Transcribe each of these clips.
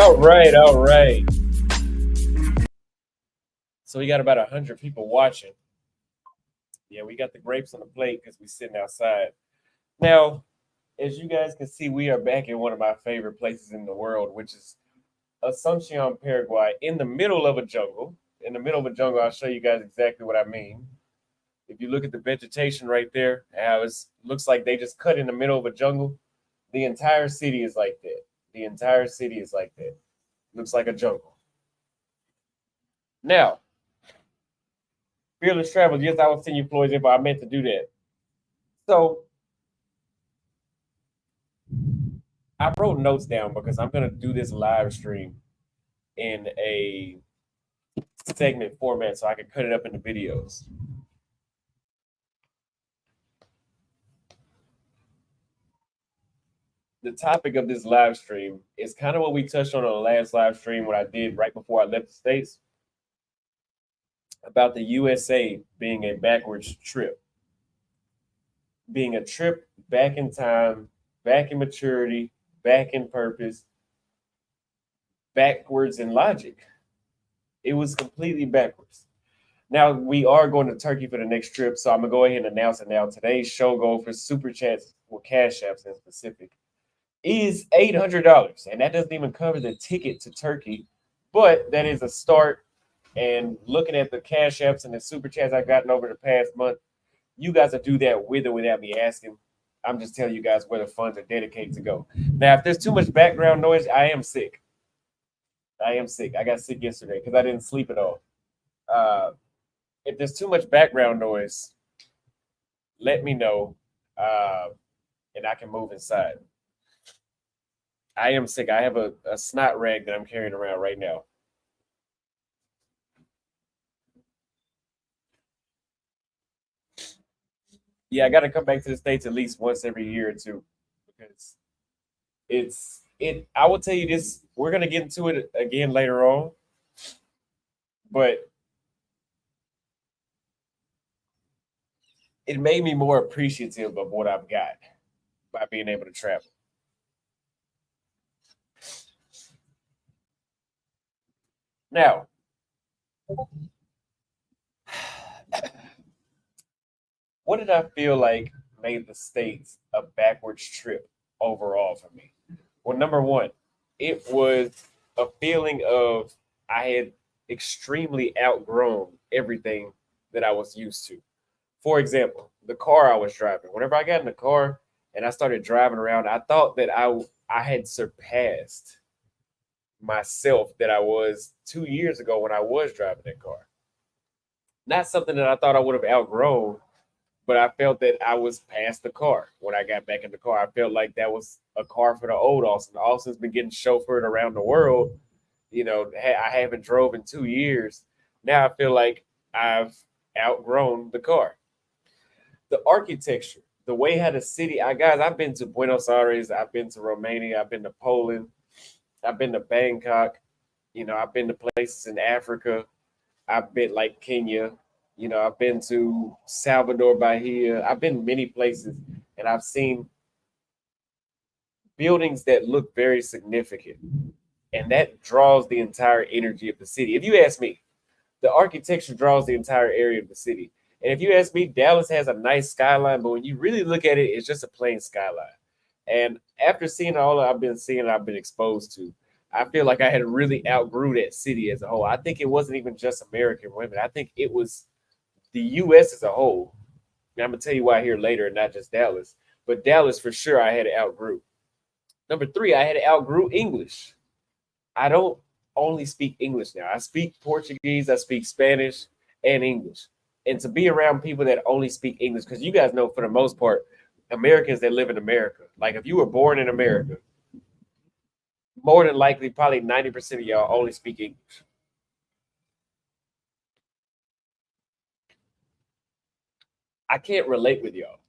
All right, all right. So we got about 100 people watching. Yeah, we got the grapes on the plate because we sitting outside. Now, as you guys can see, we are back in one of my favorite places in the world, which is Asuncion, Paraguay, in the middle of a jungle. In the middle of a jungle, I'll show you guys exactly what I mean. If you look at the vegetation right there, how it looks like they just cut in the middle of a jungle. The entire city is like that. The entire city is like that. Looks like a jungle. Now, Fearless Travel, yes, I was sending you Floyd's info. I meant to do that. So I wrote notes down because I'm gonna do this live stream in a segment format so I can cut it up into videos. The topic of this live stream is kind of what we touched on the last live stream, what I did right before I left the States, about the USA being a backwards trip, being a trip back in time, back in maturity, back in purpose, backwards in logic. It was completely backwards. Now we are going to Turkey for the next trip, so I'm gonna go ahead and announce it now. Today's show goal for super chats, or cash apps in specific, is $800, and that doesn't even cover the ticket to Turkey, but that is a start. And looking at the cash apps and the super chats I've gotten over the past month, you guys will do that with or without me asking. I'm just telling you guys where the funds are dedicated to go. Now, if there's too much background noise, I am sick. I am sick. I got sick yesterday because I didn't sleep at all. If there's too much background noise, let me know, and I can move inside. I am sick. I have a snot rag that I'm carrying around right now. Yeah, I got to come back to the States at least once every year or two because it. I will tell you this. We're gonna get into it again later on, but it made me more appreciative of what I've got by being able to travel. Now, what did I feel like made the States a backwards trip overall for me? Well, number one, it was a feeling of I had extremely outgrown everything that I was used to. For example, the car I was driving. Whenever I got in the car and I started driving around, I thought that I had surpassed myself that I was 2 years ago when I was driving that car. Not something that I thought I would have outgrown, but I felt that I was past the car when I got back in the car. I felt like that was a car for the old Austin. Austin's been getting chauffeured around the world. You know, I haven't drove in 2 years. Now I feel like I've outgrown the car. The architecture, the way how the city, I've been to Buenos Aires, I've been to Romania, I've been to Poland, I've been to Bangkok, I've been to places in Africa, I've been like Kenya, I've been to Salvador Bahia, I've been many places, and I've seen buildings that look very significant, and that draws the entire energy of the city. If you ask me, the architecture draws the entire area of the city. And if you ask me, Dallas has a nice skyline, but when you really look at it, it's just a plain skyline. And after seeing all that I've been seeing, I've been exposed to, I feel like I had really outgrew that city as a whole. I think it wasn't even just American women. I think it was the U.S. as a whole. And I'm gonna tell you why here later, and not just Dallas, but Dallas for sure. I had to outgrew. Number three, I had to outgrew English. I don't only speak English now. I speak Portuguese, I speak Spanish, and English. And to be around people that only speak English, because you guys know for the most part, Americans that live in America, like if you were born in America, more than likely, probably 90% of y'all only speak English. I can't relate with y'all.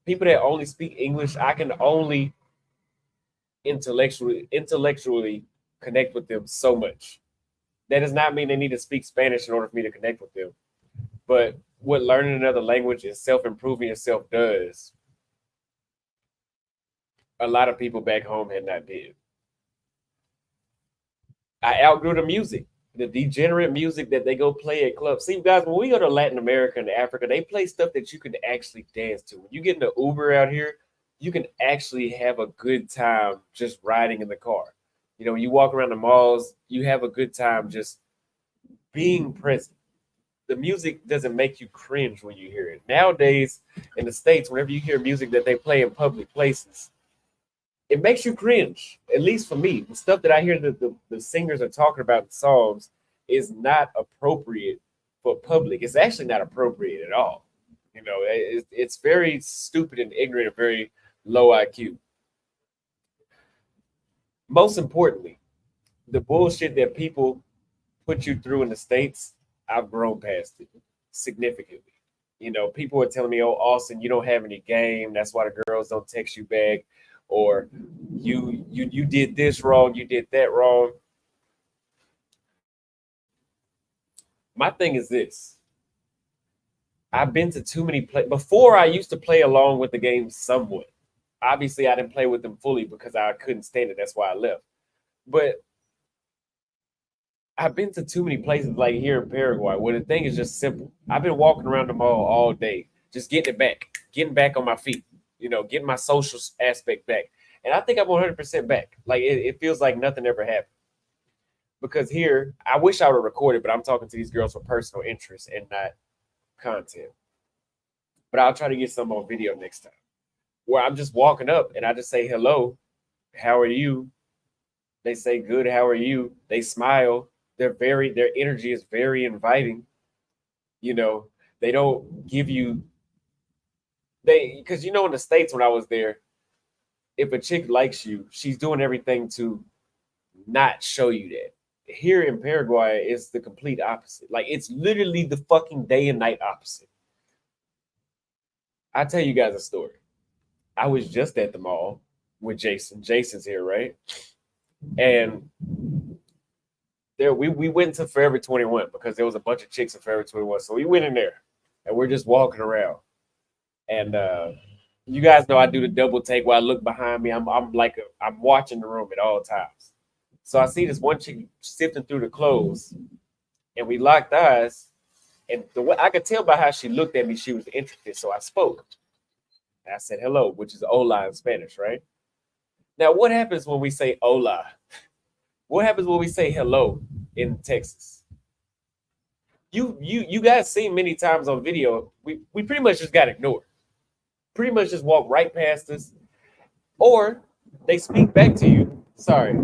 People that only speak English, I can only intellectually connect with them so much. That does not mean they need to speak Spanish in order for me to connect with them. But what learning another language and self-improving yourself does, a lot of people back home had not did. I outgrew the music, the degenerate music that they go play at clubs. See, guys, when we go to Latin America and Africa, they play stuff that you can actually dance to. When you get in the Uber out here, you can actually have a good time just riding in the car. You know, when you walk around the malls, you have a good time just being present. The music doesn't make you cringe when you hear it. Nowadays, in the States, whenever you hear music that they play in public places, it makes you cringe. At least for me, the stuff that I hear that the singers are talking about in songs is not appropriate for public. It's actually not appropriate at all. You know, it's very stupid and ignorant and very low IQ. Most importantly, the bullshit that people put you through in the States, I've grown past it significantly. You know, people are telling me, "Oh, Austin, you don't have any game. That's why the girls don't text you back," or "You did this wrong. You did that wrong." My thing is this: I've been to too many play. Before I used to play along with the game somewhat. Obviously, I didn't play with them fully because I couldn't stand it. That's why I left. But I've been to too many places like here in Paraguay where the thing is just simple. I've been walking around the mall all day, just getting back on my feet, you know, getting my social aspect back. And I think I'm 100% back. Like it feels like nothing ever happened. Because here, I wish I would have recorded, but I'm talking to these girls for personal interest and not content. But I'll try to get some on video next time where I'm just walking up and I just say, hello, how are you? They say, good, how are you? They smile. Their energy is very inviting. You know, they don't give you, because you know, in the States when I was there, if a chick likes you, she's doing everything to not show you that. Here in Paraguay, it's the complete opposite. Like, it's literally the fucking day and night opposite. I'll tell you guys a story. I was just at the mall with Jason. Jason's here, right? And there we went to Forever 21 because there was a bunch of chicks in Forever 21. So we went in there and we're just walking around. And you guys know I do the double take where I look behind me. I'm watching the room at all times. So I see this one chick sifting through the clothes, and we locked eyes. And the way I could tell by how she looked at me, she was interested. So I spoke. And I said hello, which is hola in Spanish, right? Now, what happens when we say hola? What happens when we say hello in Texas? You guys see many times on video, we pretty much just got ignored. Pretty much just walk right past us, or they speak back to you. Sorry,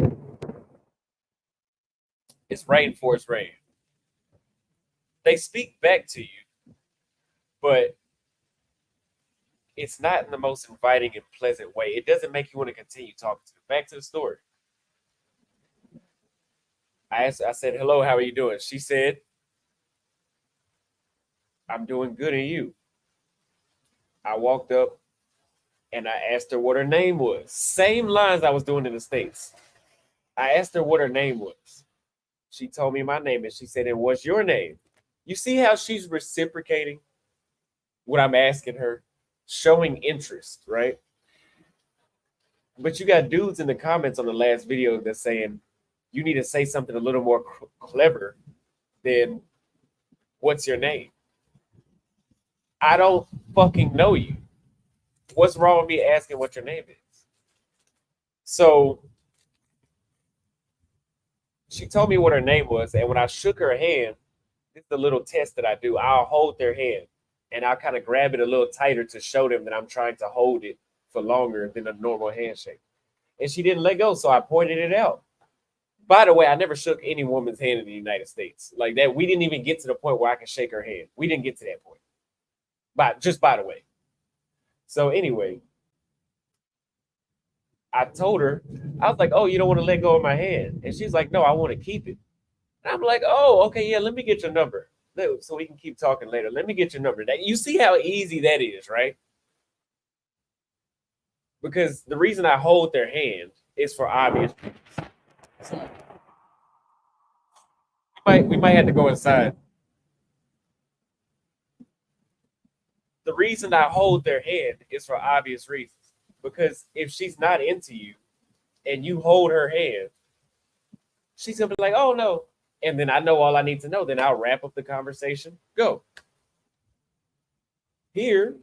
it's rainforest rain. They speak back to you, but it's not in the most inviting and pleasant way. It doesn't make you want to continue talking to them. Back to the story. I said, hello, how are you doing? She said, I'm doing good, and you? I walked up and I asked her what her name was. Same lines I was doing in the States. I asked her what her name was. She told me my name and she said, and what's your name? You see how she's reciprocating what I'm asking her, showing interest, right? But you got dudes in the comments on the last video that's saying you need to say something a little more clever than what's your name? I don't fucking know you. What's wrong with me asking what your name is? So she told me what her name was, and when I shook her hand, this is the little test that I do. I'll hold their hand and I'll kind of grab it a little tighter to show them that I'm trying to hold it for longer than a normal handshake. And she didn't let go, so I pointed it out. By the way, I never shook any woman's hand in the United States like that. We didn't even get to the point where I could shake her hand. We didn't get to that point. But just by the way. So anyway, I told her, I was like, oh, you don't want to let go of my hand? And she's like, no, I want to keep it. And I'm like, oh, okay, yeah, let me get your number. So we can keep talking later. Let me get your number. That you see how easy that is, right? Because the reason I hold their hand is for obvious reasons. So we might have to go inside. The reason I hold their hand is for obvious reasons. Because if she's not into you and you hold her hand, She's gonna be like, oh no. And then I know all I need to know. Then I'll wrap up the conversation. Go. Here,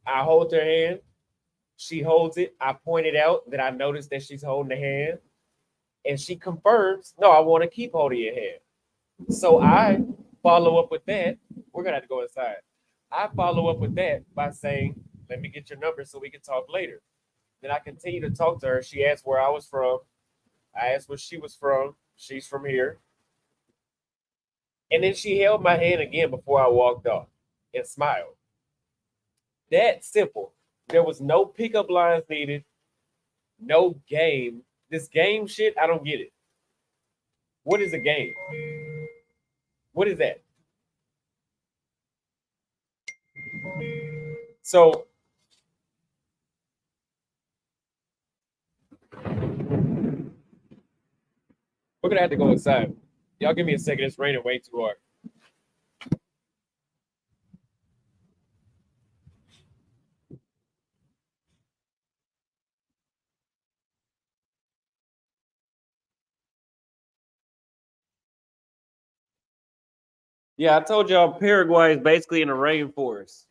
I hold her hand. She holds it. I point it out that I noticed that she's holding the hand. And she confirms, no, I want to keep holding your hand. So I follow up with that. We're gonna have to go inside. I follow up with that by saying, let me get your number so we can talk later. Then I continue to talk to her. She asked where I was from. I asked where she was from. She's from here. And then she held my hand again before I walked off and smiled. That simple. There was no pickup lines needed, no game. This game shit, I don't get it. What is a game? What is that? So we're gonna have to go inside. Y'all give me a second. It's raining way too hard. Yeah, I told y'all Paraguay is basically in a rainforest.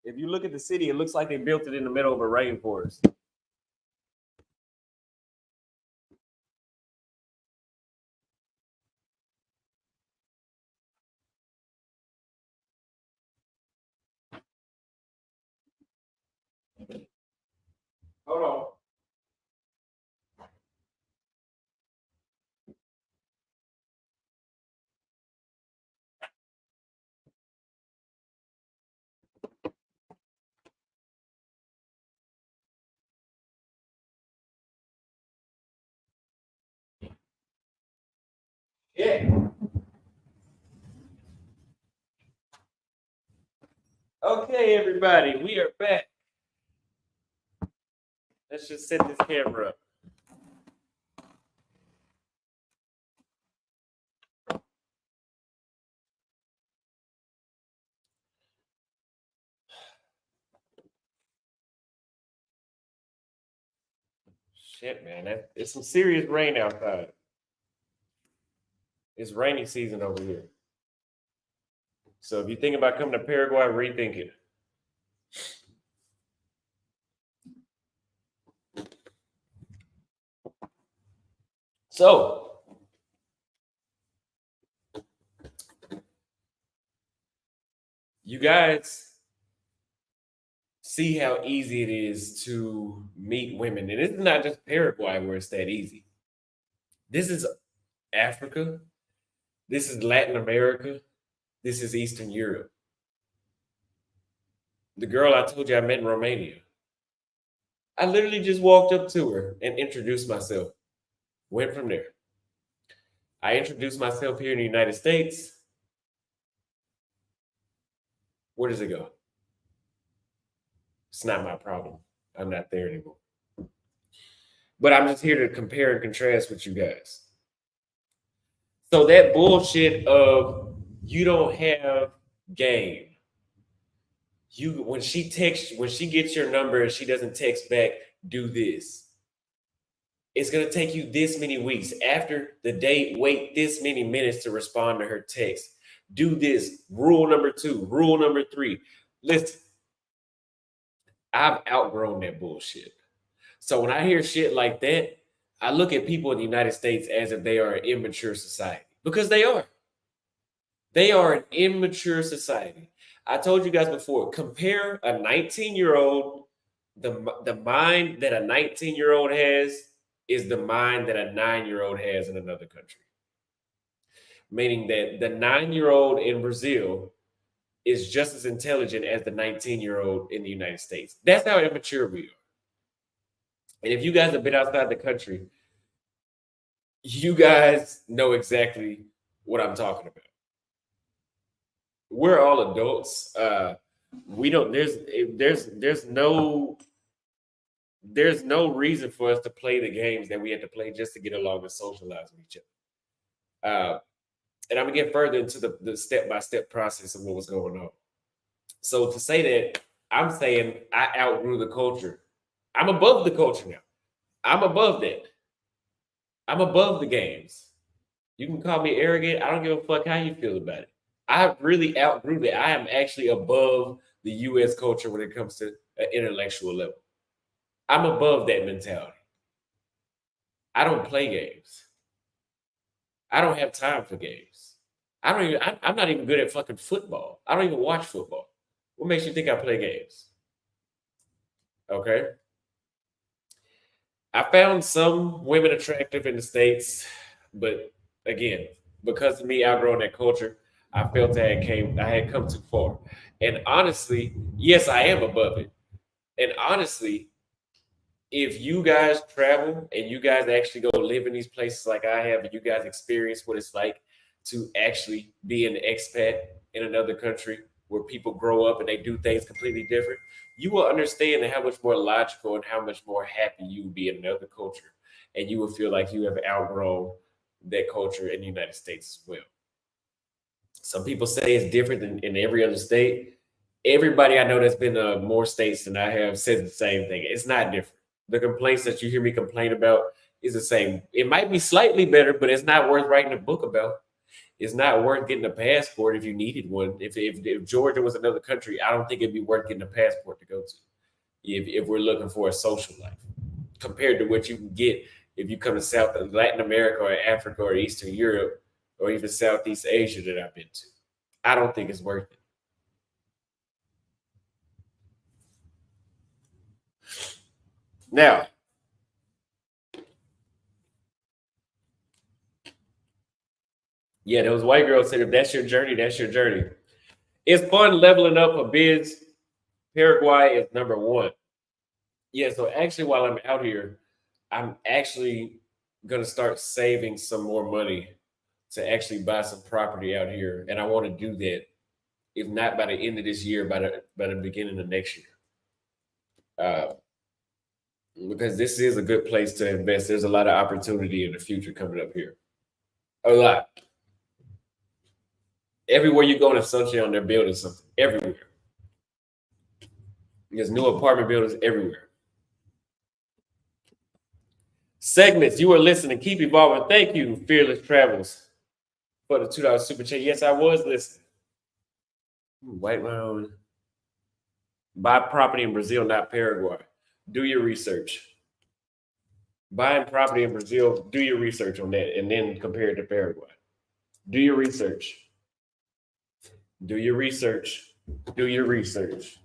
If you look at the city, it looks like they built it in the middle of a rainforest. Hold on. Yeah. Okay, everybody, we are back. Let's just set this camera up. Shit, man, it's some serious rain outside. It's rainy season over here. So if you think about coming to Paraguay, rethink it. So you guys see how easy it is to meet women. And it's not just Paraguay where it's that easy. This is Africa. This is Latin America. This is Eastern Europe. The girl I told you I met in Romania. I literally just walked up to her and introduced myself. Went from there. I introduced myself here in the United States. Where does it go? It's not my problem. I'm not there anymore. But I'm just here to compare and contrast with you guys. So that bullshit of you don't have game. You when she gets your number and she doesn't text back, do this. It's gonna take you this many weeks. After the date, wait this many minutes to respond to her text. Do this. Rule number 2, rule number 3. Listen, I've outgrown that bullshit. So when I hear shit like that, I look at people in the United States as if they are an immature society because they are. They are an immature society. I told you guys before, compare a 19-year-old, the mind that a 19-year-old has is the mind that a 9-year-old has in another country. Meaning that the 9-year-old in Brazil is just as intelligent as the 19-year-old in the United States. That's how immature we are. And if you guys have been outside the country, you guys know exactly what I'm talking about. We're all adults. We don't. There's no reason for us to play the games that we had to play just to get along and socialize with each other. And I'm gonna get further into the step-by-step process of what was going on. So to say that, I'm saying I outgrew the culture. I'm above the culture now. I'm above that. I'm above the games. You can call me arrogant. I don't give a fuck how you feel about it. I really outgrew that. I am actually above the US culture when it comes to an intellectual level. I'm above that mentality. I don't play games. I don't have time for games. I'm not even good at fucking football. I don't even watch football. What makes you think I play games? Okay. I found some women attractive in the States, but again, because of me outgrowing that culture, I felt I had come too far. And honestly, yes, I am above it. And honestly, if you guys travel and you guys actually go live in these places like I have, and you guys experience what it's like to actually be an expat in another country where people grow up and they do things completely different, you will understand how much more logical and how much more happy you will be in another culture. And you will feel like you have outgrown that culture in the United States as well. Some people say it's different than in every other state. Everybody I know that's been to more states than I have says the same thing. It's not different. The complaints that you hear me complain about is the same. It might be slightly better, but it's not worth writing a book about. It's not worth getting a passport if you needed one. If Georgia was another country, I don't think it'd be worth getting a passport to go to. If we're looking for a social life, compared to what you can get if you come to South Latin America or Africa or Eastern Europe or even Southeast Asia that I've been to. I don't think it's worth it. Now, yeah, those white girls said if that's your journey, that's your journey. It's fun leveling up a biz. Paraguay is number one. Yeah, so actually, while I'm out here, I'm actually gonna start saving some more money to actually buy some property out here, and I want to do that. If not by the end of this year, by the beginning of next year, uh, because this is a good place to invest. There's a lot of opportunity in the future coming up here. A lot. Everywhere you go in Assumption, they're building something. Everywhere. There's new apartment buildings everywhere. Segments, you are listening. Keep evolving. Thank you, Fearless Travels, for the $2 super chat. Yes, I was listening. White lounge. Buy property in Brazil, not Paraguay. Do your research. Buying property in Brazil, do your research on that and then compare it to Paraguay. Do your research. Do your research. Do your research.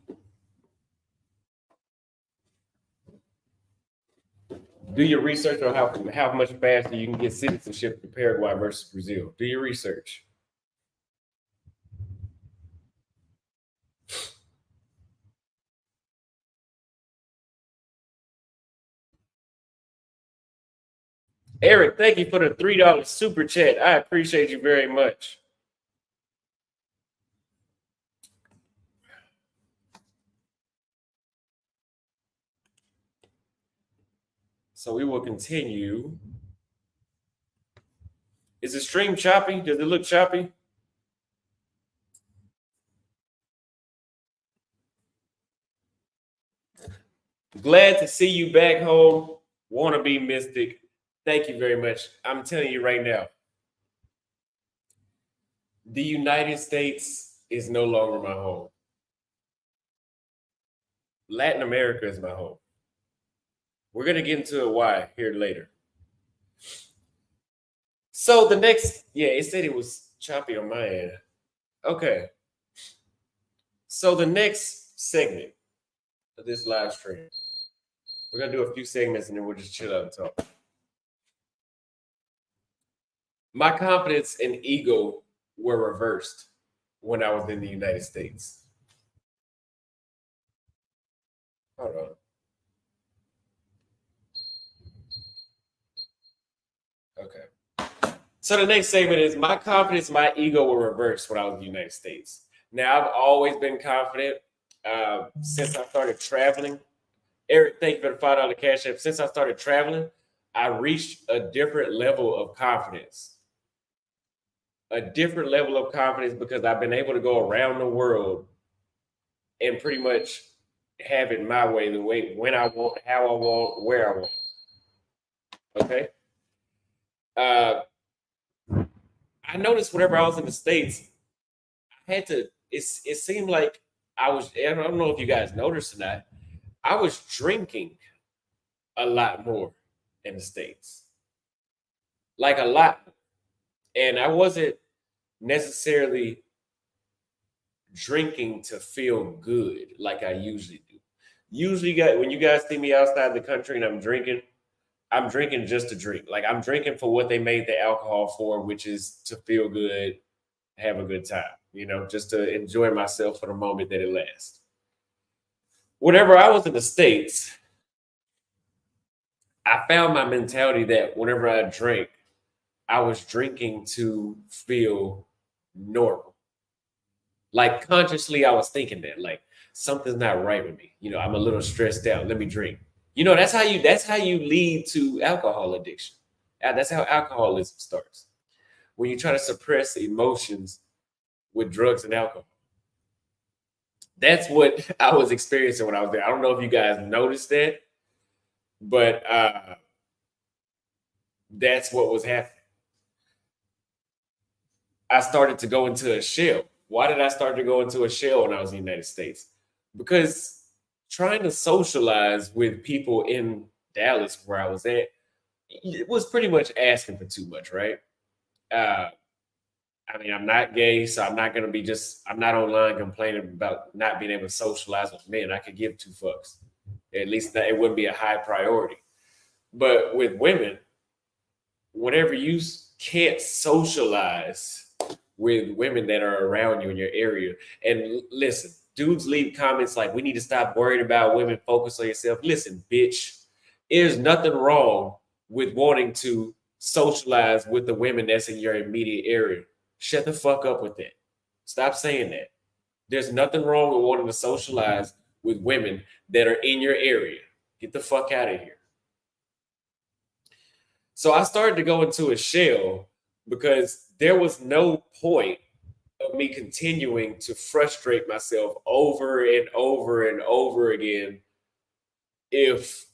Do your research on how much faster you can get citizenship in Paraguay versus Brazil. Do your research. Eric, thank you for the $3 super chat. I appreciate you very much. So we will continue. Is the stream choppy? Does it look choppy? Glad to see you back home. Wanna be Mystic. Thank you very much. I'm telling you right now, the United States is no longer my home. Latin America is my home. We're going to get into a why here later. So the next, yeah, it said it was choppy on my end. Okay. So the next segment of this live stream, we're going to do a few segments and then we'll just chill out and talk. My confidence and ego were reversed when I was in the United States. Hold on. Okay. So the next segment is my confidence, my ego were reversed when I was in the United States. Now I've always been confident since I started traveling. Eric, thank you for the $5 cash app. Since I started traveling, I reached a different level of confidence. A different level of confidence because I've been able to go around the world and pretty much have it my way, the way when I want, how I want, where I want. Okay. Uh, I noticed whenever I was in the States, I had to, it seemed like I don't know if you guys noticed or not, I was drinking a lot more in the States, like a lot. And I wasn't necessarily drinking to feel good like I usually do. Usually, guys, when you guys see me outside the country and I'm drinking just to drink. Like I'm drinking for what they made the alcohol for, which is to feel good, have a good time, just to enjoy myself for the moment that it lasts. Whenever I was in the States, I found my mentality that whenever I drank, I was drinking to feel normal. Like consciously, I was thinking that like something's not right with me. I'm a little stressed out. Let me drink. That's how you lead to alcohol addiction. That's how alcoholism starts. When you try to suppress emotions with drugs and alcohol. That's what I was experiencing when I was there. I don't know if you guys noticed that, but that's what was happening. I started to go into a shell. Why did I start to go into a shell when I was in the United States? Because trying to socialize with people in Dallas, where I was at, it was pretty much asking for too much, right? Uh, I mean, I'm not gay, so I'm not online complaining about not being able to socialize with men. I could give two fucks. At least that it wouldn't be a high priority. But with women, whenever can't socialize with women that are around you in your area, and listen, dudes leave comments like, we need to stop worrying about women, focus on yourself. Listen, bitch, there's nothing wrong with wanting to socialize with the women that's in your immediate area. Shut the fuck up with that. Stop saying that. There's nothing wrong with wanting to socialize with women that are in your area. Get the fuck out of here. So I started to go into a shell because there was no point of me continuing to frustrate myself over and over and over again if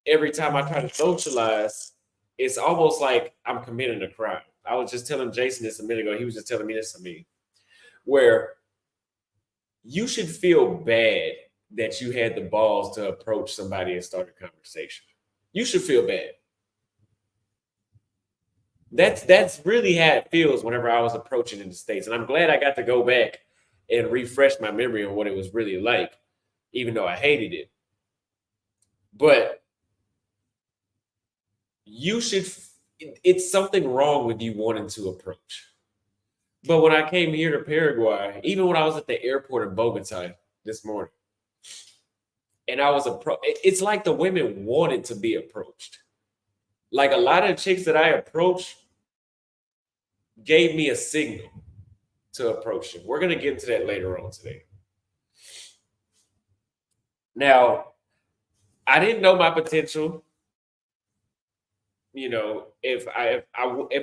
every time I try to socialize, it's almost like I'm committing a crime. I was just telling Jason this a minute ago. He was just telling me this to me, where you should feel bad that you had the balls to approach somebody and start a conversation. You should feel bad. That's really how it feels whenever I was approaching in the States. And I'm glad I got to go back and refresh my memory on what it was really like, even though I hated it. But you should, it's something wrong with you wanting to approach. But when I came here to Paraguay, even when I was at the airport in Bogota this morning, and I was it's like the women wanted to be approached. Like a lot of chicks that I approached gave me a signal to approach them. We're going to get into that later on today. Now, I didn't know my potential. If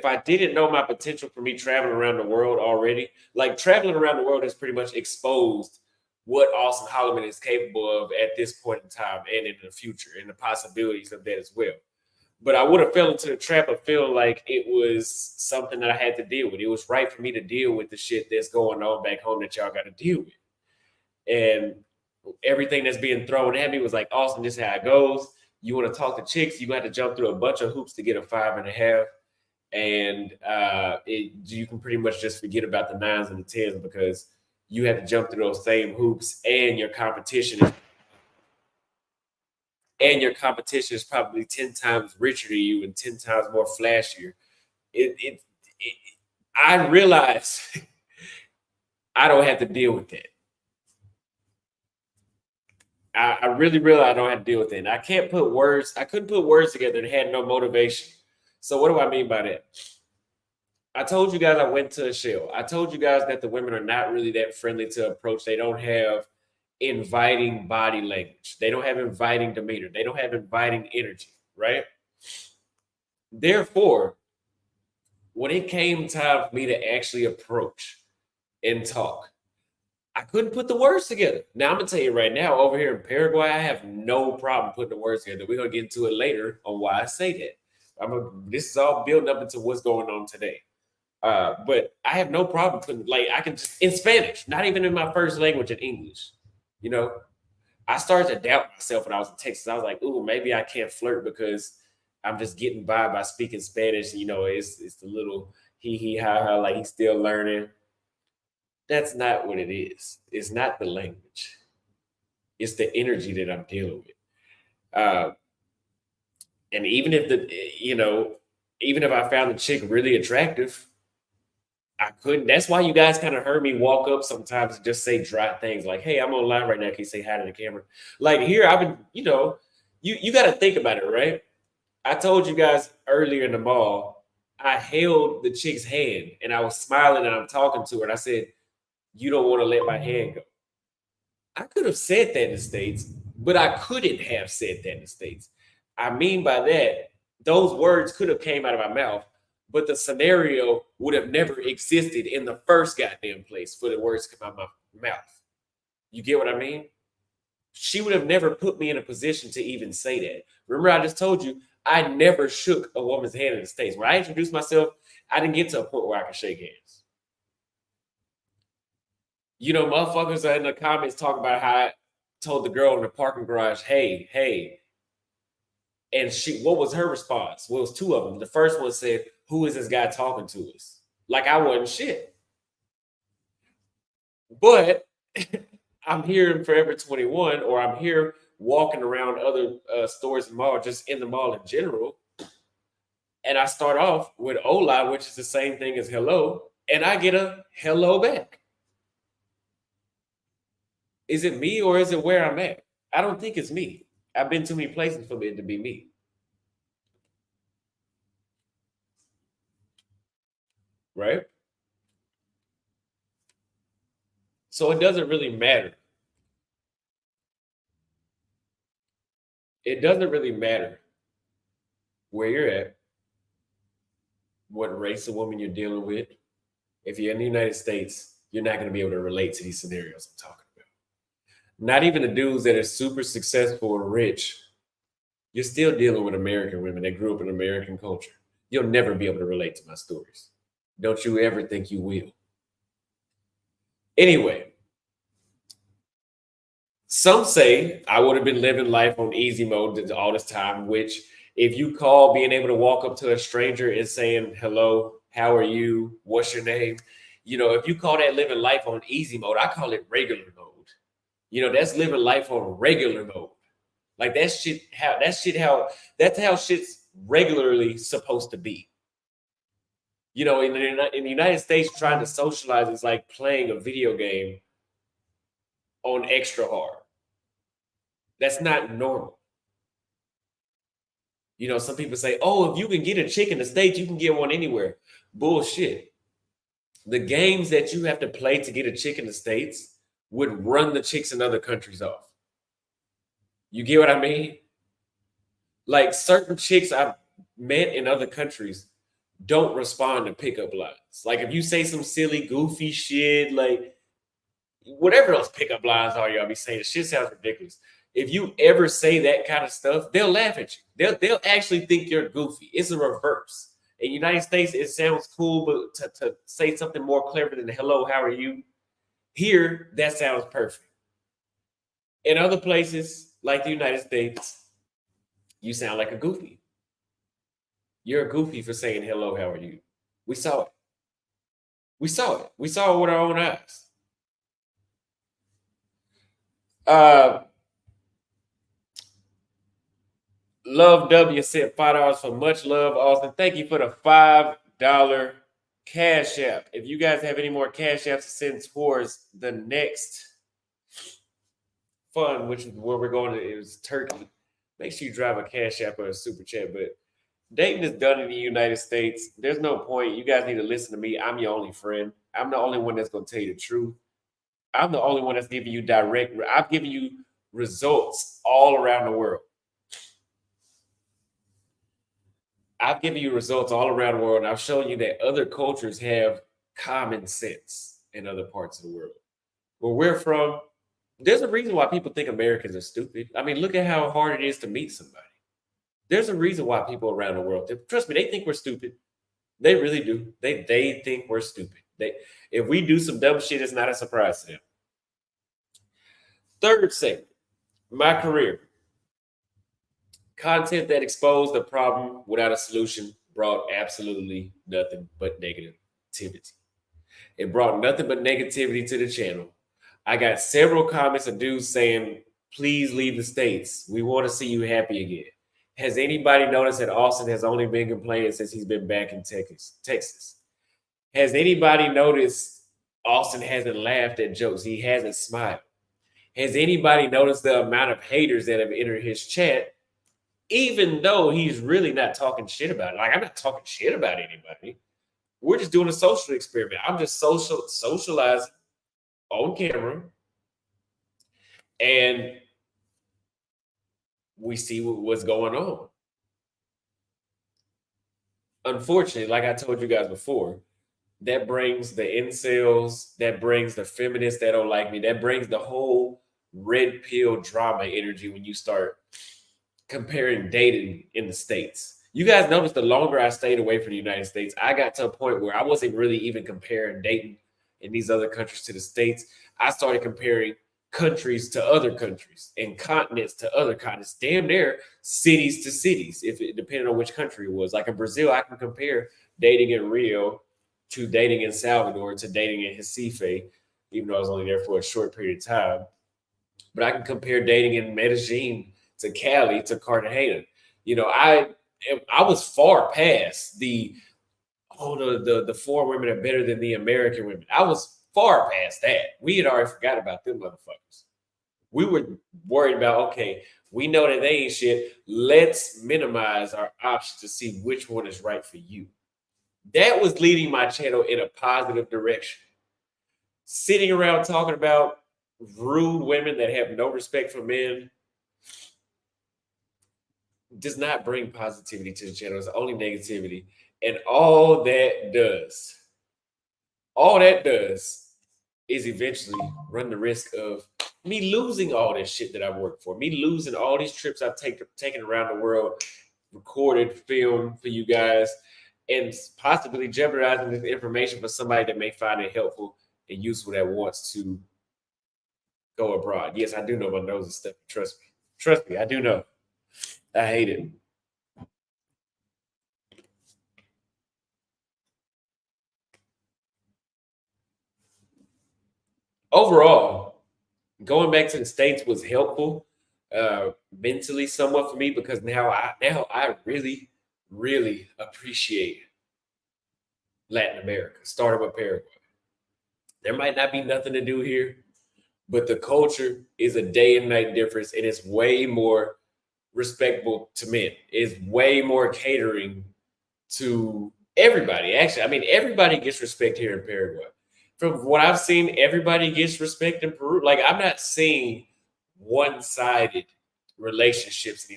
I didn't know my potential for me traveling around the world already, like traveling around the world has pretty much exposed what Austin Holloman is capable of at this point in time and in the future, and the possibilities of that as well. But I would have fell into the trap of feeling like it was something that I had to deal with. It was right for me to deal with the shit that's going on back home that y'all got to deal with. And everything that's being thrown at me was like, Austin, this is how it goes. You want to talk to chicks, you got to jump through a bunch of hoops to get a 5.5. And you can pretty much just forget about the 9s and the 10s because you have to jump through those same hoops, and your competition is probably 10 times richer than you and 10 times more flashier. I realize I don't have to deal with that. I really realize I don't have to deal with it. And I couldn't put words together and had no motivation. So what do I mean by that? I told you guys I went to a shell. I told you guys that the women are not really that friendly to approach. They don't have inviting body language. They don't have inviting demeanor. They don't have inviting energy, right? Therefore, when it came time for me to actually approach and talk, I couldn't put the words together. Now, I'm going to tell you right now, over here in Paraguay, I have no problem putting the words together. We're going to get into it later on why I say that. This is all building up into what's going on today. But I have no problem putting like I can in Spanish, not even in my first language in English. You know, I started to doubt myself when I was in Texas. I was like, "Ooh, maybe I can't flirt because I'm just getting by speaking Spanish." You know, it's the little he ha ha like he's still learning. That's not what it is. It's not the language. It's the energy that I'm dealing with. Uh, and even if even if I found the chick really attractive, I couldn't. That's why you guys kind of heard me walk up sometimes and just say dry things like, "Hey, I'm online right now. Can you say hi to the camera?" Like here, I've been, you got to think about it, right? I told you guys earlier in the mall, I held the chick's hand and I was smiling and I'm talking to her, and I said, "You don't want to let my hand go." I could have said that in the States, but I couldn't have said that in the States. I mean by that, those words could have came out of my mouth, but the scenario would have never existed in the first goddamn place for the words to come out of my mouth. You get what I mean? She would have never put me in a position to even say that. Remember, I just told you I never shook a woman's hand in the States. When I introduced myself, I didn't get to a point where I could shake hands. Motherfuckers are in the comments talking about how I told the girl in the parking garage, "Hey, hey." And what was her response? Well, it was two of them. The first one said, "Who is this guy talking to us?" Like I wasn't shit. But I'm here in Forever 21, or I'm here walking around other stores and mall, just in the mall in general. And I start off with hola, which is the same thing as hello, and I get a hello back. Is it me or is it where I'm at? I don't think it's me. I've been too many places for it to be me. Right? So it doesn't really matter. It doesn't really matter where you're at, what race of woman you're dealing with. If you're in the United States, you're not going to be able to relate to these scenarios I'm talking about. Not even the dudes that are super successful and rich. You're still dealing with American women that grew up in American culture. You'll never be able to relate to my stories. Don't you ever think you will. Anyway, some say I would have been living life on easy mode all this time, which if you call being able to walk up to a stranger and saying, "Hello, how are you? What's your name?" If you call that living life on easy mode, I call it regular mode. That's living life on regular mode. Like that's how shit's regularly supposed to be. In the United States, trying to socialize is like playing a video game on extra hard. That's not normal. Some people say, "Oh, if you can get a chick in the States, you can get one anywhere." Bullshit. The games that you have to play to get a chick in the States would run the chicks in other countries off. You get what I mean? Like certain chicks I've met in other countries don't respond to pickup lines. Like if you say some silly, goofy shit, like whatever those pickup lines are, y'all be saying, the shit sounds ridiculous. If you ever say that kind of stuff, they'll laugh at you. They'll actually think you're goofy. It's a reverse. In the United States, it sounds cool, but to say something more clever than "Hello, how are you?" Here, that sounds perfect. In other places, like the United States, you sound like a goofy. You're a goofy for saying "Hello, how are you?" We saw it. We saw it. We saw it with our own eyes. Uh, Love W sent $5 for much love, Austin. Thank you for the $5 cash app. If you guys have any more cash apps to send towards the next fund, which is where we're going to, is Turkey, make sure you drive a cash app or a super chat. But dating is done in the United States. There's no point. You guys need to listen to me. I'm your only friend. I'm the only one that's going to tell you the truth. I'm the only one that's giving you direct. I've given you results all around the world. I've given you results all around the world, and I've shown you that other cultures have common sense in other parts of the world. Where we're from, there's a reason why people think Americans are stupid. I mean, look at how hard it is to meet somebody. There's a reason why people around the world, trust me, they think we're stupid. They really do. They think we're stupid. They if we do some dumb shit, it's not a surprise to them. Third segment, my career. Content that exposed the problem without a solution brought absolutely nothing but negativity. It brought nothing but negativity to the channel. I got several comments of dudes saying, please leave the States. We want to see you happy again. Has anybody noticed that Austin has only been complaining since he's been back in Texas? Has anybody noticed Austin hasn't laughed at jokes? He hasn't smiled. Has anybody noticed the amount of haters that have entered his chat, even though he's really not talking shit about it? Like, I'm not talking shit about anybody. We're just doing a social experiment. I'm just socializing on camera, and we see what's going on. Unfortunately, like I told you guys before, that brings the incels, that brings the feminists that don't like me, that brings the whole red pill drama energy when you start comparing dating in the States. You guys notice the longer I stayed away from the United States, I got to a point where I wasn't really even comparing dating in these other countries to the States. I started comparing countries to other countries and continents to other continents, damn near cities to cities, if it depended on which country it was. Like in Brazil, I can compare dating in Rio to dating in Salvador to dating in Recife, even though I was only there for a short period of time. But I can compare dating in Medellin to Cali to Cartagena. You know, I was far past the foreign women are better than the American women. I was far past that. We had already forgot about them motherfuckers. We were worried about, okay, we know that they ain't shit. Let's minimize our options to see which one is right for you. That was leading my channel in a positive direction. Sitting around talking about rude women that have no respect for men does not bring positivity to the channel. It's only negativity. And all that does is eventually run the risk of me losing all this shit that I've worked for, me losing all these trips I've taken around the world, recorded, filmed for you guys, and possibly jeopardizing this information for somebody that may find it helpful and useful that wants to go abroad. Yes, I do know my nose is stuffy. Trust me. Trust me, I do know. I hate it. Overall, going back to the States was helpful mentally somewhat for me because now I really, really appreciate Latin America, starting with Paraguay. There might not be nothing to do here, but the culture is a day and night difference, and it's way more respectful to men. It's way more catering to everybody. Actually, I mean, everybody gets respect here in Paraguay. From what I've seen, everybody gets respect in Peru. Like, I'm not seeing one-sided relationships in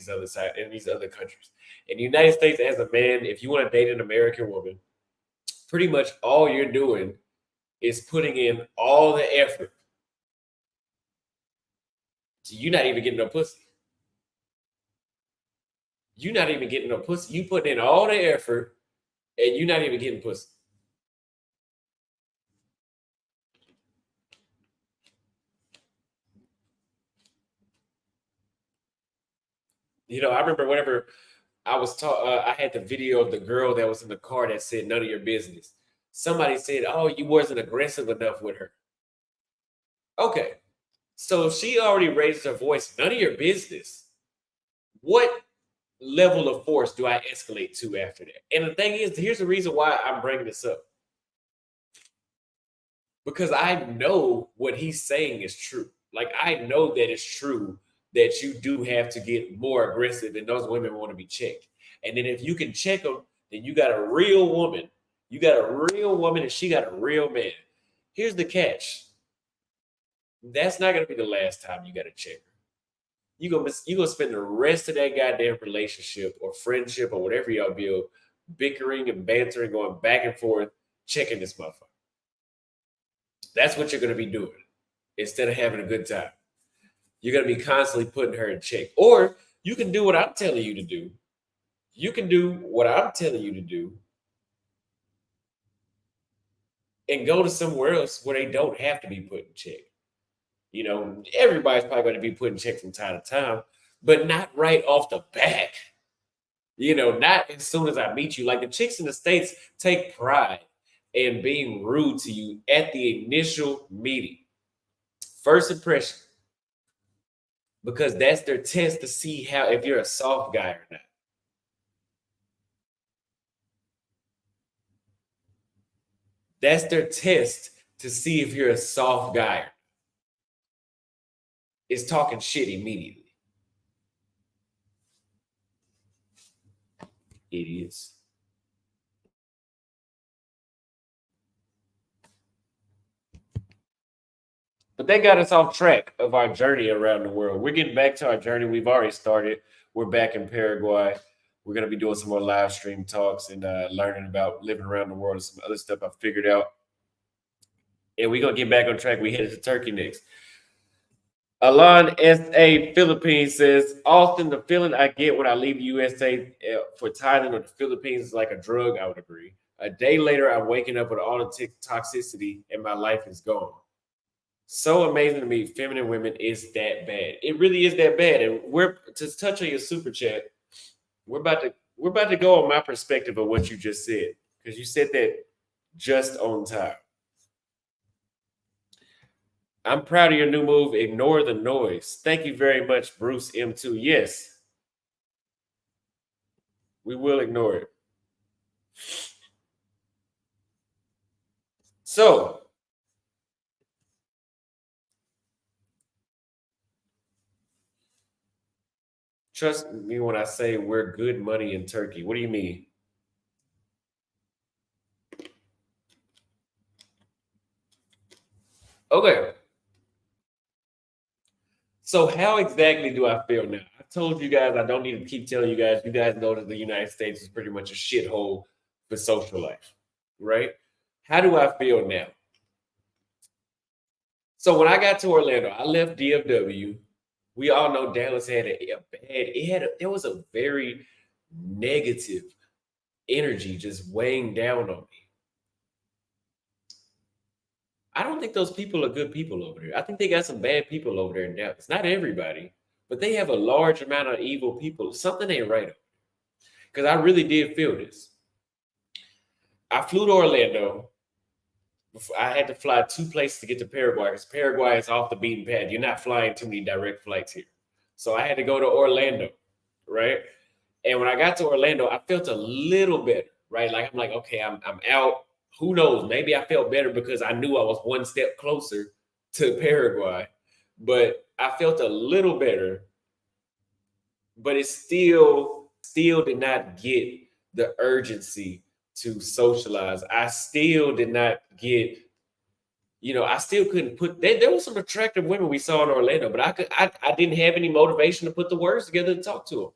these other countries. In the United States, as a man, if you want to date an American woman, pretty much all you're doing is putting in all the effort. So you're not even getting no pussy. You're not even getting no pussy. You put in all the effort and you're not even getting pussy. You know, I remember whenever I was taught, I had the video of the girl that was in the car that said, "None of your business." Somebody said, "Oh, you wasn't aggressive enough with her." Okay, so if she already raised her voice, none of your business. What level of force do I escalate to after that? And the thing is, here's the reason why I'm bringing this up. Because I know what he's saying is true. Like, I know that it's true that you do have to get more aggressive and those women want to be checked. And then if you can check them, then you got a real woman. You got a real woman and she got a real man. Here's the catch. That's not gonna be the last time you gotta check her. You gonna spend the rest of that goddamn relationship or friendship or whatever y'all build, bickering and bantering, going back and forth, checking this motherfucker. That's what you're gonna be doing instead of having a good time. You're gonna be constantly putting her in check. Or you can do what I'm telling you to do You can do what I'm telling you to do and go to somewhere else where they don't have to be put in check. You know, everybody's probably going to be put in check from time to time, but not right off the bat. You know, not as soon as I meet you. Like the chicks in the States take pride in being rude to you at the initial meeting, first impression, because that's their test to see how if you're a soft guy or not. That's their test to see if you're a soft guy. It's talking shit immediately. Idiots. But that got us off track of our journey around the world. We're getting back to our journey. We've already started. We're back in Paraguay. We're going to be doing some more live stream talks and learning about living around the world and some other stuff I figured out. And we're going to get back on track. We headed to Turkey next. Alon S.A. Philippines says, Austin, the feeling I get when I leave the USA for Thailand or the Philippines is like a drug. I would agree. A day later, I'm waking up with all the toxicity and my life is gone. So amazing to me. Feminine women is that bad. It really is that bad. And we're to touch on your super chat. We're about to go on my perspective of what you just said because you said that just on time. I'm proud of your new move. Ignore the noise. Thank you very much, Bruce M2. Yes, we will ignore it. So, trust me when I say we're good money in Turkey. What do you mean? Okay. So, how exactly do I feel now? I told you guys I don't need to keep telling you guys. You guys know that the United States is pretty much a shithole for social life, right? How do I feel now? So when I got to Orlando, I left DFW. We all know Dallas had a bad. There was a very negative energy just weighing down on me. I don't think those people are good people over there. I think they got some bad people over there in Dallas. Not everybody, but they have a large amount of evil people. Something ain't right. Because I really did feel this. I flew to Orlando. I had to fly two places to get to Paraguay because Paraguay is off the beaten path. You're not flying too many direct flights here. So I had to go to Orlando, right? And when I got to Orlando, I felt a little better, right? Like I'm like, okay, I'm out. Who knows? Maybe I felt better because I knew I was one step closer to Paraguay. But I felt a little better, but it still did not get the urgency to socialize. I still did not get, I still couldn't put there was some attractive women we saw in Orlando, but I didn't have any motivation to put the words together to talk to them.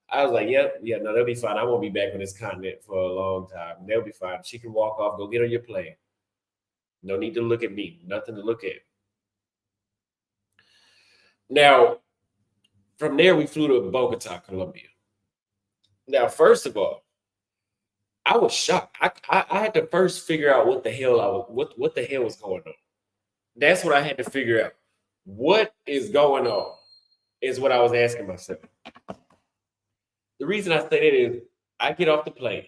I was like, yep, yeah, no, they'll be fine. I won't be back on this continent for a long time. They'll be fine. She can walk off, go get on your plane. No need to look at me. Nothing to look at. Now, from there, we flew to Bogota, Colombia. Now, first of all, I was shocked. I had to first figure out what the hell what the hell was going on. That's what I had to figure out. What is going on is what I was asking myself. The reason I say that is I get off the plane.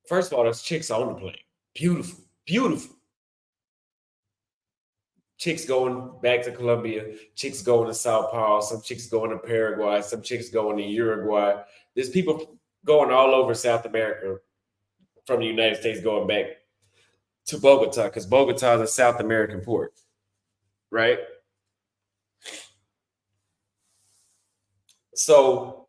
First of all, there's chicks on the plane. Beautiful, beautiful. Chicks going back to Colombia, chicks going to Sao Paulo, some chicks going to Paraguay, some chicks going to Uruguay. There's people going all over South America from the United States going back to Bogota because Bogota is a South American port, right? So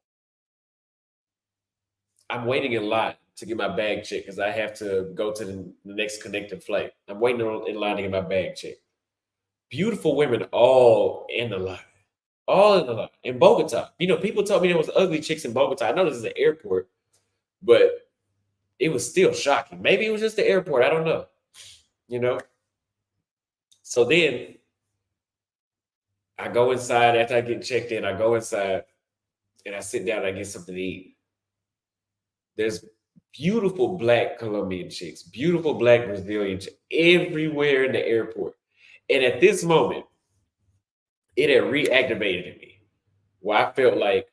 I'm waiting in line to get my bag checked because I have to go to the next connecting flight. I'm waiting in line to get my bag checked. Beautiful women all in the line. All in the line. In Bogota. People told me there was ugly chicks in Bogota. I know this is an airport, but it was still shocking. Maybe it was just the airport. I don't know. You know? So then I go inside after I get checked in. I go inside and I sit down and I get something to eat. There's beautiful black Colombian chicks, beautiful black Brazilian chicks everywhere in the airport. And at this moment, it had reactivated in me where I felt like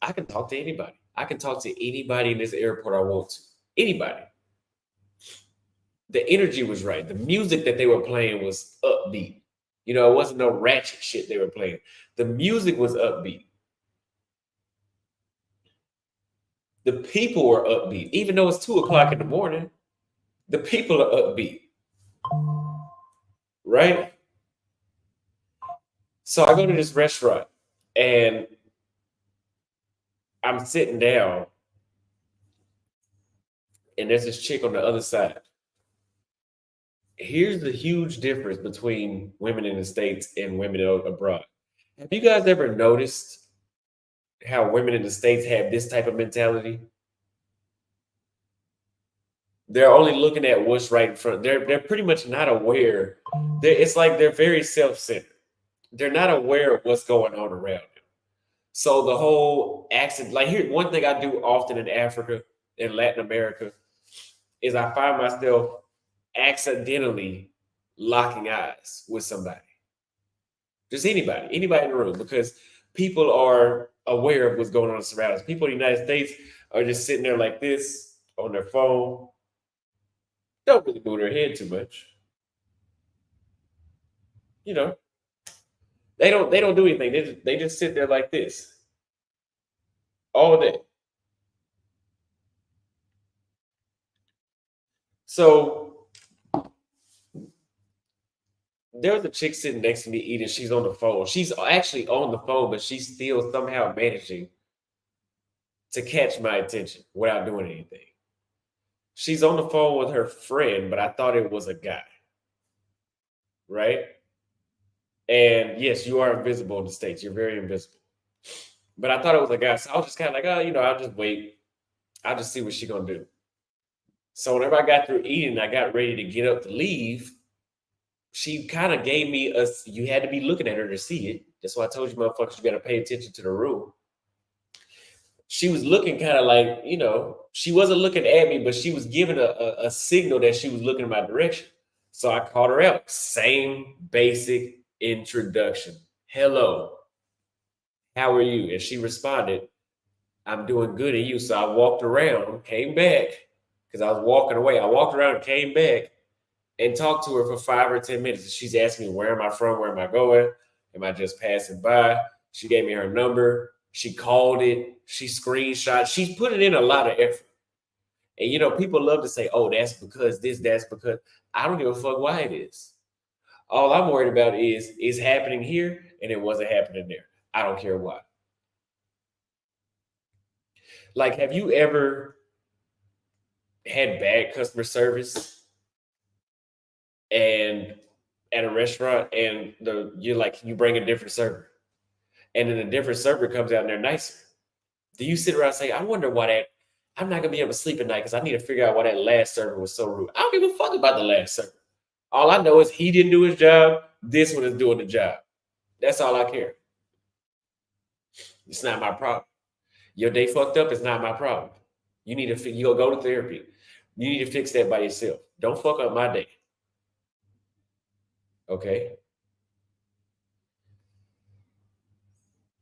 I can talk to anybody. I can talk to anybody in this airport I want to. Anybody. The energy was right. The music that they were playing was upbeat. You know, it wasn't no ratchet shit they were playing. The music was upbeat. The people were upbeat. Even though it's 2 o'clock in the morning, the people are upbeat. Right? So I go to this restaurant and I'm sitting down, and there's this chick on the other side. Here's the huge difference between women in the States and women abroad. Have you guys ever noticed how women in the States have this type of mentality? They're only looking at what's right in front. They're pretty much not aware. It's like they're very self-centered. They're not aware of what's going on around them. So the whole accent, like here, one thing I do often in Africa and Latin America is I find myself accidentally locking eyes with somebody. Just anybody in the room, because people are aware of what's going on around us. People in the United States are just sitting there like this on their phone, don't really move their head too much. You know, they don't do anything. They just sit there like this all day. So there was a chick sitting next to me eating. She's on the phone. She's actually on the phone, but she's still somehow managing to catch my attention without doing anything. She's on the phone with her friend, but I thought it was a guy, right? And yes, you are invisible in the States. You're very invisible. But I thought it was a guy. So I was just kind of like, oh, I'll just wait. I'll just see what she's gonna do. So whenever I got through eating, I got ready to get up to leave. She kind of gave me you had to be looking at her to see it. That's why I told you motherfuckers, you gotta pay attention to the room. She was looking kind of like, she wasn't looking at me, but she was giving a signal that she was looking in my direction. So I called her out. Same basic introduction. Hello, how are you? And she responded, I'm doing good. And you? So I walked around, came back, because I was walking away. I walked around, came back, and talked to her for 5 or 10 minutes. And she's asking me, where am I from? Where am I going? Am I just passing by? She gave me her number. She called it. She screenshot. She's putting in a lot of effort. And people love to say, oh, that's because this, that's because. I don't give a fuck why it is. All I'm worried about is it's happening here and it wasn't happening there. I don't care why. Like, have you ever had bad customer service and at a restaurant and you bring a different server and then a different server comes out and they're nicer? Do you sit around and say, I wonder why that I'm not gonna be able to sleep at night because I need to figure out why that last server was so rude? I don't give a fuck about the last server. All I know is he didn't do his job. This one is doing the job. That's all I care. It's not my problem. Your day fucked up. It's not my problem. You need to you go to therapy. You need to fix that by yourself. Don't fuck up my day. Okay.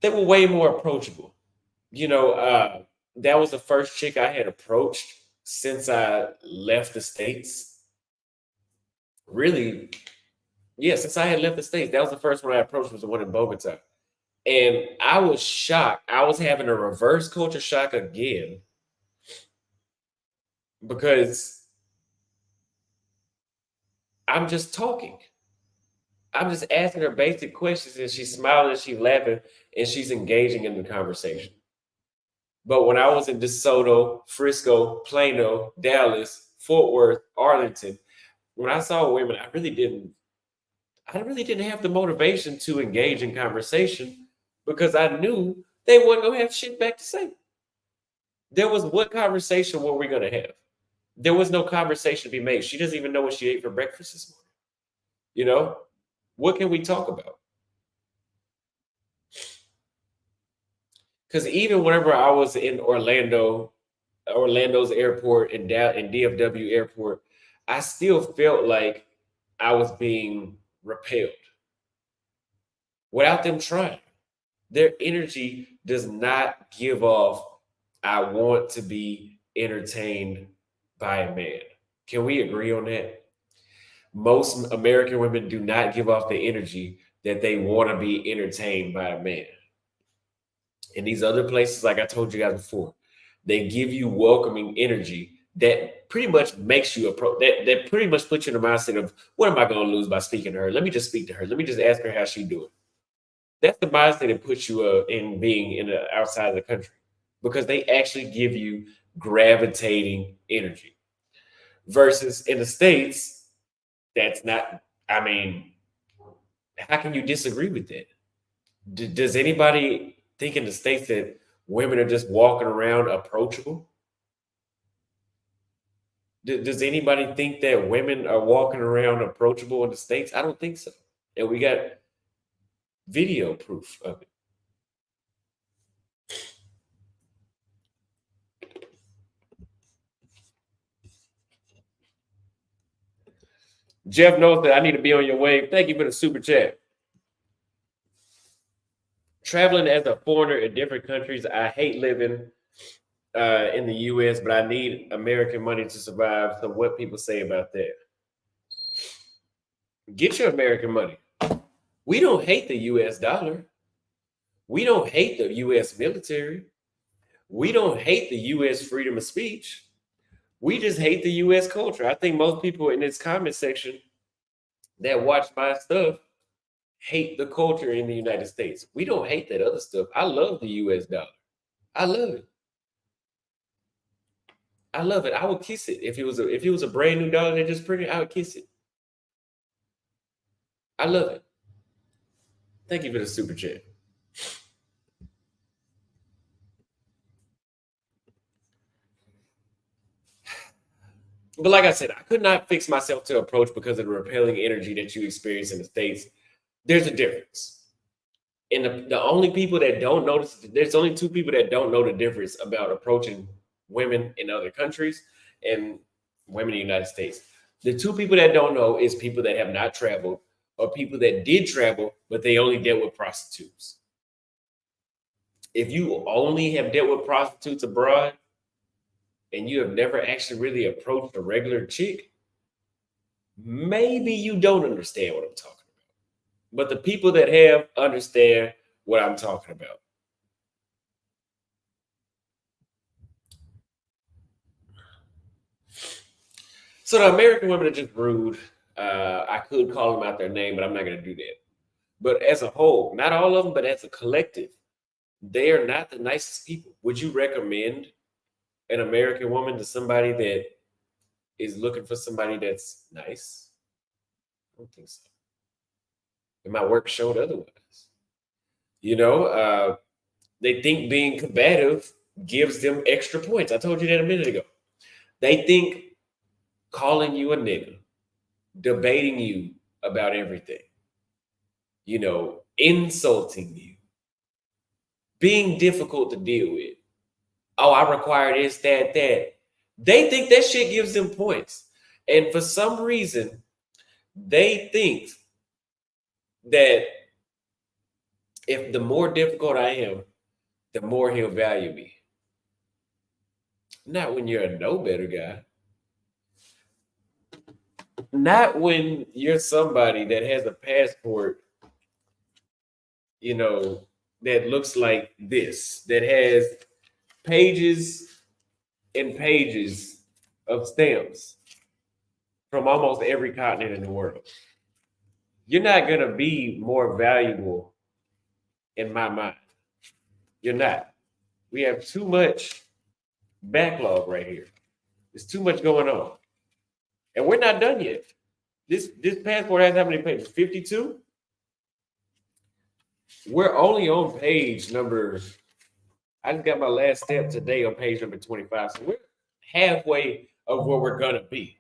They were way more approachable. That was the first chick I had approached since I left the States. Really, yeah, since I had left the States, that was the first one I approached, was the one in Bogota. And I was shocked. I was having a reverse culture shock again because I'm just talking. I'm just asking her basic questions and she's smiling and she's laughing and she's engaging in the conversation. But when I was in DeSoto, Frisco, Plano, Dallas, Fort Worth, Arlington, when I saw women, I really didn't have the motivation to engage in conversation because I knew they weren't gonna have shit back to say. There was what conversation were we gonna have? There was no conversation to be made. She doesn't even know what she ate for breakfast this morning. What can we talk about? Because even whenever I was in Orlando, Orlando's airport and down in DFW airport, I still felt like I was being repelled without them trying. Their energy does not give off, I want to be entertained by a man. Can we agree on that? Most American women do not give off the energy that they want to be entertained by a man. In these other places, like I told you guys before, they give you welcoming energy that pretty much makes you approach that pretty much puts you in the mindset of, what am I going to lose by speaking to her? Let me just speak to her. Let me just ask her how she doing. That's the mindset that puts you in being in the outside of the country, because they actually give you gravitating energy. Versus in the States, that's not, I mean, how can you disagree with that? Does anybody think in the States that women are just walking around approachable? Does anybody think that women are walking around approachable in the States? I don't think so. And we got video proof of it. Jeff knows that I need to be on your wave. Thank you for the super chat. Traveling as a foreigner in different countries, I hate living in the U.S., but I need American money to survive. So, what people say about that? Get your American money. We don't hate the U.S. dollar. We don't hate the U.S. military. We don't hate the U.S. freedom of speech. We just hate the U.S. culture. I think most people in this comment section that watch my stuff hate the culture in the United States. We don't hate that other stuff. I love the US dollar. I love it. I love it. I would kiss it if it was a brand new dollar that just printed. I would kiss it. I love it. Thank you for the super chat. But like I said, I could not fix myself to approach because of the repelling energy that you experience in the States. There's a difference. And the only people that don't notice, there's only two people that don't know the difference about approaching women in other countries and women in the United States. The two people that don't know is people that have not traveled, or people that did travel, but they only dealt with prostitutes. If you only have dealt with prostitutes abroad and you have never actually really approached a regular chick, maybe you don't understand what I'm talking about. But the people that have understand what I'm talking about. So the American women are just rude. I could call them out their name, but I'm not going to do that. But as a whole, not all of them, but as a collective, they are not the nicest people. Would you recommend an American woman to somebody that is looking for somebody that's nice? I don't think so. And my work showed otherwise. You know, they think being combative gives them extra points. I told you that a minute ago. They think calling you a nigga, debating you about everything, you know, insulting you, being difficult to deal with. Oh, I require this, that, that. They think that shit gives them points. And for some reason, they think that if the more difficult I am, the more he'll value me. Not when you're a no better guy. Not when you're somebody that has a passport, you know, that looks like this, that has pages and pages of stamps from almost every continent in the world. You're not going to be more valuable in my mind. You're not. We have too much backlog right here. There's too much going on. And we're not done yet. This passport has how many pages? 52? We're only on page number, I just got my last step today on page number 25. So we're halfway of where we're going to be.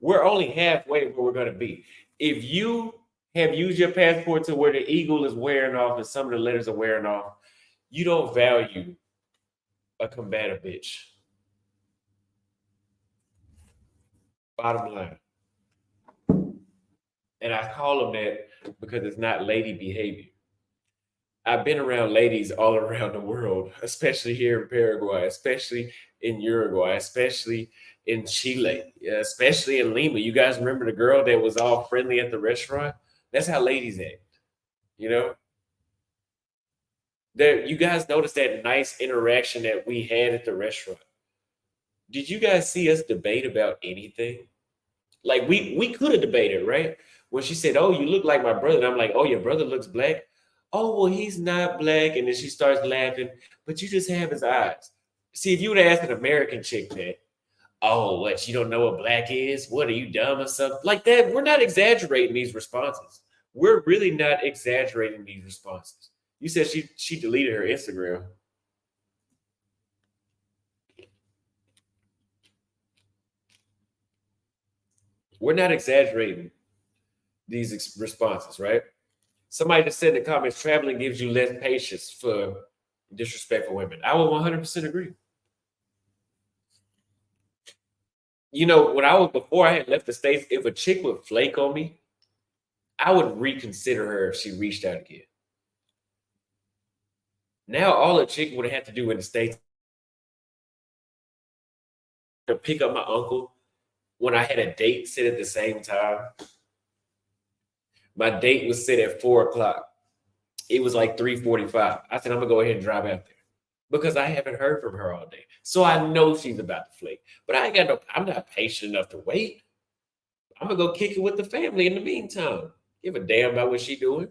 We're only halfway where we're going to be. If you have used your passport to where the eagle is wearing off and some of the letters are wearing off, You don't value a combative bitch. Bottom line. And I call them that because it's not lady behavior. I've been around ladies all around the world, especially here in Paraguay, especially in Uruguay, especially in Chile, especially in Lima. You guys remember the girl that was all friendly at the restaurant? That's how ladies act. You know, there. You guys noticed that nice interaction that we had at the restaurant. Did you guys see us debate about anything? Like we could have debated, right? When she said, "Oh, you look like my brother," and I'm like, "Oh, your brother looks black." Oh, well, he's not black, and then she starts laughing. But you just have his eyes. See, if you would ask an American chick that, "Oh, what you don't know what black is? What are you dumb or something like that?" We're not exaggerating these responses. We're really not exaggerating these responses. You said she deleted her Instagram. We're not exaggerating these responses, right? Somebody just said in the comments, traveling gives you less patience for disrespectful women. I would 100% agree. You know, when I was before I had left the States, if a chick would flake on me, I would reconsider her if she reached out again. Now, all a chick would have to do in the States to pick up my uncle when I had a date sit at the same time. My date was set at 4 o'clock. It was like 3:45. I said, I'm gonna go ahead and drive out there because I haven't heard from her all day. So I know she's about to flake. But I ain't got no, I'm not patient enough to wait. I'm gonna go kick it with the family in the meantime. Give a damn about what she doing.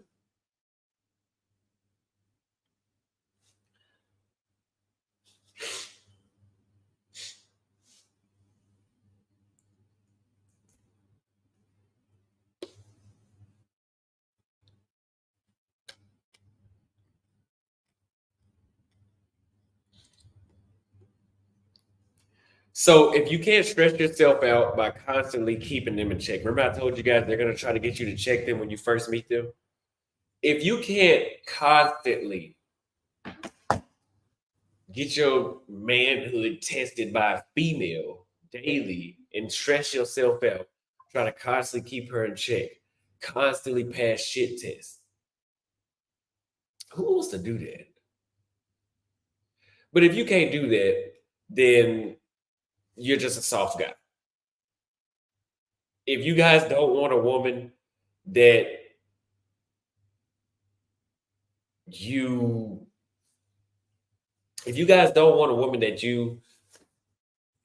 So if you can't stress yourself out by constantly keeping them in check, remember I told you guys they're gonna try to get you to check them when you first meet them. If you can't constantly get your manhood tested by a female daily and stress yourself out, try to constantly keep her in check, constantly pass shit tests. Who wants to do that? But if you can't do that, then you're just a soft guy. If you guys don't want a woman that you if you guys don't want a woman that you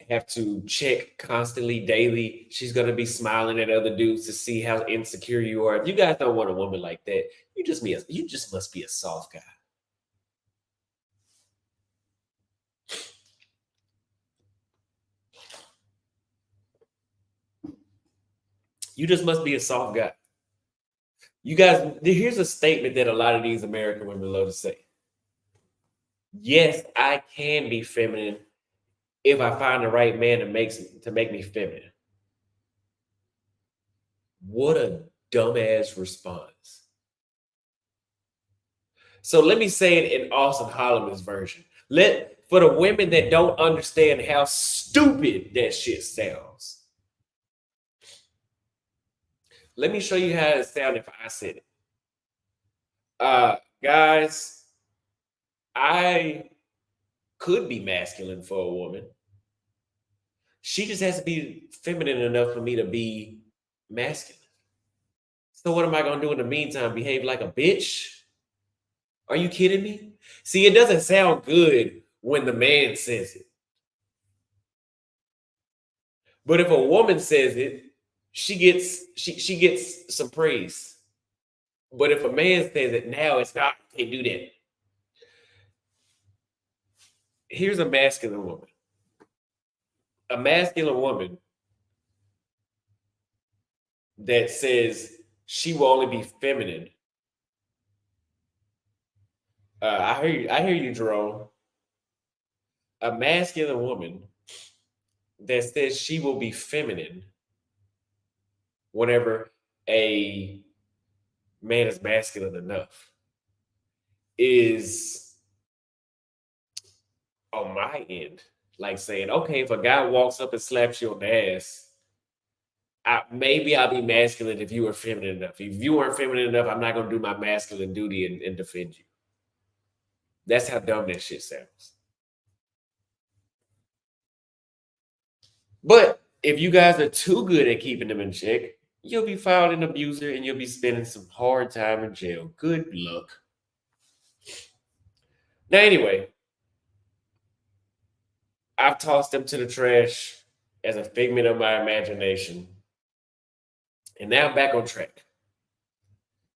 have to check constantly daily, she's gonna be smiling at other dudes to see how insecure you are. If you guys don't want a woman like that, you just must be a soft guy. You just must be a soft guy. You guys, here's a statement that a lot of these American women love to say. Yes, I can be feminine if I find the right man to make me feminine. What a dumbass response. So let me say it in Austin Holloman's version. Let for the women that don't understand how stupid that shit sounds. Let me show you how it sounds if I said it. Guys, I could be masculine for a woman. She just has to be feminine enough for me to be masculine. So what am I gonna do in the meantime? Behave like a bitch? Are you kidding me? See, it doesn't sound good when the man says it. But if a woman says it, she gets some praise. But if a man says it now, it's not, you can't do that. Here's a masculine woman. A masculine woman that says she will only be feminine. I hear you, Jerome. A masculine woman that says she will be feminine whenever a man is masculine enough is on my end, like saying, okay, if a guy walks up and slaps you on the ass, maybe I'll be masculine if you were feminine enough. If you weren't feminine enough, I'm not gonna do my masculine duty and defend you. That's how dumb that shit sounds. But if you guys are too good at keeping them in check, you'll be filed an abuser and you'll be spending some hard time in jail. Good luck. Now, anyway, I've tossed them to the trash as a figment of my imagination. And now I'm back on track.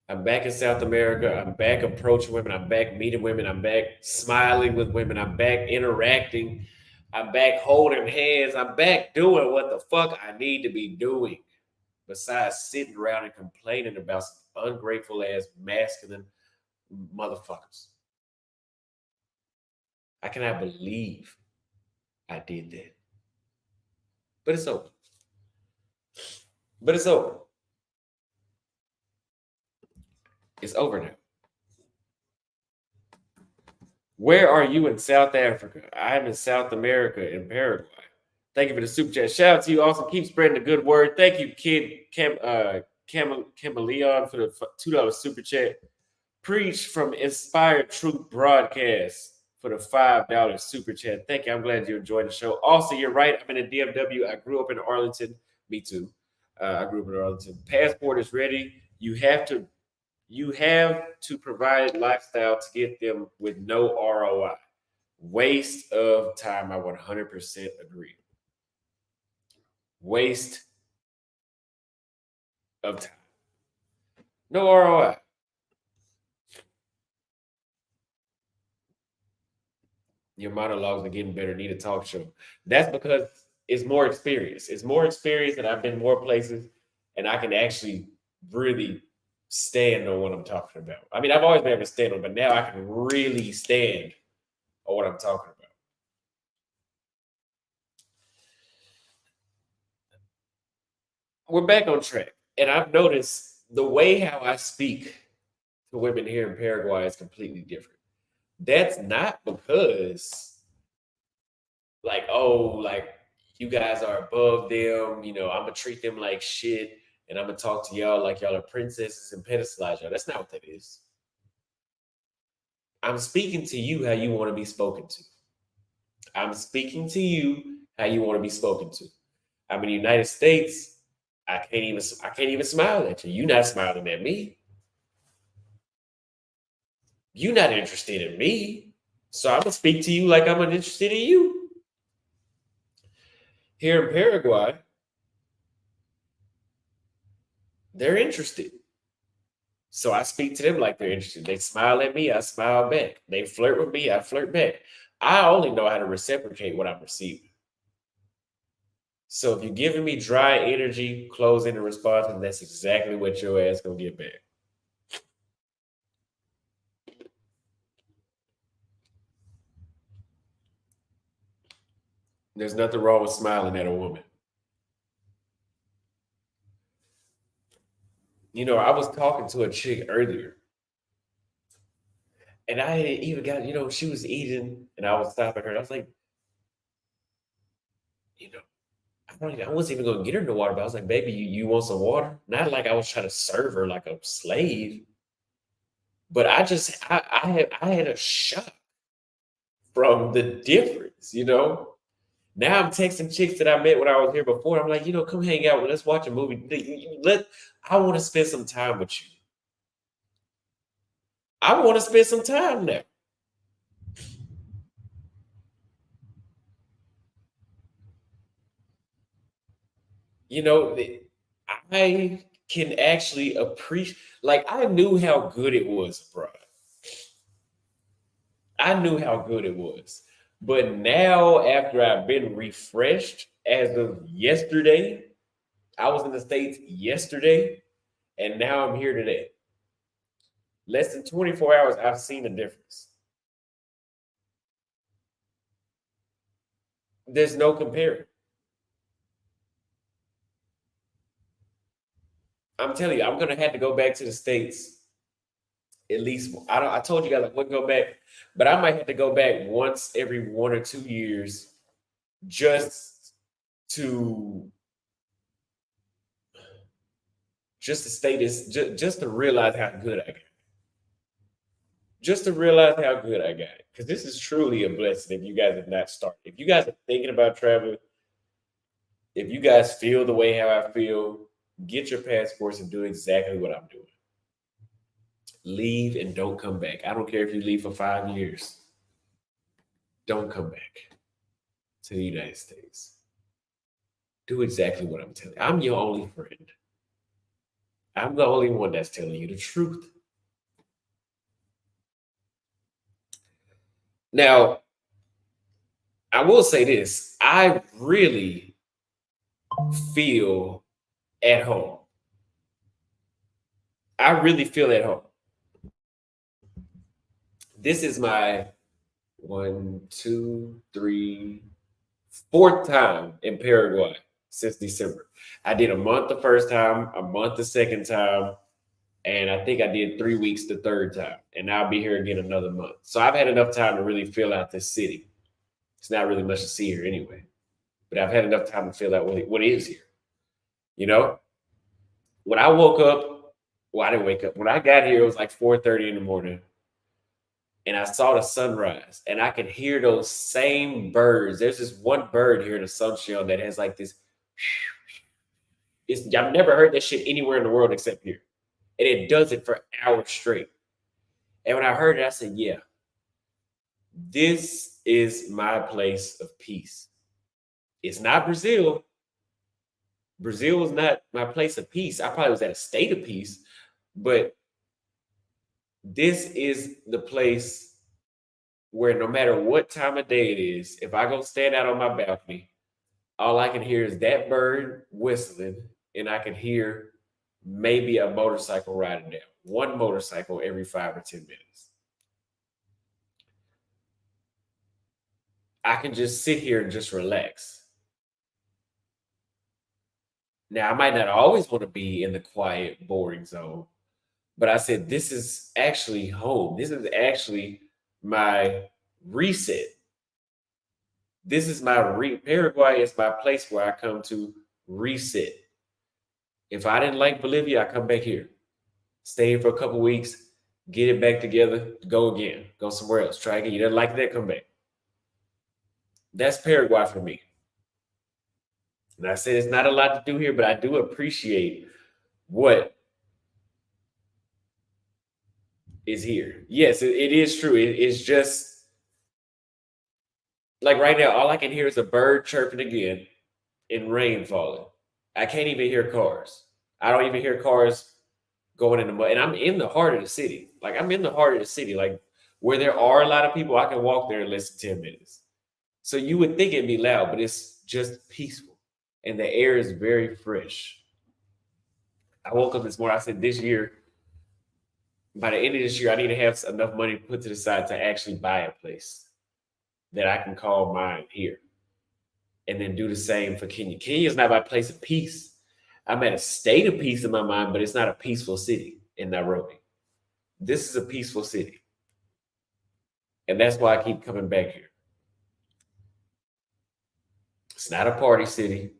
I'm back in South America. I'm back approaching women. I'm back meeting women. I'm back smiling with women. I'm back interacting. I'm back holding hands. I'm back doing what the fuck I need to be doing. Besides sitting around and complaining about some ungrateful ass masculine motherfuckers. I cannot believe I did that. But it's over. But it's over. It's over now. Where are you in South Africa? I am in South America in Paraguay. Thank you for the super chat. Shout out to you. Also, keep spreading the good word. Thank you, Camaleon, for the $2 super chat. Preach from Inspired Truth Broadcast for the $5 super chat. Thank you. I'm glad you enjoyed the show. Also, you're right. I'm in the DFW. I grew up in Arlington. Me too. I grew up in Arlington. Passport is ready. You have to provide lifestyle to get them with no ROI. Waste of time. I 100% agree. Waste of time. No ROI. Your monologues are getting better. Need a talk show. That's because it's more experience. It's more experience, and I've been more places, and I can actually really stand on what I'm talking about. I mean, I've always been able to stand on, but now I can really stand on what I'm talking about. We're back on track, and I've noticed the way how I speak to women here in Paraguay is completely different. That's not because, like, oh, like you guys are above them, I'm gonna treat them like shit, and I'm gonna talk to y'all like y'all are princesses and pedestalize y'all. That's not what that is. I'm speaking to you how you want to be spoken to. I'm speaking to you how you want to be spoken to. I'm in the United States. I can't even smile at you. You're not smiling at me. You're not interested in me. So I'm gonna speak to you like I'm interested in you. Here in Paraguay, they're interested. So I speak to them like they're interested. They smile at me, I smile back. They flirt with me, I flirt back. I only know how to reciprocate what I'm receiving. So if you're giving me dry energy, closing and response, that's exactly what your ass gonna get back. There's nothing wrong with smiling at a woman. I was talking to a chick earlier, and I even got, she was eating, and I was stopping her, and I was like, I wasn't even gonna get her no water, but I was like, baby, you want some water? Not like I was trying to serve her like a slave, but I had a shock from the difference. Now I'm texting chicks that I met when I was here before. I'm like, come hang out. Let's watch a movie. I want to spend some time with you. I want to spend some time there. I can actually appreciate, like, I knew how good it was, bro. I knew how good it was. But now, after I've been refreshed as of yesterday, I was in the States yesterday, and now I'm here today. Less than 24 hours, I've seen a difference. There's no comparing. I'm telling you, I'm going to have to go back to the States at least I told you guys I wouldn't go back, but I might have to go back once every 1 or 2 years just to just to stay this just to realize how good I got it. Just to realize how good I got it. Because this is truly a blessing if you guys have not started. If you guys are thinking about traveling, if you guys feel the way how I feel, get your passports and do exactly what I'm doing. Leave and don't come back. I don't care if you leave for 5 years. Don't come back to the United States. Do exactly what I'm telling you. I'm your only friend. I'm the only one that's telling you the truth. Now, I will say this. I really feel at home. I really feel at home. This is my one, two, three, fourth time in Paraguay since December. I did a month the first time, a month the second time, and I think I did 3 weeks the third time. And I'll be here again another month. So I've had enough time to really fill out this city. It's not really much to see here anyway, but I've had enough time to fill out what is here. You know, when I woke up, well, I didn't wake up. When I got here, it was like 4:30 in the morning, and I saw the sunrise, and I could hear those same birds. There's this one bird here in the sunshine that has like this. I've never heard that shit anywhere in the world except here, and it does it for hours straight. And when I heard it, I said, "Yeah, this is my place of peace. It's not Brazil. Brazil was not my place of peace. I probably was at a state of peace, but this is the place where no matter what time of day it is, if I go stand out on my balcony, all I can hear is that bird whistling, and I can hear maybe a motorcycle riding down. One motorcycle every 5 or 10 minutes. I can just sit here and just relax. Now, I might not always want to be in the quiet, boring zone, but I said, this is actually home. This is actually my reset. This is my Paraguay is my place where I come to reset. If I didn't like Bolivia, I come back here, stay here for a couple weeks, get it back together, go again, go somewhere else, try again. You didn't like that, come back. That's Paraguay for me. And I said it's not a lot to do here, but I do appreciate what is here. Yes, it is true. It's just like right now, all I can hear is a bird chirping again and rain falling. I can't even hear cars. I don't even hear cars going in the mud. And I'm in the heart of the city. Like I'm in the heart of the city. Like where there are a lot of people, I can walk there in less than 10 minutes. So you would think it'd be loud, but it's just peaceful. And the air is very fresh. I woke up this morning, I said this year, by the end of this year, I need to have enough money put to the side to actually buy a place that I can call mine here. And then do the same for Kenya. Kenya is not my place of peace. I'm at a state of peace in my mind, but it's not a peaceful city in Nairobi. This is a peaceful city. And that's why I keep coming back here. It's not a party city.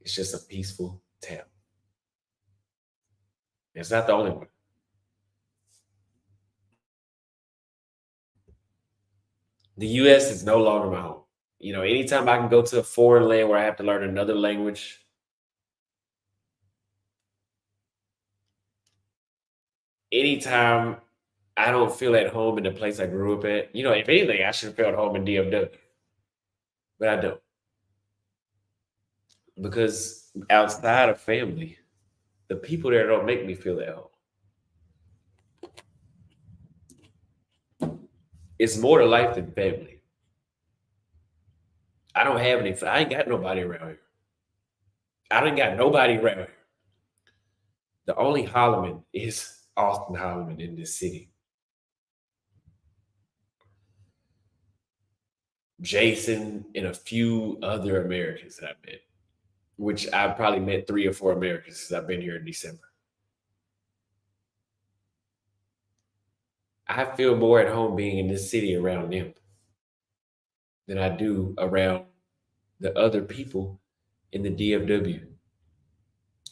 It's just a peaceful town. It's not the only one. The US is no longer my home. You know, anytime I can go to a foreign land where I have to learn another language, anytime I don't feel at home in the place I grew up at, you know, if anything, I should have felt home in DFW, but I don't. Because outside of family, the people there don't make me feel at home. It's more to life than family. I don't have any, I ain't got nobody around here. I didn't got nobody around here. The only Holloman is Austin Holloman in this city. Jason and a few other Americans that I've met, which I've probably met 3 or 4 Americans since I've been here in December. I feel more at home being in this city around them than I do around the other people in the DFW.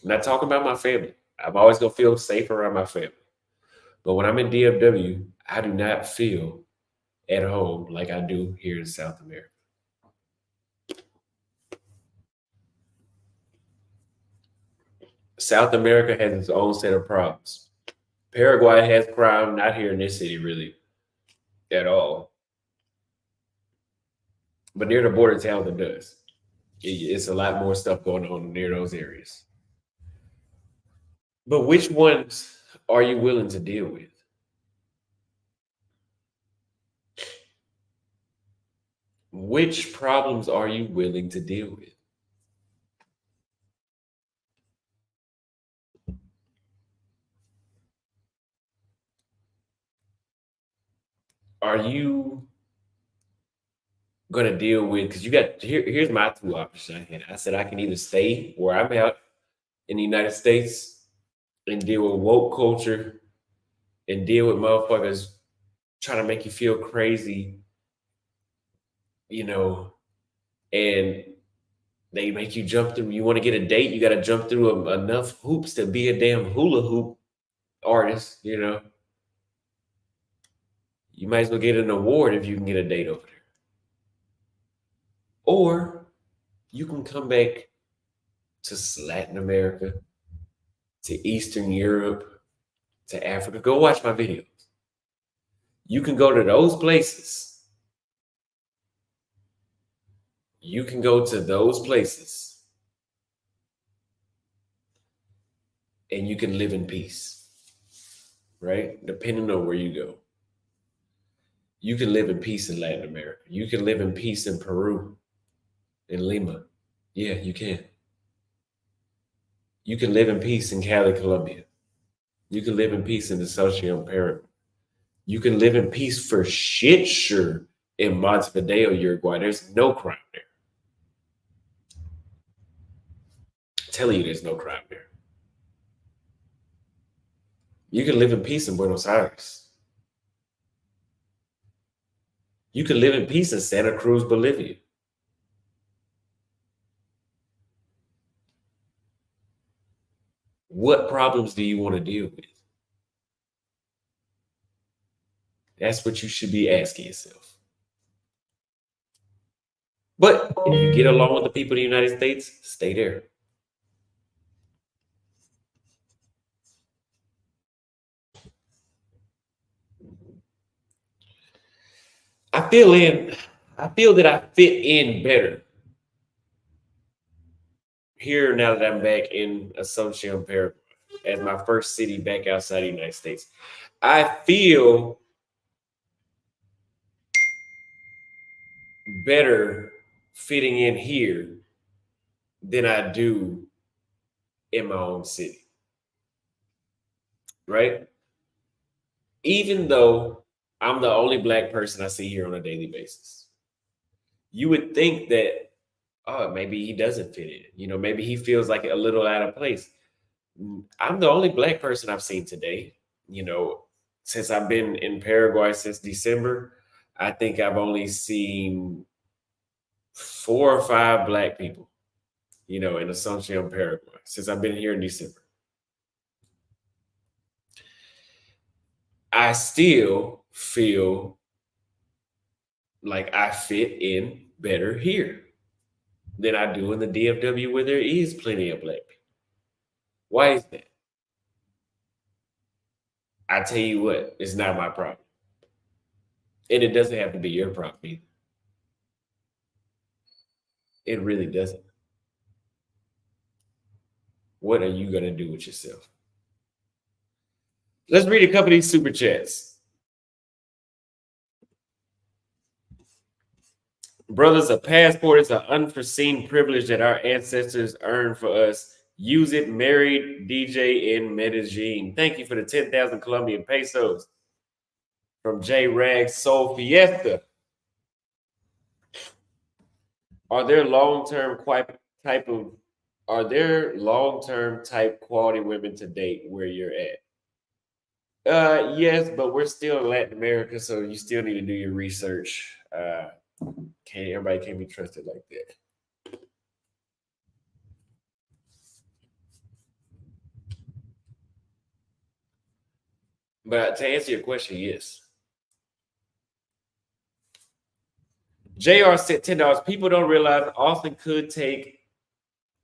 I'm not talking about my family. I'm always gonna feel safe around my family. But when I'm in DFW, I do not feel at home like I do here in South America. South America has its own set of problems. Paraguay has crime, not here in this city really at all, but near the border towns it does. It's a lot more stuff going on near those areas. But which ones are you willing to deal with? Which problems are you willing to deal with? Are you gonna deal with because you got here's my two options I had. I said I can either stay where I'm at in the United States and deal with woke culture and deal with motherfuckers trying to make you feel crazy, you know, and they make you jump through. You want to get a date, you got to jump through enough hoops to be a damn hula hoop artist. You might as well get an award if you can get a date over there. Or you can come back to Latin America, to Eastern Europe, to Africa. Go watch my videos. You can go to those places. You can go to those places and you can live in peace, right? Depending on where you go. You can live in peace in Latin America. You can live in peace in Peru, in Lima. Yeah, you can. You can live in peace in Cali, Colombia. You can live in peace in the Ascension, Paraguay. You can live in peace for shit sure in Montevideo, Uruguay. There's no crime there. I'm telling you, there's no crime there. You can live in peace in Buenos Aires. You can live in peace in Santa Cruz, Bolivia. What problems do you want to deal with? That's what you should be asking yourself. But if you get along with the people in the United States, stay there. I feel in. I feel that I fit in better here now that I'm back in Asuncion, Paraguay, as my first city back outside the United States. I feel better fitting in here than I do in my own city, right? Even though I'm the only black person I see here on a daily basis, you would think that, oh, maybe he doesn't fit in. Maybe he feels like a little out of place. I'm the only black person I've seen today. You know, since I've been in Paraguay since December, I think I've only seen 4 or 5 black people, in Asuncion, Paraguay, since I've been here in December. I still feel like I fit in better here than I do in the DFW where there is plenty of black people. Why is that? I tell you what, it's not my problem. And it doesn't have to be your problem either. It really doesn't. What are you going to do with yourself? Let's read a couple of these super chats. Brothers, a passport is an unforeseen privilege that our ancestors earned for us. Use it, married DJ in Medellin. Thank you for the 10,000 Colombian pesos from J Rag Soul Fiesta. Are there long-term type of are there long-term type quality women to date where you're at? Yes, but we're still in Latin America, so you still need to do your research. Can't everybody can't be trusted like that. But to answer your question, yes. JR said $10. People don't realize Austin could take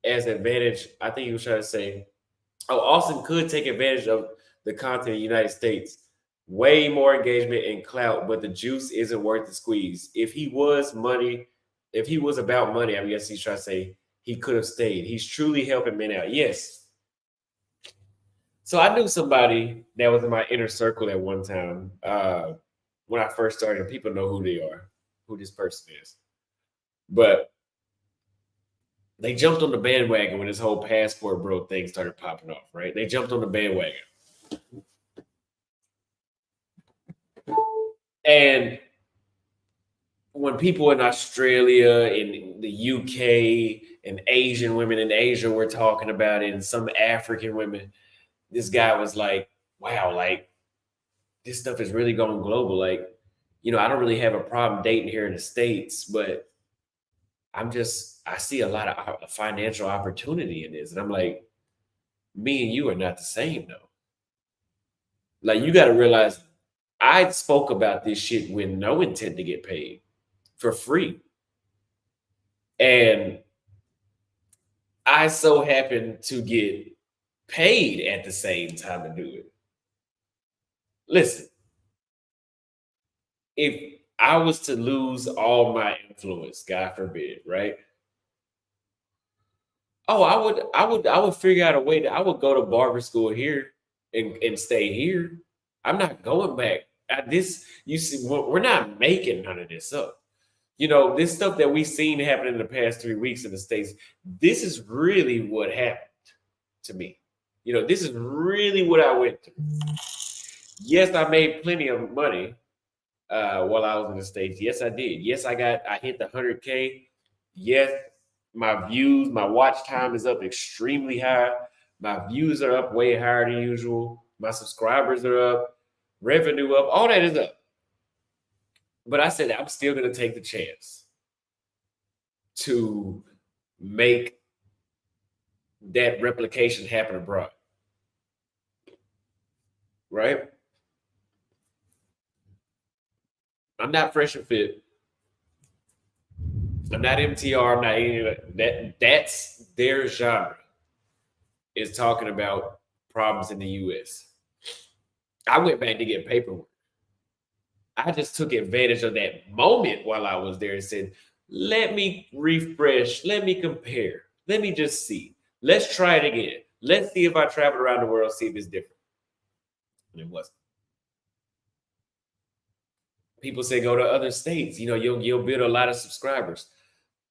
as advantage. I think he was trying to say, oh, Austin could take advantage of the content of the United States. Way more engagement and clout, but the juice isn't worth the squeeze. If he was about money, I guess he's trying to say he could have stayed. He's truly helping men out. Yes. So I knew somebody that was in my inner circle at one time when I first started. People know who they are, who this person is. But they jumped on the bandwagon when this whole passport bro thing started popping off, right? They jumped on the bandwagon. And when people in Australia, in the UK, and Asian women in Asia were talking about it, and some African women, this guy was like, wow, like this stuff is really going global. Like, I don't really have a problem dating here in the States, but I see a lot of financial opportunity in this. And I'm like, me and you are not the same though. Like, you got to realize I spoke about this shit with no intent to get paid for free. And I so happen to get paid at the same time to do it. Listen, if I was to lose all my influence, God forbid, right? Oh, I would figure out a way that I would go to barber school here and stay here. I'm not going back. This you see, we're not making none of this up. This stuff that we've seen happen in the past 3 weeks in the States, this is really what happened to me. This is really what I went through. Yes, I made plenty of money while I was in the States. Yes, I did. Yes, I hit the 100K. Yes, my views, my watch time is up extremely high. My views are up way higher than usual. My subscribers are up, revenue up, all that is up. But I said I'm still going to take the chance to make that replication happen abroad. Right? I'm not Fresh and Fit. I'm not MTR. I'm not any of that. That's their genre. Is talking about problems in the US. I went back to get paperwork. I just took advantage of that moment while I was there and said, let me refresh, let me compare, let me just see. Let's try it again. Let's see if I travel around the world, see if it's different. And it wasn't. People say go to other states, you'll build a lot of subscribers.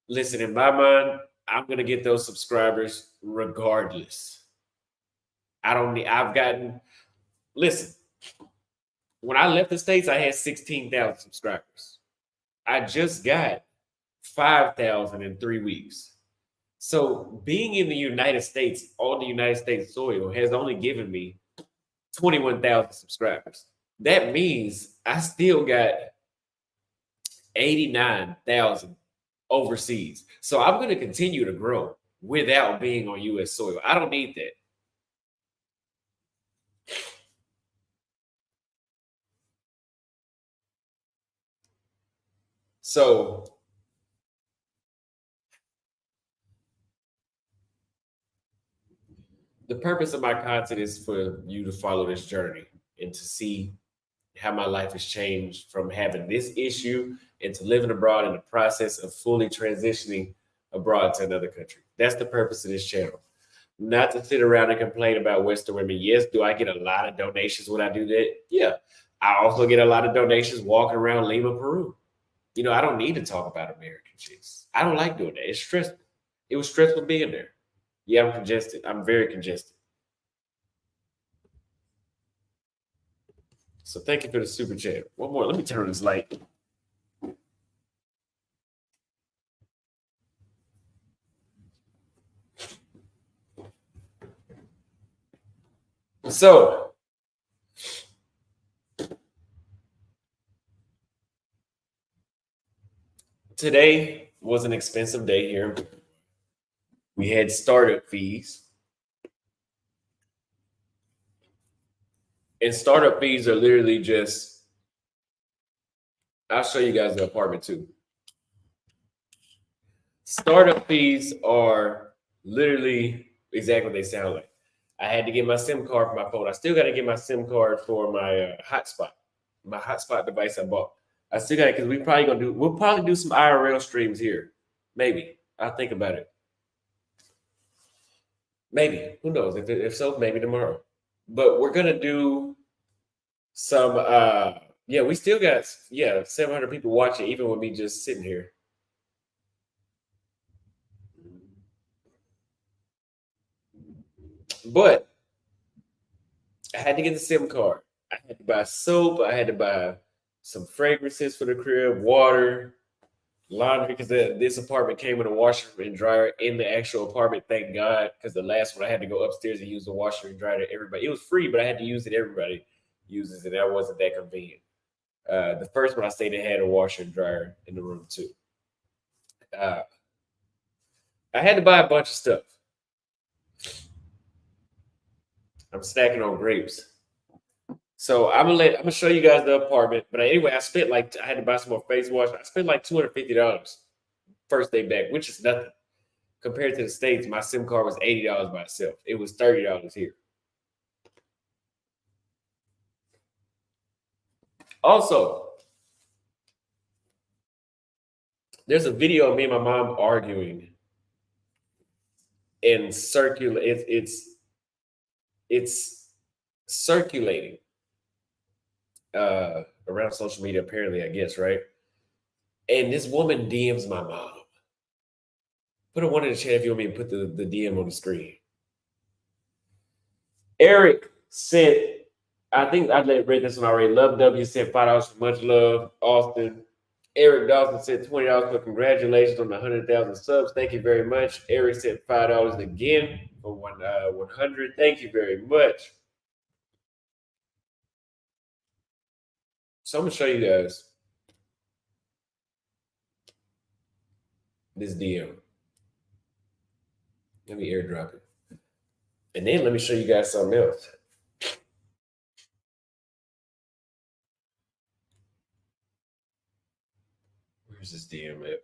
Listen, in my mind, I'm gonna get those subscribers regardless. Listen, when I left the States, I had 16,000 subscribers. I just got 5,000 in 3 weeks. So being in the United States, on the United States soil, has only given me 21,000 subscribers. That means I still got 89,000 overseas. So I'm going to continue to grow without being on US soil. I don't need that. So the purpose of my content is for you to follow this journey and to see how my life has changed from having this issue into living abroad in the process of fully transitioning abroad to another country. That's the purpose of this channel. Not to sit around and complain about Western women. Yes, do I get a lot of donations when I do that? Yeah. I also get a lot of donations walking around Lima, Peru. I don't need to talk about American chicks. I don't like doing that. It's stressful. It was stressful being there. Yeah, I'm congested. I'm very congested. So thank you for the super chat. One more. Let me turn this light. So Today was an expensive day here. We had startup fees, and startup fees are literally just. I'll show you guys the apartment too. Startup fees are literally exactly what they sound like. I had to get my SIM card for my phone. I still got to get my SIM card for my hotspot device I bought. I still got it because we'll probably do some IRL streams here. Maybe. I'll think about it. Maybe. Who knows? If so, maybe tomorrow. But we're gonna do some yeah, we still got 700 people watching, even with me just sitting here. But I had to get the SIM card. I had to buy soap. I had to buy some fragrances for the crib, water, laundry, because this apartment came with a washer and dryer in the actual apartment. Thank God, because the last one I had to go upstairs and use the washer and dryer to everybody. It was free, but I had to use it. Everybody uses it. That wasn't that convenient. The first one I stayed in had a washer and dryer in the room too. Uh, I had to buy a bunch of stuff. I'm snacking on grapes. So I'm gonna show you guys the apartment. But anyway, I had to buy some more face wash. I spent like $250 first day back, which is nothing compared to the States. My SIM card was $80 by itself. It was $30 here. Also, there's a video of me and my mom arguing and it's circulating around social media, apparently, I guess, right? And this woman DMs my mom. Put a one in the chat if you want me to put the DM on the screen. Eric sent, I think I read this one already. Love W sent $5 for much love. Austin. Eric Dawson said $20 for congratulations on the 100,000 subs. Thank you very much. Eric sent $5 again for 100. Thank you very much. So I'm gonna show you guys this DM. Let me airdrop it. And then let me show you guys something else. Where's this DM at?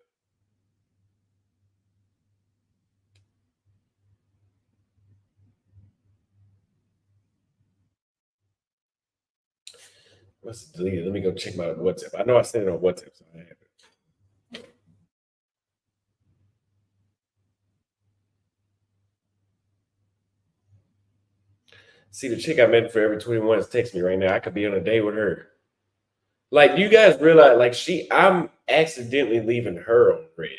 Let's delete it. Let me go check my WhatsApp. I know I sent it on WhatsApp, so I have it. See, the chick I met for every 21 is texting me right now. I could be on a date with her. Like, you guys realize, like, I'm accidentally leaving her on red.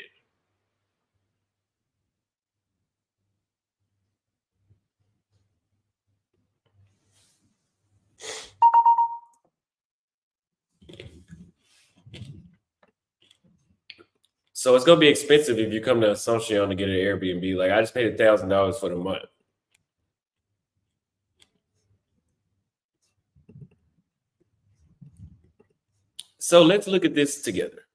So it's gonna be expensive if you come to Asuncion to get an Airbnb. Like, I just paid $1,000 for the month. So let's look at this together.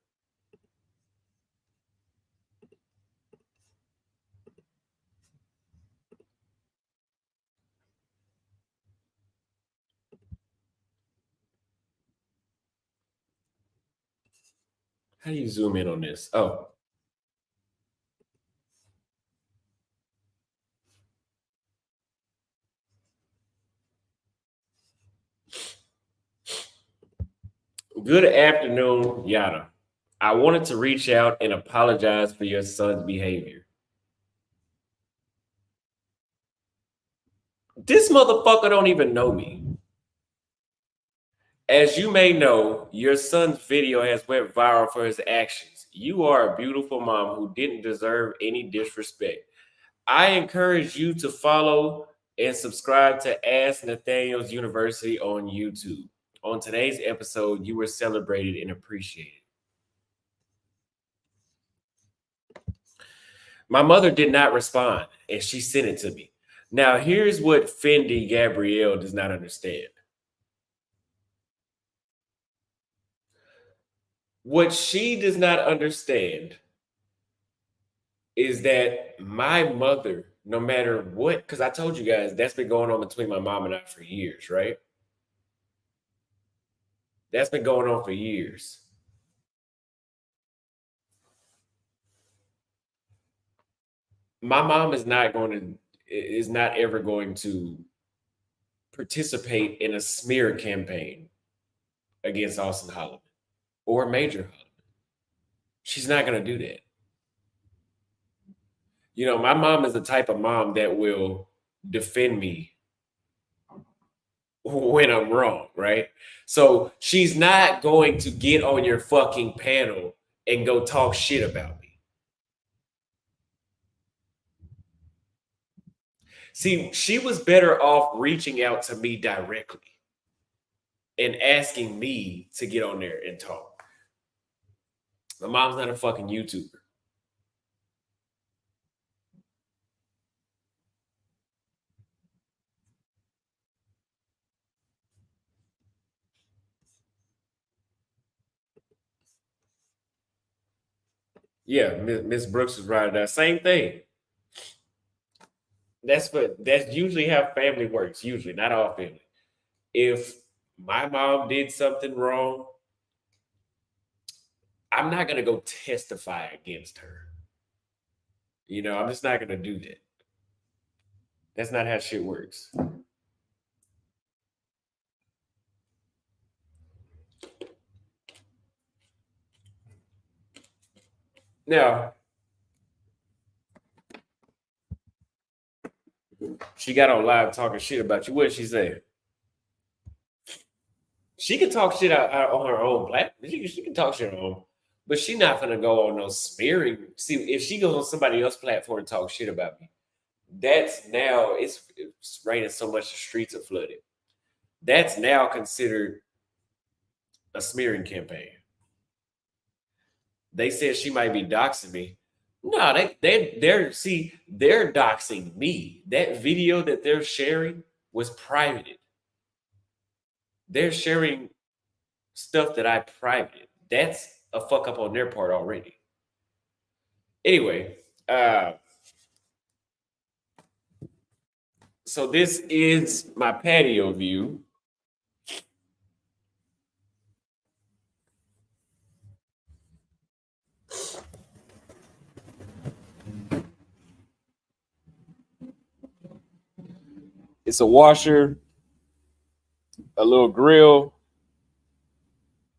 How do you zoom in on this? Oh. Good afternoon, Yada. I wanted to reach out and apologize for your son's behavior. This motherfucker don't even know me. As you may know, your son's video has went viral for his actions. You are a beautiful mom who didn't deserve any disrespect. I encourage you to follow and subscribe to Ask Nathaniel's University on YouTube. On today's episode, you were celebrated and appreciated. My mother did not respond, and she sent it to me. Now, here's what Fendi Gabrielle does not understand. What she does not understand is that my mother, no matter what, because I told you guys that's been going on between my mom and I for years, right? That's been going on for years. My mom is not ever going to participate in a smear campaign against Austin Holloman or Major Holloman. She's not going to do that. You know, my mom is the type of mom that will defend me when I'm wrong, right? So she's not going to get on your fucking panel and go talk shit about me. See, she was better off reaching out to me directly and asking me to get on there and talk. My mom's not a fucking YouTuber. Yeah, Miss Brooks is right there. Same thing. That's usually how family works. Usually, not all family. If my mom did something wrong, I'm not gonna go testify against her. You know, I'm just not gonna do that. That's not how shit works. Now, she got on live talking shit about you. What did she say? She can talk shit out on her own platform. She can talk shit on her own, but she not gonna go on no smearing. See, if she goes on somebody else's platform and talk shit about me, that's now it's raining so much the streets are flooded. That's now considered a smearing campaign. They said she might be doxing me. No, they're doxing me. That video that they're sharing was privated. They're sharing stuff that I privated. That's a fuck up on their part already. Anyway, so this is my patio view. It's a washer, a little grill,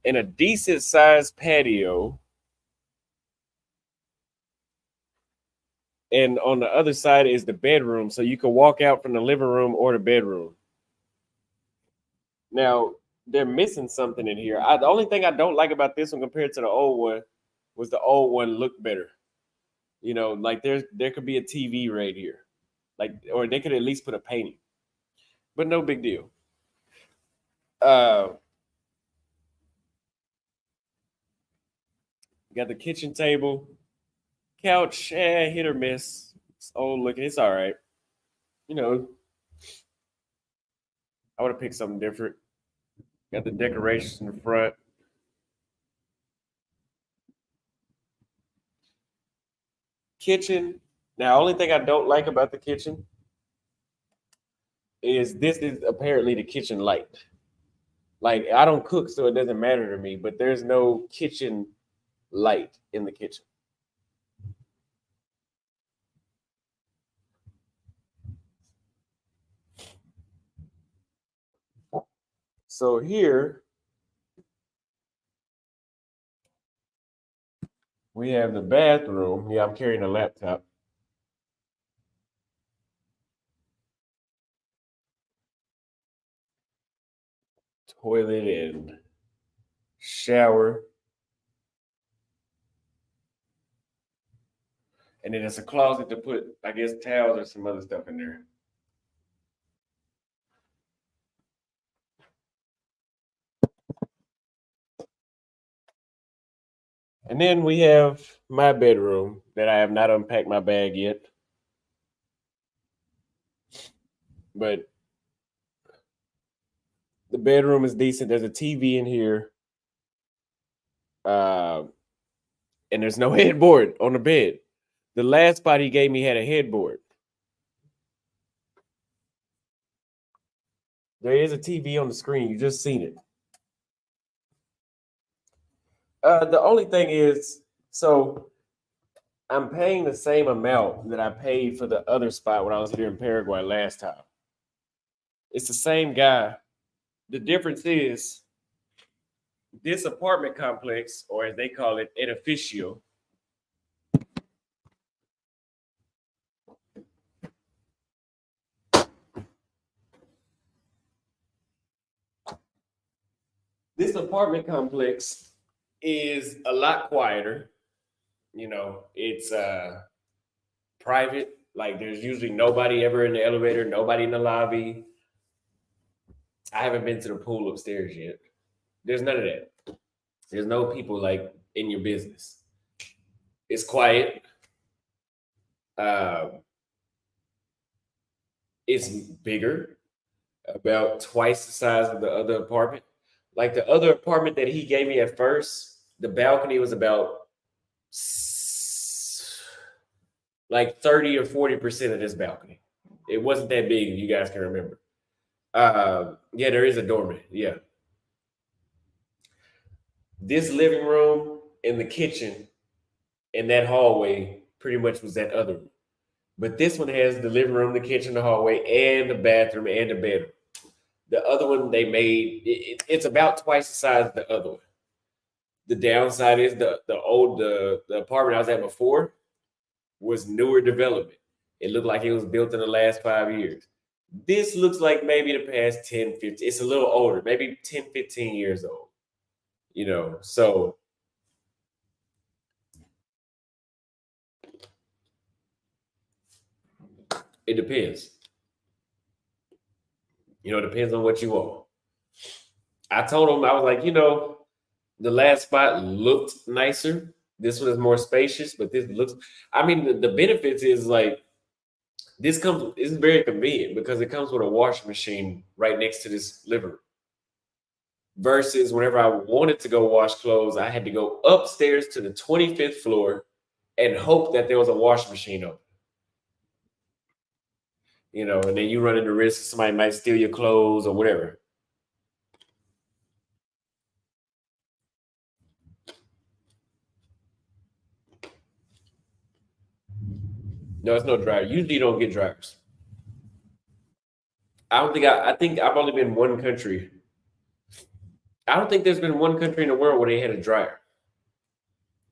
and a decent sized patio. And on the other side is the bedroom, so you can walk out from the living room or the bedroom. Now they're missing something in here. The only thing I don't like about this one compared to the old one was the old one looked better. You know, like there could be a TV right here, like, or they could at least put a painting, but no big deal. Uh, got the kitchen table, couch, hit or miss. It's old looking. It's all right. You know, I would have picked something different. Got the decorations in the front. Kitchen. Now, only thing I don't like about the kitchen is this is apparently the kitchen light. Like, I don't cook, so it doesn't matter to me, but there's no kitchen light in the kitchen. So here we have the bathroom. Yeah, I'm carrying a laptop. Toilet and shower. And then it's a closet to put, I guess, towels or some other stuff in there. And then we have my bedroom that I have not unpacked my bag yet. But the bedroom is decent. There's a TV in here. Um, and there's no headboard on the bed. The last spot he gave me had a headboard. There is a TV on the screen. You just seen it. The only thing is, so I'm paying the same amount that I paid for the other spot when I was here in Paraguay last time. It's the same guy. The difference is this apartment complex, or as they call it, edificio. This apartment complex is a lot quieter. You know, it's private. Like there's usually nobody ever in the elevator, nobody in the lobby. I haven't been to the pool upstairs yet. There's none of that. There's no people like in your business. It's quiet. Um, it's bigger, about twice the size of the other apartment. Like the other apartment that he gave me at first, the balcony was about like 30 or 40% of this balcony. It wasn't that big, if you guys can remember. Yeah, there is a doorman. Yeah. This living room and the kitchen and that hallway pretty much was that other room. But this one has the living room, the kitchen, the hallway, and the bathroom and the bedroom. The other one they made, it's about twice the size of the other one. The downside is the apartment I was at before was newer development. It looked like it was built in the last 5 years. This looks like maybe the past 10, 15. It's a little older, maybe 10, 15 years old. You know, so it depends. You know, it depends on what you want. I told him, I was like, the last spot looked nicer. This one is more spacious, but this looks, I mean, the benefits is like, it's very convenient because it comes with a washing machine right next to this living room. Versus whenever I wanted to go wash clothes, I had to go upstairs to the 25th floor and hope that there was a washing machine open. And then you run into risk somebody might steal your clothes or whatever. No, it's no dryer. Usually you don't get dryers. I think I've only been one country. I don't think there's been one country in the world where they had a dryer.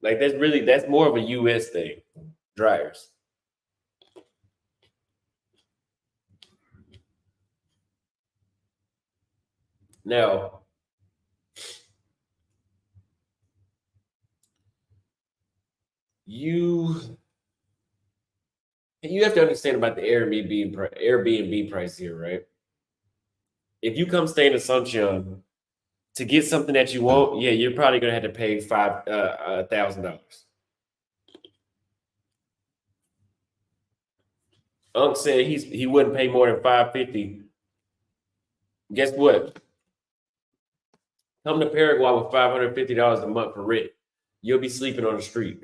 Like that's more of a US thing. Dryers. Now, you have to understand about the Airbnb price here, right? If you come stay in Asuncion to get something that you want, yeah, you're probably gonna have to pay $1,000. Unc said he wouldn't pay more than $550. Guess what? Come to Paraguay with $550 a month for rent. You'll be sleeping on the street.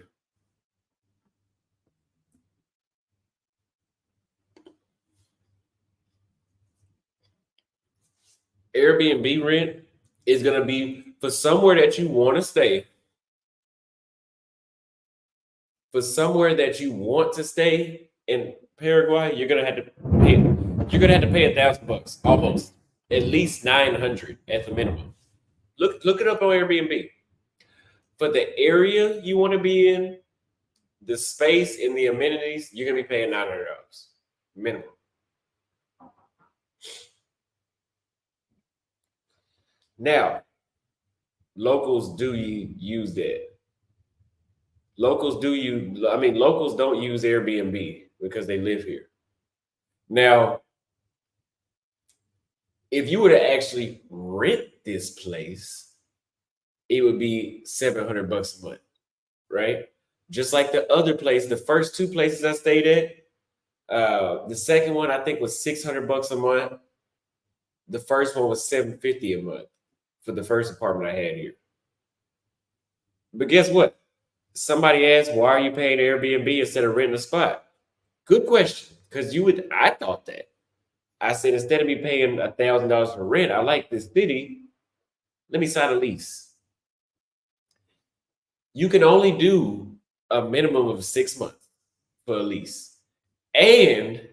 Airbnb rent is going to be for somewhere that you want to stay. For somewhere that you want to stay in Paraguay, you're going to have to pay. You're going to have to pay $1,000 almost, at least 900 at the minimum. Look it up on Airbnb. For the area you want to be in, the space and the amenities, you're going to be paying $900 minimum. Now, locals do use that. Locals don't use Airbnb because they live here. Now, if you were to actually rent this place, it would be $700 a month, right? Just like the other place, the first two places I stayed at, the second one I think was $600 a month. The first one was $750 a month for the first apartment I had here. But guess what? Somebody asked, why are you paying Airbnb instead of renting a spot? Good question. Because I thought that. I said, instead of me paying $1,000 for rent, I like this city. Let me sign a lease. You can only do a minimum of 6 months for a lease. And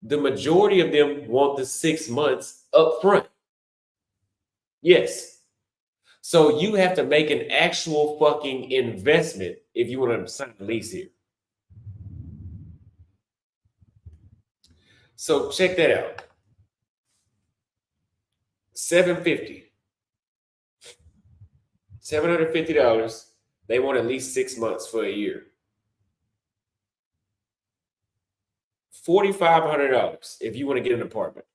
the majority of them want the 6 months up front. Yes. So you have to make an actual fucking investment if you want to sign a lease here. So check that out. $750. They want at least 6 months for a year. $4,500 if you want to get an apartment.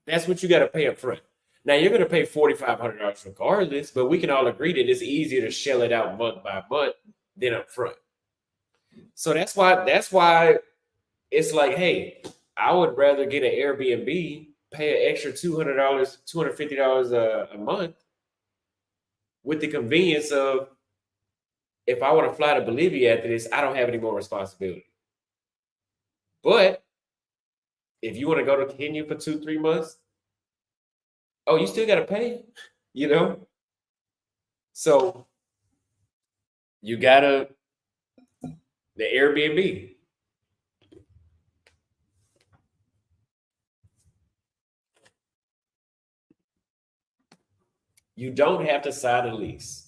That's what you got to pay up front. Now you're going to pay $4,500 regardless, but we can all agree that it's easier to shell it out month by month than up front. So that's why it's like, hey, I would rather get an Airbnb, pay an extra $200, $250 a month with the convenience of, if I want to fly to Bolivia after this, I don't have any more responsibility. But if you want to go to Kenya for 2-3 months, oh, you still got to pay, you know? So you got the Airbnb. You don't have to sign a lease.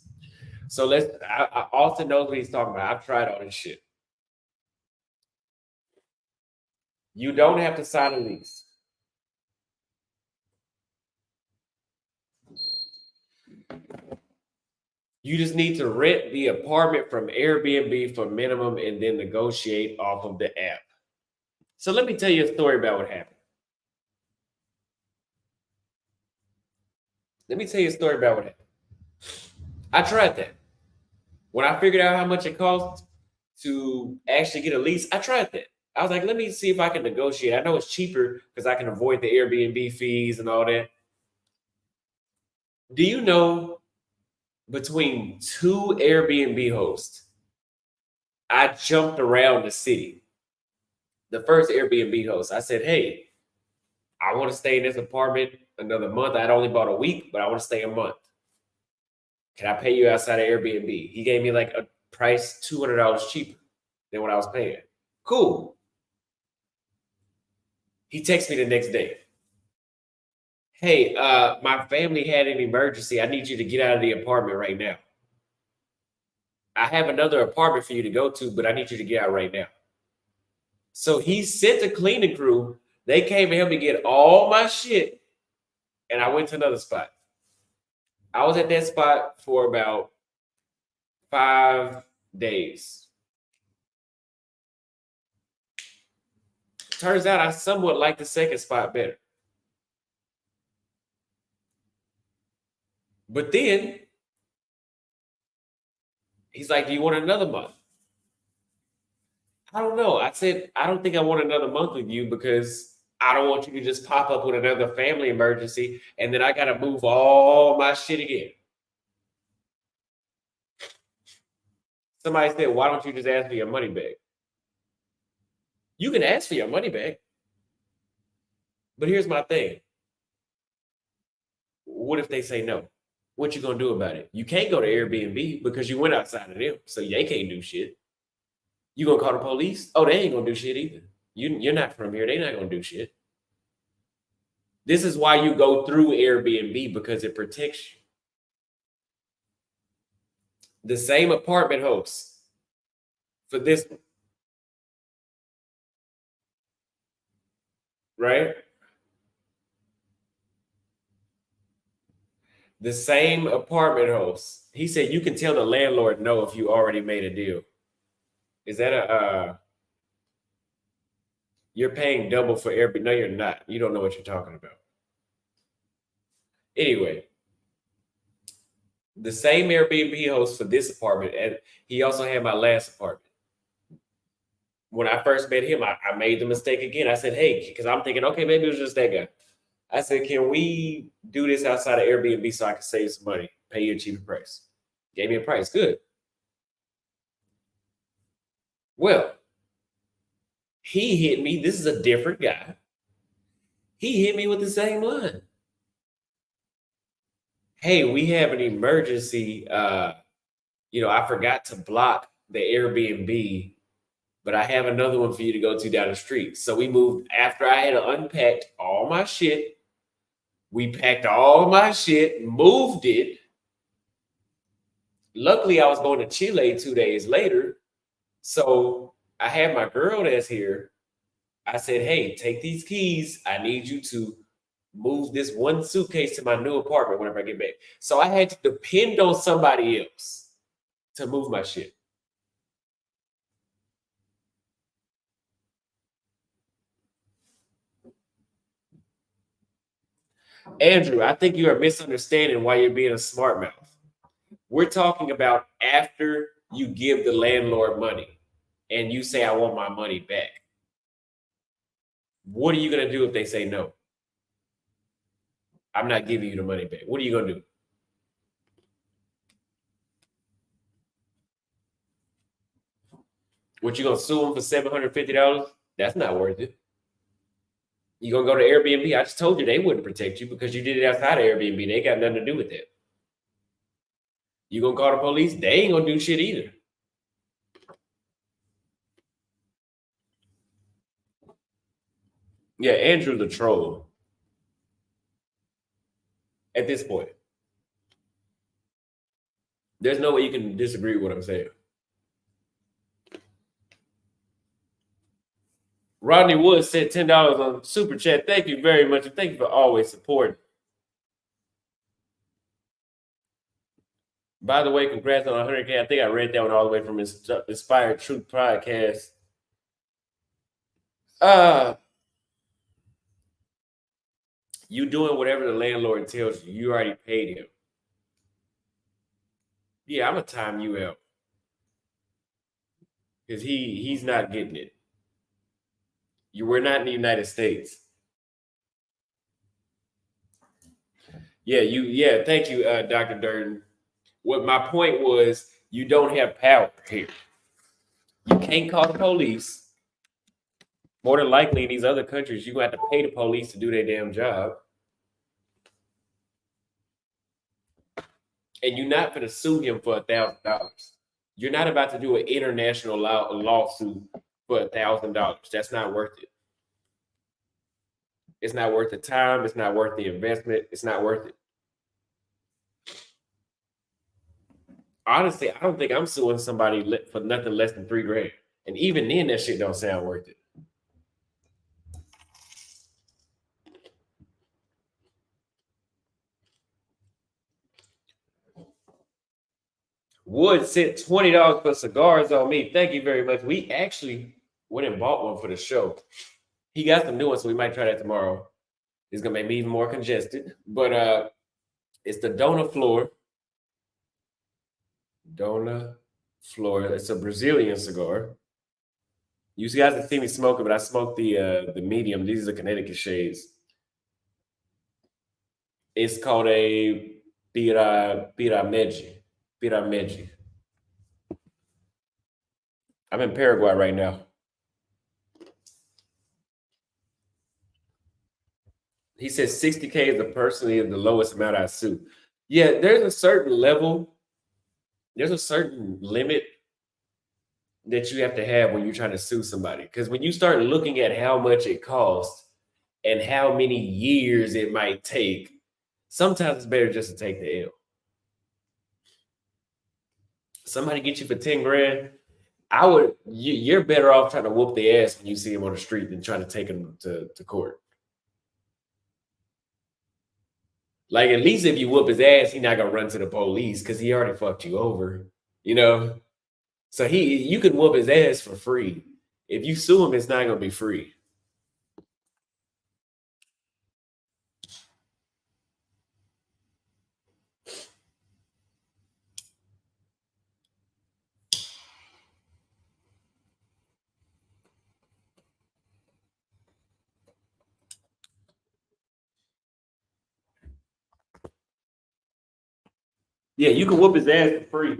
So I Austin knows what he's talking about. I've tried all this shit. You don't have to sign a lease. You just need to rent the apartment from Airbnb for minimum and then negotiate off of the app. So let me tell you a story about what happened. Let me tell you a story about what happened. I tried that. When I figured out how much it cost to actually get a lease, I tried that. I was like, let me see if I can negotiate. I know it's cheaper because I can avoid the Airbnb fees and all that. Do you know, between two Airbnb hosts, I jumped around the city. The first Airbnb host, I said, hey, I want to stay in this apartment another month. I'd only bought a week, but I want to stay a month. Can I pay you outside of Airbnb? He gave me like a price $200 cheaper than what I was paying. Cool. He texts me the next day. Hey, my family had an emergency. I need you to get out of the apartment right now. I have another apartment for you to go to, but I need you to get out right now. So he sent a cleaning crew. They came and helped me get all my shit, and I went to another spot. I was at that spot for about 5 days. Turns out I somewhat like the second spot better. But then he's like, do you want another month? I don't know. I said, I don't think I want another month with you because I don't want you to just pop up with another family emergency and then I got to move all my shit again. Somebody said, why don't you just ask for your money back? You can ask for your money back. But here's my thing. What if they say no? What you gonna do about it? You can't go to Airbnb because you went outside of them, so they can't do shit. You gonna call the police? Oh, they ain't gonna do shit either. You're not from here. They're not gonna do shit. This is why you go through Airbnb, because it protects you. The same apartment host for this one, right? The same apartment host. He said you can tell the landlord no if you already made a deal. Is that you're paying double for Airbnb? No, you're not. You don't know what you're talking about. Anyway, the same Airbnb host for this apartment, and he also had my last apartment. When I first met him, I made the mistake again. I said, hey, because I'm thinking, okay, maybe it was just that guy. I said, can we do this outside of Airbnb so I can save some money, pay you a cheaper price? Gave me a price. Good. Well, he hit me. This is a different guy. He hit me with the same line. Hey, we have an emergency. I forgot to block the Airbnb, but I have another one for you to go to down the street. So we moved after I had unpacked all my shit. We packed all my shit, moved it. Luckily, I was going to Chile 2 days later. So I had my girl that's here. I said, hey, take these keys. I need you to move this one suitcase to my new apartment whenever I get back. So I had to depend on somebody else to move my shit. Andrew, I think you are misunderstanding why you're being a smart mouth. We're talking about after you give the landlord money and you say, I want my money back. What are you going to do if they say no? I'm not giving you the money back. What are you going to do? What, you going to sue them for $750? That's not worth it. You going to go to Airbnb? I just told you they wouldn't protect you because you did it outside of Airbnb. They got nothing to do with that. You going to call the police? They ain't going to do shit either. Yeah, Andrew's a troll at this point. There's no way you can disagree with what I'm saying. Rodney Woods said $10 on Super Chat. Thank you very much. And thank you for always supporting. By the way, congrats on 100K. I think I read that one all the way from Inspired Truth Podcast. You doing whatever the landlord tells you. You already paid him. Yeah, I'm gonna time you out. Because he's not getting it. We're not in the United States. Yeah, thank you, Dr. Durden. What my point was, you don't have power here. You can't call the police. More than likely, in these other countries, you're going to have to pay the police to do their damn job. And you're not going to sue him for $1,000. You're not about to do an international lawsuit for $1,000. That's not worth it. It's not worth the time. It's not worth the investment. It's not worth it. Honestly, I don't think I'm suing somebody for nothing less than $3,000. And even then, that shit don't sound worth it. Wood sent $20 for cigars on me. Thank you very much. We actually went and bought one for the show. He got some new ones, so we might try that tomorrow. It's gonna make me even more congested. But it's the Dona Flor. Dona Flor. It's a Brazilian cigar. You guys can see me smoking, but I smoked the medium. These are the Connecticut shades. It's called a Pirameji. Pirameji. I'm in Paraguay right now. He says 60K is personally the lowest amount I sue. Yeah, there's a certain level, there's a certain limit that you have to have when you're trying to sue somebody. Because when you start looking at how much it costs and how many years it might take, sometimes it's better just to take the L. Somebody get you for 10 grand, you're better off trying to whoop their ass when you see them on the street than trying to take them to court. Like, at least if you whoop his ass, he's not gonna run to the police because he already fucked you over, you know? So you can whoop his ass for free. If you sue him, it's not gonna be free. Yeah, you can whoop his ass for free.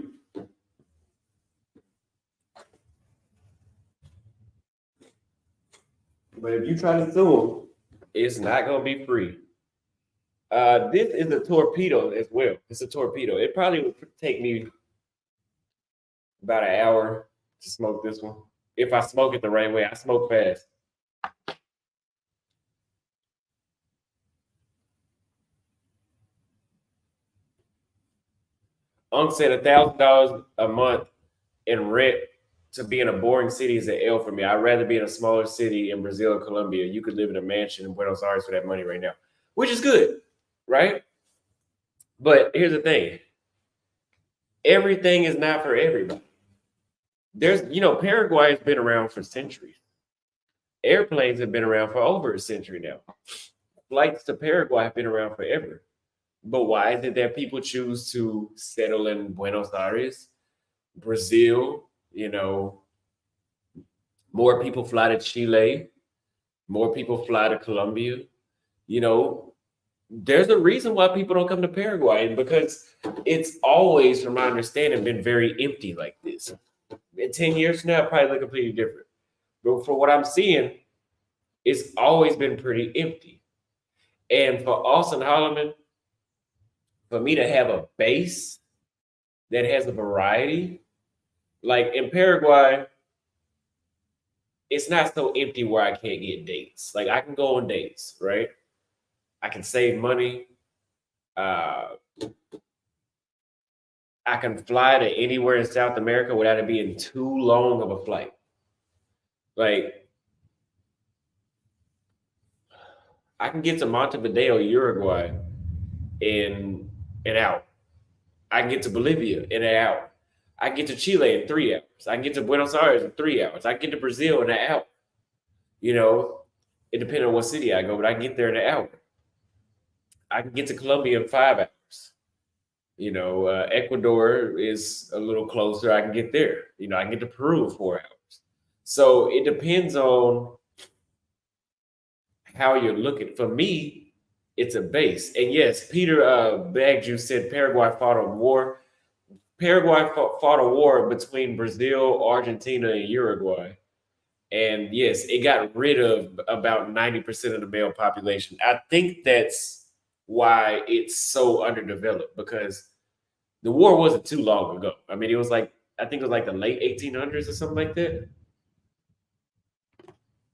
But if you try to sue them, it's not gonna be free. This is a torpedo as well. It's a torpedo. It probably would take me about an hour to smoke this one. If I smoke it the right way, I smoke fast. Unc said $1,000 a month in rent to be in a boring city is an L for me. I'd rather be in a smaller city in Brazil or Colombia. You could live in a mansion in Buenos Aires for that money right now, which is good, right? But here's the thing: everything is not for everybody. Paraguay has been around for centuries. Airplanes have been around for over a century now. Flights to Paraguay have been around forever. But why is it that people choose to settle in Buenos Aires, Brazil? More people fly to Chile, more people fly to Colombia. There's a reason why people don't come to Paraguay, because it's always, from my understanding, been very empty like this. In 10 years from now, it'll probably look completely different. But for what I'm seeing, it's always been pretty empty. And for Austin Holloman, for me to have a base that has a variety, like in Paraguay, it's not so empty where I can't get dates. Like I can go on dates, right? I can save money. I can fly to anywhere in South America without it being too long of a flight. Like I can get to Montevideo, Uruguay in an hour. I can get to Bolivia in an hour. I can get to Chile in 3 hours. I can get to Buenos Aires in 3 hours. I can get to Brazil in an hour. It depends on what city I go, but I can get there in an hour. I can get to Colombia in 5 hours. Ecuador is a little closer. I can get there. I can get to Peru in 4 hours. So it depends on how you're looking. For me, it's a base. And yes, Peter Bagju said Paraguay fought a war. Paraguay fought a war between Brazil, Argentina, and Uruguay. And yes, it got rid of about 90% of the male population. I think that's why it's so underdeveloped, because the war wasn't too long ago. I mean, I think it was like the late 1800s or something like that.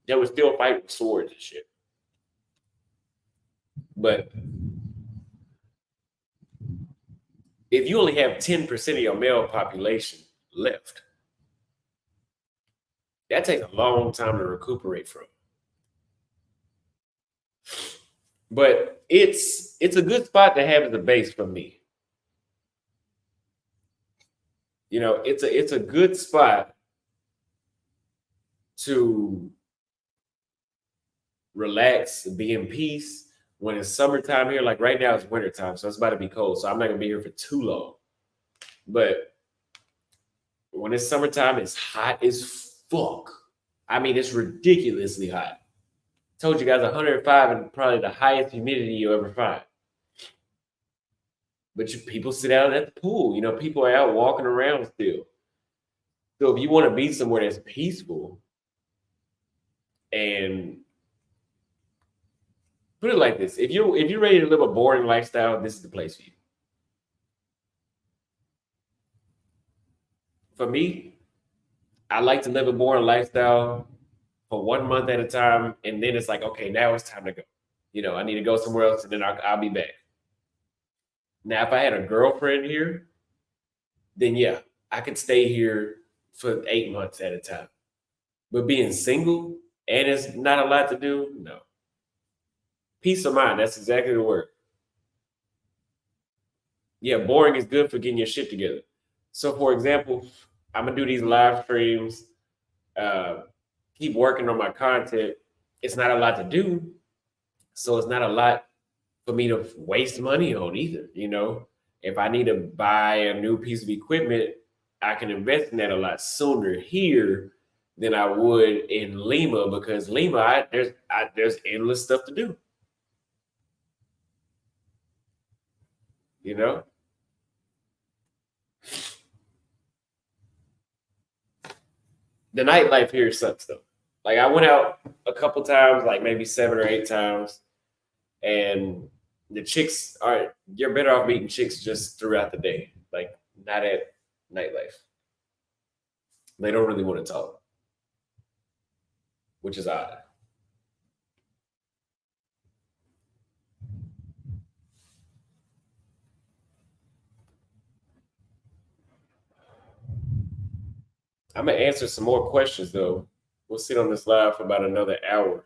They were still fighting with swords and shit. But if you only have 10% of your male population left, that takes a long time to recuperate from. But it's a good spot to have as a base for me. It's a good spot to relax, be in peace. When it's summertime here, like right now it's wintertime, so it's about to be cold. So I'm not gonna be here for too long. But when it's summertime, it's hot as fuck. I mean, it's ridiculously hot. Told you guys 105 and probably the highest humidity you'll ever find. But people sit out at the pool. People are out walking around still. So if you want to be somewhere that's peaceful, and put it like this, if you're ready to live a boring lifestyle, this is the place for you. For me, I like to live a boring lifestyle for 1 month at a time, and then it's like, okay, now it's time to go. I need to go somewhere else, and then I'll be back. Now, if I had a girlfriend here, then yeah, I could stay here for 8 months at a time. But being single and it's not a lot to do, no. Peace of mind, that's exactly the word. Yeah, boring is good for getting your shit together. So, for example, I'm gonna do these live streams, keep working on my content. It's not a lot to do, so it's not a lot for me to waste money on either. If I need to buy a new piece of equipment, I can invest in that a lot sooner here than I would in Lima, because Lima, there's endless stuff to do. The nightlife here sucks though. Like I went out a couple times, like maybe 7 or 8 times, and the chicks are you're better off meeting chicks just throughout the day, like not at nightlife. They don't really want to talk, which is odd. I'm gonna answer some more questions though. We'll sit on this live for about another hour.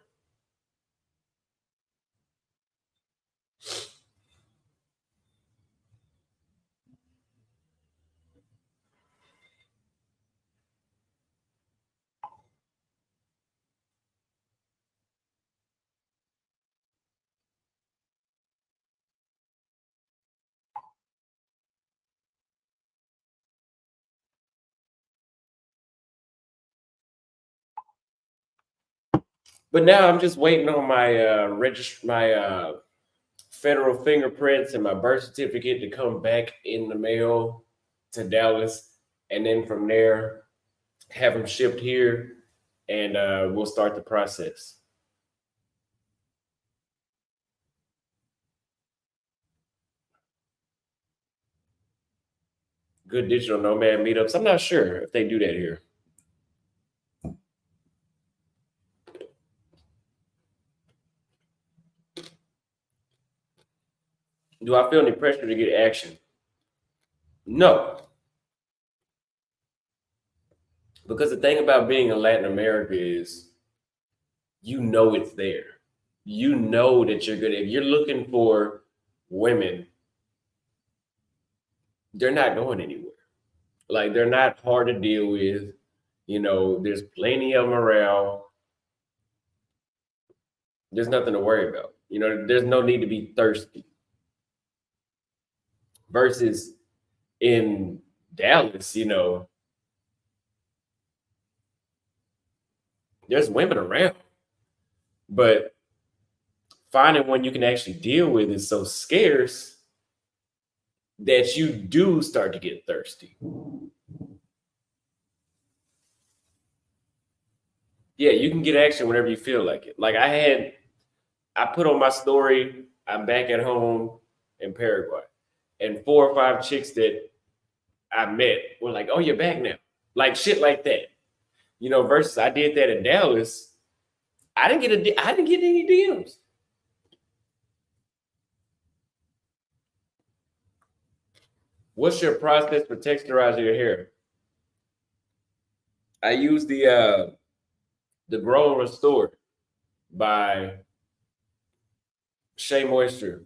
But now I'm just waiting on my federal fingerprints and my birth certificate to come back in the mail to Dallas, and then from there have them shipped here, and we'll start the process. Good digital nomad meetups. I'm not sure if they do that here. Do I feel any pressure to get action? No, because the thing about being in Latin America is you know it's there. You know that you're good. If you're looking for women, they're not going anywhere. Like they're not hard to deal with. You know, there's plenty of them around. There's nothing to worry about. You know, there's no need to be thirsty. Versus in Dallas, you know, there's women around, but finding one you can actually deal with is so scarce that you do start to get thirsty. Yeah, you can get action whenever you feel like it. Like I put on my story, I'm back at home in Paraguay, and 4 or 5 chicks that I met were like, "Oh, you're back now," like shit like that. You know, versus I did that in Dallas. I didn't get any DMs. What's your process for texturizing your hair? I use the Grow and Restore by Shea Moisture,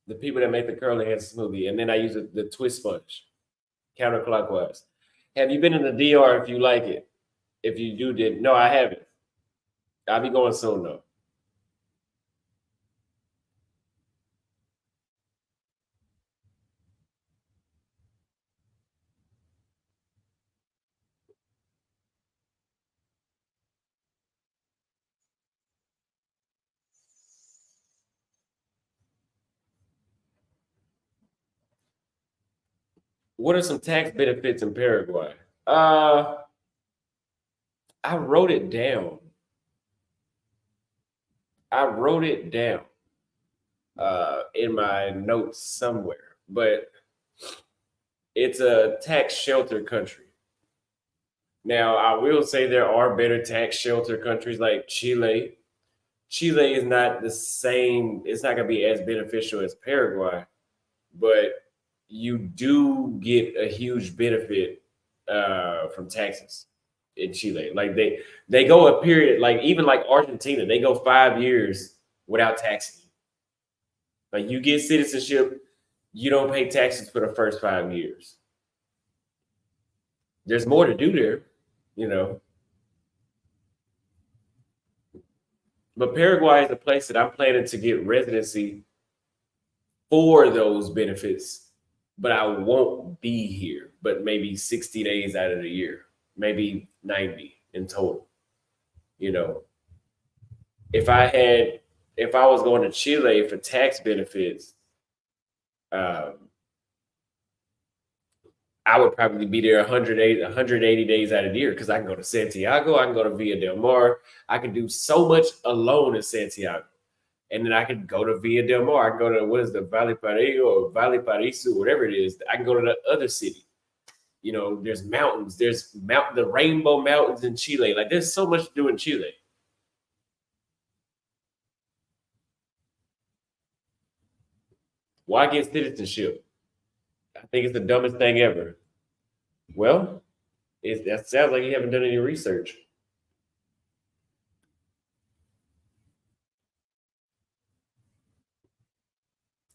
the people that make the curly head smoothie, and then I use the twist sponge counterclockwise. Have you been in the DR if you like it? If you do, did no, I haven't. I'll be going soon though. What are some tax benefits in Paraguay? Uh, I wrote it down. I wrote it down in my notes somewhere, but it's a tax shelter country. Now, I will say there are better tax shelter countries like Chile. Chile is not the same, it's not going to be as beneficial as Paraguay, but you do get a huge benefit from taxes in Chile. Like they go a period, like even like Argentina, they go 5 years without taxing. Like you get citizenship, you don't pay taxes for the first 5 years. There's more to do there, you know. But Paraguay is a place that I'm planning to get residency for those benefits, but I won't be here, but maybe 60 days out of the year, maybe 90 in total. You know, if I had, if I was going to Chile for tax benefits, um, I would probably be there 180 days out of the year because I can go to Santiago, I can go to Villa del Mar, I can do so much alone in Santiago. And then I could go to Villa del Mar. I can go to what is the Valle Parillo or Valle Parisu, whatever it is. I can go to the other city. You know, there's mountains. There's the Rainbow Mountains in Chile. Like there's so much to do in Chile. Why get citizenship? I think it's the dumbest thing ever. Well, that sounds like you haven't done any research.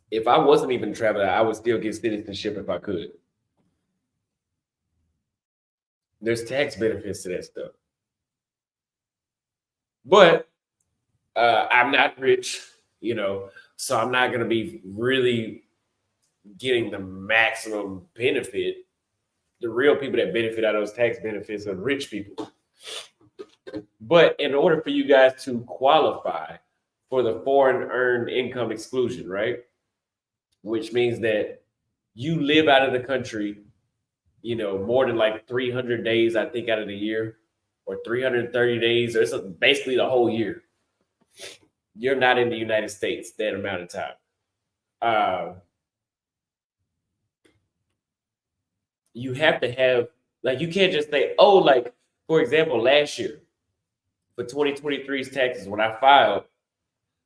If I wasn't even traveling, I would still get citizenship if I could. There's tax benefits to that stuff. But I'm not rich, you know, so I'm not going to be really getting the maximum benefit. The real people that benefit out of those tax benefits are rich people. But in order for you guys to qualify for the foreign earned income exclusion, right? Which means that you live out of the country, you know, more than like 300 days, I think, out of the year, or 330 days, or it's basically the whole year. You're not in the United States that amount of time. Uh, you have to have, like, you can't just say, oh, like, for example, last year for 2023's taxes, when I filed,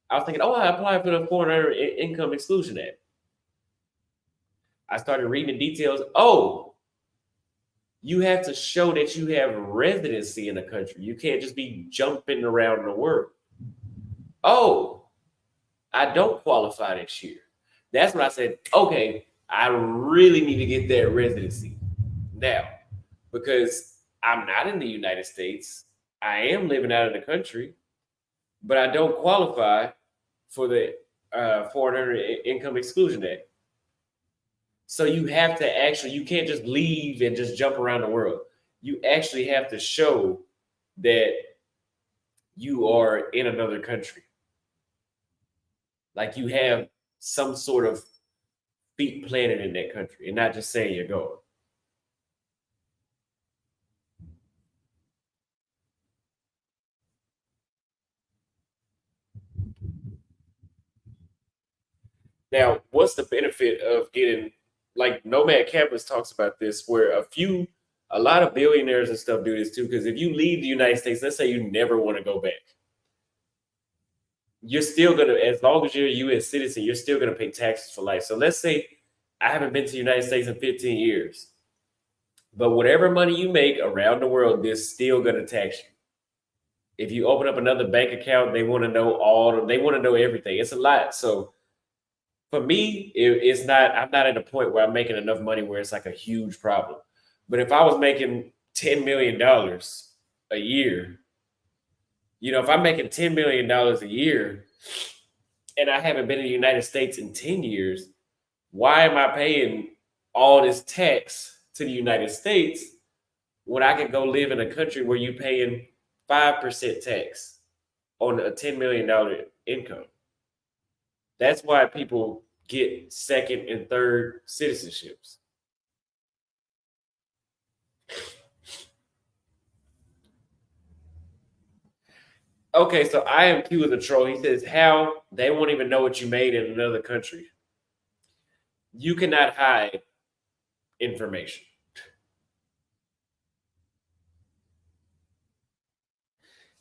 I was thinking, oh, I applied for the Foreign Income Exclusion Act. I started reading the details. Oh, you have to show that you have residency in the country. You can't just be jumping around the world. Oh, I don't qualify this year. That's when I said, okay, I really need to get that residency now because I'm not in the United States. I am living out of the country, but I don't qualify for the Foreign Income Exclusion Act. So you have to actually, you can't just leave and just jump around the world. You actually have to show that you are in another country. Like you have some sort of feet planted in that country and not just saying you're going. Now, what's the benefit of getting, like Nomad Campus talks about this, where a lot of billionaires and stuff do this too. Because if you leave the United States, let's say you never want to go back, you're still gonna, as long as you're a U.S. citizen, you're still gonna pay taxes for life. So let's say I haven't been to the United States in 15 years, but whatever money you make around the world, they're still gonna tax you. If you open up another bank account, they want to know they want to know everything. It's a lot. So for me, it's not. I'm not at a point where I'm making enough money where it's like a huge problem. But if I was making $10 million a year, you know, if I'm making $10 million a year and I haven't been in the United States in 10 years, why am I paying all this tax to the United States when I could go live in a country where you're paying 5% tax on a $10 million income? That's why people get second and third citizenships. Okay, so I am Q is a troll. He says, how they won't even know what you made in another country. You cannot hide information.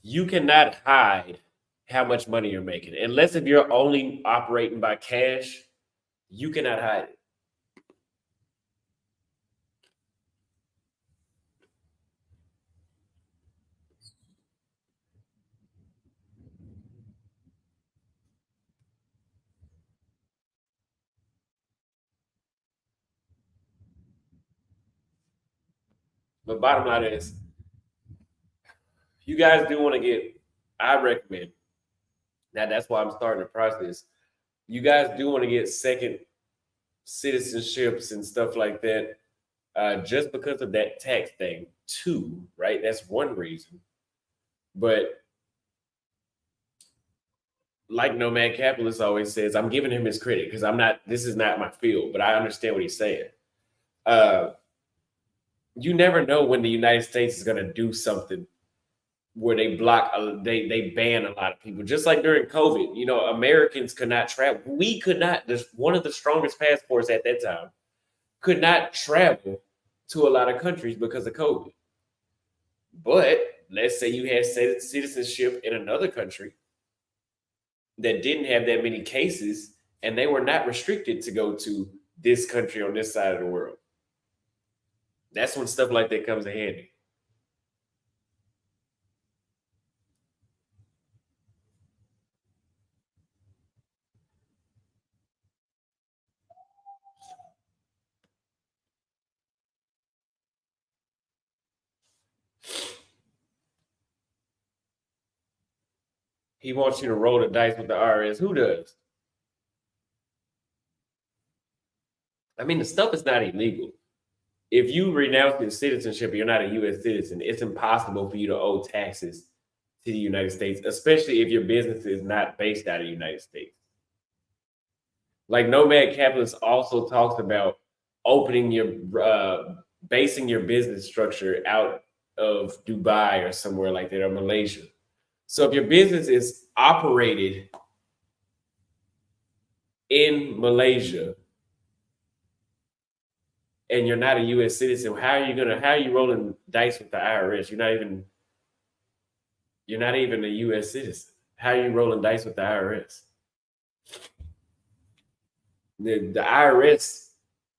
You cannot hide how much money you're making. Unless if you're only operating by cash, you cannot hide it. But bottom line is, you guys do want to get, I recommend, now that's why I'm starting the process. You guys do want to get second citizenships and stuff like that, just because of that tax thing, too, right? That's one reason. But like Nomad Capitalist always says, I'm giving him his credit because I'm not, this is not my field, but I understand what he's saying. Uh, You never know when the United States is going to do something where they block, they ban a lot of people. Just like during COVID, Americans could not travel. We could not. There's one of the strongest passports at that time could not travel to a lot of countries because of COVID. But let's say you had citizenship in another country that didn't have that many cases, and they were not restricted to go to this country on this side of the world. That's when stuff like that comes in handy. He wants you to roll the dice with the IRS. Who does? I mean, the stuff is not illegal. If you renounce your citizenship, you're not a U.S. citizen. It's impossible for you to owe taxes to the United States, especially if your business is not based out of the United States. Like Nomad Capitalist also talks about opening basing your business structure out of Dubai or somewhere like that or Malaysia. So if your business is operated in Malaysia and you're not a U.S. citizen, how are you rolling dice with the IRS? You're not even a U.S. citizen. How are you rolling dice with the IRS? The IRS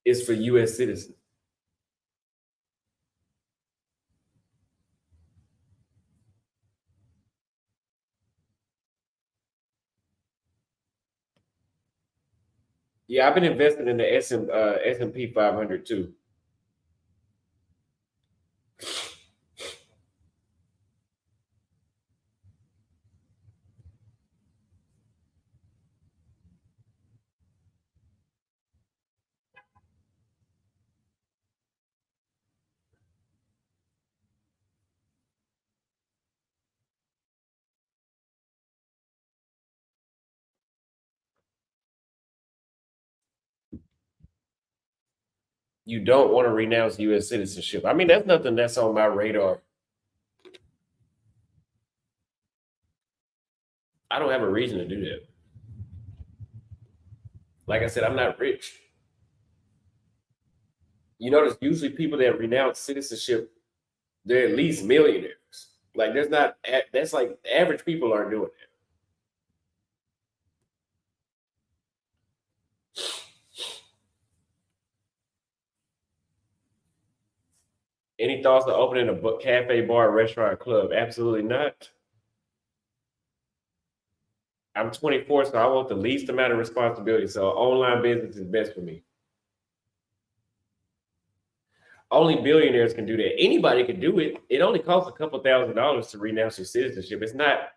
is for U.S. citizens. Yeah, I've been investing in the S&P 500 too. You don't want to renounce U.S. citizenship. I mean, that's nothing that's on my radar. I don't have a reason to do that. Like I said, I'm not rich. You notice usually people that renounce citizenship, they're at least millionaires. Like there's not that's like average people aren't doing that. Any thoughts of opening a cafe, bar, restaurant, club? Absolutely not. I'm 24, so I want the least amount of responsibility. So online business is best for me. Only billionaires can do that. Anybody can do it. It only costs a couple $1,000s to renounce your citizenship. It's not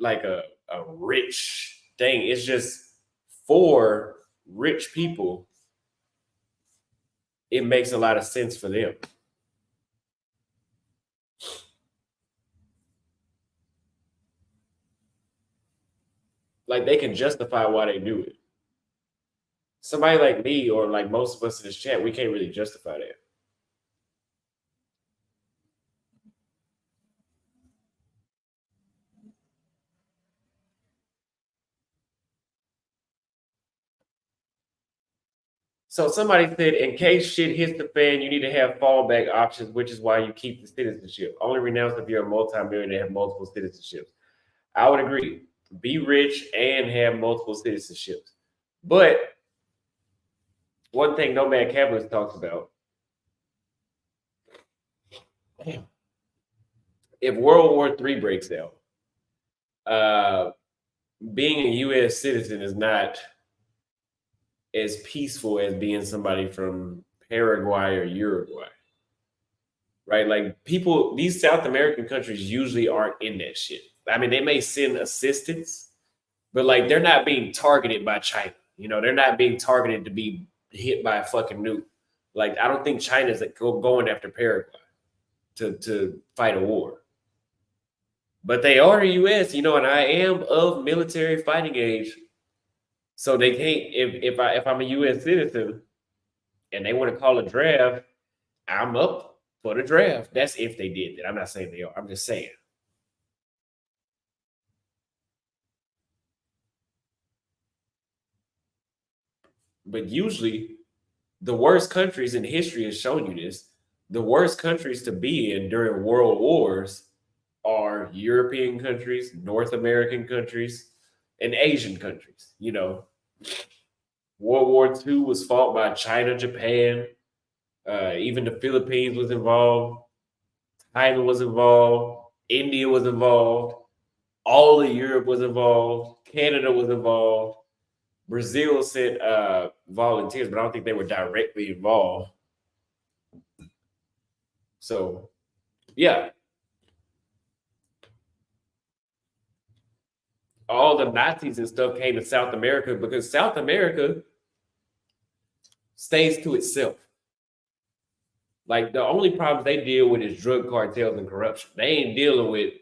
like a rich thing. It's just for rich people. It makes a lot of sense for them. Like they can justify why they do it. Somebody like me or like most of us in this chat, we can't really justify that. So somebody said, in case shit hits the fan, you need to have fallback options, which is why you keep the citizenship. Only renounce if you're a multi-millionaire and have multiple citizenships. I would agree. Be rich and have multiple citizenships. But one thing Nomad Capitalist talks about, if World War III breaks out, being a U.S. citizen is not as peaceful as being somebody from Paraguay or Uruguay. Right? Like people, these South American countries usually aren't in that shit. I mean, they may send assistance, but like they're not being targeted by China. They're not being targeted to be hit by a fucking nuke. Like I don't think China's like going after Paraguay to fight a war. But they are U.S., and I am of military fighting age, so they can't. If I'm a U.S. citizen and they want to call a draft, I'm up for the draft. That's if they did that. I'm not saying they are. I'm just saying. But usually, the worst countries in history has shown you this. The worst countries to be in during world wars are European countries, North American countries, and Asian countries. World War II was fought by China, Japan, even the Philippines was involved, Thailand was involved, India was involved, all of Europe was involved, Canada was involved. Brazil sent volunteers, but I don't think they were directly involved. So, yeah, all the Nazis and stuff came to South America because South America stays to itself. Like the only problems they deal with is drug cartels and corruption. They ain't dealing with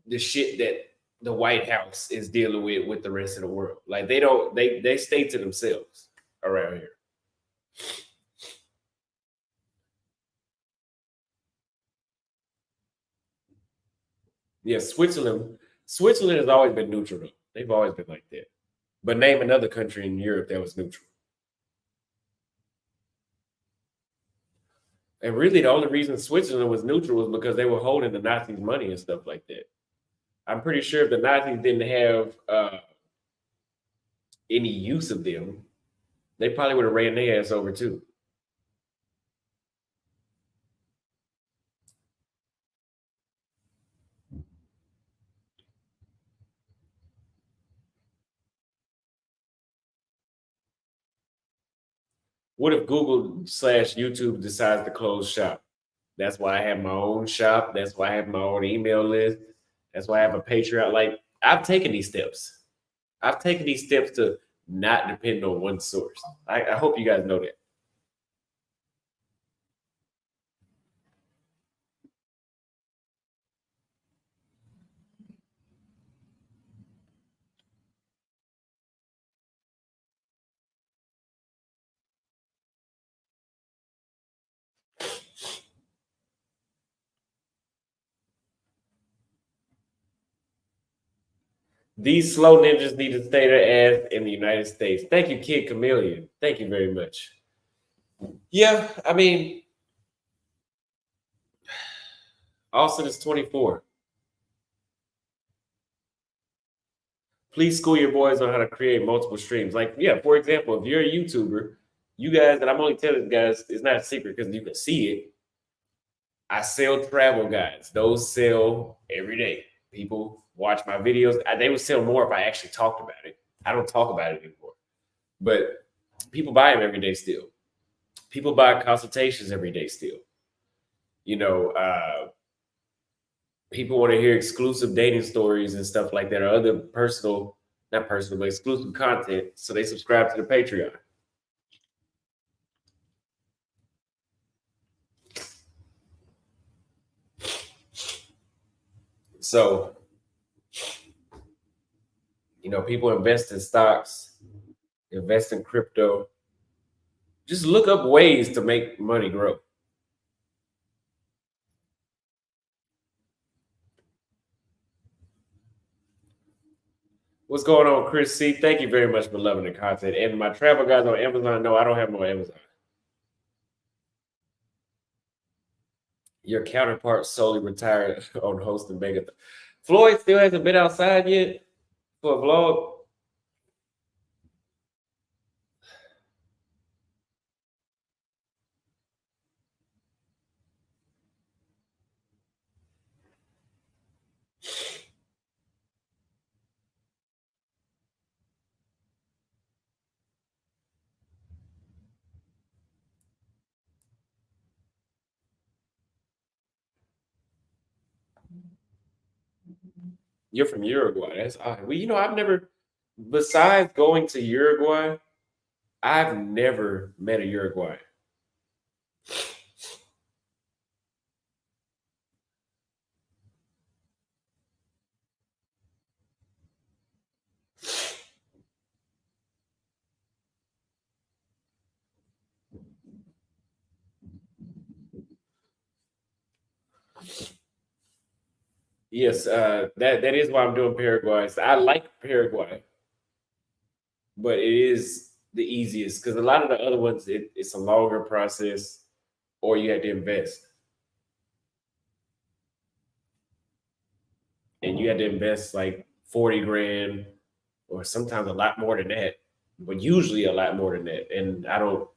the shit that the White House is dealing with the rest of the world. Like they don't they stay to themselves around here. Yeah, Switzerland has always been neutral though. They've always been like that. But name another country in Europe that was neutral. And really, the only reason Switzerland was neutral was because they were holding the Nazis' money and stuff like that. I'm pretty sure if the Nazis didn't have any use of them, they probably would have ran their ass over too. What if Google/YouTube decides to close shop? That's why I have my own shop. That's why I have my own email list. That's why I have a Patreon. Like I've taken these steps. I've taken these steps to not depend on one source. I hope you guys know that. These slow ninjas need to stay their ass in the United States. Thank you, Kid Chameleon. Thank you very much. Yeah, I mean, Austin is 24. Please school your boys on how to create multiple streams. Like, yeah, for example, if you're a YouTuber, you guys, and I'm only telling you guys, it's not a secret because you can see it. I sell travel guides. Those sell every day. People watch my videos. They would sell more if I actually talked about it. I don't talk about it anymore. But people buy them every day still. People buy consultations every day still. You know, people want to hear exclusive dating stories and stuff like that, or other personal, not personal, but exclusive content. So they subscribe to the Patreon. So, people invest in stocks, invest in crypto. Just look up ways to make money grow. What's going on, Chris C? Thank you very much for loving the content. And my travel guys on Amazon, no, I don't have them on Amazon. Your counterpart solely retired on hosting Mega. Floyd still hasn't been outside yet for a vlog. You're from Uruguay. That's odd. Well, I've never, besides going to Uruguay, I've never met a Uruguayan. Yes, that is why I'm doing Paraguay. So I like Paraguay, but it is the easiest because a lot of the other ones it's a longer process, or you have to invest, and you had to invest like 40 grand, or sometimes a lot more than that, but usually a lot more than that. And I don't,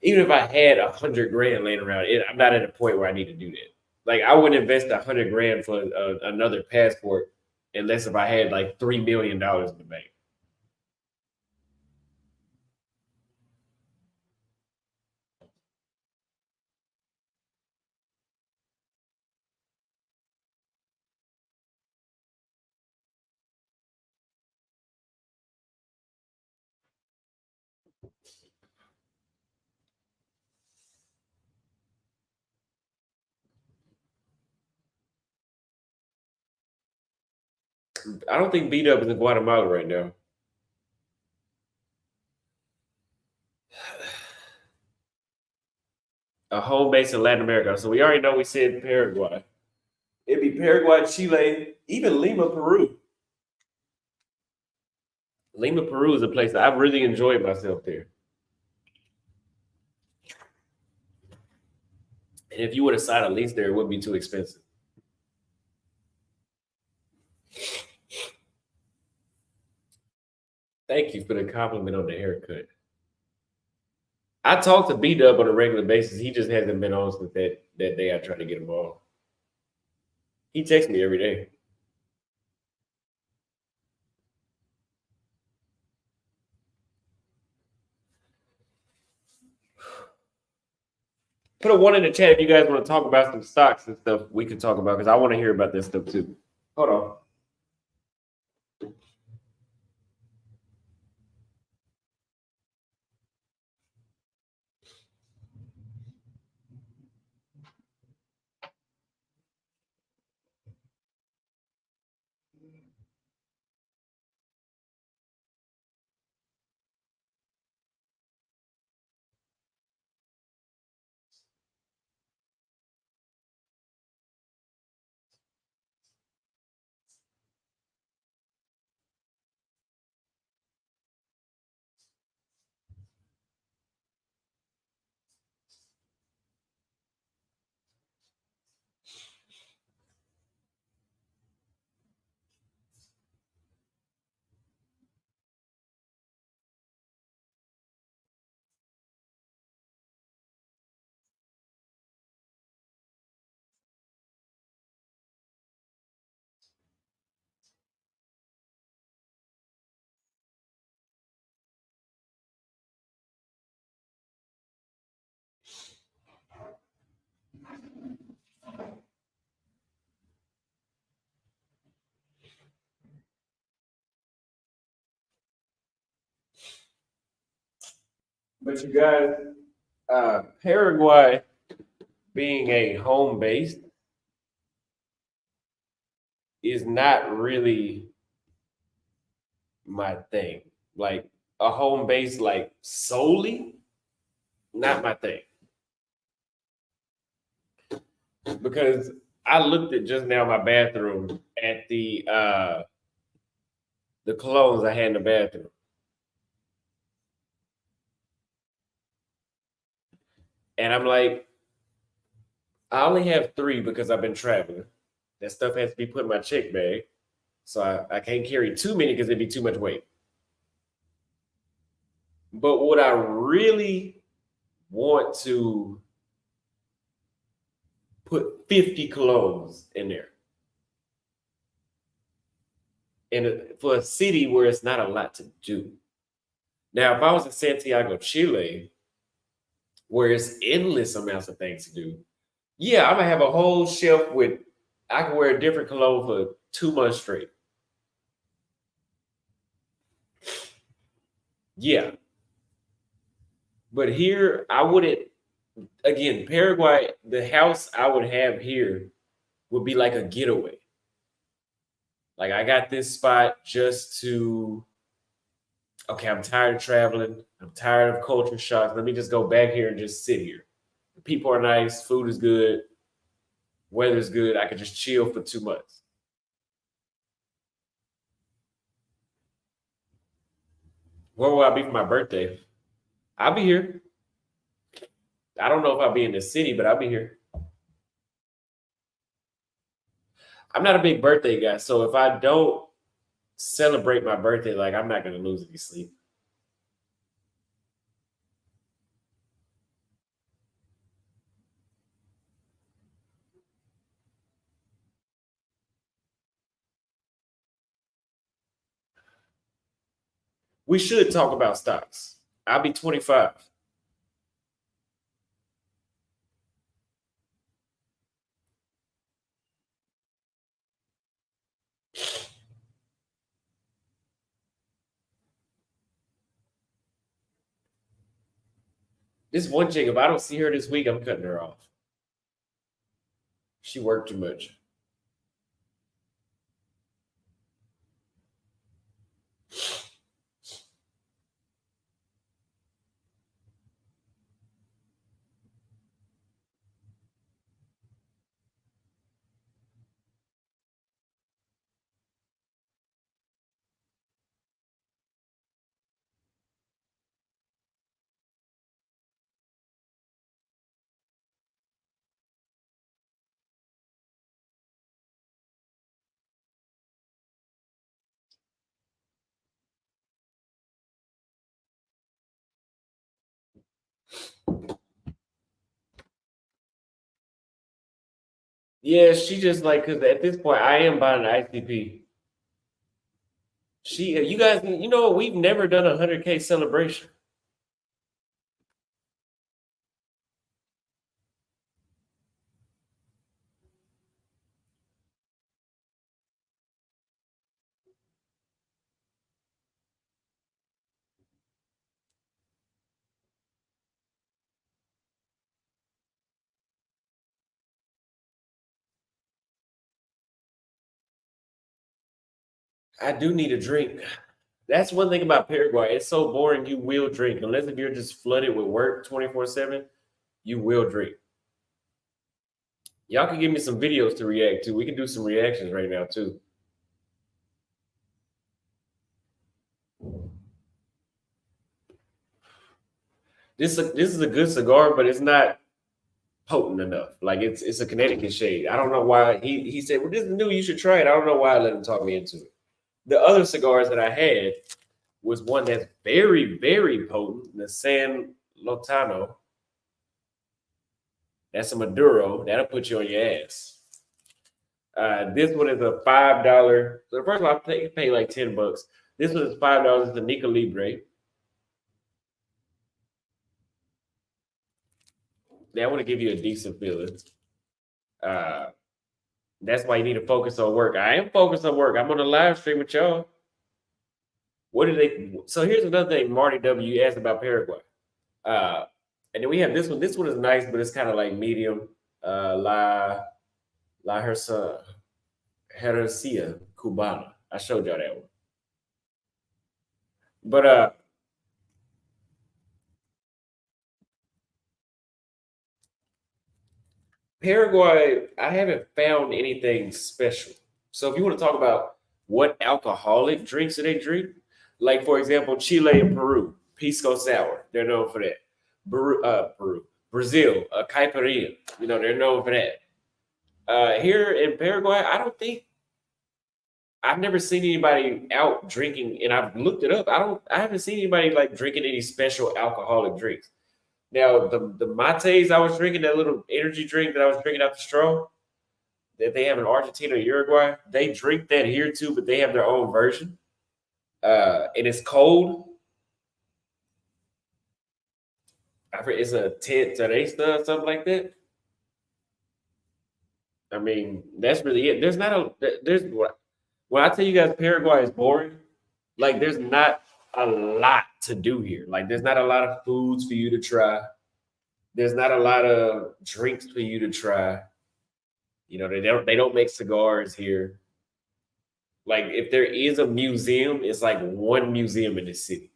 even if I had 100 grand laying around, I'm not at a point where I need to do that. Like I wouldn't invest 100 grand for another passport unless if I had like $3 million in the bank. I don't think beat up is in Guatemala right now. A home base in Latin America. So we already know we said Paraguay. It'd be Paraguay, Chile, even Lima, Peru. Lima, Peru is a place that I've really enjoyed myself there. And if you would have signed a lease there, it wouldn't be too expensive. Thank you for the compliment on the haircut. I talk to B Dub on a regular basis. He just hasn't been on since that day I tried to get him on. He texts me every day. Put a one in the chat if you guys want to talk about some stocks and stuff we can talk about because I want to hear about this stuff too. Hold on. But you guys, Paraguay being a home base is not really my thing. Like a home base, like solely, not my thing. Because I looked at just now my bathroom at the clothes I had in the bathroom. And I'm like, I only have three because I've been traveling. That stuff has to be put in my check bag. So I can't carry too many because it'd be too much weight. But what I really want to put 50 colognes in there. And for a city where it's not a lot to do. Now, if I was in Santiago, Chile, where it's endless amounts of things to do, yeah, I'm gonna have a whole shelf with I can wear a different cologne for 2 months straight. Yeah. But here I wouldn't again, Paraguay, the house I would have here would be like a getaway. Like I got this spot just to okay, I'm tired of traveling. I'm tired of culture shocks. Let me just go back here and just sit here. The people are nice, food is good. Weather's good. I could just chill for 2 months. Where will I be for my birthday? I'll be here. I don't know if I'll be in the city, but I'll be here. I'm not a big birthday guy, so if I don't celebrate my birthday, like I'm not gonna lose any sleep. We should talk about stocks. I'll be 25. This one chick, if I don't see her this week, I'm cutting her off. She worked too much. Yeah, she just like because at this point I am buying an ICP. You guys, you know, we've never done 100K celebration. I do need a drink. That's one thing about Paraguay. It's so boring. You will drink unless if you're just flooded with work 24/7. You will drink. Y'all can give me some videos to react to. We can do some reactions right now too. This is a good cigar, but it's not potent enough. Like it's a Connecticut shade. I don't know why he said, "Well, this is new. You should try it." I don't know why I let him talk me into it. The other cigars that I had was one that's very potent, the San Lotano. That's a Maduro. That'll put you on your ass. This one is a $5. So the first one I pay like $10. This one is $5. The Nica Libre. That want to give you a decent feeling. Uh, that's why you need to focus on work. I am focused on work. I'm on a live stream with y'all. What do they? So here's another thing, Marty W. asked about Paraguay. Uh, and then we have this one. This one is nice, but it's kind of like medium. La Herencia Cubana. I showed y'all that one. But Paraguay, I haven't found anything special. So if you want to talk about what alcoholic drinks do they drink, like for example, Chile and Peru, pisco sour, they're known for that. Peru, Brazil, caipirinha, you know, they're known for that. Here in Paraguay, I don't think I've never seen anybody out drinking, and I've looked it up. I haven't seen anybody like drinking any special alcoholic drinks. Now, the mates I was drinking, that little energy drink that I was drinking out the straw, that they have in Argentina or Uruguay, they drink that here too, but they have their own version. And it's cold. I forget, it's a teresta or something like that. I mean, that's really it. There's not there's when I tell you guys Paraguay is boring, like there's not a lot to do here. Like there's not a lot of foods for you to try. There's not a lot of drinks for you to try. You know, they don't make cigars here. Like if there is a museum, it's like one museum in the city.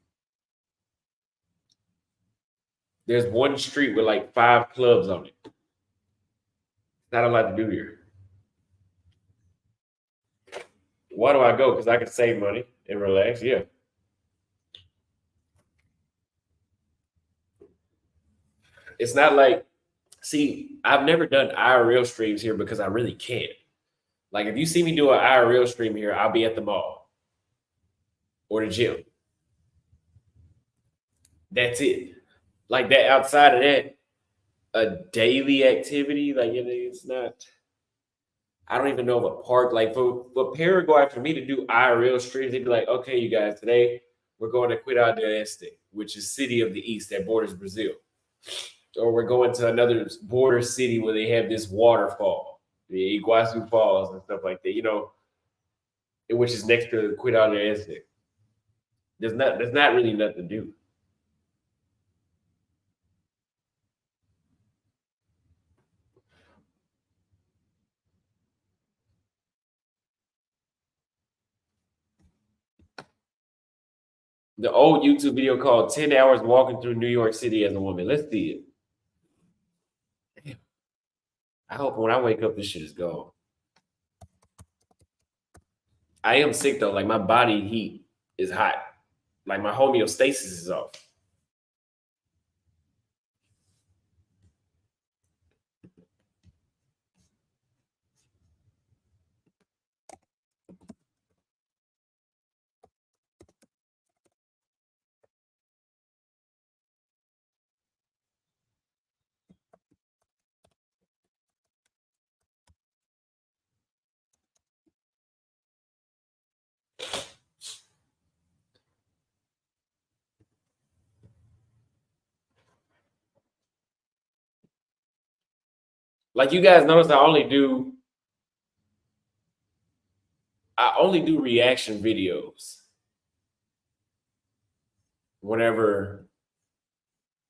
There's one street with like 5 clubs on it. Not a lot to do here. Why do I go? Because I can save money and relax. Yeah. It's not like, see, I've never done IRL streams here because I really can't. Like, if you see me do an IRL stream here, I'll be at the mall or the gym. That's it. Like that, outside of that, a daily activity, like it's not. I don't even know if a park, like for Paraguay, for me to do IRL streams, they'd be like, okay, you guys, today we're going to Cuidado del Este, which is city of the east that borders Brazil. Or we're going to another border city where they have this waterfall, the Iguazu Falls and stuff like that, which is next to Cuidado del Este. There's not really nothing to do. The old YouTube video called 10 Hours Walking Through New York City as a Woman. Let's see it. Damn. I hope when I wake up, this shit is gone. I am sick though. Like my body heat is hot. Like my homeostasis is off. Like you guys notice, I only do reaction videos whenever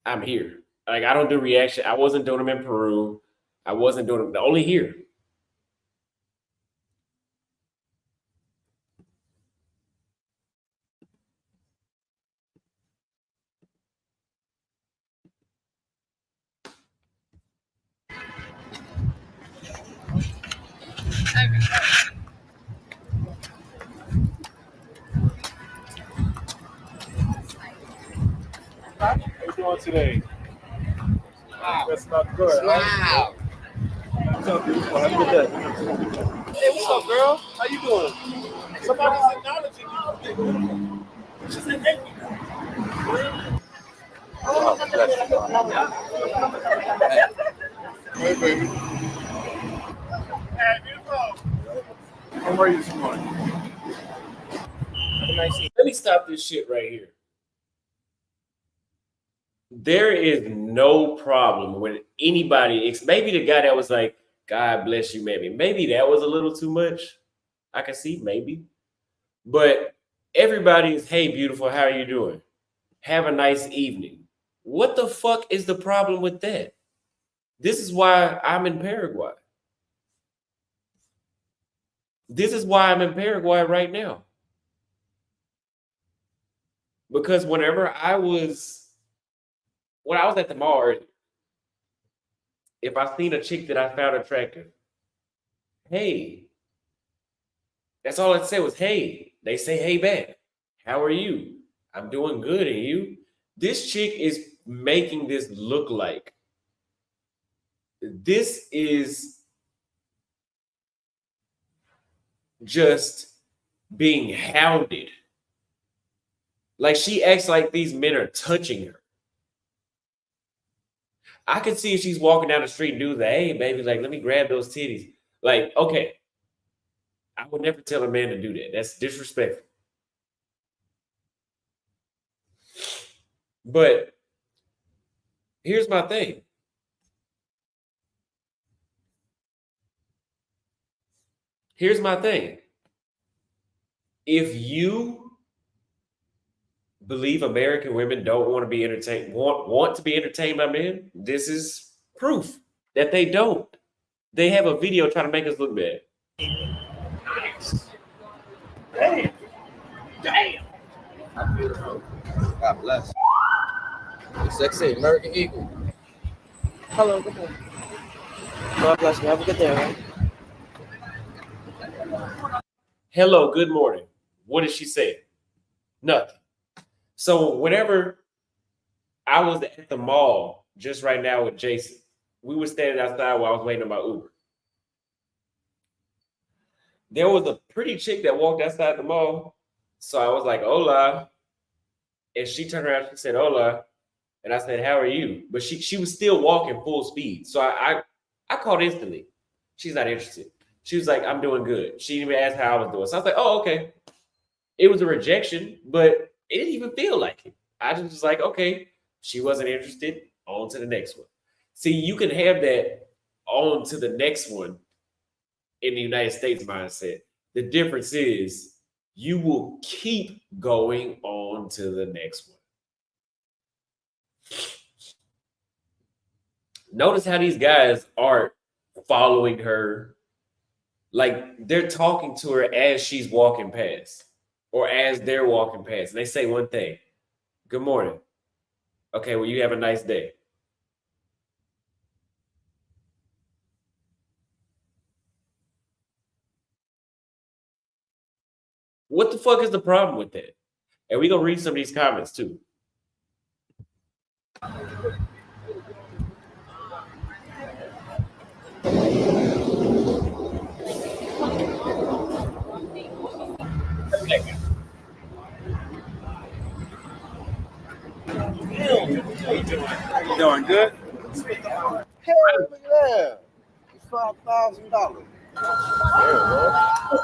I'm here. Like I don't do reaction. I wasn't doing them in Peru. I wasn't doing them only here. How you doing today? Wow. That's not good. Wow. What's up, beautiful? Have a good day. Hey, what's up, girl? How you doing? Somebody's acknowledging you. She said, hey. Hey, baby. Hey, beautiful. How are you this morning? Have a nice evening. Let me stop this shit right here. There is no problem with anybody. Maybe the guy that was like, God bless you, maybe that was a little too much. I can see maybe. But everybody is, hey, beautiful, how are you doing? Have a nice evening. What the fuck is the problem with that? This is why I'm in Paraguay. This is why I'm in Paraguay right now. Because when I was at the mall earlier, if I seen a chick that I found attractive, hey, that's all I'd say was, hey. They say, hey, back. How are you? I'm doing good. And you? This chick is making this look like this is just being hounded. Like she acts like these men are touching her. I could see if she's walking down the street and do that, hey, baby, like, let me grab those titties. Like, okay. I would never tell a man to do that. That's disrespectful. But here's my thing. Here's my thing. If you believe American women don't want to be entertained, want to be entertained by men, this is proof that they don't. They have a video trying to make us look bad. Nice. Damn. Damn. I'm beautiful. God bless. The sexy American Eagle. Hello, good morning. God bless you. Have a good day, man. Hello, good morning. What did she say? Nothing. So whenever I was at the mall just right now with Jason, we were standing outside while I was waiting on my Uber. There was a pretty chick that walked outside the mall. So I was like, hola. And she turned around, she said, hola. And I said, how are you? But she was still walking full speed. So I called instantly. She's not interested. She was like, I'm doing good. She didn't even ask how I was doing. So I was like, oh, okay. It was a rejection, but it didn't even feel like it. I just was like, okay, she wasn't interested. On to the next one. See, you can have that on to the next one in the United States mindset. The difference is you will keep going on to the next one. Notice how these guys aren't following her. Like they're talking to her as she's walking past or as they're walking past. And they say one thing, good morning. Okay, well, you have a nice day. What the fuck is the problem with that? And we're going to read some of these comments too. Doing good? Hey, look at that. It's $5,000.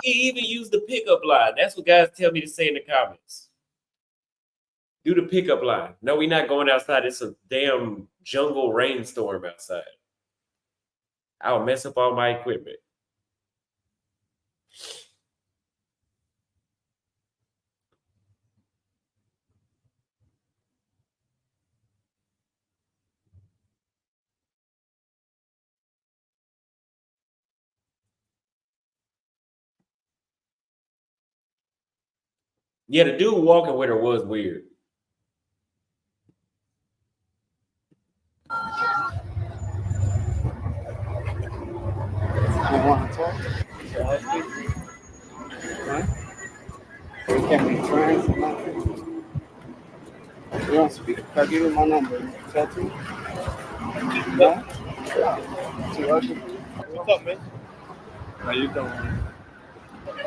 He even used the pickup line. That's what guys tell me to say in the comments. Do the pickup line. No, we're not going outside. It's a damn jungle rainstorm outside. I'll mess up all my equipment. Yeah, the dude walking with her was weird. You want to talk? Huh? Can we translate? You don't speak. If I give you my number, text me. No? Too ugly. What's up, man? How you doing?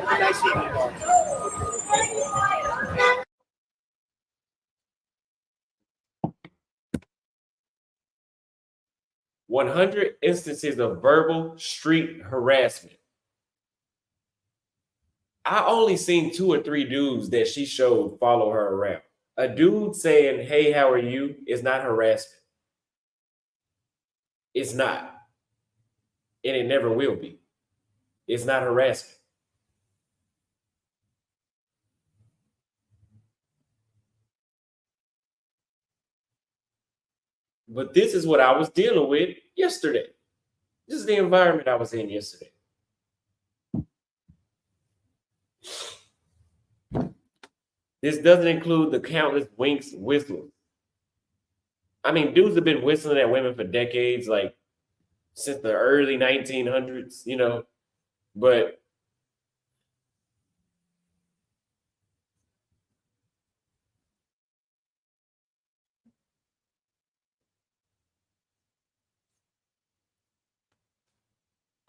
Nice seeing you. 100 instances of verbal street harassment. I only seen 2 or 3 dudes that she showed follow her around. A dude saying, hey, how are you? Is not harassment. It's not. And it never will be. It's not harassment. But this is what I was dealing with yesterday. This is the environment I was in yesterday. This doesn't include the countless winks, whistles. I mean, dudes have been whistling at women for decades, like since the early 1900s, you know, but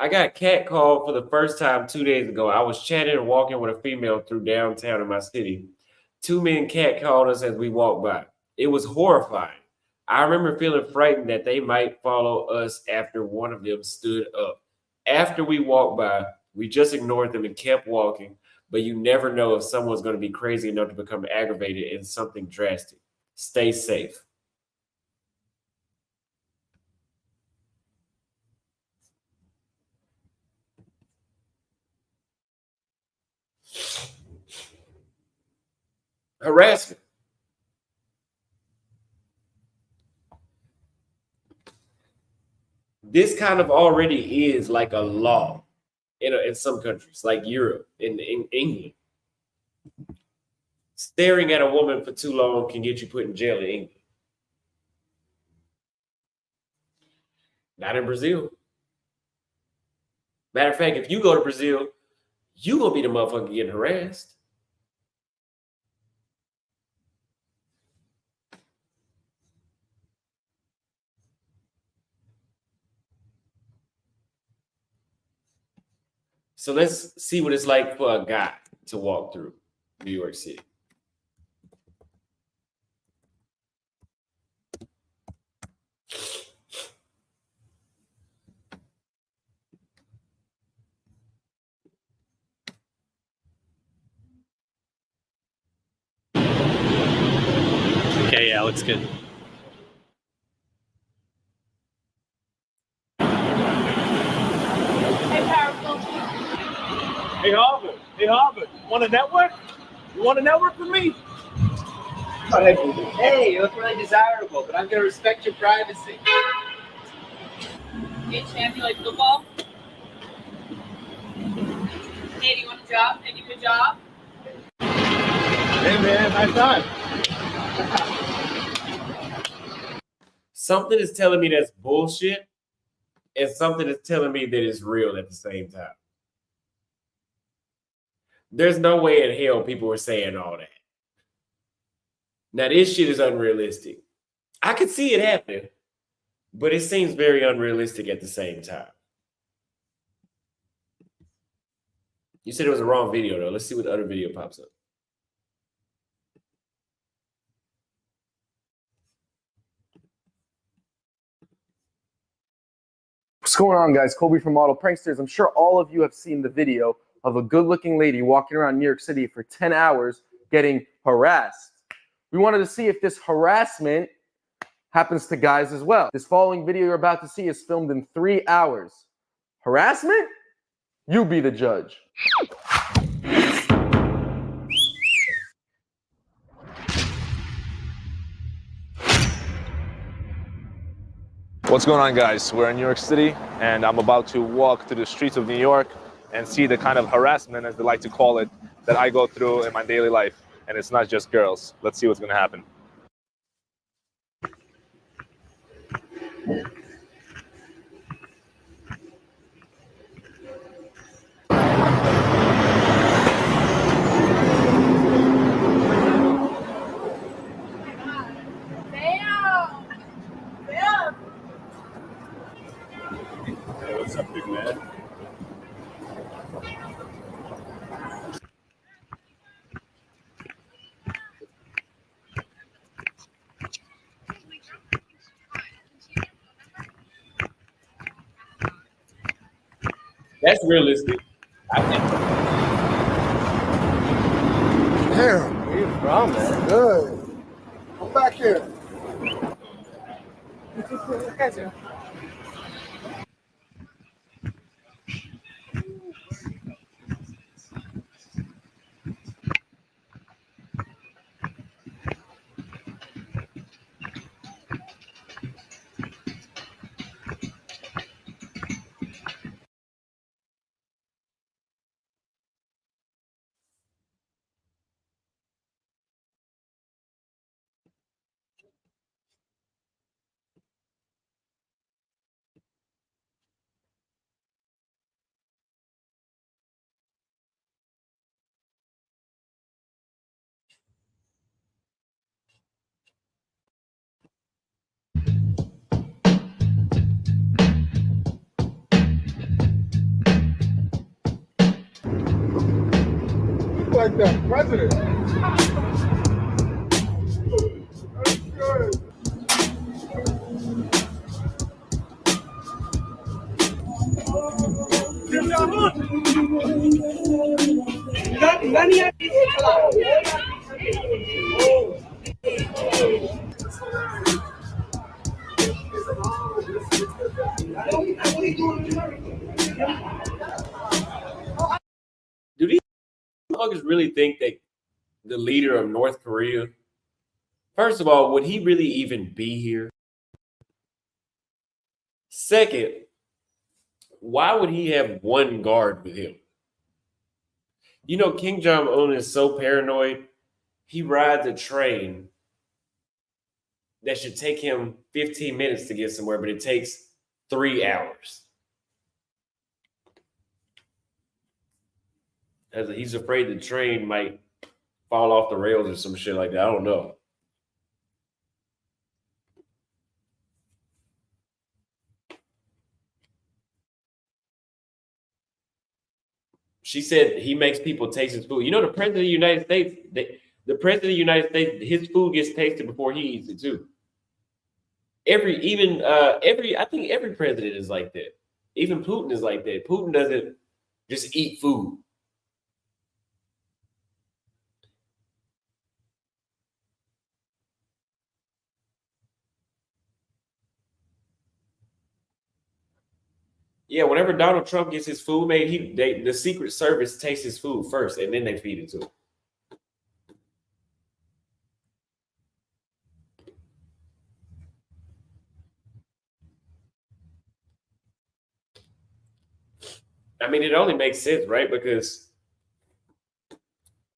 I got catcalled for the first time 2 days ago. I was chatting and walking with a female through downtown in my city. 2 men catcalled us as we walked by. It was horrifying. I remember feeling frightened that they might follow us after one of them stood up. After we walked by, we just ignored them and kept walking, but you never know if someone's going to be crazy enough to become aggravated in something drastic. Stay safe. Harassment. This kind of already is like a law in some countries, like Europe, in England. Staring at a woman for too long can get you put in jail in England. Not in Brazil. Matter of fact, if you go to Brazil, you gonna be the motherfucker getting harassed. So let's see what it's like for a guy to walk through New York City. Okay, yeah, looks good. Hey Harvard, want a network? You want a network with me? Hey, you look really desirable, but I'm gonna respect your privacy. Hey, champ, you like football? Hey, do you want a job? Can I give you a job? Hey man, high five. Something is telling me that's bullshit, and something is telling me that it's real at the same time. There's no way in hell people were saying all that. Now, this shit is unrealistic. I could see it happening, but it seems very unrealistic at the same time. You said it was a wrong video, though. Let's see what the other video pops up. What's going on, guys? Kobe from Model Pranksters. I'm sure all of you have seen the video of a good-looking lady walking around New York City for 10 hours getting harassed. We wanted to see if this harassment happens to guys as well. This following video you're about to see is filmed in 3 hours. Harassment? You be the judge. What's going on, guys? We're in New York City, and I'm about to walk through the streets of New York and see the kind of harassment, as they like to call it, that I go through in my daily life. And it's not just girls. Let's see what's going to happen. Hey, what's up, big man? That's realistic. I think. Damn, where you from, man? Good. Come back here. Like the president. That's good. Do these motherfuckers really think that the leader of North Korea, first of all, would he really even be here? Second, why would he have one guard with him? You know, Kim Jong-un is so paranoid, he rides a train that should take him 15 minutes to get somewhere, but it takes 3 hours. As he's afraid the train might fall off the rails or some shit like that. I don't know. She said he makes people taste his food. You know, the president of the United States, the president of the United States, his food gets tasted before he eats it too. I think every president is like that. Even Putin is like that. Putin doesn't just eat food. Yeah, whenever Donald Trump gets his food made, the Secret Service tastes his food first, and then they feed it to him. I mean, it only makes sense, right? Because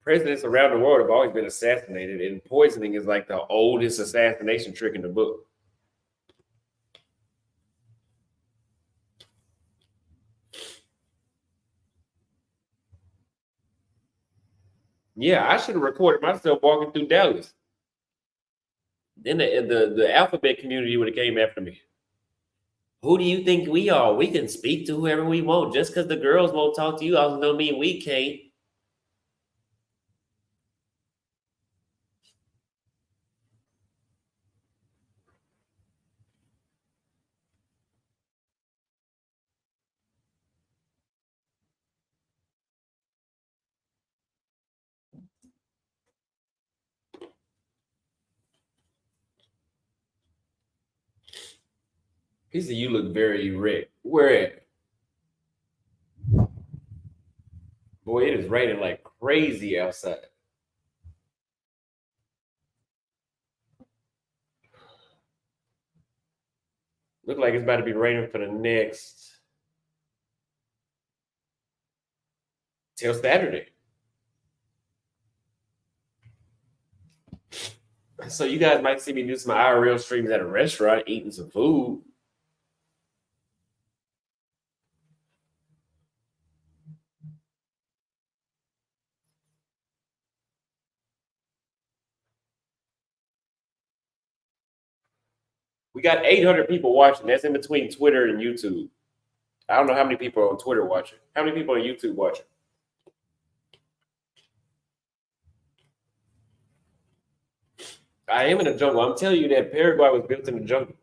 presidents around the world have always been assassinated, and poisoning is like the oldest assassination trick in the book. Yeah, I should have recorded myself walking through Dallas. Then the alphabet community would have came after me. Who do you think we are? We can speak to whoever we want. Just because the girls won't talk to you, also don't mean we can't. He said, "You look very erect." Where at? Boy, it is raining like crazy outside. Look like it's about to be raining for the next till Saturday. So you guys might see me do some IRL streams at a restaurant, eating some food. We got 800 people watching. That's in between Twitter and YouTube. I don't know how many people are on Twitter watching. How many people on YouTube watching? I am in the jungle. I'm telling you that Paraguay was built in the jungle.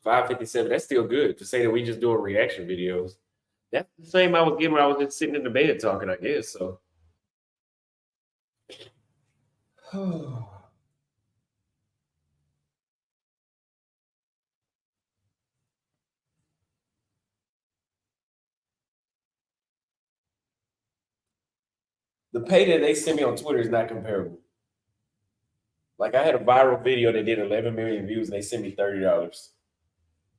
557. That's still good to say that we just doing reaction videos. That's the same I was getting when I was just sitting in the bed talking, I guess. So the pay that they send me on Twitter is not comparable. Like I had a viral video that did 11 million views and they sent me $30.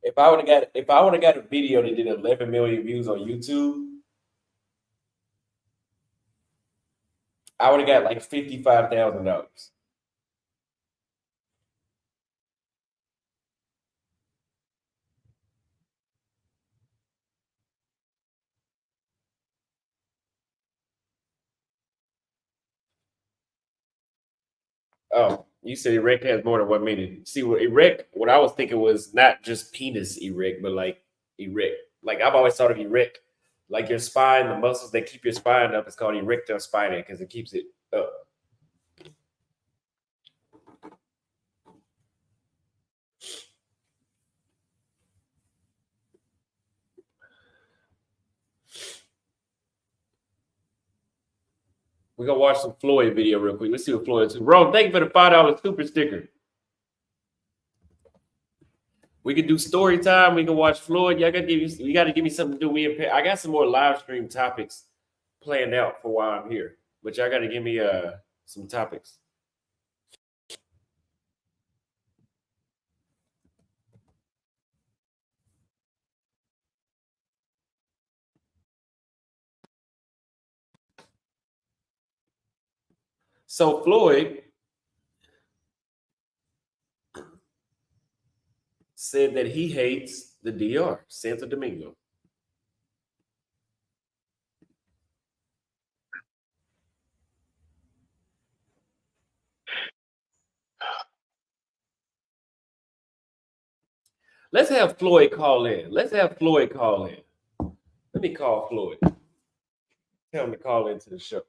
If I would have got a video that did 11 million views on YouTube, I would have got like $55,000. Oh, you said erect has more than one meaning. See, what I was thinking was not just penis erect, but like erect. Like I've always thought of erect, like your spine, the muscles that keep your spine up is called erector spinae because it keeps it up. We're gonna watch some Floyd video real quick. Let's see what Floyd is. Bro, thank you for the $5 super sticker. We could do story time. We can watch Floyd. You gotta give me something to do. I got some more live stream topics planned out for while I'm here, but y'all gotta give me some topics. So Floyd said that he hates the DR, Santo Domingo. Let's have Floyd call in. Let's have Floyd call in. Let me call Floyd. Tell him to call into the show.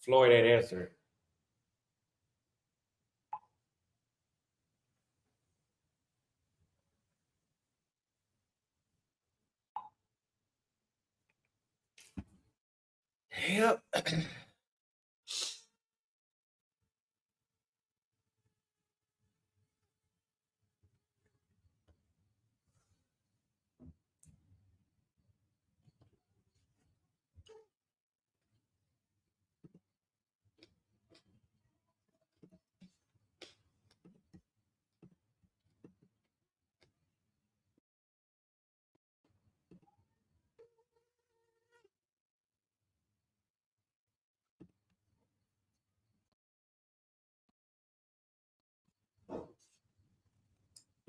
Floyd ain't answering. Yep.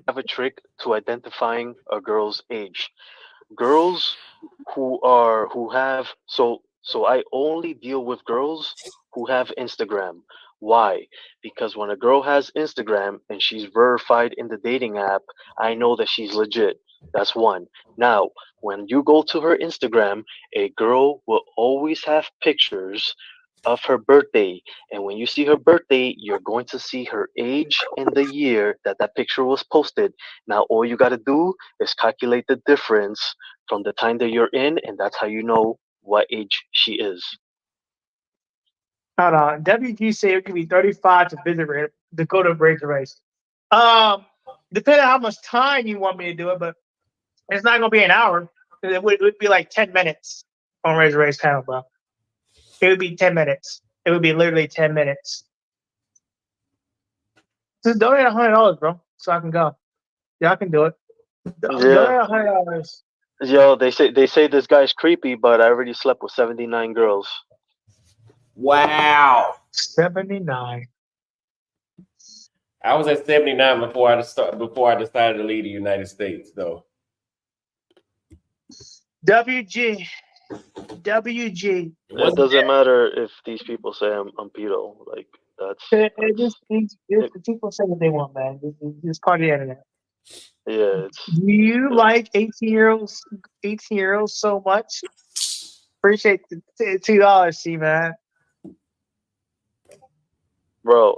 Have a trick to identifying a girl's age. Girls who have so I only deal with girls who have Instagram. Why? Because when a girl has Instagram and she's verified in the dating app, I know that she's legit. That's one. Now, when you go to her Instagram, a girl will always have pictures of her birthday. And when you see her birthday, you're going to see her age and the year that that picture was posted. Now, all you got to do is calculate the difference from the time that you're in, and that's how you know what age she is. Hold on. WG said it could be 35 to visit to go to Razor Race. Depending on how much time you want me to do it, but it's not gonna be an hour. It would be like 10 minutes on Razor Race panel, bro. It would be 10 minutes. It would be literally 10 minutes. Just donate $100, bro, so I can go. Yeah, I can do it. Donate Yeah, $100. yo, they say this guy's creepy, but I already slept with 79 girls. Wow. 79. I was at 79 before I decided to leave the United States, though. WG. WG. It doesn't matter if these people say I'm pedo. Like that's People say what they want, man. It's part of the internet. yeah, it's Do you like 18-year-olds? 18-year-olds so much? Appreciate the $2, C man. bro.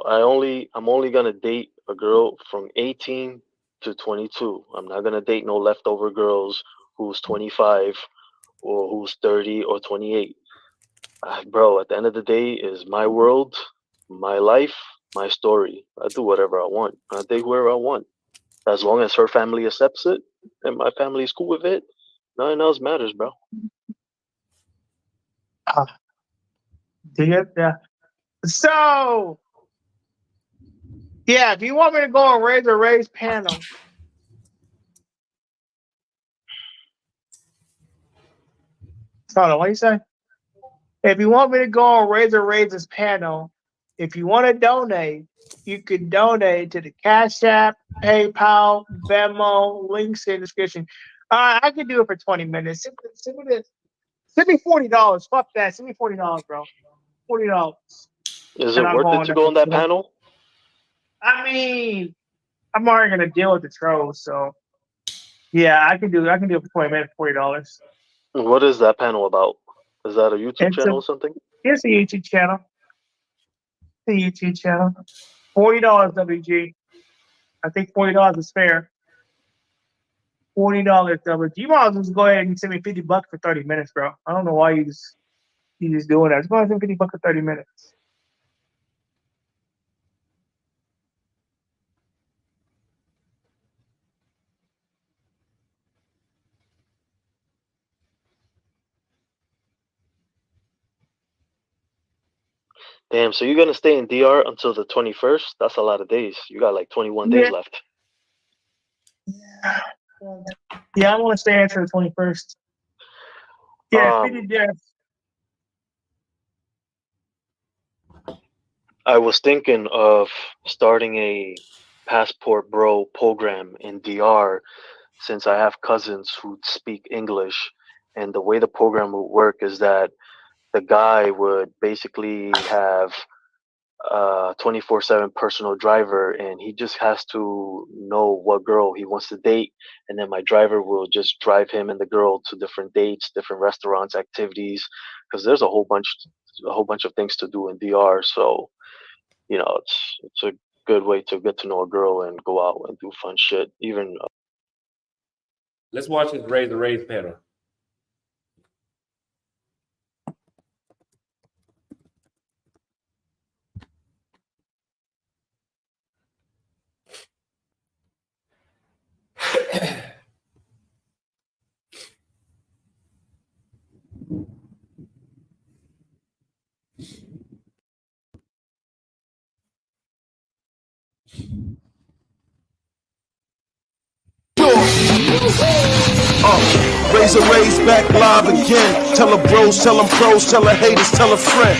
I'm only gonna date a girl from 18 to 22. I'm not gonna date no leftover girls who's 25 or who's 30 or 28. Bro, at the end of the day, is my world, my life, my story. I do whatever I want. I date whoever I want. As long as her family accepts it and my family is cool with it, nothing else matters, bro. Do you? Yeah. So, yeah, if you want me to go on Razor Ray's panel, hold on, what you say? If you want me to go on Razor Ray's panel, if you want to donate, you can donate to the Cash App, PayPal, Venmo, links in the description. I can do it for 20 minutes. Send me $40. Fuck that. Send me $40, bro. $40. Is and it I'll go worth it on to there go for on that free. panel? I mean, I'm already gonna deal with the trolls, so yeah, I can do it for 20 minutes, $40. What is that panel about? Is that a YouTube It's a channel or something? it's a YouTube channel. It's a YouTube channel. $40 WG. I think $40 is fair. $40 WG. You might as well just go ahead and send me $50 for 30 minutes, bro. I don't know why you just doing that. Just go ahead and send me $50 for 30 minutes. Damn, so you're gonna stay in DR until the 21st? That's a lot of days. You got like 21 days Yeah. left. Yeah, I want to stay until the 21st. Yeah, 50 days. I was thinking of starting a Passport Bro program in DR since I have cousins who speak English. And the way the program would work is that the guy would basically have a 24/7 personal driver, and he just has to know what girl he wants to date. And then my driver will just drive him and the girl to different dates, different restaurants, activities, because there's a whole bunch of things to do in DR. So it's a good way to get to know a girl and go out and do fun shit. Even Let's watch this Raise the Raise panel. Raise a raise back live again. Tell her bros, tell them pros, tell her haters, tell a friend.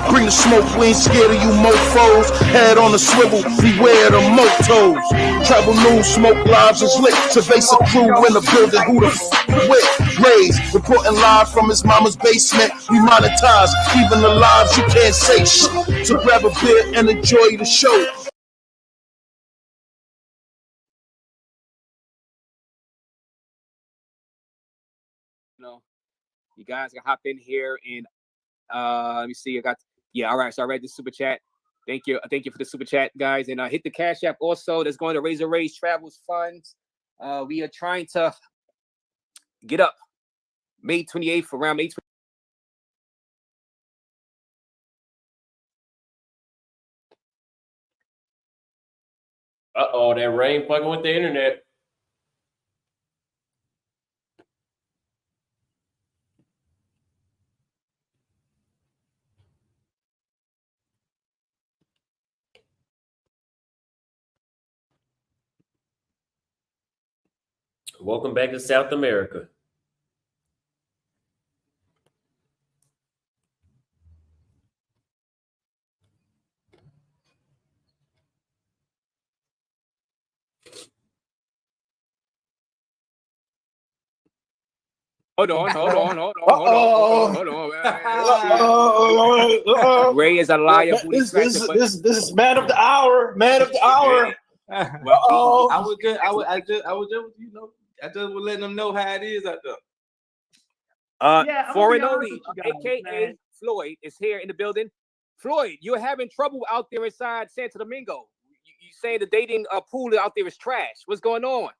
Bring the smoke, we ain't scared of you mofos. Head on a swivel, beware the motos. Travel news, smoke lives is lit. Surveys a crew in the building, who the with? Raise, reporting live from his mama's basement. We monetize, even the lives you can't say shit. So grab a beer and enjoy the show. You guys can hop in here and let me see. All right. So I read the super chat. Thank you for the super chat, guys, and hit the Cash App also. That's going to Razor Raise Travels Funds. We are trying to get up May 28th around May 28th. Uh-oh, that rain fucking with the internet. Welcome back to South America. Hold on. Ray is a liar. This is man of the hour. Man of the hour. Well, I just was letting them know how it is out there. Foreign only, aka Floyd, is here in the building. Floyd, you're having trouble out there inside Santo Domingo. You say the dating pool out there is trash. What's going on?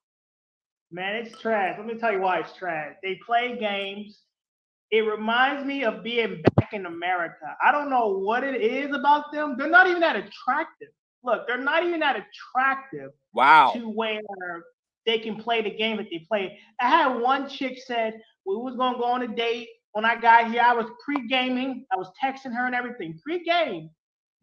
Man, it's trash. Let me tell you why it's trash. They play games. It reminds me of being back in America. I don't know what it is about them. They're not even that attractive. Look, they're not even that attractive. Wow. To where they can play the game that they play. I had one chick said we was gonna go on a date. When I got here, I was pre-gaming. I was texting her and everything. Pre-game.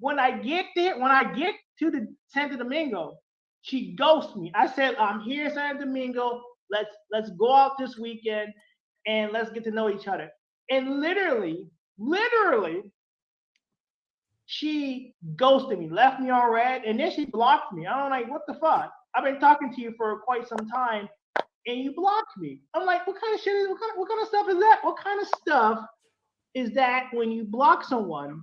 When I get to the Santo Domingo, she ghosts me. I said, I'm here in Santo Domingo. Let's go out this weekend and let's get to know each other. And literally, she ghosted me, left me on red, and then she blocked me. I'm like, what the fuck? I've been talking to you for quite some time, and you blocked me. I'm like, what kind of shit is what kind of stuff is that? What kind of stuff is that when you block someone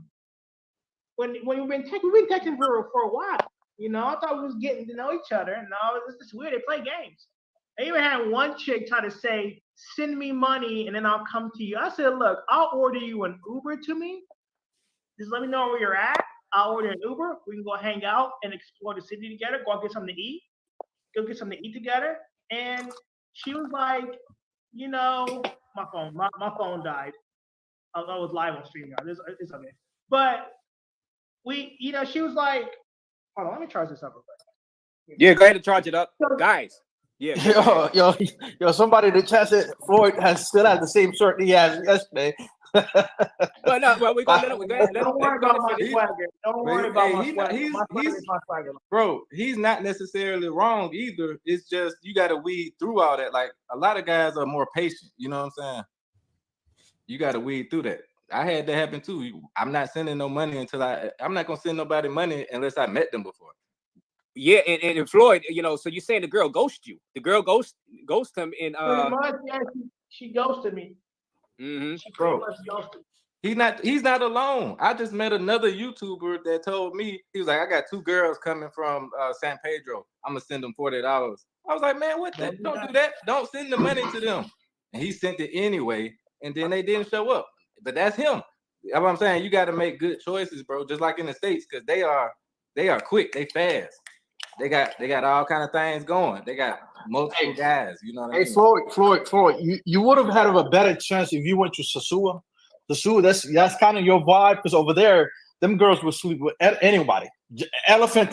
when we've been texting for a while. You know, I thought we was getting to know each other. No, it's just weird. They play games. I even had one chick try to say, "Send me money and then I'll come to you." I said, "Look, I'll order you an Uber to me. Just let me know where you're at. I'll order an Uber. We can go hang out and explore the city together. Go out get something to eat. Go get something to eat together." And she was like, "You know, my phone died. I was live on StreamYard. It's okay." But she was like, "Hold on, let me charge this up real quick." Yeah, go ahead and charge it up, guys. Yeah. Yo, somebody in the chat said Floyd still has the same shirt he has yesterday. Well, no, well, we're gonna let him. Don't worry about my swagger. Don't worry about my swagger. My swagger is my swagger. Bro, he's not necessarily wrong either. It's just you got to weed through all that. Like a lot of guys are more patient. You know what I'm saying? You got to weed through that. I had that happen too. I'm not sending no money until I'm not gonna send nobody money unless I met them before. Yeah, and Floyd, so you're saying the girl ghosted you? The girl ghost him in she ghosted me. Mm-hmm. She pretty much ghosted me. He's not alone. I just met another YouTuber that told me, he was like, I got 2 girls coming from San Pedro. I'm gonna send them $40. I was like, man, what the? Don't do that. Don't send the money to them. And he sent it anyway, and then they didn't show up. But that's him. That's what I'm saying. You got to make good choices, bro. Just like in the States, because they are quick, they fast. They got all kind of things going. They got multiple guys. You know what I mean? Floyd, you would have had a better chance if you went to Sasua. Sasua, that's kind of your vibe, because over there, them girls will sleep with anybody. Elephant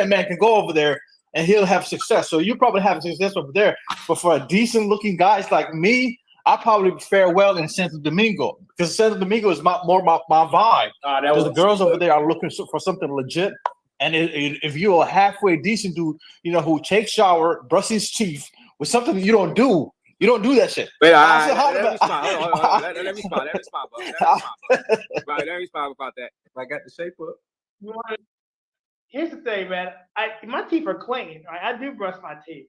Man can go over there and he'll have success. So you probably have success over there. But for a decent looking guys like me, I probably fare well in Santo Domingo, because Santo Domingo is more my vibe. Because the girls over there are looking for something legit. And if you're a halfway decent dude, who takes shower, brushes his teeth with something you don't do that shit. Wait, let me respond. Let me respond. Let me respond about that. I got the shape up. Here's the thing, man. My teeth are clean. Right? I do brush my teeth.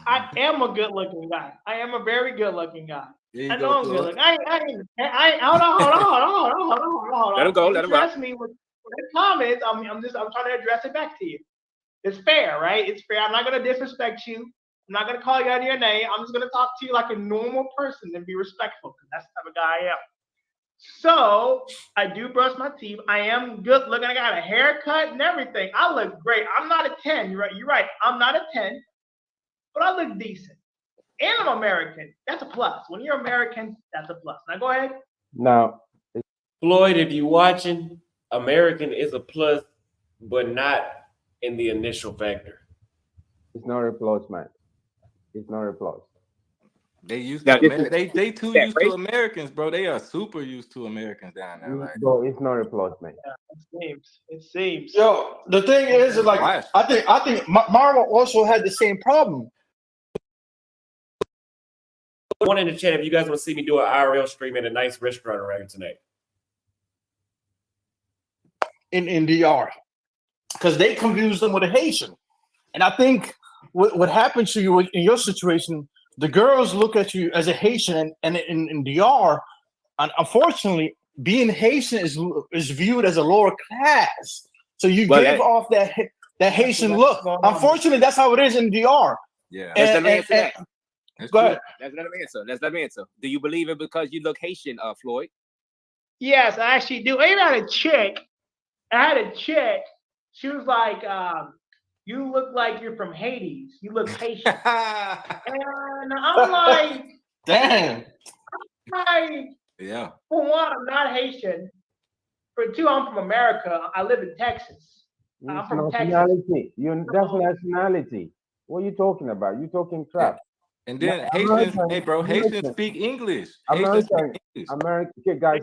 I am a good-looking guy. I am a very good-looking guy. I know I'm good-looking. Hold on. Let him go. Let him go. Address me with comments. I'm trying to address it back to you. It's fair, right? It's fair. I'm not gonna disrespect you. I'm not gonna call you out of your name. I'm just gonna talk to you like a normal person and be respectful, because that's the type of guy I am. So I do brush my teeth. I am good looking. I got a haircut and everything. I look great. I'm not a 10. You're right. I'm not a 10, but I look decent. And I'm American. That's a plus. When you're American, that's a plus. Now go ahead. Now, Floyd, if you're watching, American is a plus, but not in the initial factor. It's not a plus, man. It's not a plus. They used to they too used to Americans, bro. They are super used to Americans down there. Like. Bro, it's not a plus, man. Yeah, it seems. Yo, the thing is, like, I think Marvel also had the same problem. One in the chat if you guys want to see me do an IRL stream at a nice restaurant around tonight. In DR, because they confused them with a Haitian. And I think what happened to you in your situation, the girls look at you as a Haitian, and in DR, and unfortunately, being Haitian is viewed as a lower class. So you give off that Haitian look. Unfortunately, that's how it is in DR. Yeah. Go ahead. Let's let me answer. Do you believe it because you look Haitian, Floyd? Yes, I actually do. I even had a chick. She was like, you look like you're from Hades. You look Haitian. And I'm like, damn. Yeah. For one, I'm not Haitian. For two, I'm from America. I live in Texas. I'm from Texas. That's nationality. What are you talking about? You talking crap. And then Haitians, hey bro, Haitians speak English. American, guys,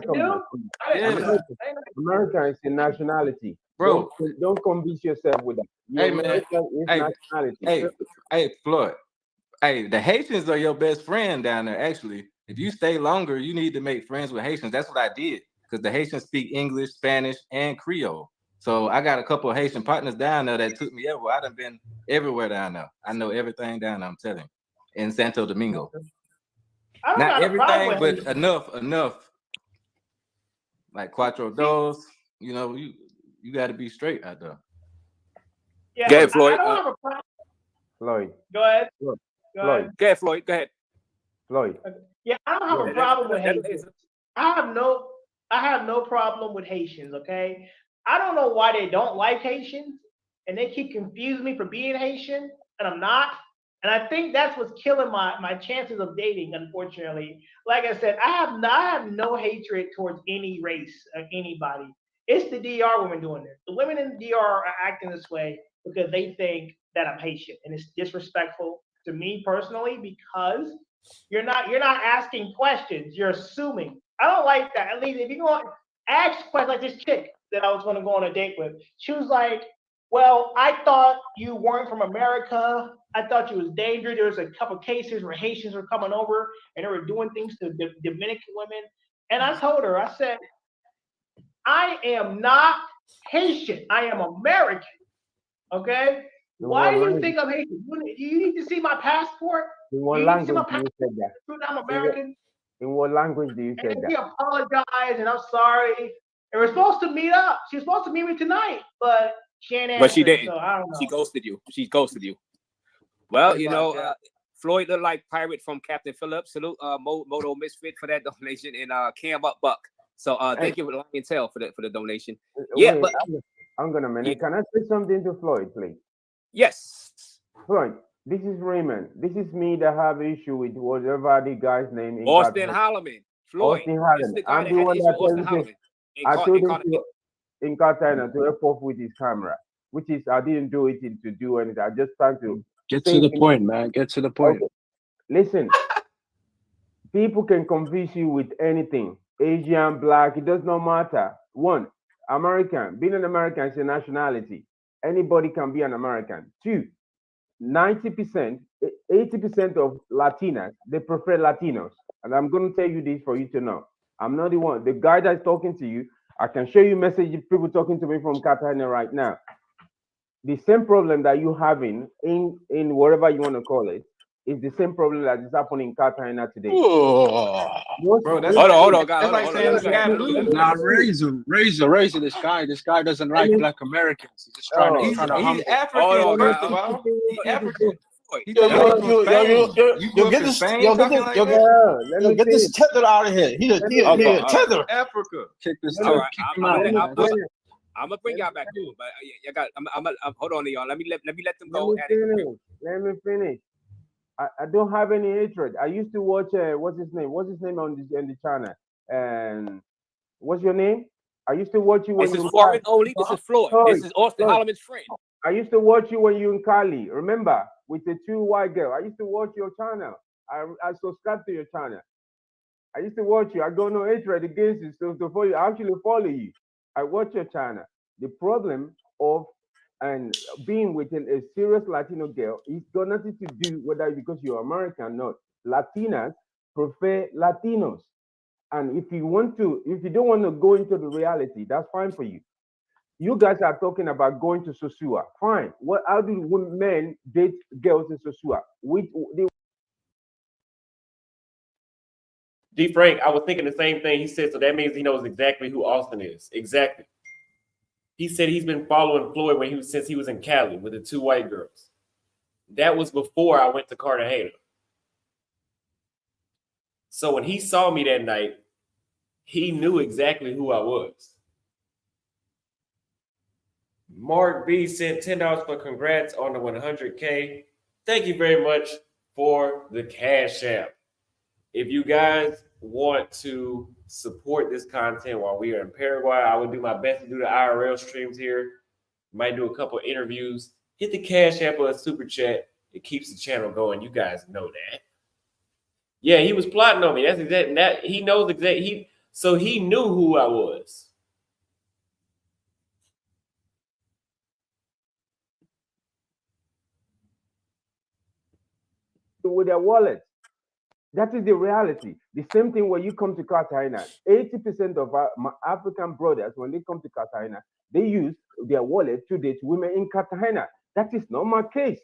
American is a nationality. Bro, don't convince yourself with that. Hey man, hey Floyd, hey, the Haitians are your best friend down there. Actually, if you stay longer, you need to make friends with Haitians. That's what I did, because the Haitians speak English, Spanish, and Creole. So I got a couple of Haitian partners down there that took me everywhere. I done been everywhere down there. I know everything down there. I'm telling you. In Santo Domingo. Not everything, but enough. Like Cuatro Dos, you got to be straight out there. Yeah, Go ahead, I Floyd. don't have a problem. Floyd. Go ahead. Floyd. Go ahead. Floyd. Go ahead, Floyd. Go ahead. Floyd. Yeah, I don't have a Floyd. problem with Haitians. I have no problem with Haitians, okay? I don't know why they don't like Haitians and they keep confusing me for being Haitian and I'm not. And I think that's what's killing my chances of dating, unfortunately. Like I said, I have no hatred towards any race or anybody. It's the DR women doing this. The women in the DR are acting this way because they think that I'm Haitian. And it's disrespectful to me personally because you're not asking questions. You're assuming. I don't like that. At least if you go ask questions like this chick that I was going to go on a date with, she was like, "Well, I thought you weren't from America. I thought you was dangerous. There was a couple cases where Haitians were coming over and they were doing things to Dominican women." And I told her, I said, "I am not Haitian. I am American. Okay? Why do you think I'm Haitian? You need to see my passport. In what You need to see my language do you passport. say that? I'm American." In what language do you say And she that? apologized, and I'm sorry. And we're supposed to meet up. She was supposed to meet me tonight, but she ain't answered. But she didn't. So I don't know. She ghosted you. She ghosted you. Well, you know, Floyd looked like Pirate from Captain Phillips. Salute Moto Misfit for that donation, and Cam Up Buck. So thank you, Lion Tail, for the donation. Yeah, Wait, but I'm gonna minute. Can I say something to Floyd, please? yes. Floyd, this is Raymond. This is me that have issue with whatever the guy's name in Austin Qatar. Holloman. Floyd. Austin This is Holland. the guy I'm that the had one issue that with told Austin you Holloman. I told him to in Qatar to help off with his camera, which is I didn't do it to do anything. I just trying to Get to the point, man. Get to the point. Okay. Listen, people can confuse you with anything. Asian, black, it does not matter. One, American. Being an American is a nationality. Anybody can be an American. Two, 90%, 80% of Latinas, they prefer Latinos. And I'm going to tell you this for you to know. I'm not the one. The guy that's talking to you, I can show you messages, people talking to me from Cartagena right now. The same problem that you're having in whatever you want to call it is the same problem that is happening in Cartagena today. Bro, that's hold on, guys. That's like saying the sky blue. Nah, Razor. This guy doesn't like black Americans. He's just trying to He's humble. African, first of all. He's African. He Yo, talking about from Spain. You grew up get in this, Spain yo, get talking this, like yo, that? yo, get this tether out of here. He a tether. Africa. Kick this All right, kick him out, man. I'm gonna bring y'all back to it, but I got. I'm hold on, y'all. Let me let them go. Let me finish. I don't have any hatred. I used to watch what's his name on the channel, and what's your name? I used to watch you when This you is foreign only. This is Floyd. This is Austin Holloman's friend. I used to watch you when you in Cali. Remember, with the two white girl. I used to watch your channel. I subscribe to your channel. I used to watch you. I got no hatred against you. So to follow you, I actually follow you. I watch your channel. The problem of being with a serious Latino girl, it's got nothing to do whether because you're American or not. Latinas prefer Latinos. And if you don't want to go into the reality, that's fine for you. You guys are talking about going to Sosua. Fine. How do men date girls in Sosua? D. Frank, I was thinking the same thing. He said, so that means he knows exactly who Austin is. Exactly. He said he's been following Floyd since he was in Cali with the two white girls. That was before I went to Cartagena. So when he saw me that night, he knew exactly who I was. Mark B sent $10 for congrats on the 100K. Thank you very much for the Cash App. If you guys want to support this content while we are in Paraguay, I would do my best to do the IRL streams here. Might do a couple interviews. Hit the Cash App or a super chat. It keeps the channel going. You guys know that. Yeah, he was plotting on me. That's exactly that. He knows exactly. So he knew who I was. With their wallets. That is the reality. The same thing when you come to Cartagena. 80% of our African brothers, when they come to Cartagena, they use their wallet to date women in Cartagena. That is not my case.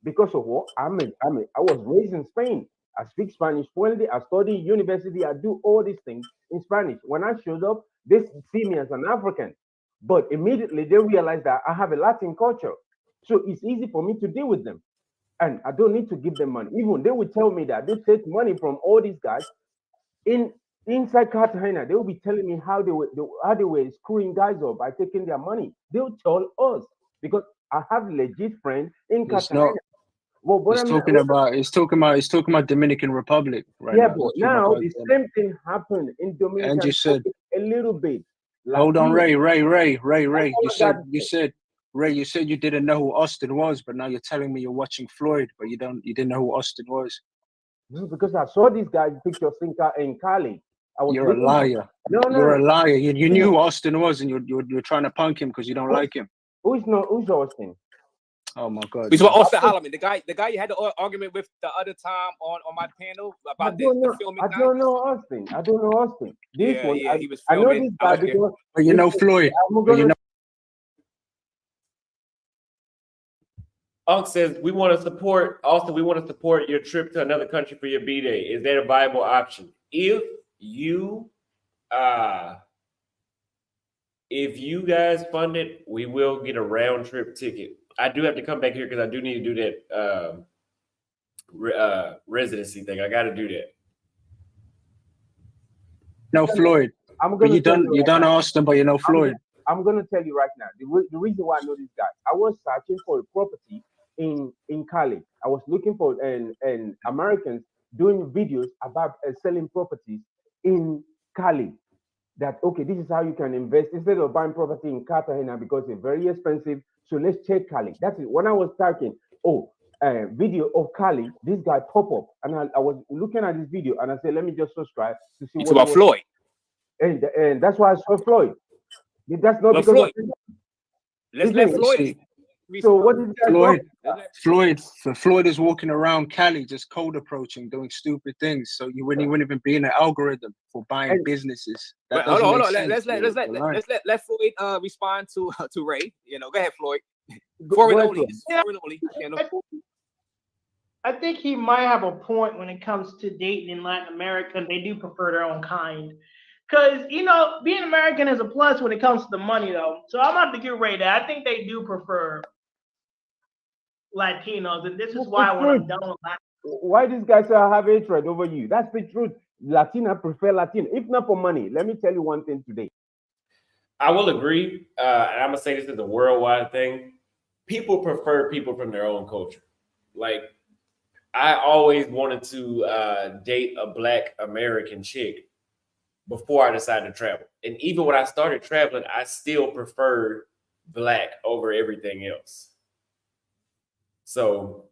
Because of what? I was raised in Spain. I speak Spanish fluently. I study university. I do all these things in Spanish. When I showed up, they see me as an African. But immediately they realize that I have a Latin culture. So it's easy for me to deal with them. And I don't need to give them money. Even they will tell me that they take money from all these guys in inside Cartagena. They will be telling me how they were screwing guys up by taking their money. They'll tell us because I have legit friends in It's Cartagena. not. Well, but It's talking about. It's talking about Dominican Republic right yeah, now. but It's talking now about, the same thing happened in and Dominican you said, Republic a little bit. hold on, Latino. Ray. All You I got said, to say. Ray. You said you didn't know who Austin was, but now you're telling me you're watching Floyd, but you didn't know who Austin was. No, because I saw this guy's picture in Cali. I was You're a looking for. liar. No, You're a no. liar. You knew who Austin was, and you're trying to punk him because you don't like him. Who's Austin? Oh my God. We saw Austin Holloman, the guy you had the argument with the other time on my panel about the filming. I don't know Austin. I don't know Austin. This Yeah, one, yeah, he was I know filming this guy out there. because. But you know Floyd. But you know. Unc says we want to support Austin. We want to support your trip to another country for your B-Day. Is that a viable option? If you guys fund it, we will get a round trip ticket. I do have to come back here because I do need to do that residency thing. I got to do that. No Floyd. I'm But gonna you don't know Austin, but you know Floyd. I'm gonna tell you right now the reason why I know this guy. I was searching for a property in Cali. I was looking for and Americans doing videos about selling properties in Cali. That okay, this is how you can invest instead of buying property in Cartagena because it's very expensive. So let's check Cali. That's it. When I was typing, video of Cali, this guy pop up, and I was looking at this video, and I said, let me just subscribe to see It's what about Floyd. And that's why I saw Floyd. That's not Well, because Floyd. of Let's let Floyd. So what is that? Floyd is walking around Cali just cold approaching, doing stupid things. So you wouldn't even be in the algorithm for buying businesses. That Hold on. doesn't make sense. Let's let Floyd respond to Ray. Go ahead, Floyd. Foreign only. Foreign only. I think he might have a point when it comes to dating in Latin America. They do prefer their own kind. Because, being American is a plus when it comes to the money, though. So I'm about to give Ray that. I think they do prefer Latinos. And this is why when I'm done with Latin. Why these guys say I have hatred over you? That's the truth. Latina prefer Latino. If not for money, let me tell you one thing today. I will agree. And I'm going to say this is a worldwide thing. People prefer people from their own culture. Like, I always wanted to date a Black American chick before I decided to travel. And even when I started traveling, I still preferred Black over everything else. So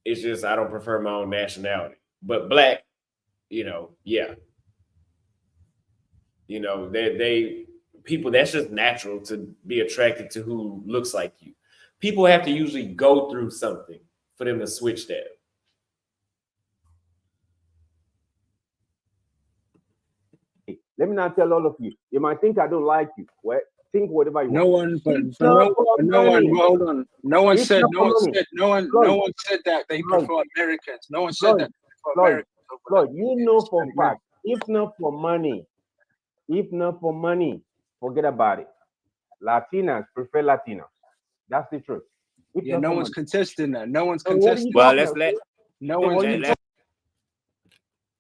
it's just I don't prefer my own nationality. But Black, yeah. They people, that's just natural to be attracted to who looks like you. People have to usually go through something for them to switch that. Let me not tell all of you. You might think I don't like you. Well, think whatever you want. Hold on. No one said that they prefer Americans. No one said that. Floyd, you know for a fact, if not for money, forget about it. Latinas prefer Latinos. That's the truth. Yeah, no one's contesting that. No one's So what are contesting. you talking about? No one's.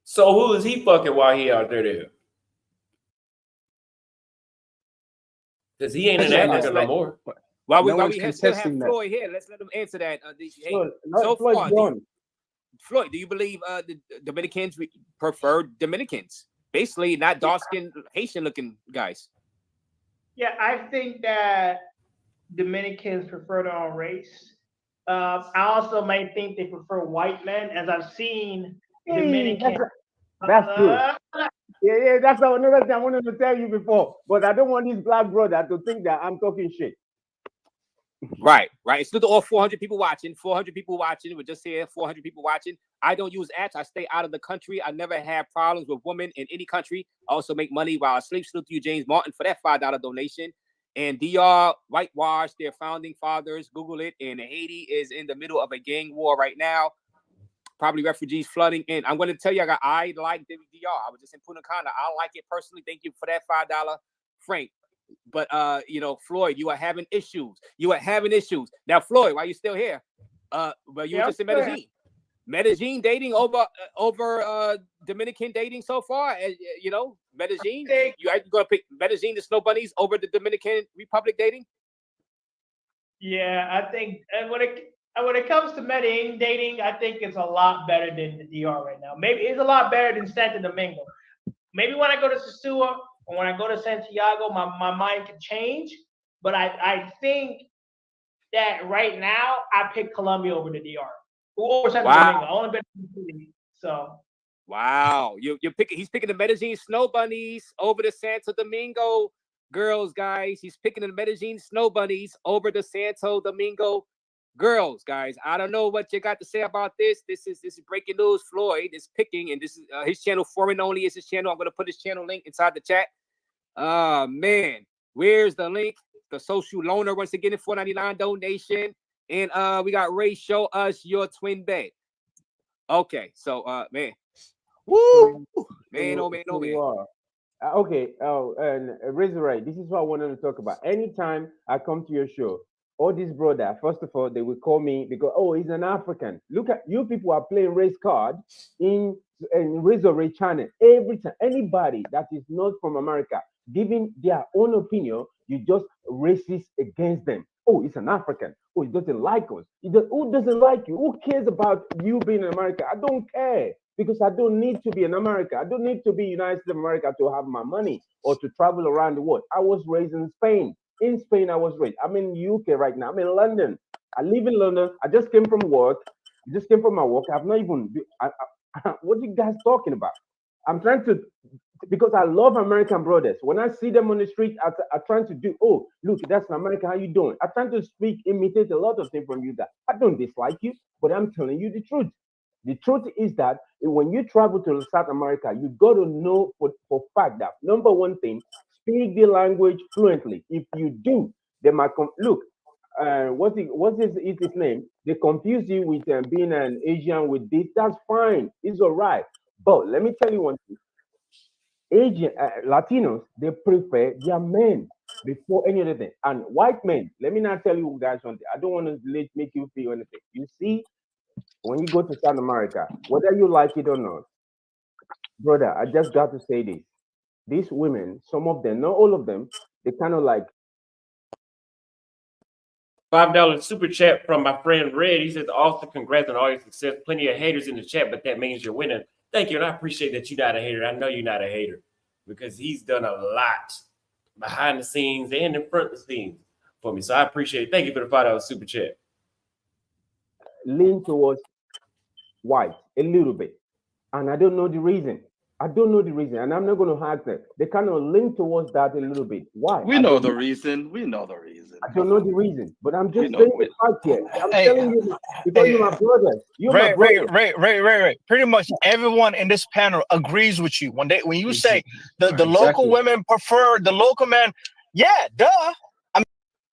So who is he fucking while he out there? Because he ain't an African no more. While we still have Floyd here, let's let him answer that. Floyd, do you believe the Dominicans prefer Dominicans? Basically, not dark-skinned Haitian-looking guys. Yeah, I think that Dominicans prefer their own race. I also might think they prefer white men, as I've seen Dominicans. That's true. Yeah, that's another thing I wanted to tell you before. But I don't want this Black brother to think that I'm talking shit. Right. It's still all 400 people watching. 400 people watching. We're just here, 400 people watching. I don't use apps. I stay out of the country. I never have problems with women in any country. I also make money while I sleep. Salute to you, James Martin, for that $5 donation. And DR whitewashed their founding fathers. Google it. And Haiti is in the middle of a gang war right now. Probably refugees flooding in. I'm going to tell you, I like the DR. I was just in Punta Cana. I like it personally. Thank you for that $5, Frank. you know, Floyd, you are having issues. You are having issues. Now, Floyd, why are you still here? Well, you were just in Medellin. Medellin dating over Dominican dating so far. You know, Medellin. You gonna pick Medellin the Snow Bunnies over the Dominican Republic dating? Yeah, I think when it comes to Medellin dating, I think it's a lot better than the DR right now. Maybe it's a lot better than Santo Domingo. Maybe when I go to Sosúa or when I go to Santiago, my mind can change. But I think that right now I pick Colombia over the DR. Or Santo Domingo. I want to bet so. Wow, you're picking. He's picking the Medellin Snow Bunnies over the Santo Domingo girls, guys. He's picking the Medellin Snow Bunnies over the Santo Domingo girls, guys. I don't know what you got to say about this. This is breaking news. Floyd is picking, and this is his channel. Foreign Only is his channel. I'm gonna put his channel link inside the chat. Man, where's the link? The social loaner once again in $4.99 donation, and we got Ray. Show us your twin bed. Okay, so man. Woo! Man, oh man, oh man. Okay, and Razor, this is what I wanted to talk about. Anytime I come to your show, all these brother, first of all, they will call me because, oh, he's an African. Look at you people are playing race card in Razor channel. Every time, anybody that is not from America giving their own opinion, you just racist against them. Oh, he's an African. Oh, he doesn't like us. Who doesn't like you? Who cares about you being in America? I don't care because I don't need to be in America. I don't need to be United States of America to have my money or to travel around the world. I was raised in Spain. In Spain, I was raised. I'm in the UK right now. I'm in London. I live in London. I just came from work. I just came from my work. I've not even. What are you guys talking about? I'm trying to, because I love American brothers. When I see them on the street, I'm trying to do, oh, look, that's an American. How you doing? I'm trying to imitate a lot of things from you that I don't dislike you, but I'm telling you the truth. The truth is that when you travel to South America, you got to know for fact that number one thing, speak the language fluently. If you do, they might look. What's his name? They confuse you with being an Asian with this. That's fine. It's all right. But let me tell you one thing. Asian Latinos, they prefer their men before any other thing. And white men, let me not tell you guys something. I don't want to make you feel anything. You see, when you go to South America, whether you like it or not, brother, I just got to say this. These women, some of them, not all of them, they kind of like. $5 super chat from my friend Red. He says, "Austin, congrats on all your success. Plenty of haters in the chat, but that means you're winning." Thank you, and I appreciate that you're not a hater. I know you're not a hater because he's done a lot behind the scenes and in front of the scenes for me. So I appreciate it. Thank you for the $5 super chat. Lean towards white a little bit, and I don't know the reason. I don't know the reason, and I'm not going to ask them. They kind of lean towards that a little bit. Why? We know the reason. We know the reason. I don't know the reason, but I'm just saying the fact here. I'm telling you because you're my brother. You're my brother. Right. Pretty much everyone in this panel agrees with you. When you say the local women prefer the local man, yeah, duh.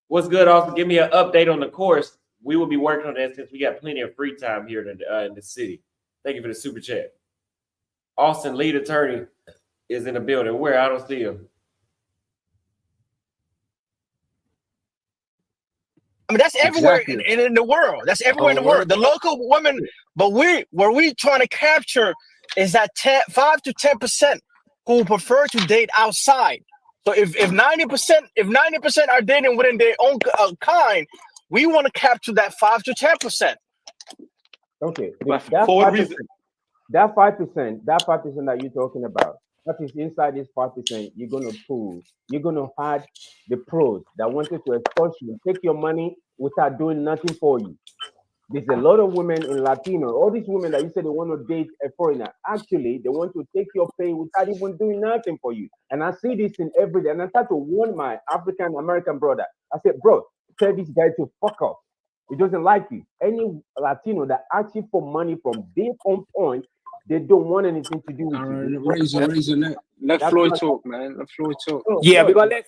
What's good, Austin? Give me an update on the course. We will be working on that since we got plenty of free time here in the city. Thank you for the super chat. Austin, lead attorney, is in the building. Where? I don't see him. I mean, that's everywhere in the world. That's everywhere in the world. The local women, but where we trying to capture is that 5 to 10% who prefer to date outside. So if 90% are dating within their own kind, we want to capture that 5 to 10%. Okay, that 5% that you're talking about, that is inside this 5%, you're gonna pull, you're gonna add the pros that wanted to expose you, take your money without doing nothing for you. There's a lot of women in Latino, all these women that you said they want to date a foreigner, actually they want to take your pay without even doing nothing for you. And I see this in every day, and I start to warn my African American brother. I said, bro, tell this guy to fuck off. He doesn't like you. Any Latino that asks you for money from their own point, they don't want anything to do with you. Let Floyd talk, man. Let Floyd talk. Yeah, we're gonna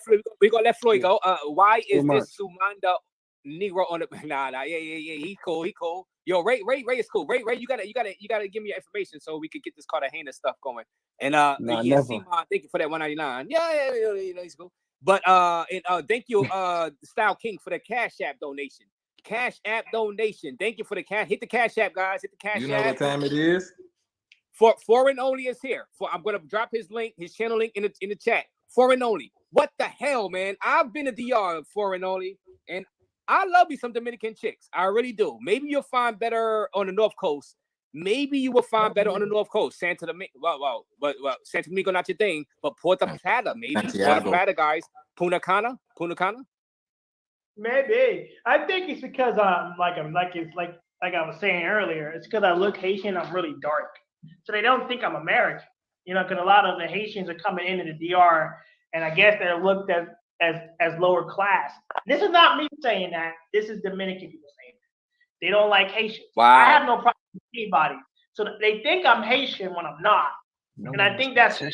let Floyd go. Why is this Sumanda Negro on the yeah, he cool. Yo, Ray is cool. Ray, you gotta give me your information so we can get this Cartagena stuff going. And thank you for that $199. Yeah, you know, he's cool. But thank you, Style King, for the Cash App donation. Cash App donation. Thank you for the cash. Hit the Cash App, guys. Hit the Cash App. You know what time it is? For Foreign Only is here. I'm gonna drop his link, his channel link in the chat. Foreign Only. What the hell, man? I've been to DR Foreign Only, and I love me some Dominican chicks. I really do. Maybe you'll find better on the North Coast. Maybe you will find better on the North Coast. Santo Domingo, but Santo Domingo not your thing. But Puerto Plata, maybe. Puerto Plata, guys. Punta Cana. Maybe. I think it's because like I was saying earlier, it's because I look Haitian, I'm really dark. So they don't think I'm American. You know, because a lot of the Haitians are coming into the DR, and I guess they're looked at as lower class. This is not me saying that. This is Dominican people saying that. They don't like Haitians. Wow. I have no problem with anybody. So they think I'm Haitian when I'm not. And I think that's I'm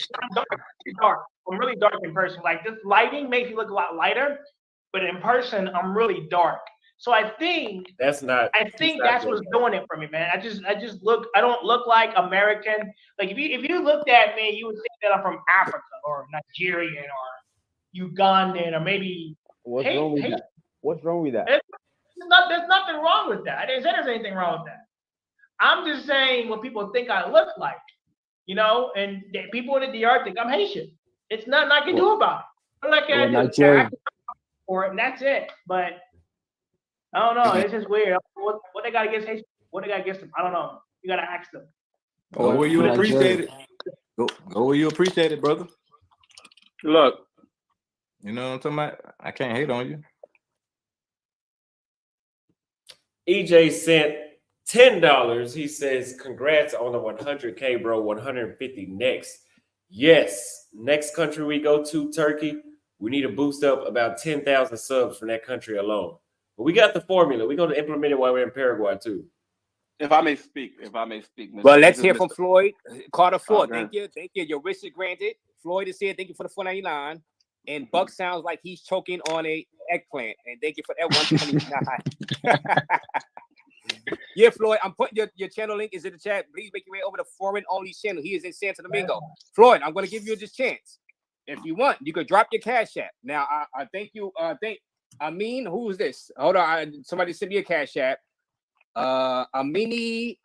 dark. I'm really dark in person. Like this lighting makes me look a lot lighter, but in person I'm really dark. So I think that's what's doing it for me, man. I don't look like American. Like if you looked at me, you would think that I'm from Africa or Nigerian or Ugandan or maybe What's wrong with that? What's wrong with that? There's nothing wrong with that. I didn't say there's anything wrong with that. I'm just saying what people think I look like, you know, and people in the DR think I'm Haitian. It's nothing I can do about it. Like I do for it, and that's it. But I don't know. It's just weird. What they got against Haitians? What they got against them? I don't know. You gotta ask them. Go where you appreciate it. Go where you appreciate it, brother. Look, you know what I'm talking about? I can't hate on you. EJ sent $10. He says, "Congrats on the 100K, bro. 150 next. Yes, next country we go to, Turkey. We need to boost up about 10,000 subs from that country alone. But we got the formula. We're going to implement it while we're in Paraguay too." If I may speak, Well, let's hear from Floyd. Carter Ford, thank you. Your wish is granted. Floyd is here. Thank you for the $4.99. And Buck sounds like he's choking on a eggplant. And thank you for that $129. Yeah, Floyd, I'm putting your channel link is in the chat. Please make your way over to Foreign Only channel. He is in Santo Domingo. Floyd, I'm going to give you this chance. If you want, you could drop your Cash App. Now, I thank you. Who is this? Hold on. Somebody sent me a Cash App. Amini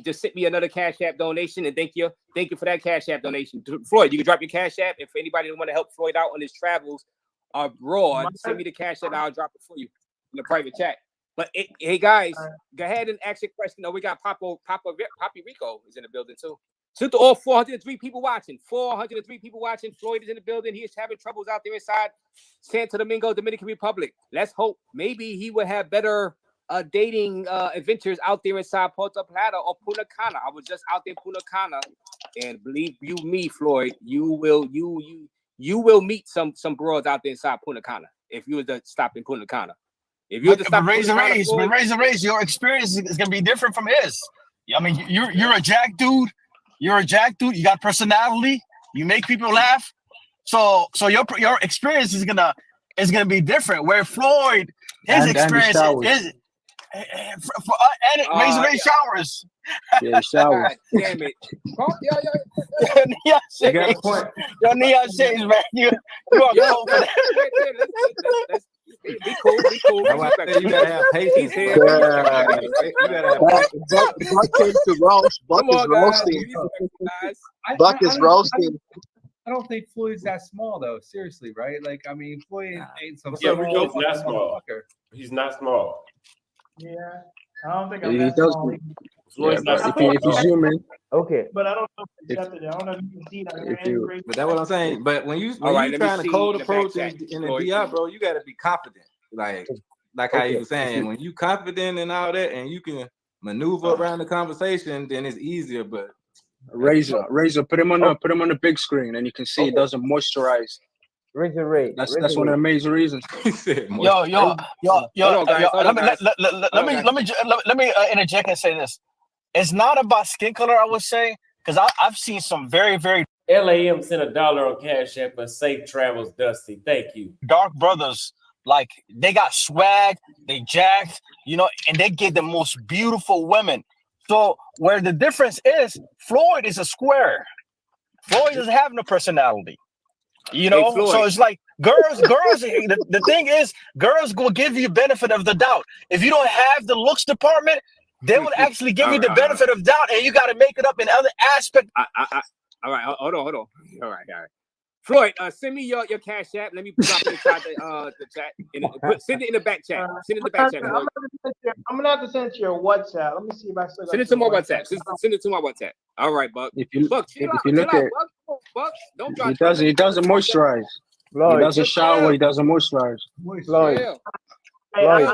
just sent me another Cash App donation, and thank you for that Cash App donation. Floyd, you can drop your Cash App. If anybody want to help Floyd out on his travels abroad, send me the Cash App and I'll drop it for you in the private chat. But hey guys, go ahead and ask your question. Oh, we got Poppy Rico is in the building too. So to all 403 people watching. 403 people watching. Floyd is in the building. He is having troubles out there inside Santo Domingo, Dominican Republic. Let's hope maybe he will have better dating adventures out there inside Puerto Plata or Punta Cana. I was just out there in Punta Cana, and believe you me, Floyd, you will meet some broads out there inside Punta Cana if you were to stop in Punta Cana. If you were to stop, raise, your experience is gonna be different from his. I mean, you're a jack dude. You're a jack dude. You got personality. You make people laugh. So your experience is gonna be different. Where Floyd, his experience is. Razor Ray showers. Yeah, showers. God damn it. Neon shades. Yo, neon shades, man. You are cool for that. Be cool. That's why I say you gotta have patience. You gotta have Buck came to roast. Buck is roasting. Buck is roasting. I don't think Floyd's that small though. Seriously, right? Like, I mean, Floyd ain't some. Yeah, Floyd's not small. He's not small. Yeah, I don't think I'm that small. If you zoom in, okay. But I don't know if it's accepted. I don't know if you can see that. But that's what I'm saying. But when you trying to cold approach in the DI, bro, you got to be confident. Like how you were saying, when you confident and all that, and you can maneuver around the conversation, then it's easier. But Razor, put him on the big screen, and you can see it doesn't moisturize. Razor Ray. That's one of the major reasons. Yo. Let me interject and say this. It's not about skin color, I would say, because I've seen some very, very LAM sent $1 on Cash App for safe travels, Dusty. Thank you. Dark brothers, like they got swag, they jacked, and they get the most beautiful women. So where the difference is, Floyd is a square. Floyd doesn't have no personality. You Hey, know, so Floyd. it's like girls. The thing is, girls will give you benefit of the doubt. If you don't have the looks department, they will actually give All you right, the benefit of doubt, and you got to make it up in other aspects. All right, hold on. All right. Floyd, send me your cash app. Let me drop it inside the chat. Send it in the back chat. Send it in the back chat, Floyd. I'm gonna have to send it to your WhatsApp. Let me see if I still got Send it to my your WhatsApp. Send it to my WhatsApp. All right, Buck. If you Buck, chill out, look at, Buck. Come on, Buck. Don't he drop. doesn't moisturize. He Floyd, doesn't shower. He doesn't moisturize. Floyd, Chill. Floyd,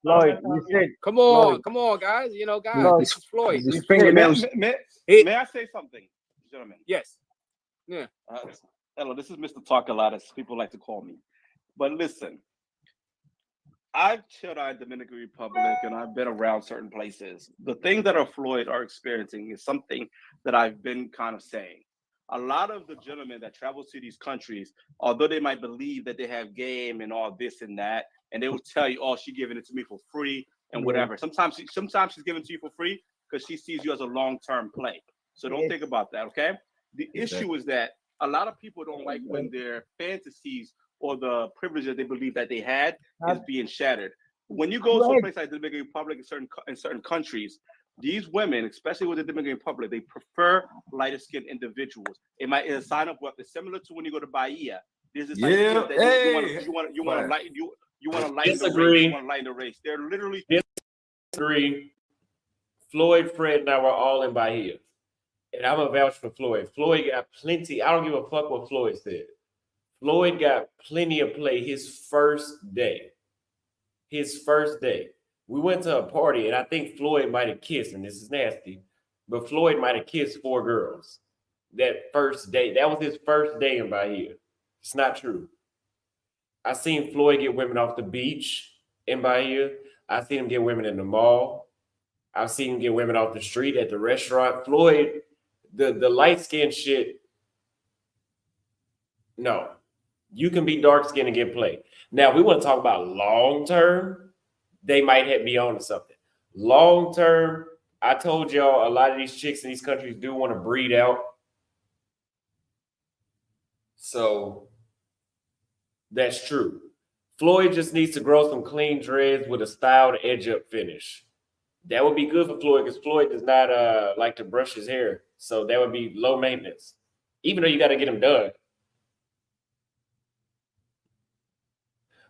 Floyd, you said, come Floyd, on, guys. You know, guys, Floyd, this is Floyd. His you fingernails. said, May I say something, gentlemen? Yes. Yeah. Hello, this is Mr. Talk-A-Lot, as people like to call me. But listen, I've chilled out in Dominican Republic and I've been around certain places. The things that are Floyd are experiencing is something that I've been kind of saying. A lot of the gentlemen that travel to these countries, although they might believe that they have game and all this and that, and they will tell you, "Oh, she's giving it to me for free and whatever." Sometimes she's giving it to you for free because she sees you as a long-term play. So don't think about that, okay? The issue is that a lot of people don't like when their fantasies or the privileges they believe that they had is being shattered. When you go to a place like the Dominican Republic in certain countries, these women, especially with the Dominican Republic, they prefer lighter skinned individuals. It might is a sign of what is similar to when you go to Bahia. There's this idea that you want to lighten the race. You want to lighten the race. They're literally disagree. Floyd, Fred, and I were all in Bahia. And I'm a vouch for Floyd. Floyd got plenty. I don't give a fuck what Floyd said. Floyd got plenty of play his first day. We went to a party, and I think Floyd might have kissed, and this is nasty, but Floyd might have kissed 4 girls that first day. That was his first day in Bahia. It's not true. I seen Floyd get women off the beach in Bahia. I seen him get women in the mall. I've seen him get women off the street at the restaurant. Floyd, the light skin shit, no. You can be dark skinned and get played. Now, if we want to talk about long term, they might be on to something. Long term, I told y'all a lot of these chicks in these countries do want to breed out. So that's true. Floyd just needs to grow some clean dreads with a styled edge up finish. That would be good for Floyd because Floyd does not like to brush his hair. So that would be low maintenance, even though you got to get him done.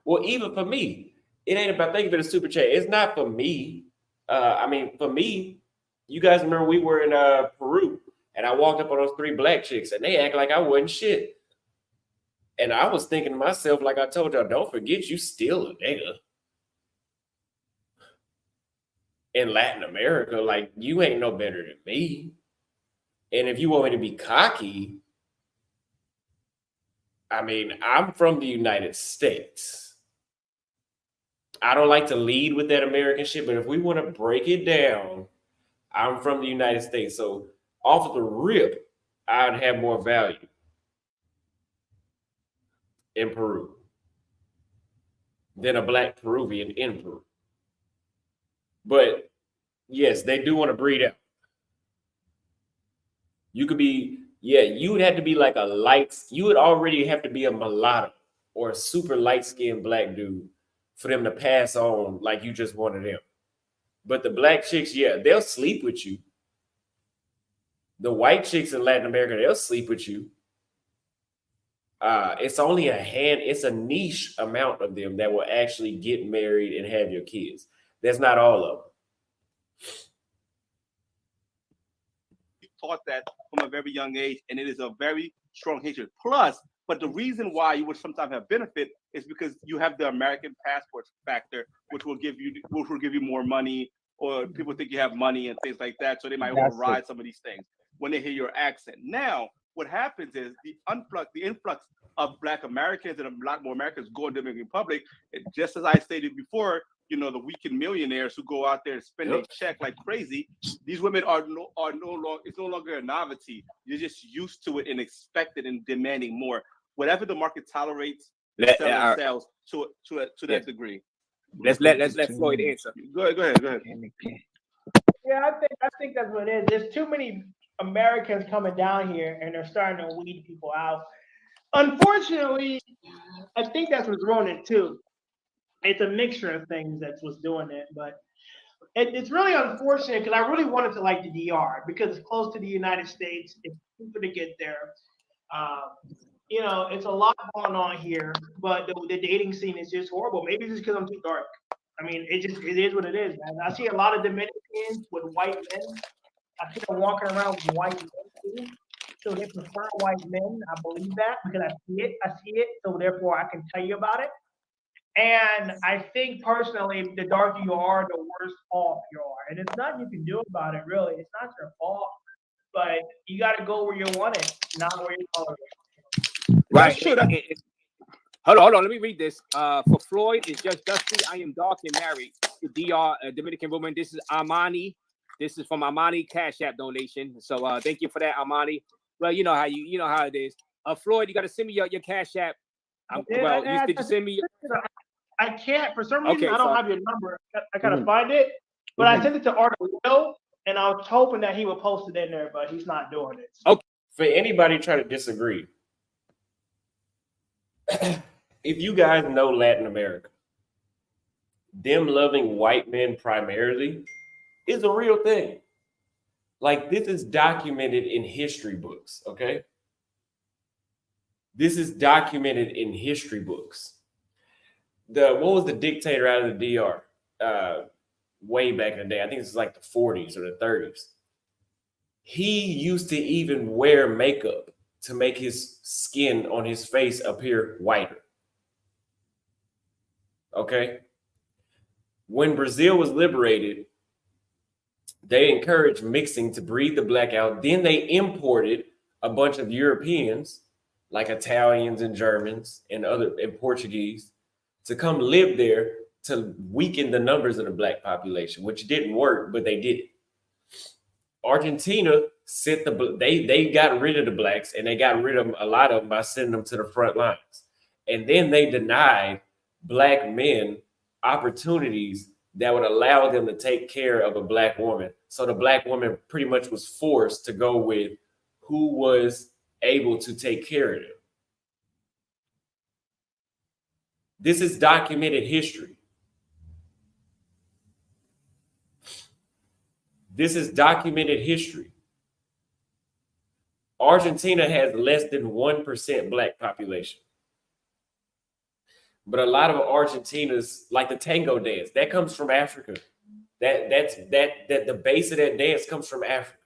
Well, even for me, it ain't about, thank you for the super chat. It's not for me. For me, you guys remember we were in Peru and I walked up on those 3 black chicks and they act like I wasn't shit. And I was thinking to myself, like I told y'all, don't forget you still a nigga. In Latin America, like you ain't no better than me. And if you want me to be cocky, I'm from the United States. I don't like to lead with that American shit, but if we want to break it down, I'm from the United States. So off of the rip, I'd have more value in Peru than a black Peruvian in Peru. But yes, they do want to breed out. You could be, you would have to be like you would already have to be a mulatto or a super light-skinned black dude for them to pass on like you just wanted them. But the black chicks, they'll sleep with you. The white chicks in Latin America, they'll sleep with you. It's only it's a niche amount of them that will actually get married and have your kids. That's not all of them. Taught that from a very young age, and it is a very strong hatred. Plus, but the reason why you would sometimes have benefit is because you have the American passport factor, which will give you more money, or people think you have money and things like that, so they might override some of these things when they hear your accent. Now, what happens is the influx of Black Americans and a lot more Americans go to the Dominican Republic. And just as I stated before, the weekend millionaires who go out there and spend a check like crazy. These women are no longer, it's no longer a novelty. You're just used to it and expect it and demanding more. Whatever the market tolerates, sells to that degree. Let's let Floyd answer. Go ahead. Yeah, I think that's what it is. There's too many Americans coming down here and they're starting to weed people out. Unfortunately, I think that's what's ruining it too. It's a mixture of things that's what's doing it, but it's really unfortunate because I really wanted to like the DR because it's close to the United States. It's cheaper to get there. You know, it's a lot going on here, but the dating scene is just horrible. Maybe it's just because I'm too dark. I mean, it is what it is, man. I see a lot of Dominicans with white men. I see them walking around with white men too. So they prefer white men. I believe that because I see it. I see it. So therefore, I can tell you about it. And I think personally, the darker you are, the worse off you are. And it's nothing you can do about it, really. It's not your fault. But you got to go where you're wanted, not where you're tolerated. Right. Hold on. Let me read this. For Floyd, it's just Dusty. I am dark and married to DR, a Dominican woman. This is Armani. This is from Armani Cash App donation. So thank you for that, Armani. Well, you know how it is. Floyd, you got to send me your Cash App. Did you send me? I can't. For some reason, Okay, I don't so- have your number. I gotta find it. But I sent it to Art Will, and I was hoping that he would post it in there, but he's not doing it. Okay. For anybody trying to disagree, if you guys know Latin America, them loving white men primarily is a real thing. Like, this is documented in history books, okay? This is documented in history books. What was the dictator out of the DR way back in the day? I think it's like the 40s or the 30s. He used to even wear makeup to make his skin on his face appear whiter. Okay? When Brazil was liberated, they encouraged mixing to breed the black out. Then they imported a bunch of Europeans, like Italians and Germans and Portuguese, to come live there to weaken the numbers of the black population, which didn't work, but they did it. Argentina they got rid of the blacks, and they got rid of a lot of them by sending them to the front lines. And then they denied black men opportunities that would allow them to take care of a black woman. So the black woman pretty much was forced to go with who was able to take care of them. This is documented history. This is documented history. Argentina has less than 1% black population. But a lot of Argentina's, like the tango dance, that comes from Africa. That the base of that dance comes from Africa.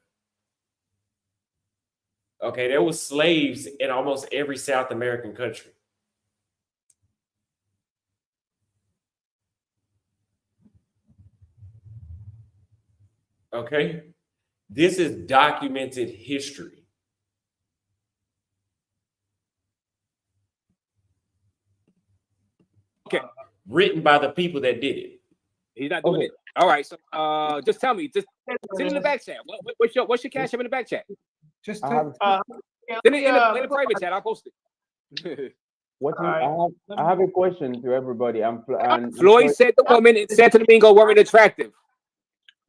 Okay, there was slaves in almost every South American country. Okay, this is documented history. Okay, written by the people that did it. He's not doing it. All right, so just tell me, just send in the back chat. What's your Cash App in the back chat? Just send it in the private chat. I'll post it. I have a question to everybody. Floyd said the woman in Santo Domingo weren't attractive.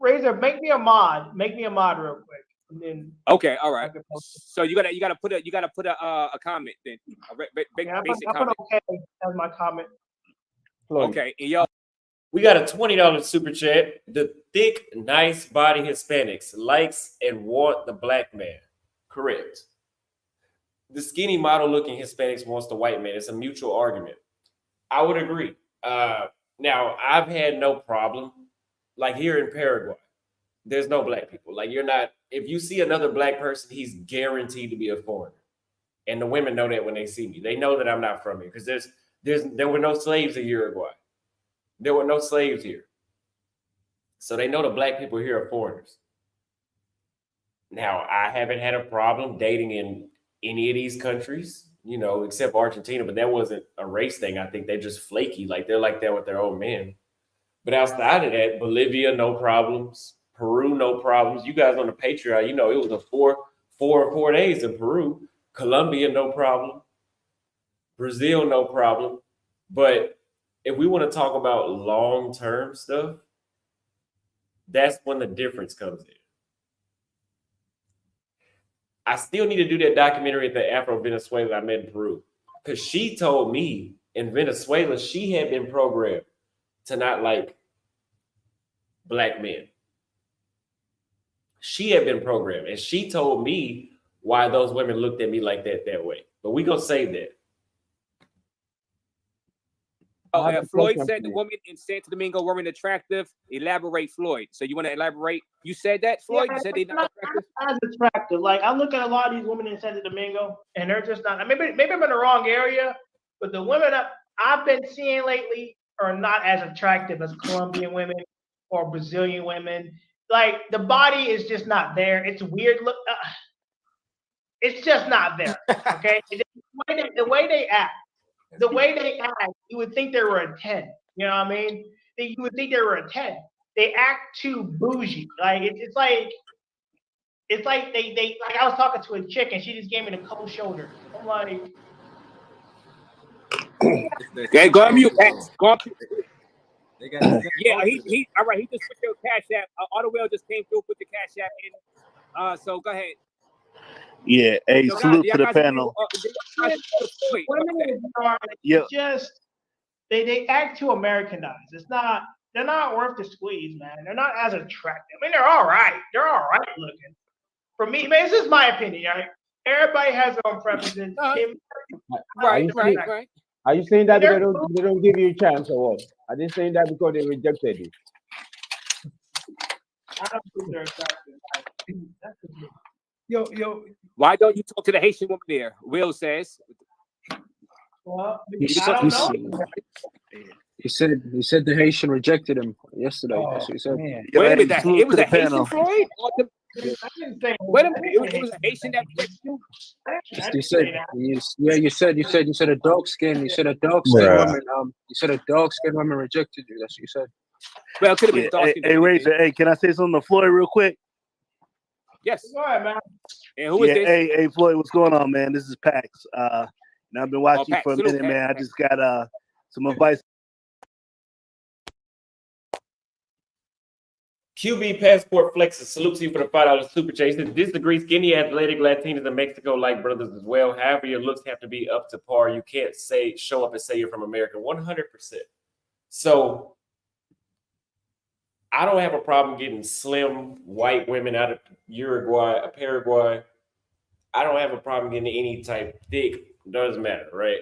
Razor, make me a mod. Make me a mod real quick. And then Okay, all right. So you gotta put a comment then. I Basic put comment. okay as my comment. Okay, and yo, we got a $20 super chat. The thick, nice body Hispanics likes and want the black man. Correct. The skinny model looking Hispanics wants the white man. It's a mutual argument. I would agree. Now, I've had no problem. Like here in Paraguay, there's no black people. Like if you see another black person, he's guaranteed to be a foreigner. And the women know that when they see me. They know that I'm not from here because there were no slaves in Uruguay. There were no slaves here. So they know the black people here are foreigners. Now, I haven't had a problem dating in any of these countries, except Argentina, but that wasn't a race thing. I think they're just flaky. Like they're like that with their own men. But outside of that, Bolivia, no problems. Peru, no problems. You guys on the Patreon, it was a 4 days in Peru. Colombia, no problem. Brazil, no problem. But if we want to talk about long-term stuff, that's when the difference comes in. I still need to do that documentary at the Afro Venezuela I met in Peru. Because she told me in Venezuela, she had been programmed to not like black men. She had been programmed, and she told me why those women looked at me like that way. But we gonna save that. Oh, I have a Floyd question said for the you. woman in Santo Domingo weren't attractive. Elaborate, Floyd. So you want to elaborate? You said that, Floyd? You said they not attractive? Not as attractive. Like I look at a lot of these women in Santo Domingo, and they're just not. Maybe I'm in the wrong area, but the women I've been seeing lately are not as attractive as Colombian women or Brazilian women. Like the body is just not there. It's weird look. It's just not there. Okay, the way they act, you would think they were a 10. You know what I mean? You would think they were a 10. They act too bougie. Like it's like they like I was talking to a chick and she just gave me the cold shoulder. I'm like, Okay, go on mute, Max. Go on mute. They got Yeah, he all right. He just put your cash app. Autowell just came through, put the cash app in. So go ahead. Yeah, hey, So guys, salute y'all to the guys agree panel. women are Yeah. just they act too Americanized. They're not worth the squeeze, man. They're not as attractive. I mean, they're all right. They're all right looking. For me, man, this is my opinion. Right? Everybody has their own preferences. Right. Are you saying that they don't give you a chance or what? Are they saying that because they rejected you? I don't think they're attractive. That's just me. Yo. Why don't you talk to the Haitian woman there? Will says. Well, I don't know. He said the Haitian rejected him yesterday. That's what he said. Wait a minute, it was a Haitian Floyd? Wait a minute, it was a Haitian that rejected you? You said you said a dark skin. You said a dark skin Bruh. woman. You said a dark skin woman rejected you. That's what you said. Well, it could have been Yeah, dark hey, Razor, hey, can I say something to Floyd real quick? Yes. Go ahead, man. And who is this? Hey, Floyd, what's going on, man? This is Pax. And I've been watching Pax, for a salute, minute, man. I Pax. just got some advice. QB Passport Flexes salutes you for the $5 super chase. Disagree, skinny, athletic Latinos in Mexico like brothers as well. However, your looks have to be up to par. You can't show up and say you're from America. 100%. So I don't have a problem getting slim white women out of Uruguay, Paraguay. I don't have a problem getting any type thick. Doesn't matter, right?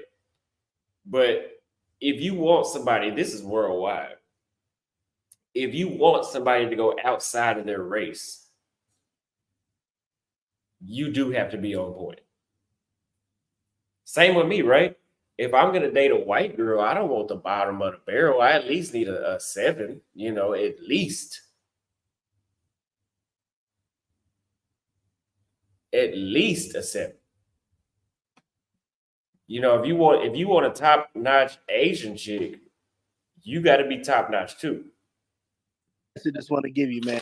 But if you want somebody, this is worldwide. If you want somebody to go outside of their race, you do have to be on point. Same with me, right? If I'm going to date a white girl, I don't want the bottom of the barrel. I at least need a 7, at least. At least a 7. If you want a top-notch Asian chick, you got to be top-notch too. I just want to give you, man,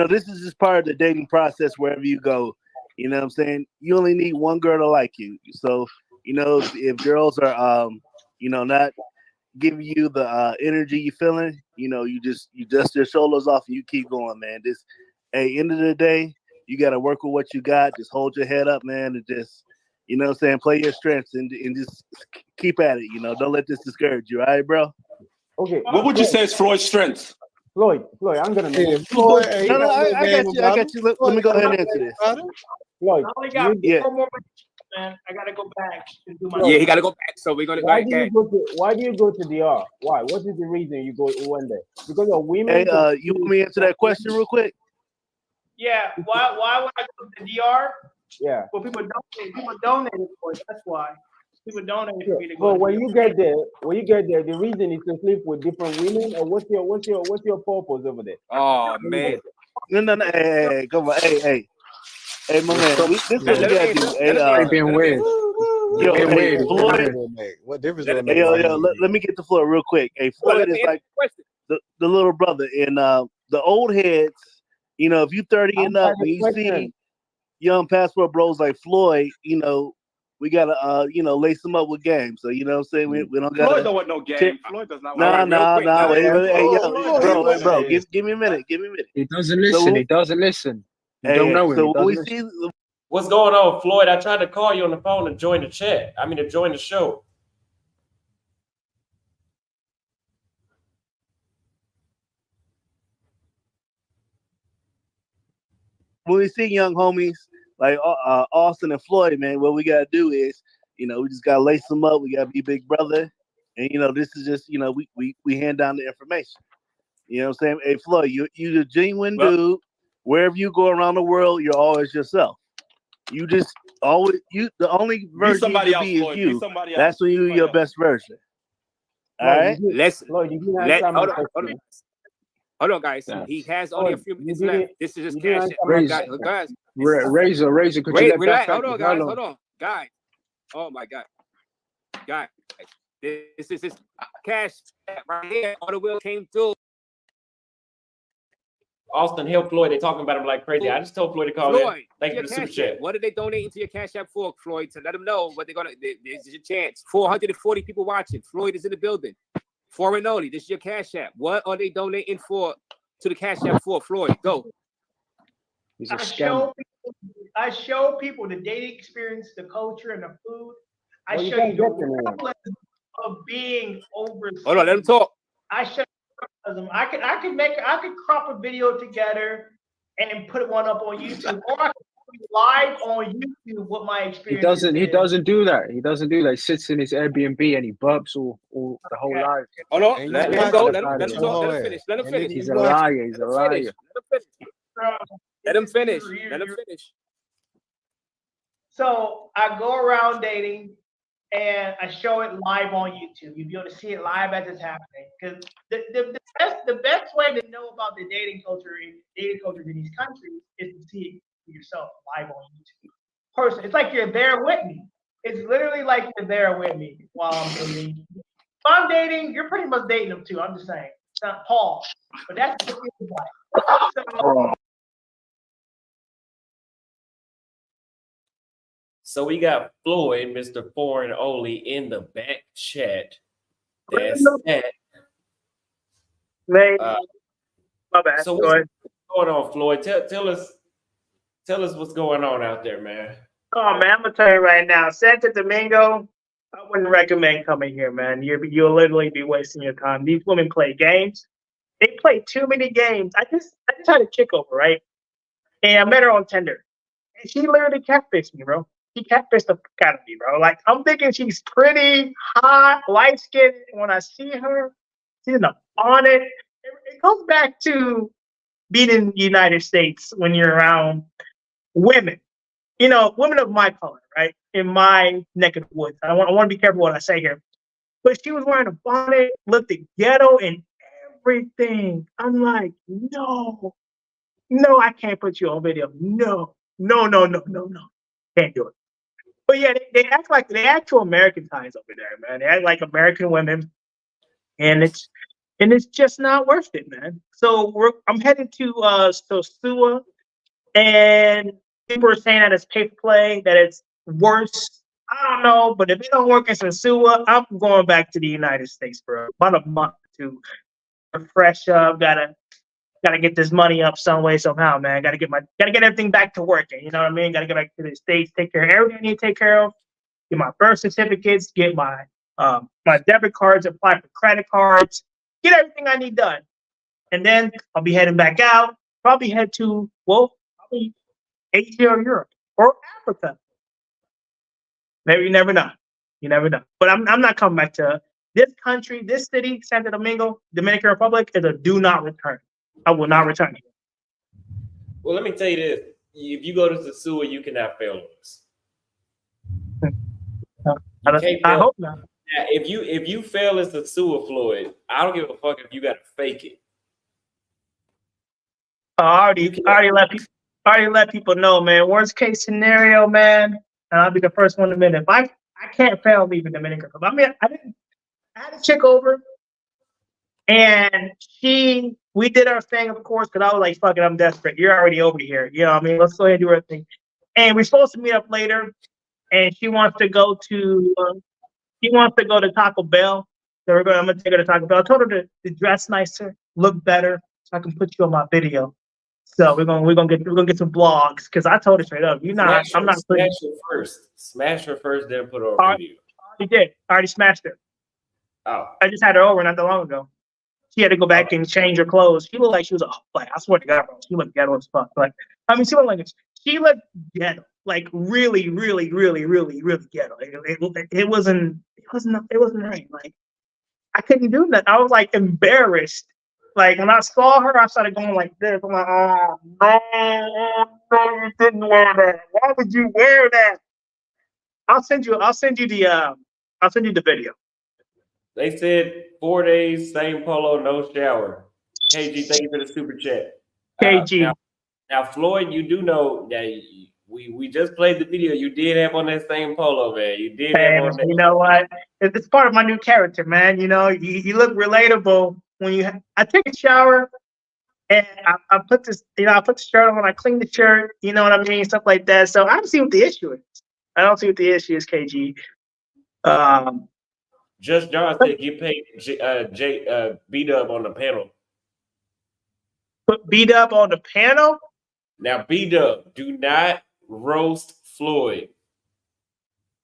this is just part of the dating process wherever you go. You know what I'm saying? You only need one girl to like you. So, if girls are, not giving you the energy you feeling, you dust your shoulders off and you keep going, man. End of the day, you got to work with what you got. Just hold your head up, man, and just, play your strengths and just keep at it. Don't let this discourage you. All right, bro? Okay. What would you say is Floyd's strength? Floyd, I'm gonna make it. Floyd, I got you. Let me go ahead and answer this. Floyd, I only got one more minute, man. I gotta go back and do my. Yeah, he gotta go back. So we're gonna. Why do you go to DR? Why? What is the reason you went there? Because of women. Hey, you want me to answer that question real quick? Yeah. Why would I go to the DR? Yeah. Well, people donated for it. That's why. People donated for me to go. But when you get there, the reason is to sleep with different women, or what's your purpose over there? Oh man. No. Hey, come on. Hey, my man. This is what we gotta do. Hey, being weird. Floyd. What difference Hey, let me get the floor real quick. Hey, Floyd is like the little brother, and the old heads. If you 30 and up, when you see young passport bros like Floyd, we gotta lace them up with game. So you know what I'm saying? We don't gotta. Floyd don't want no game. Floyd does not want No. Wait, bro, give me a minute. He doesn't listen. You don't know him. So He when we doesn't. see What's going on, Floyd? I tried to call you on the phone to join the chat. I mean, to join the show. when we see young homies like Austin and Floyd, man, what we gotta do is, we just gotta lace them up. We gotta be big brother, and this is just, we hand down the information. You know what I'm saying? Hey, Floyd, you a genuine dude. Wherever you go around the world, you're always yourself. You just always the only version you can be is you. That's when you're your best version. All right. Floyd, you didn't answer my question. Hold on, guys. Yeah. He has only a few minutes left. This is just cash. Guys. Razor, could you let relax. that Hold on, guys. Hold on, guys. Oh my God, guys. This is cash right here. All the wheel came through. Austin, help Floyd. They're talking about him like crazy. I just told Floyd to call Floyd, in. Thank you for the super chat. What are they donating to your Cash App for, Floyd? To let them know what they're gonna. This is your chance. 440 people watching. Floyd is in the building. Foreign only. This is your Cash App. What are they donating for to the Cash App for, Floyd? Go. He's a scammer. I show people the dating experience, the culture, and the food. I Well, you show can't you the get to me. realism of being overseas. Hold on, let him talk. I show you realism. I could crop a video together and put one up on YouTube, or I could put it live on YouTube what my experience He is. doesn't do that. He doesn't do that. He sits in his Airbnb and he burps all the whole life. Hold on. Let him go. Let him talk. Let him finish. Let him finish. He's a liar. He's a liar. Let him finish. Let him finish. So I go around dating and I show it live on YouTube. You'll be able to see it live as it's happening. Because the best way to know about the dating culture in these countries is to see it for yourself live on YouTube. Person, it's like you're there with me. It's literally like you're there with me while I'm dating. If I'm dating, you're pretty much dating them too. I'm just saying. It's not Paul, but that's what it's like. So we got Floyd, Mr. Foreign Only, in the back chat. That's that. My bad. So what's going on, Floyd? Tell us what's going on out there, man. Oh man, I'm gonna tell you right now, Santo Domingo, I wouldn't recommend coming here, man. You'll literally be wasting your time. These women play games. They play too many games. I just had a chick over, right? And I met her on Tinder. And she literally catfished me, bro. She catfished the fuck out of me, bro. Like, I'm thinking she's pretty, hot, light skinned. When I see her, she's in a bonnet. It goes back to being in the United States when you're around women. Women of my color, right? In my neck of the woods. I want to be careful what I say here. But she was wearing a bonnet, looked ghetto and everything. I'm like, no, I can't put you on video. No. Can't do it. But yeah, they act like they act to American ties over there, man. They act like American women, and it's just not worth it, man. So I'm headed to Sosua, and people are saying that it's pay for play, that it's worse. I don't know, but if it don't work in Sosua, I'm going back to the United States for about a month to refresh up. Gotta get this money up some way, somehow, man. Gotta get everything back to working. You know what I mean? Gotta get back to the States, take care of everything I need to take care of. Get my birth certificates, get my debit cards, apply for credit cards, get everything I need done. And then I'll be heading back out, probably head to, probably Asia or Europe or Africa. Maybe you never know. You never know. But I'm not coming back to this country, this city, Santo Domingo, Dominican Republic, is a do not return. I will not return. Well, let me tell you this. If you go to the sewer, you cannot fail on this. I hope not. Yeah, if you fail as the sewer, Floyd, I don't give a fuck if you got to fake it. I already let people know, man. Worst case scenario, man, and I'll be the first one to admit it. If I can't fail leaving Dominican Republic. I mean, I had a chick over, and we did our thing, of course, because I was like, fuck it, I'm desperate. You're already over here. You know what I mean? Let's go ahead and do our thing. And we're supposed to meet up later, and she wants to go to Taco Bell. So I'm gonna take her to Taco Bell. I told her to dress nicer, look better, so I can put you on my video. So we're gonna get some vlogs because I told her straight up, I'm not putting. Smash her first, then put her on I video. already did. I already smashed her. Oh. I just had her over not that long ago. She had to go back and change her clothes. She looked like she was like, I swear to God, bro, she looked ghetto as fuck. Like, I mean, she looked ghetto, like really, really, really, really, really ghetto. It wasn't right. Like, I couldn't do that. I was like embarrassed. Like when I saw her, I started going like this. I'm like, oh no, you didn't wear that. Why would you wear that? I'll send you the video. They said 4 days, same polo, no shower. KG, thank you for the super chat. KG. Now, Floyd, you do know that we just played the video. You did have on that same polo, man. You did have Hey, on that. you know what? It's part of my new character, man. You know, you look relatable when I take a shower and I put this, I put the shirt on, I clean the shirt, you know what I mean, stuff like that. So I don't see what the issue is. I don't see what the issue is, KG. Just John said get paid B-Dub on the panel. Put B-Dub on the panel? Now, B-Dub, do not roast Floyd.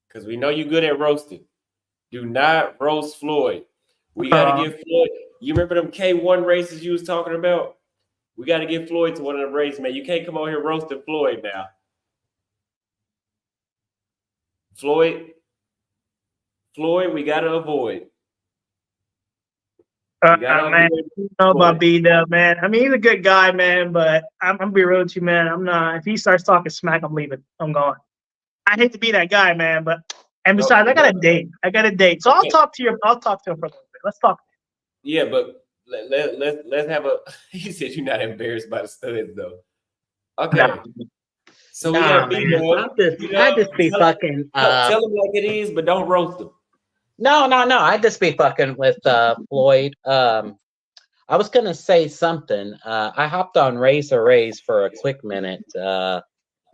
Because we know you're good at roasting. Do not roast Floyd. We got to give Floyd. You remember them K1 races you was talking about? We got to get Floyd to one of them races, man. You can't come over here roasting Floyd now. Floyd, we got to avoid. Man, you know about B-Dub, man. I mean, he's a good guy, man, but I'm gonna be real with you, man. I'm not. If he starts talking smack, I'm leaving. I'm going. I hate to be that guy, man, and besides, I got a date. So I'll talk to him for a little bit. Let's talk. Yeah, but let's have a. He said you're not embarrassed by the studs, though. Okay. Nah. So we got B-Dub. I just be fucking. Tell him like it is, but don't roast him. No. I just be fucking with Floyd. I was gonna say something. I hopped on Razor Rays for a quick minute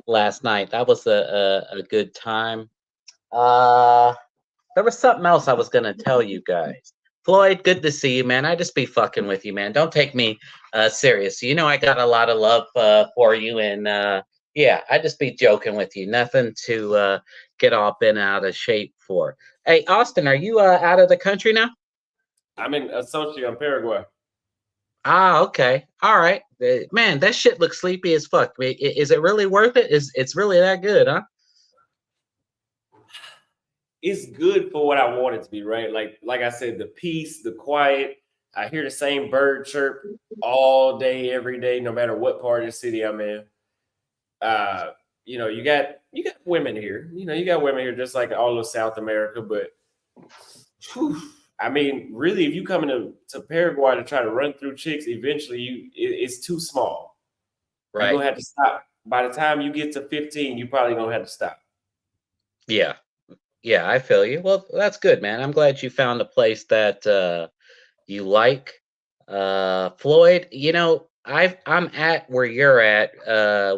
last night. That was a good time. There was something else I was gonna tell you guys. Floyd, good to see you, man. I just be fucking with you, man. Don't take me serious. You know I got a lot of love for you, and yeah, I just be joking with you. Nothing to get all bent out of shape for. Hey, Austin, are you out of the country now? I'm in Asocia, Paraguay. Ah, okay. All right. Man, that shit looks sleepy as fuck. Is it really worth it? It's really that good, huh? It's good for what I want it to be, right? Like I said, the peace, the quiet. I hear the same bird chirp all day, every day, no matter what part of the city I'm in. You got women here. You got women here just like all of South America, but I mean, really, if you come to Paraguay to try to run through chicks, eventually it's too small. Right. You're gonna have to stop. By the time you get to 15, you probably gonna have to stop. Yeah. Yeah, I feel you. Well, that's good, man. I'm glad you found a place that you like. Floyd, I'm at where you're at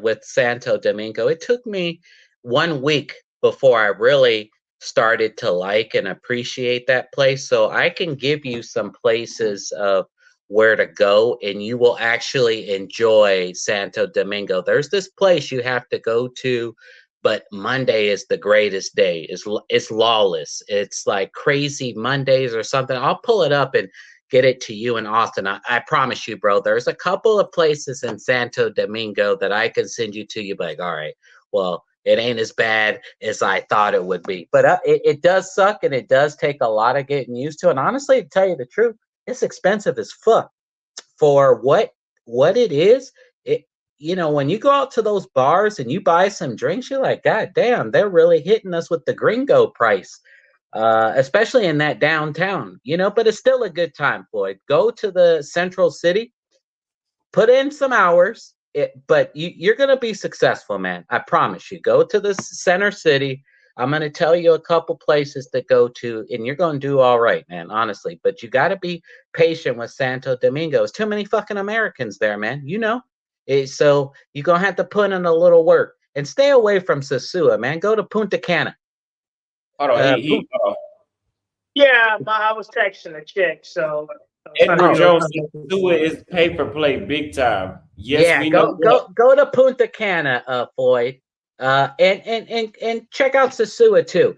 with Santo Domingo. It took me 1 week before I really started to like and appreciate that place. So I can give you some places of where to go and you will actually enjoy Santo Domingo. There's this place you have to go to, but Monday is the greatest day. It's lawless. It's like Crazy Mondays or something. I'll pull it up and get it to you in Austin. I promise you, bro. There's a couple of places in Santo Domingo that I can send you to. You be like, all right, well, it ain't as bad as I thought it would be. But it does suck, and it does take a lot of getting used to. And honestly, to tell you the truth, it's expensive as fuck for what it is. When you go out to those bars and you buy some drinks, you're like, God damn, they're really hitting us with the gringo price, especially in that downtown, but it's still a good time, Floyd. Go to the central city, put in some hours, but you're going to be successful, man. I promise you. Go to the center city. I'm going to tell you a couple places to go to, and you're going to do all right, man, honestly. But you got to be patient with Santo Domingo. There's too many fucking Americans there, man. So you're going to have to put in a little work. And stay away from Sosua, man. Go to Punta Cana. Yeah, I was texting a chick, so Edward Jones, Sua is paper play big time. Yes, yeah, we know that. go to Punta Cana, Floyd, and check out Sasua too.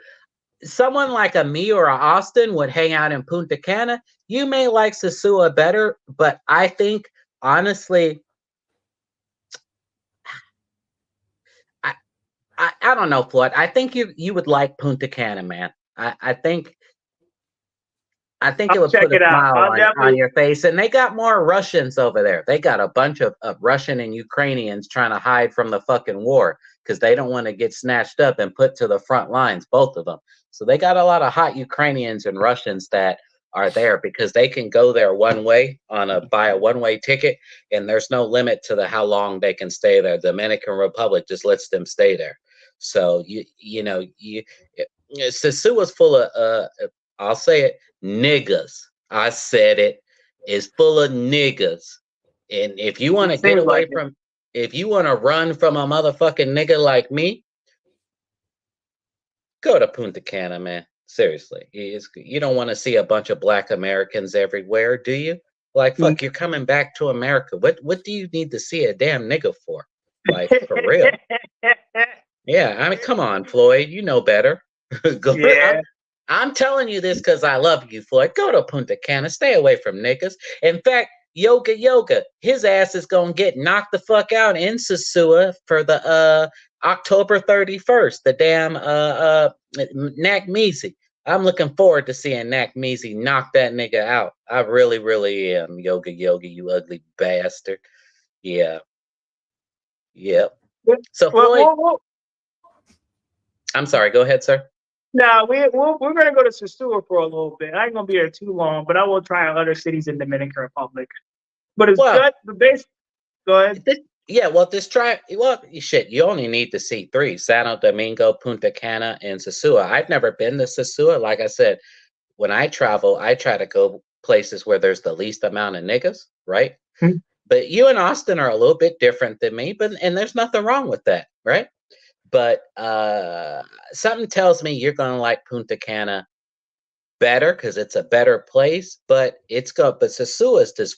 Someone like a me or a Austin would hang out in Punta Cana. You may like Sasua better, but I think honestly, I don't know, Floyd. I think you would like Punta Cana, man. I think it would check put a it out. smile I'll on definitely. your face. And they got more Russians over there. They got a bunch of Russian and Ukrainians trying to hide from the fucking war because they don't want to get snatched up and put to the front lines, both of them. So they got a lot of hot Ukrainians and Russians that are there because they can go there one way buy a one-way ticket, and there's no limit to how long they can stay there. Dominican Republic just lets them stay there. So Sisu was full of I'll say it, niggas. I said it, is full of niggas. And if you want to get away from, if you want to run from a motherfucking nigga like me, go to Punta Cana, man. Seriously, you don't want to see a bunch of black Americans everywhere, do you? Like, fuck, you're coming back to America. What do you need to see a damn nigga for? Like, for real? Yeah, I mean, come on, Floyd. You know better. Yeah. I'm telling you this because I love you, Floyd. Go to Punta Cana. Stay away from niggas. In fact, Yoga, his ass is going to get knocked the fuck out in Sasua for the October 31st. The damn Nakmeezy. I'm looking forward to seeing Nakmeezy knock that nigga out. I really, really am, Yoga, you ugly bastard. Yeah. Yep. So, Floyd. I'm sorry. Go ahead, sir. No, we're gonna go to Sasua for a little bit. I ain't gonna be there too long, but I will try other cities in Dominican Republic. But it's good. The base. Go ahead. Shit. You only need to see 3: Santo Domingo, Punta Cana, and Sasua. I've never been to Sasua. Like I said, when I travel, I try to go places where there's the least amount of niggas, right? Mm-hmm. But you and Austin are a little bit different than me, and there's nothing wrong with that, right? But something tells me you're gonna like Punta Cana better because it's a better place. But Sasua is just,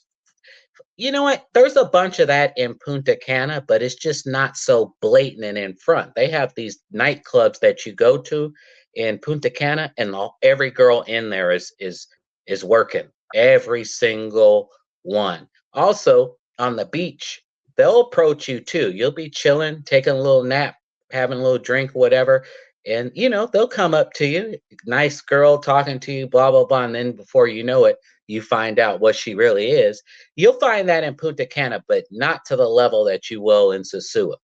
you know what? There's a bunch of that in Punta Cana, but it's just not so blatant and in front. They have these nightclubs that you go to in Punta Cana, and every girl in there is working. Every single one. Also on the beach, they'll approach you too. You'll be chilling, taking a little nap, having a little drink, whatever, and they'll come up to you, nice girl talking to you, blah blah blah, and then before you know it, you find out what she really is. You'll find that in Punta Cana, but not to the level that you will in Sasua.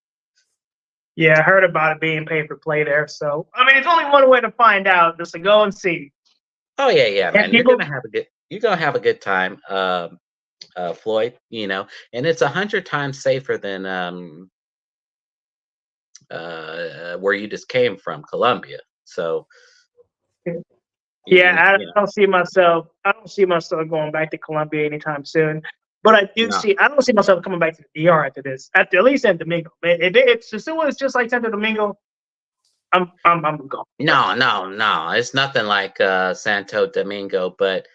Yeah, I heard about it being pay for play there. So I mean, it's only one way to find out, just to go and see. Oh yeah, man. You're gonna have a good time, Floyd. And it's 100 times safer than where you just came from, Colombia. So yeah, I don't see myself going back to Colombia anytime soon. But I don't see myself coming back to the DR after this. At least Santo Domingo. If Sasua is just like Santo Domingo, I'm going. No. It's nothing like Santo Domingo, but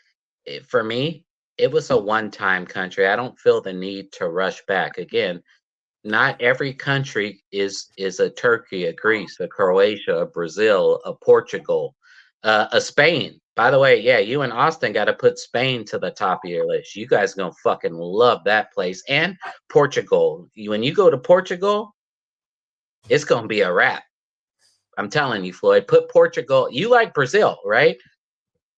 for me, it was a one-time country. I don't feel the need to rush back again. Not every country is a Turkey, a Greece, a Croatia, a Brazil, a Portugal, a Spain. By the way, yeah, you and Austin got to put Spain to the top of your list. You guys are gonna fucking love that place. And Portugal. When you go to Portugal, it's gonna be a wrap. I'm telling you, Floyd. Put Portugal. You like Brazil, right?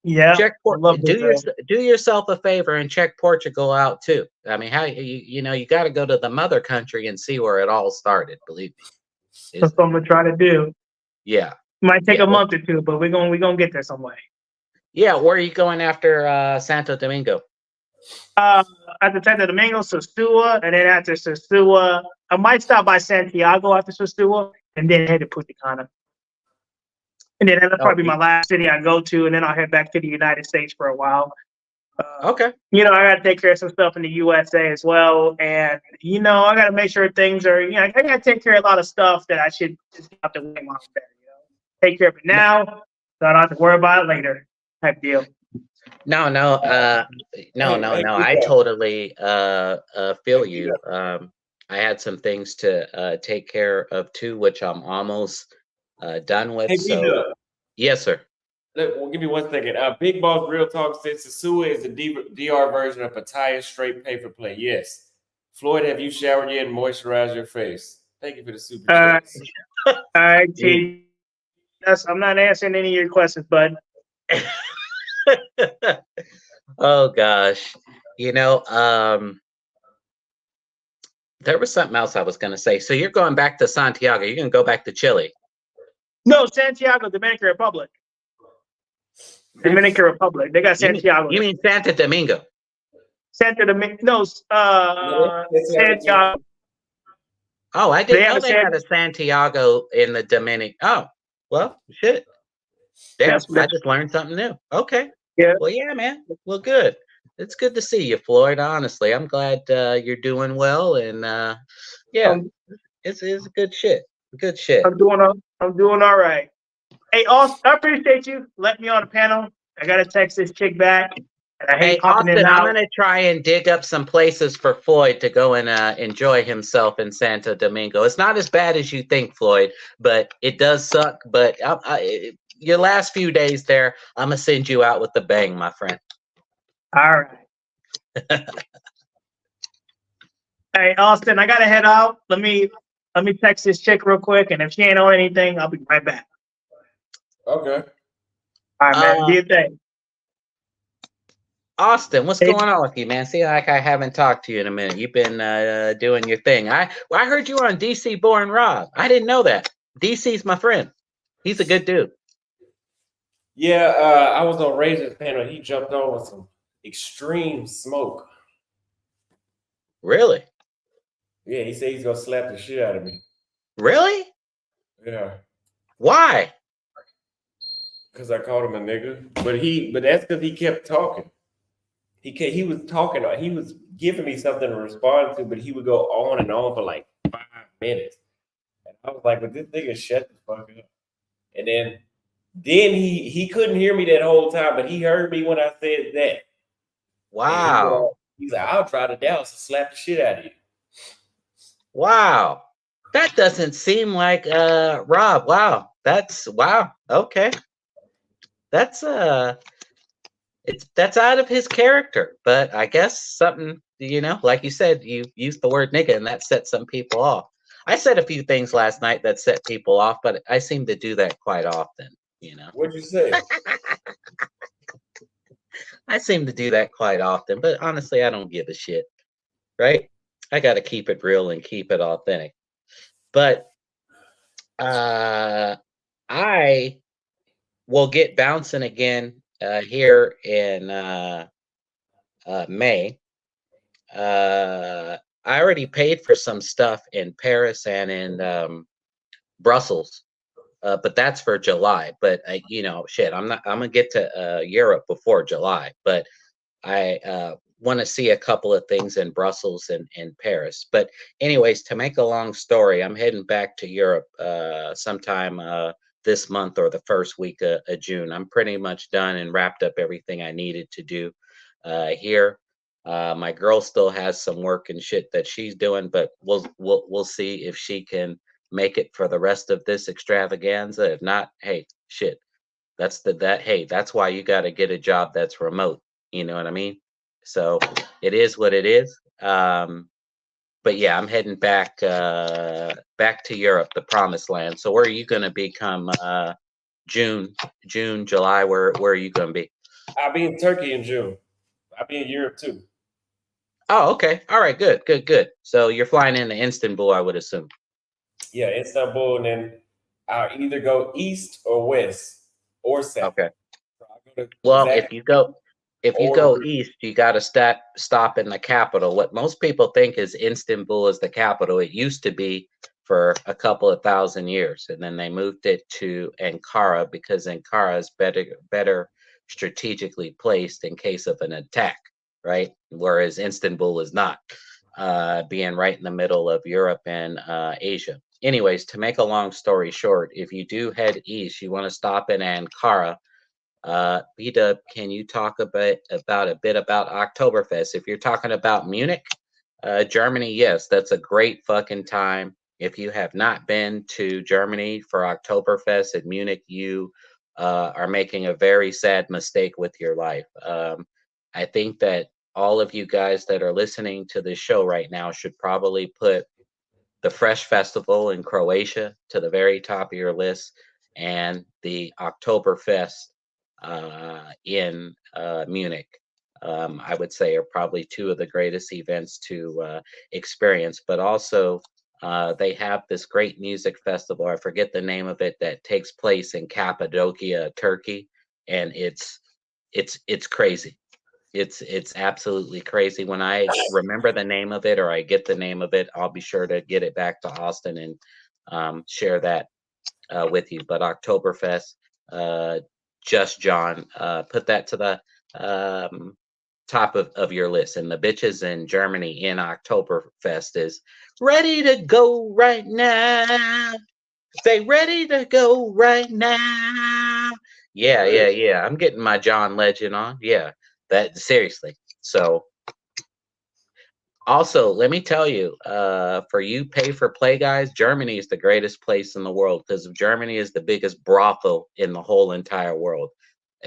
Yeah. Do yourself a favor and check Portugal out too. I mean, how you got to go to the mother country and see where it all started. Believe me. That's what I'm gonna try to do. Yeah. Might take a month or two, but we're gonna get there some way. Yeah. Where are you going after Santo Domingo? After Santo Domingo, Sasua, and then after Sasua, I might stop by Santiago after Sasua, and then head to Punta Cana. And then that'll probably be my last city I go to, and then I'll head back to the United States for a while. Okay. I got to take care of some stuff in the USA as well, and I got to make sure things are. I got to take care of a lot of stuff that I should just have to wait while I'm there. Take care of it now, so I don't have to worry about it later. Type deal. No, no, no. I totally feel you. I had some things to take care of too, which I'm almost done with. Hey, So, B-Dub, yes, sir. well, give me 1 second. Big Boss Real Talk says Sasua is the DR version of Pattaya straight pay for play. Yes. Floyd, have you showered yet and moisturized your face? Thank you for the super chats. All right, T. Yes, I'm not answering any of your questions, bud. Oh gosh. You know, there was something else I was going to say. So you're going back to Santiago. You're going to go back to Chile. No, Santiago, Dominican Republic. Dominican Republic. They got Santiago. You mean Santo Domingo? Santo Domingo. No, Santiago. Oh, I didn't know they had a Santiago in the Dominican. Oh, well, shit. Damn, I just learned something new. Okay. Yeah. Well, yeah, man. Well, good. It's good to see you, Floyd. Honestly, I'm glad you're doing well, and yeah, it's good shit. Good shit. I'm doing all right. Hey, Austin, I appreciate you letting me on the panel. I gotta text this chick back. And I hate Hey, popping in Austin, and I'm out. gonna try and dig up some places for Floyd to go and enjoy himself in Santo Domingo. It's not as bad as you think, Floyd, but it does suck. But your last few days there, I'm gonna send you out with the bang, my friend. All right. Hey, Austin, I gotta head out. Let me text this chick real quick, and if she ain't on anything, I'll be right back. Okay. All right, man. Do your thing. Austin, what's going on with you, man? See, like I haven't talked to you in a minute. You've been doing your thing. I heard you were on DC Born Rob. I didn't know that. DC's my friend. He's a good dude. Yeah, I was on Razor's panel. He jumped on with some extreme smoke. Really? Yeah, he said he's gonna slap the shit out of me. Really? Yeah. Why? Because I called him a nigga. But that's because he kept talking. He was talking. He was giving me something to respond to, but he would go on and on for like 5 minutes. And I was like, "But this nigga shut the fuck up." And then he couldn't hear me that whole time, but he heard me when I said that. Wow. He's like, "I'll try to Dallas and slap the shit out of you." Wow. That doesn't seem like Rob. Wow. Wow. Okay. That's that's out of his character, but I guess something, like you said, you used the word nigga and that set some people off. I said a few things last night that set people off, but I seem to do that quite often, What'd you say? I seem to do that quite often, but honestly, I don't give a shit, right? I got to keep it real and keep it authentic. But I will get bouncing again here in May. I already paid for some stuff in Paris and in Brussels, but that's for July. But shit, I'm gonna get to Europe before July. But I want to see a couple of things in Brussels and in Paris. But anyways, to make a long story, I'm heading back to Europe sometime this month or the first week of June. I'm pretty much done and wrapped up everything I needed to do here. My girl still has some work and shit that she's doing, but we'll see if she can make it for the rest of this extravaganza. If not, hey, shit. That's why you got to get a job that's remote. You know what I mean? So it is what it is. But yeah, I'm heading back to Europe, the promised land. So where are you going to be come June, July? Where are you going to be? I'll be in Turkey in June. I'll be in Europe too. Oh, okay. All right. Good. So you're flying into Istanbul, I would assume. Yeah, Istanbul, and then I'll either go east or west or south. Okay. So well, if you go east, you got to stop in the capital. What most people think is Istanbul is the capital. It used to be for a couple of thousand years, and then they moved it to Ankara because Ankara is better strategically placed in case of an attack, right? Whereas Istanbul is not, being right in the middle of Europe and Asia. Anyways, to make a long story short, if you do head east, you want to stop in Ankara. B-Dub, can you talk a bit about Oktoberfest? If you're talking about Munich, Germany, yes, that's a great fucking time. If you have not been to Germany for Oktoberfest at Munich, you are making a very sad mistake with your life. I think that all of you guys that are listening to this show right now should probably put the Fresh Festival in Croatia to the very top of your list, and the Oktoberfest in Munich. I would say are probably two of the greatest events to experience, but also they have this great music festival. I forget the name of it, that takes place in Cappadocia, Turkey, and it's crazy. It's absolutely crazy. When I remember the name of it or I get the name of it, I'll be sure to get it back to Austin and share that with you. But Oktoberfest, Just John, put that to the top of your list. And the bitches in Germany in Oktoberfest is ready to go right now. Say ready to go right now. Yeah. I'm getting my John Legend on. Yeah, that seriously. So also, let me tell you, for you pay for play guys, Germany is the greatest place in the world because Germany is the biggest brothel in the whole entire world,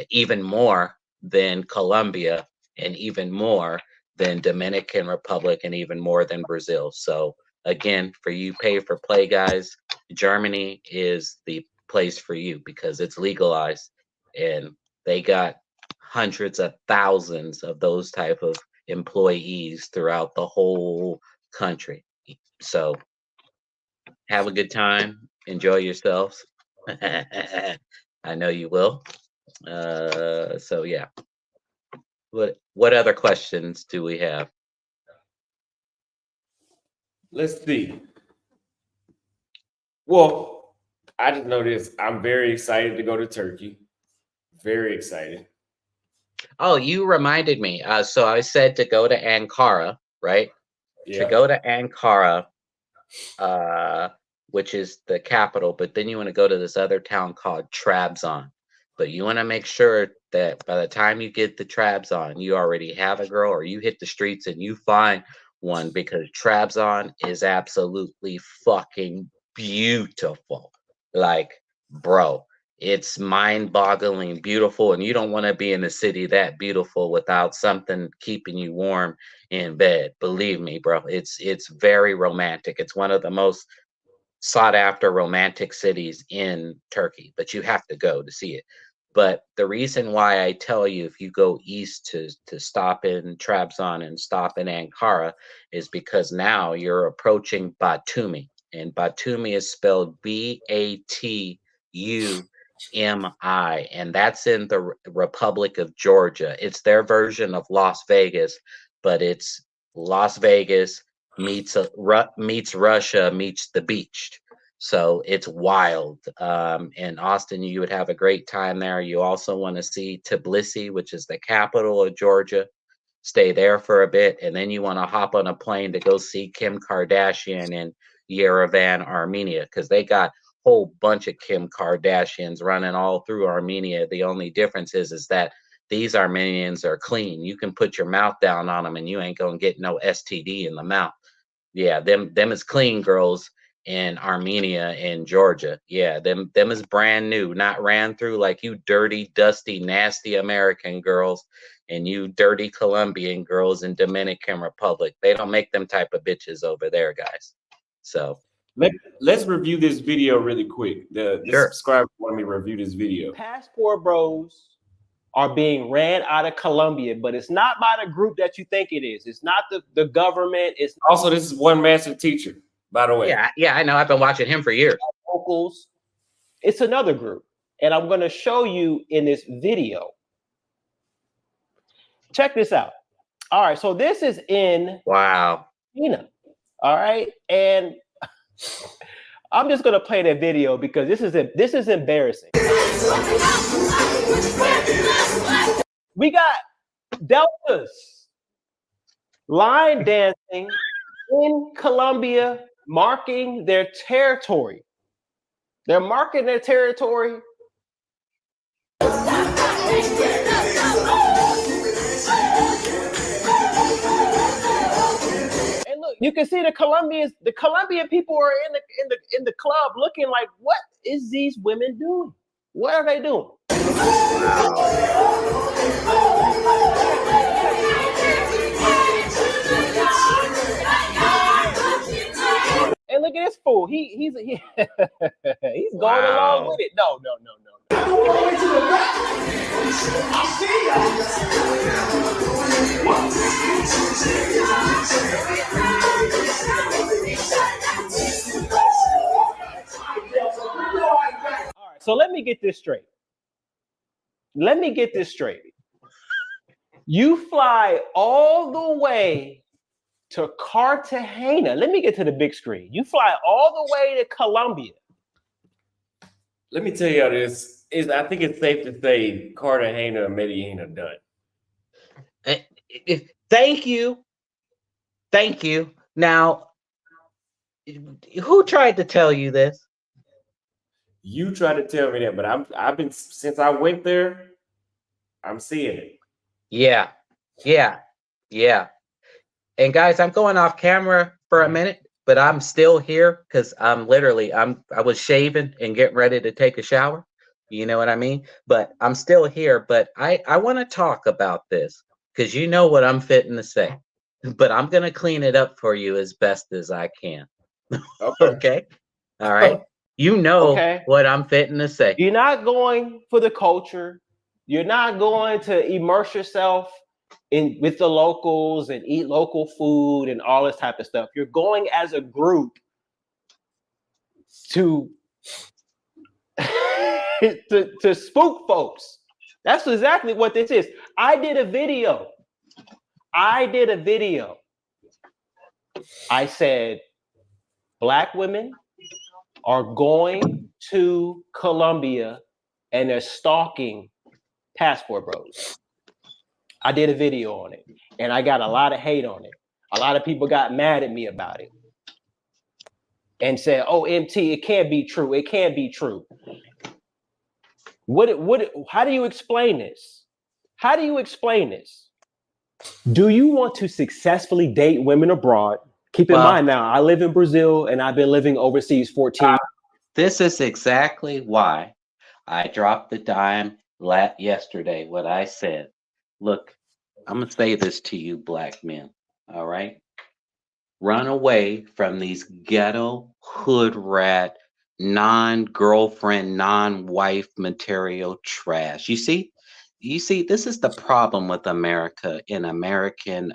even more than Colombia, and even more than Dominican Republic, and even more than Brazil. So again, for you pay for play guys, Germany is the place for you because it's legalized and they got hundreds of thousands of those type of employees throughout the whole country. So have a good time, enjoy yourselves. I know you will. So yeah. What other questions do we have? Let's see. Well, I just know this. I'm very excited to go to Turkey. Very excited. Oh, you reminded me. So I said to go to Ankara, right? Yeah. To go to Ankara, which is the capital, but then you want to go to this other town called Trabzon. But you want to make sure that by the time you get the Trabzon, you already have a girl, or you hit the streets and you find one, because Trabzon is absolutely fucking beautiful. Like, bro, it's mind-boggling beautiful, and you don't want to be in a city that beautiful without something keeping you warm in bed. Believe me, bro, it's very romantic. It's one of the most sought after romantic cities in Turkey, but you have to go to see it. But the reason why I tell you, if you go east to stop in Trabzon and stop in Ankara, is because now you're approaching Batumi, and Batumi is spelled Batumi, and that's in the Republic of Georgia. It's their version of Las Vegas, but it's Las Vegas meets Russia meets the beach. So it's wild. In Austin, you would have a great time there. You also want to see Tbilisi, which is the capital of Georgia. Stay there for a bit, and then you want to hop on a plane to go see Kim Kardashian in Yerevan, Armenia, because they got a whole bunch of Kim Kardashians running all through Armenia. The only difference is that these Armenians are clean. You can put your mouth down on them and you ain't gonna get no STD in the mouth. Yeah, them is clean girls in Armenia and Georgia. Yeah, them is brand new, not ran through like you dirty, dusty, nasty American girls and you dirty Colombian girls in Dominican Republic. They don't make them type of bitches over there, guys. So let's review this video really quick. This Sure. subscriber wanted me to review this video. Passport bros are being ran out of Colombia, but it's not by the group that you think it is. It's not the government. It's Also, this is one master teacher, by the way. Yeah, I know. I've been watching him for years. Locals. It's another group, and I'm going to show you in this video. Check this out. All right, so this is in China. All right, and I'm just going to play that video because this is embarrassing. We got deltas line dancing in Colombia, marking their territory. They're marking their territory. You can see the Colombian people are in the club looking like, what is these women doing? What are they doing? And look at this fool. He's going along with it. No. All right, so let me get this straight. You fly all the way to Cartagena. Let me get to the big screen. You fly all the way to Colombia. Let me tell y'all this. I think it's safe to say Cartagena and Medellin are done. Thank you. Now, who tried to tell you this? You tried to tell me that, but I've been since I went there, I'm seeing it. Yeah. And guys, I'm going off camera for a minute, but I'm still here because I was shaving and getting ready to take a shower. You know what I mean? But I'm still here. But I want to talk about this because you know what I'm fitting to say. But I'm gonna clean it up for you as best as I can. Okay? All right. You know what I'm fitting to say. You're not going for the culture. You're not going to immerse yourself with the locals and eat local food and all this type of stuff. You're going as a group to to spook folks. That's exactly what this is. I did a video. I said, Black women are going to Colombia and they're stalking passport bros. I did a video on it and I got a lot of hate on it. A lot of people got mad at me about it and said, oh, MT, it can't be true. It can't be true. How do you explain this? Do you want to successfully date women abroad? Keep in mind now, I live in Brazil and I've been living overseas 14 years. This is exactly why I dropped the dime yesterday. What I said, look, I'm going to say this to you, Black men. All right. Run away from these ghetto, hood rat, non-girlfriend, non-wife material trash. You see, this is the problem with America and American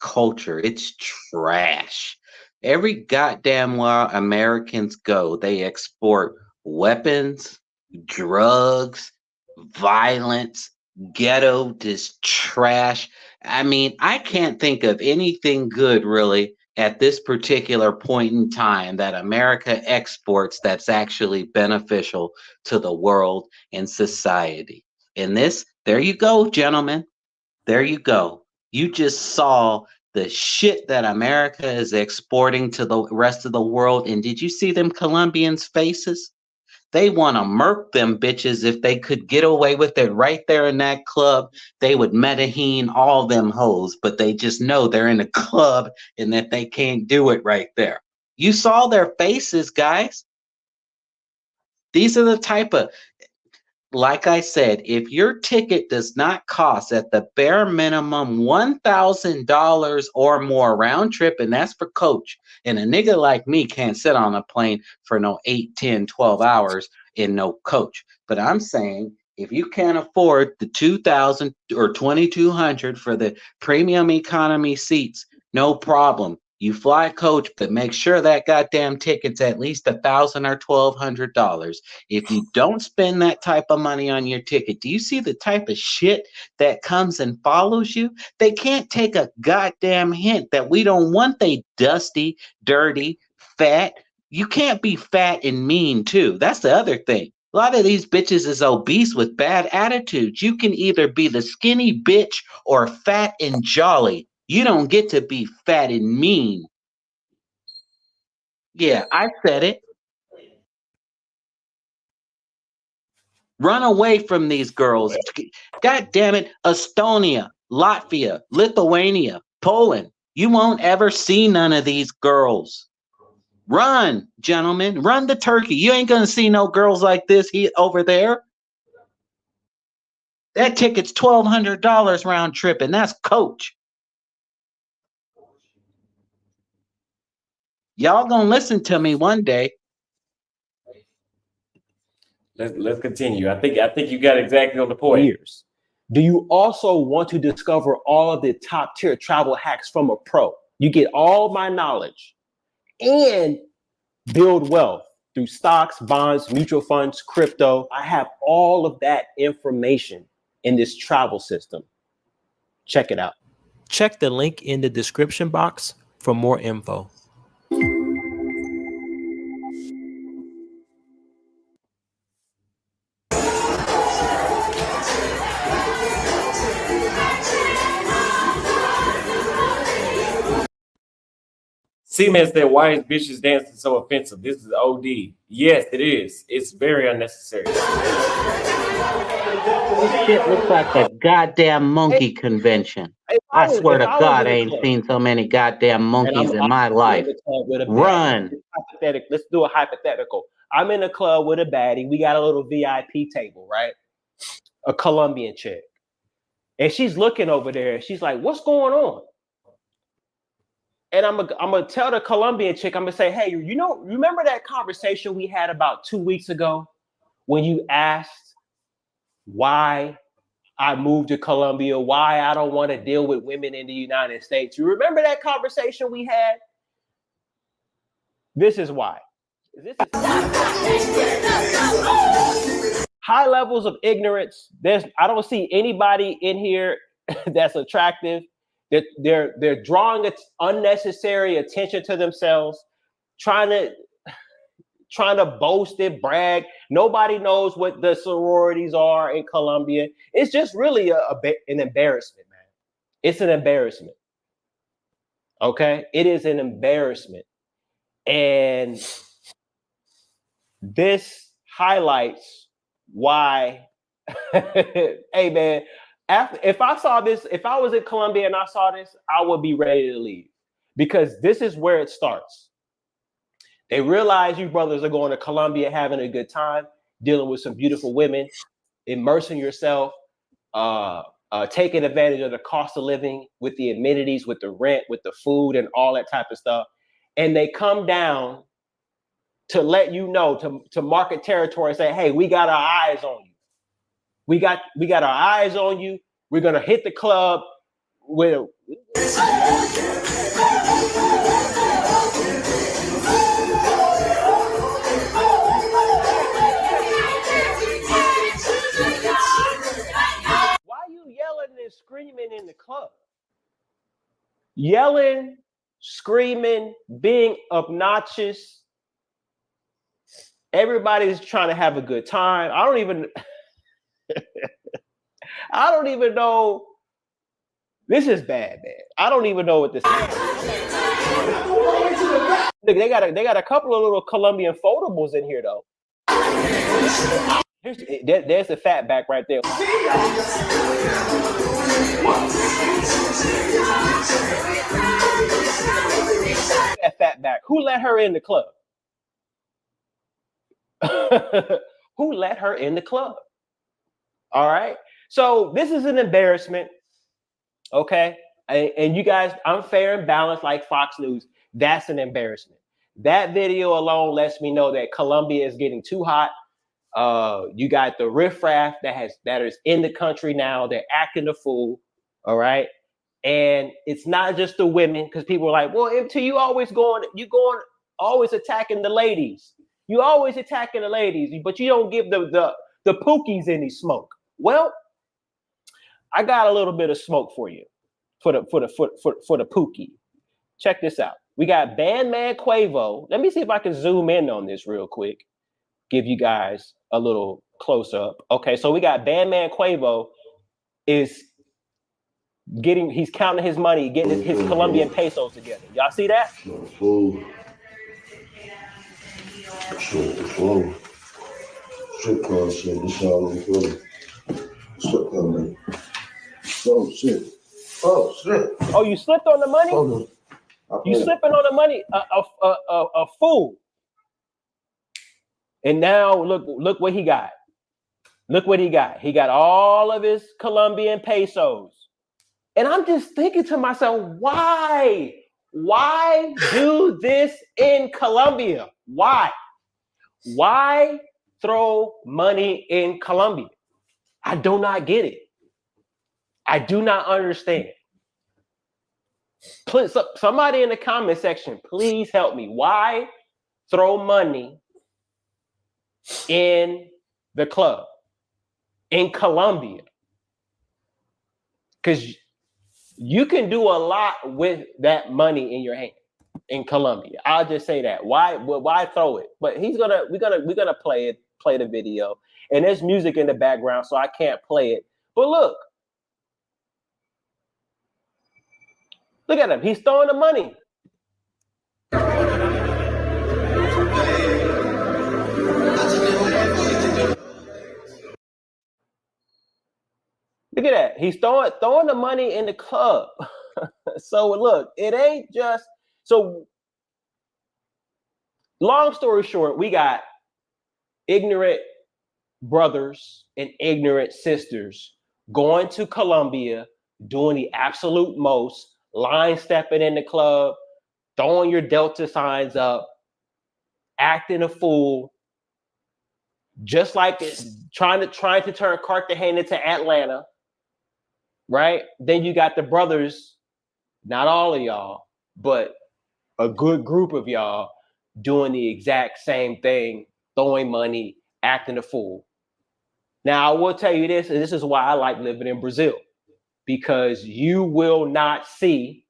culture. It's trash. Every goddamn where Americans go, they export weapons, drugs, violence, ghetto, this trash. I mean, I can't think of anything good really at this particular point in time that America exports that's actually beneficial to the world and society. And there you go, gentlemen. There you go. You just saw the shit that America is exporting to the rest of the world. And did you see them Colombians' faces? They want to murk them bitches. If they could get away with it right there in that club, they would Medellin all them hoes, but they just know they're in a club and that they can't do it right there. You saw their faces, guys. These are the type of, like I said, if your ticket does not cost at the bare minimum $1,000 or more round trip, and that's for coach, and a nigga like me can't sit on a plane for no 8, 10, 12 hours in no coach. But I'm saying if you can't afford the $2,000 or $2,200 for the premium economy seats, no problem. You fly coach, but make sure that goddamn ticket's at least $1,000 or $1,200. If you don't spend that type of money on your ticket, do you see the type of shit that comes and follows you? They can't take a goddamn hint that we don't want they dusty, dirty, fat. You can't be fat and mean too. That's the other thing. A lot of these bitches is obese with bad attitudes. You can either be the skinny bitch or fat and jolly. You don't get to be fat and mean. Yeah, I said it. Run away from these girls. God damn it. Estonia, Latvia, Lithuania, Poland. You won't ever see none of these girls. Run, gentlemen, run to Turkey. You ain't gonna see no girls like this over there. That ticket's $1,200 round trip, and that's coach. Y'all gonna listen to me one day. Let's continue. I think you got exactly on the point. Years. Do you also want to discover all of the top tier travel hacks from a pro? You get all my knowledge and build wealth through stocks, bonds, mutual funds, crypto. I have all of that information in this travel system. Check it out. Check the link in the description box for more info. C-Man said, why is bitches dancing so offensive? This is OD. Yes, it is. It's very unnecessary. This shit looks like a goddamn monkey convention. I swear to God, I ain't seen so many goddamn monkeys in my life. Run. Let's do a hypothetical. I'm in a club with a baddie. We got a little VIP table, right? A Colombian chick. And she's looking over there. She's like, what's going on? And I'm gonna tell the Colombian chick, I'm gonna say, hey, remember that conversation we had about 2 weeks ago when you asked why I moved to Colombia, why I don't want to deal with women in the United States? You remember that conversation we had? This is why. High levels of ignorance. I don't see anybody in here that's attractive. They're drawing unnecessary attention to themselves, trying to boast and brag. Nobody knows what the sororities are in Colombia. It's just really an embarrassment, man. It's an embarrassment. Okay? It is an embarrassment. And this highlights why, hey, man, if I saw this, if I was in Colombia and I saw this, I would be ready to leave, because this is where it starts. They realize you brothers are going to Colombia, having a good time, dealing with some beautiful women, immersing yourself, taking advantage of the cost of living with the amenities, with the rent, with the food and all that type of stuff. And they come down to let you know, to market territory and say, hey, we got our eyes on you. We got our eyes on you. We're gonna hit the club with Why are you yelling and screaming in the club? Yelling, screaming, being obnoxious. Everybody's trying to have a good time. I don't even know. This is bad, man. I don't even know what this is. They got a couple of little Colombian foldables in here, though. There's the fat back right there. That fat back. Who let her in the club? Who let her in the club? All right. So this is an embarrassment. Okay. And you guys, I'm fair and balanced like Fox News. That's an embarrassment. That video alone lets me know that Colombia is getting too hot. You got the riffraff that is in the country now. They're acting a fool. All right. And it's not just the women, because people are like, well, MT, you always always attacking the ladies. You always attacking the ladies, but you don't give the pookies any smoke. Well, I got a little bit of smoke for you, for the pookie. Check this out. We got Bandman Quavo. Let me see if I can zoom in on this real quick. Give you guys a little close up. Okay, so we got Bandman Quavo he's counting his money, getting his Colombian pesos together. Y'all see that? Strip club shit. This all in Philly. Strip club, man. Oh shit. Oh Oh shit! Oh, you slipped on the money? Hold on. You slipping on the money? A fool. And now look what he got. Look what he got. He got all of his Colombian pesos. And I'm just thinking to myself, why? Why do this in Colombia? Why? Why throw money in Colombia? I do not get it. I do not understand. Please, somebody in the comment section, please help me. Why throw money in the club in Colombia? Because you can do a lot with that money in your hand in Colombia. I'll just say that. Why throw it? But we're gonna play the video, and there's music in the background, so I can't play it. But look at him. He's throwing the money. Look at that. He's throwing the money in the club. So look, it ain't just so. Long story short, we got ignorant brothers and ignorant sisters going to Colombia, doing the absolute most, line stepping in the club, throwing your Delta signs up, acting a fool, just like trying to turn Cartagena to Atlanta, right? Then you got the brothers, not all of y'all, but a good group of y'all doing the exact same thing, throwing money, acting a fool. Now, I will tell you this, and this is why I like living in Brazil, because you will not see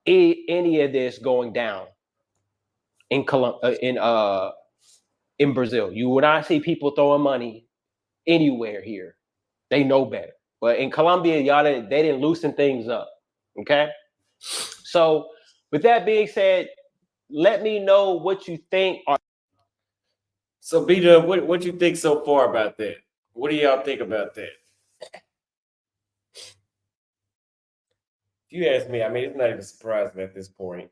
any of this going down in Brazil. You will not see people throwing money anywhere here. They know better. But in Colombia, y'all, they didn't loosen things up. Okay? So, with that being said, let me know what you think. So, B-Dub, what you think so far about that? What do y'all think about that? If you ask me, I mean, it's not even surprising at this point.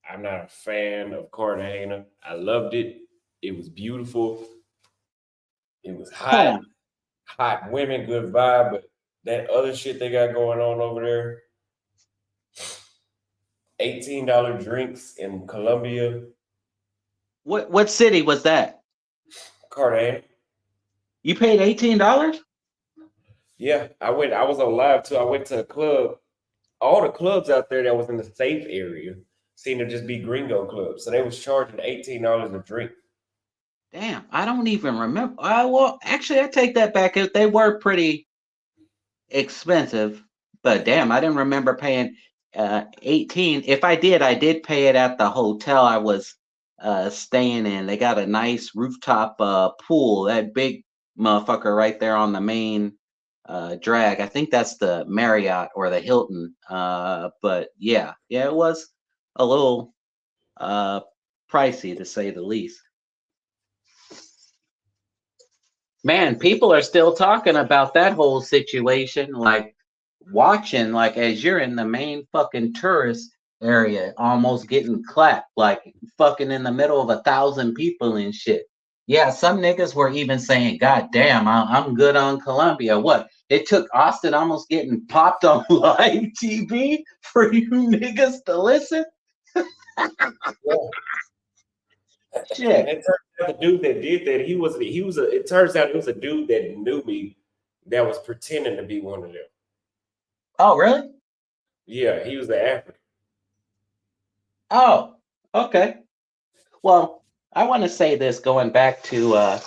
I'm not a fan of Cartagena. I loved it. It was beautiful. It was hot. Hot women, good vibe. But that other shit they got going on over there, $18 drinks in Colombia. What city was that? Cartagena. You paid $18? Yeah, I was on live too. I went to a club. All the clubs out there that was in the safe area seemed to just be gringo clubs. So they was charging $18 a drink. Damn, I don't even remember. Well, actually, I take that back. They were pretty expensive, but damn, I didn't remember paying 18. If I did pay it at the hotel I was staying in. They got a nice rooftop pool, that big motherfucker right there on the main drag. I think that's the Marriott or the Hilton. But yeah, it was a little pricey to say the least. Man, people are still talking about that whole situation, like watching, like as you're in the main fucking tourist area, almost getting clapped, like fucking in the middle of 1,000 people and shit. Yeah, some niggas were even saying, God damn, I'm good on Colombia. What? It took Austin almost getting popped on live TV for you niggas to listen? Shit. It turns out the dude that did that, it turns out it was a dude that knew me that was pretending to be one of them. Oh, really? Yeah, he was the African. Oh, okay. Well, I want to say this going back to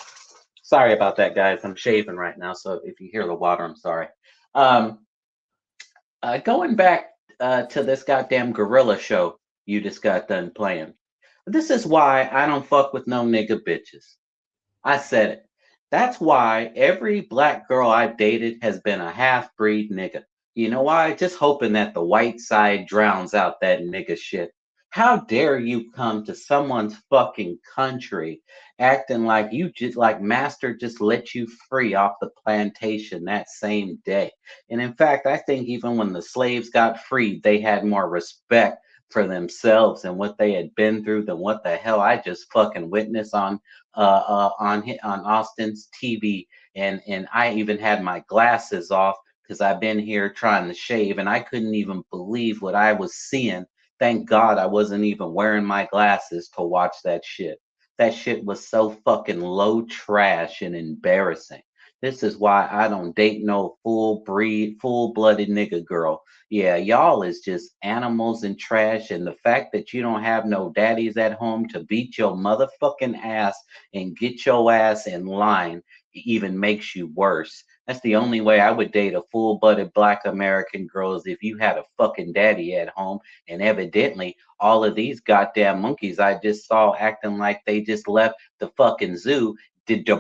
sorry about that, guys. I'm shaving right now, so if you hear the water, I'm sorry. Going back to this goddamn gorilla show you just got done playing. This is why I don't fuck with no nigga bitches. I said it. That's why every black girl I've dated has been a half-breed nigga. You know why? Just hoping that the white side drowns out that nigga shit. How dare you come to someone's fucking country acting like you just like master just let you free off the plantation that same day? And in fact, I think even when the slaves got freed, they had more respect for themselves and what they had been through than what the hell I just fucking witnessed on Austin's TV. And I even had my glasses off because I've been here trying to shave and I couldn't even believe what I was seeing. Thank God I wasn't even wearing my glasses to watch that shit. That shit was so fucking low trash and embarrassing. This is why I don't date no full breed, full blooded nigga girl. Yeah, y'all is just animals and trash. And the fact that you don't have no daddies at home to beat your motherfucking ass and get your ass in line even makes you worse. That's the only way I would date a full-blooded black American girl is if you had a fucking daddy at home. And evidently, all of these goddamn monkeys I just saw acting like they just left the fucking zoo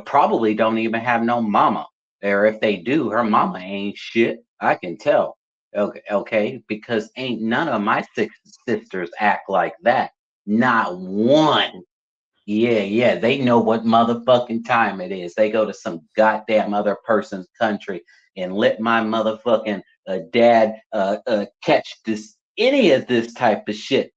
probably don't even have no mama. Or if they do, her mama ain't shit. I can tell. Okay, because ain't none of my six sisters act like that. Not one. Yeah, they know what motherfucking time it is. They go to some goddamn other person's country and let my motherfucking dad catch this any of this type of shit.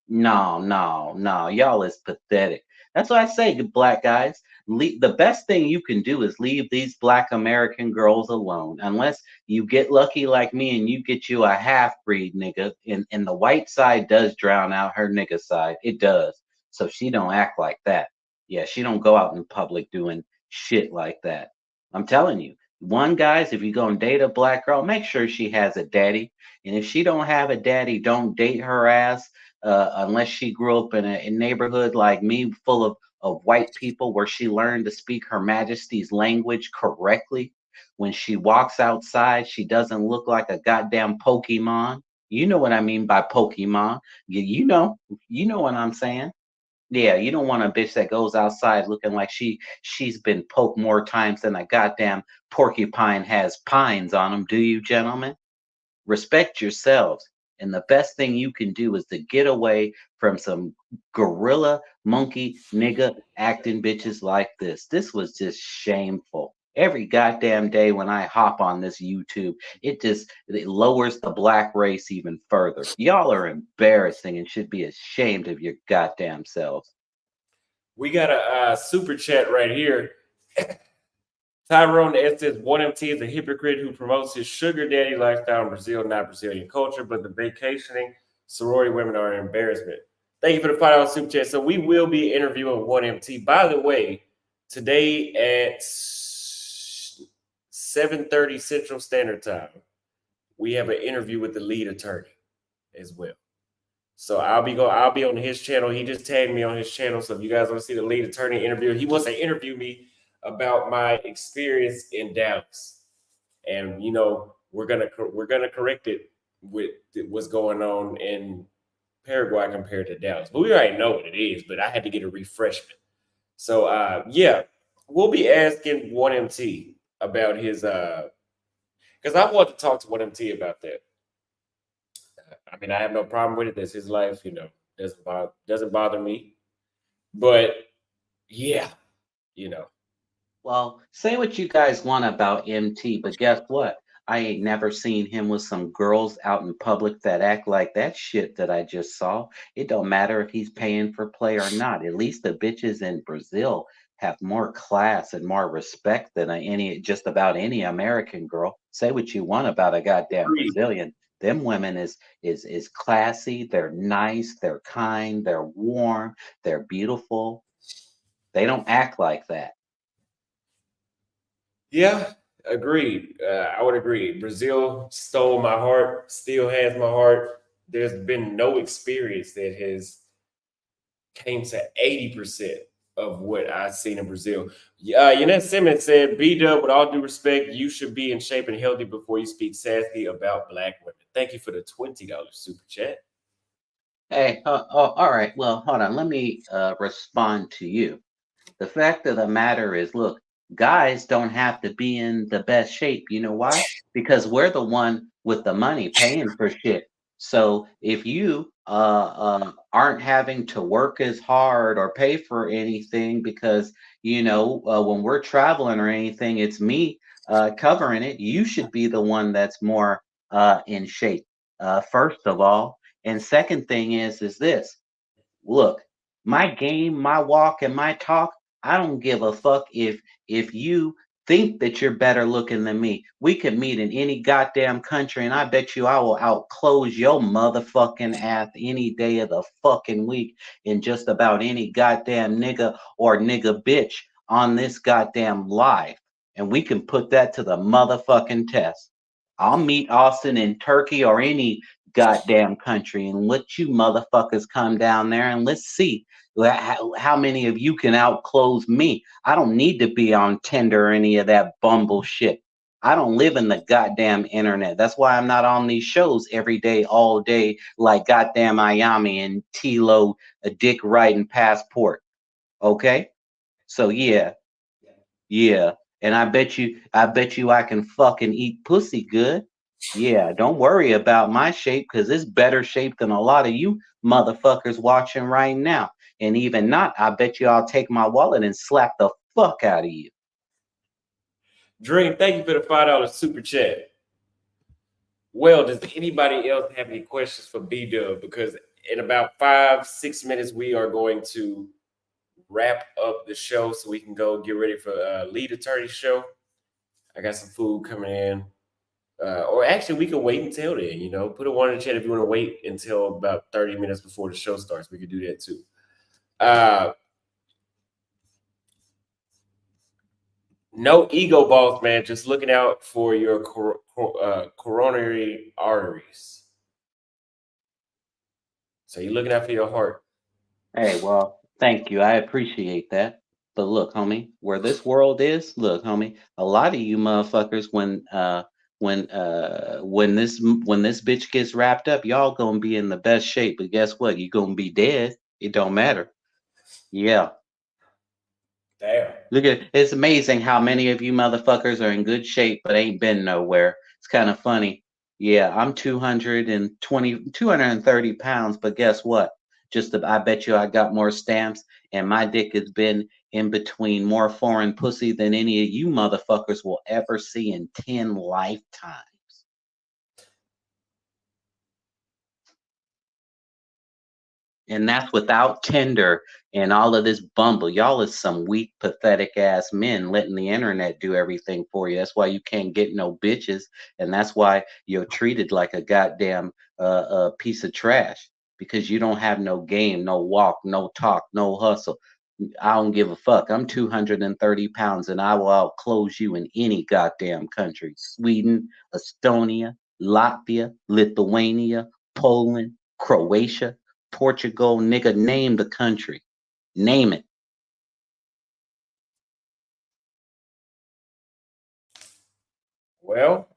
No. Y'all is pathetic. That's why I say, the black guys, the best thing you can do is leave these black American girls alone. Unless you get lucky like me and you get you a half breed nigga, and the white side does drown out her nigga side. It does. So she don't act like that. Yeah, she don't go out in public doing shit like that. I'm telling you. One, guys, if you go and date a black girl, make sure she has a daddy. And if she don't have a daddy, don't date her ass unless she grew up in a neighborhood like me, full of white people, where she learned to speak Her Majesty's language correctly. When she walks outside, she doesn't look like a goddamn Pokemon. You know what I mean by Pokemon. You know what I'm saying. Yeah, you don't want a bitch that goes outside looking like she's been poked more times than a goddamn porcupine has pines on them, do you, gentlemen? Respect yourselves. And the best thing you can do is to get away from some gorilla monkey nigga acting bitches like this. This was just shameful. Every goddamn day when I hop on this YouTube, it lowers the black race even further. Y'all are embarrassing and should be ashamed of your goddamn selves. We got a super chat right here. Tyrone S says 1MT is a hypocrite who promotes his sugar daddy lifestyle in Brazil, not Brazilian culture, but the vacationing sorority women are an embarrassment. Thank you for the $5 super chat. So we will be interviewing 1MT. By the way, today at 7:30 Central Standard Time, we have an interview with the lead attorney as well. So I'll be on his channel. He just tagged me on his channel. So if you guys want to see the lead attorney interview, he wants to interview me about my experience in Dallas, and we're gonna correct it with what's going on in Paraguay compared to Dallas. But we already know what it is. But I had to get a refreshment. So yeah, we'll be asking 1MT about his because I want to talk to 1MT about that. I mean, I have no problem with it. That's his life, doesn't bother me. But yeah, Well, say what you guys want about MT, but guess what? I ain't never seen him with some girls out in public that act like that shit that I just saw. It don't matter if he's paying for play or not. At least the bitches in Brazil have more class and more respect than just about any American girl. Say what you want about a goddamn Brazilian. Them women is classy, they're nice, they're kind, they're warm, they're beautiful. They don't act like that. Yeah, agreed. I would agree. Brazil stole my heart, still has my heart. There's been no experience that has came to 80% of what I've seen in Brazil. Yannette Simmons said, B-Dub, with all due respect, you should be in shape and healthy before you speak sassy about black women. Thank you for the $20 super chat. Hey, all right. Well, hold on. Let me respond to you. The fact of the matter is, look, guys don't have to be in the best shape. You know why? Because we're the one with the money paying for shit. So if you aren't having to work as hard or pay for anything because when we're traveling or anything, it's me covering it. You should be the one that's more in shape. First of all, and second thing is this. Look, my game, my walk, and my talk, I don't give a fuck if you think that you're better looking than me. We could meet in any goddamn country, and I bet you I will outclose your motherfucking ass any day of the fucking week in just about any goddamn nigga or nigga bitch on this goddamn live. And we can put that to the motherfucking test. I'll meet Austin in Turkey or any goddamn country and let you motherfuckers come down there and let's see how many of you can outclose me. I don't need to be on Tinder or any of that Bumble shit. I don't live in the goddamn internet. That's why I'm not on these shows every day, all day, like goddamn Miami and Tilo, a dick riding passport. Okay? So yeah. And I bet you I can fucking eat pussy good. Yeah, don't worry about my shape because it's better shape than a lot of you motherfuckers watching right now. And even not, I bet you I'll take my wallet and slap the fuck out of you. Dream, thank you for the $5 super chat. Well, does anybody else have any questions for B-Dub? Because in about 5-6 minutes, we are going to wrap up the show so we can go get ready for lead attorney show. I got some food coming in. Or actually, we can wait until then, Put a 1 in the chat if you want to wait until about 30 minutes before the show starts. We could do that too. No ego balls, man. Just looking out for your coronary arteries. So you're looking out for your heart. Hey, well, thank you. I appreciate that. But look, homie, where this world is, look, homie, a lot of you motherfuckers, when this bitch gets wrapped up, y'all gonna be in the best shape. But guess what? You're gonna be dead. It don't matter. Yeah. Damn. Look it's amazing how many of you motherfuckers are in good shape but ain't been nowhere. It's kind of funny. Yeah, I'm 230 pounds, but guess what? I bet you I got more stamps and my dick has been in between more foreign pussy than any of you motherfuckers will ever see in 10 lifetimes. And that's without Tinder and all of this Bumble. Y'all is some weak, pathetic ass men letting the internet do everything for you. That's why you can't get no bitches. And that's why you're treated like a goddamn piece of trash because you don't have no game, no walk, no talk, no hustle. I don't give a fuck. I'm 230 pounds and I will outclose you in any goddamn country. Sweden, Estonia, Latvia, Lithuania, Poland, Croatia, Portugal, nigga, name the country. Name it. Well,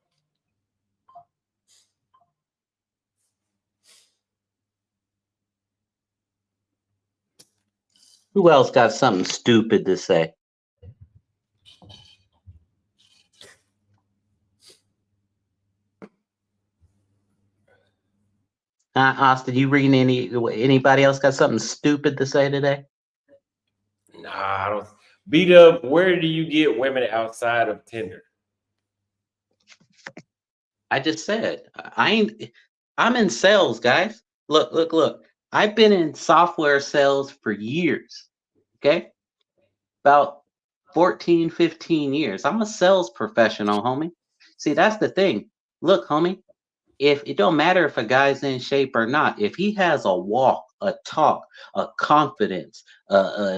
who else got something stupid to say? Austin, you reading anybody else got something stupid to say today? Nah, I don't. B-Dub, where do you get women outside of Tinder? I just said I'm in sales, guys. Look. I've been in software sales for years. Okay? About 14, 15 years. I'm a sales professional, homie. See, that's the thing. Look, homie, if it don't matter if a guy's in shape or not, if he has a walk, a talk, a confidence,